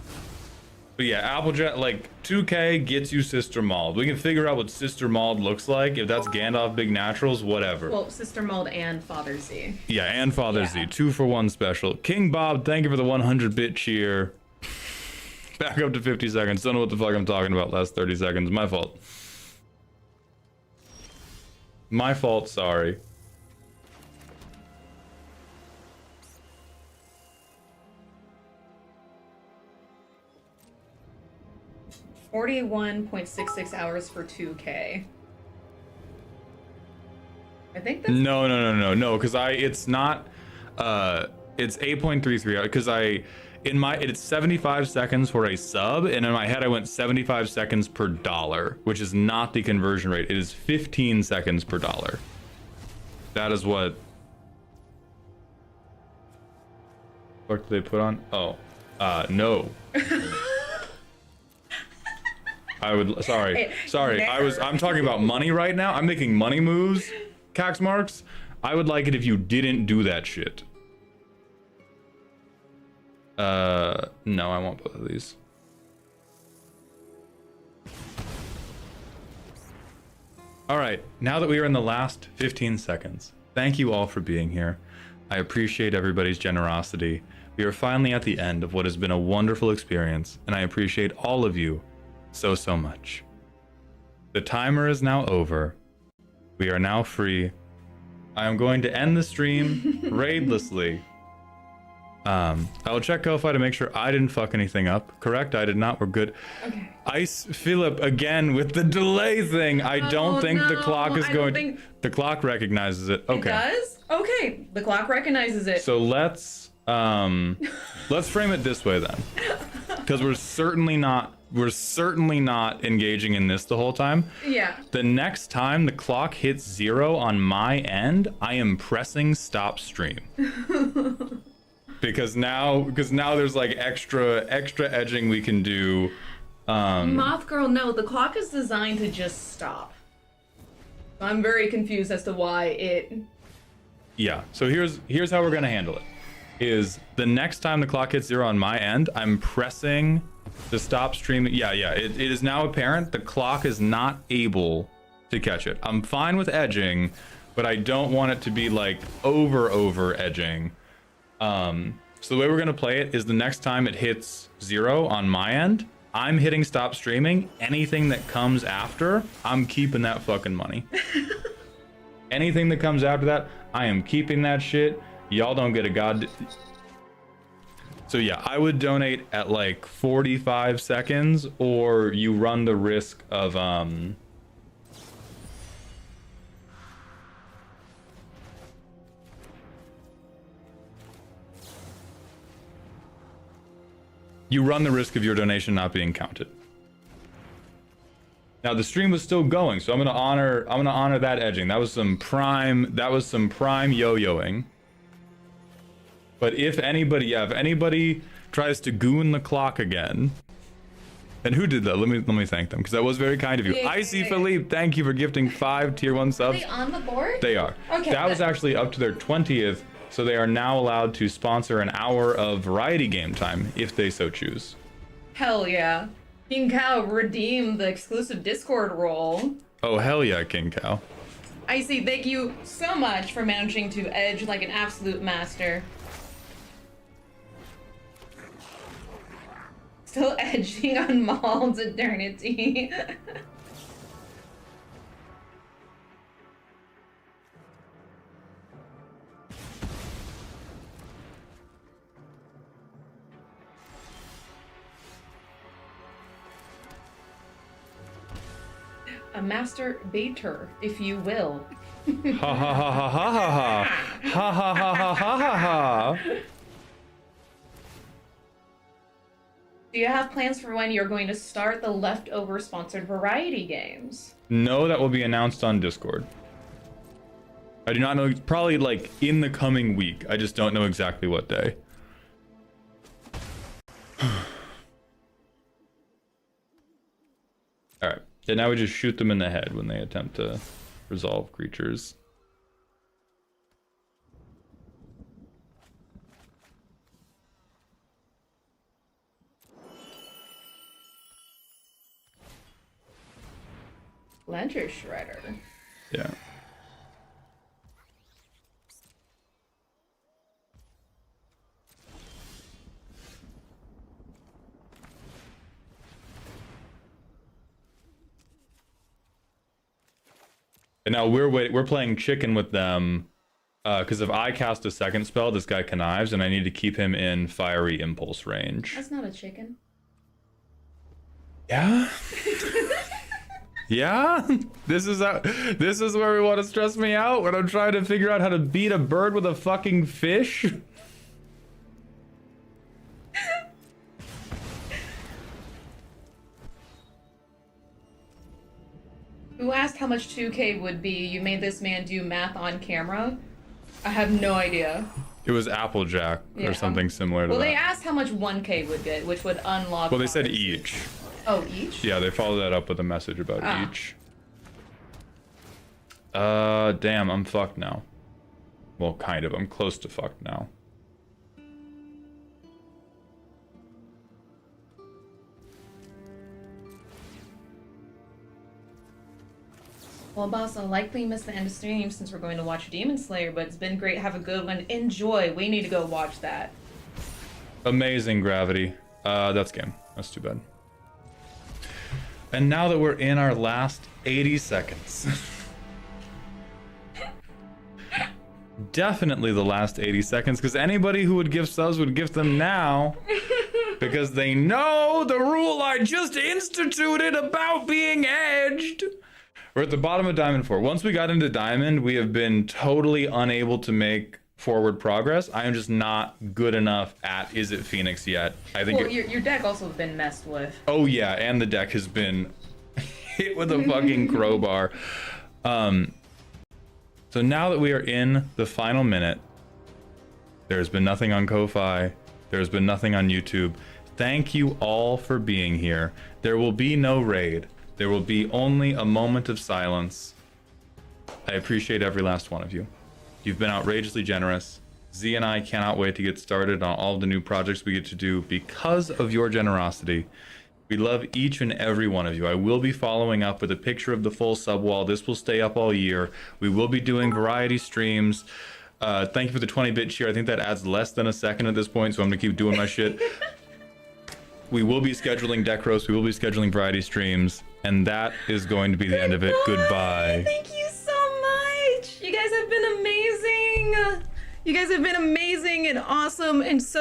But yeah, Applejack, like, 2K gets you Sister Mauled. We can figure out what Sister Mauled looks like. If that's Gandalf Big Naturals, whatever. Well, Sister Mold and Father Z. Yeah, and Father Z. 2-for-1 special. King Bob, thank you for the 100-bit cheer. Back up to 50 seconds. Don't know what the fuck I'm talking about last 30 seconds. My fault. My fault, sorry. $41.66 hours for 2K. I think that's No, because it's not, it's 8.33, because it's 75 seconds for a sub, and in my head I went 75 seconds per dollar, which is not the conversion rate. It is 15 seconds per dollar. That is what did they put on? Oh, no. Sorry. I'm talking about money right now. I'm making money moves, Cax Marks. I would like it if you didn't do that shit. No, I want both of these. All right, now that we are in the last 15 seconds, thank you all for being here. I appreciate everybody's generosity. We are finally at the end of what has been a wonderful experience, and I appreciate all of you so much. The timer is now over. We are now free. I am going to end the stream raidlessly. I will check Ko-Fi to make sure I didn't fuck anything up. Correct? I did not. We're good. Okay. Ice Philip again with the delay thing. I don't think the clock is going. The clock recognizes it. Okay. It does? Okay. The clock recognizes it. So let's frame it this way then, because we're certainly not engaging in this the whole time. Yeah. The next time the clock hits 0 on my end, I am pressing stop stream. because now there's like extra edging we can do. Moth Girl, no, the clock is designed to just stop. I'm very confused as to why it... Yeah, so here's how we're gonna handle it. Is the next time the clock hits 0 on my end, I'm pressing to stop streaming. Yeah, it is now apparent the clock is not able to catch it. I'm fine with edging, but I don't want it to be like over edging. So the way we're gonna play it is the next time it hits 0 on my end, I'm hitting stop streaming. Anything that comes after, I'm keeping that fucking money. Anything that comes after that, I am keeping that shit. Y'all don't get a god. So yeah, I would donate at like 45 seconds, or you run the risk of your donation not being counted. Now the stream was still going, so I'm gonna honor that edging. That was some prime yo-yoing. But if anybody tries to goon the clock again, and who did that? Let me thank them, because that was very kind of you. Yeah. Icy Philippe, thank you for gifting 5 tier 1 Are subs. they on the board? They are. Okay, That was good. actually up to their 20th, so they are now allowed to sponsor an hour of variety game time if they so choose. Hell yeah. King Cow redeemed the exclusive Discord role. Oh hell yeah, King Cow. Icy, thank you so much for managing to edge like an absolute master. Still edging on Maul's Eternity. A master baiter, if you will. Ha ha ha ha ha ha ha ha ha ha ha ha ha. Do you have plans for when you're going to start the leftover sponsored variety games? No, that will be announced on Discord. I do not know, probably like in the coming week. I just don't know exactly what day. Alright, and now we just shoot them in the head when they attempt to resolve creatures. Ledger Shredder. Yeah. And now we're playing chicken with them, because if I cast a second spell, this guy connives, and I need to keep him in fiery impulse range. That's not a chicken. Yeah. Yeah. This is where we want to stress me out when I'm trying to figure out how to beat a bird with a fucking fish. Who asked how much 2K would be? You made this man do math on camera? I have no idea. It was Applejack or something similar to well, that. they asked how much 1K would get, which would unlock. Well, they said cards. each. Oh, each? Yeah, they followed that up with a message about each. Damn, I'm fucked now. Well, kind of. I'm close to fucked now. Well, boss, I'll likely miss the end of stream since we're going to watch Demon Slayer, but it's been great. Have a good one. Enjoy. We need to go watch that. Amazing Gravity. That's game. That's too bad. And now that we're in our last 80 seconds. Definitely the last 80 seconds, because anybody who would give subs would give them now. Because they know the rule I just instituted about being edged. We're at the bottom of Diamond 4. Once we got into Diamond, we have been totally unable to make forward progress. I am just not good enough at Is It Phoenix yet. I think your deck also has been messed with. Oh yeah, and the deck has been hit with a fucking crowbar. So now that we are in the final minute, there's been nothing on Ko-Fi, there's been nothing on YouTube. Thank you all for being here. There will be no raid. There will be only a moment of silence. I appreciate every last one of you. You've been outrageously generous. Z and I cannot wait to get started on all the new projects we get to do because of your generosity. We love each and every one of you. I will be following up with a picture of the full sub wall. This will stay up all year. We will be doing variety streams. Thank you for the 20-bit cheer. I think that adds less than a second at this point, so I'm gonna keep doing my shit. We will be scheduling deck roasts. We will be scheduling variety streams. And that is going to be the end of it. Goodbye. Thank you so much. You guys have been amazing. You guys have been amazing and awesome and so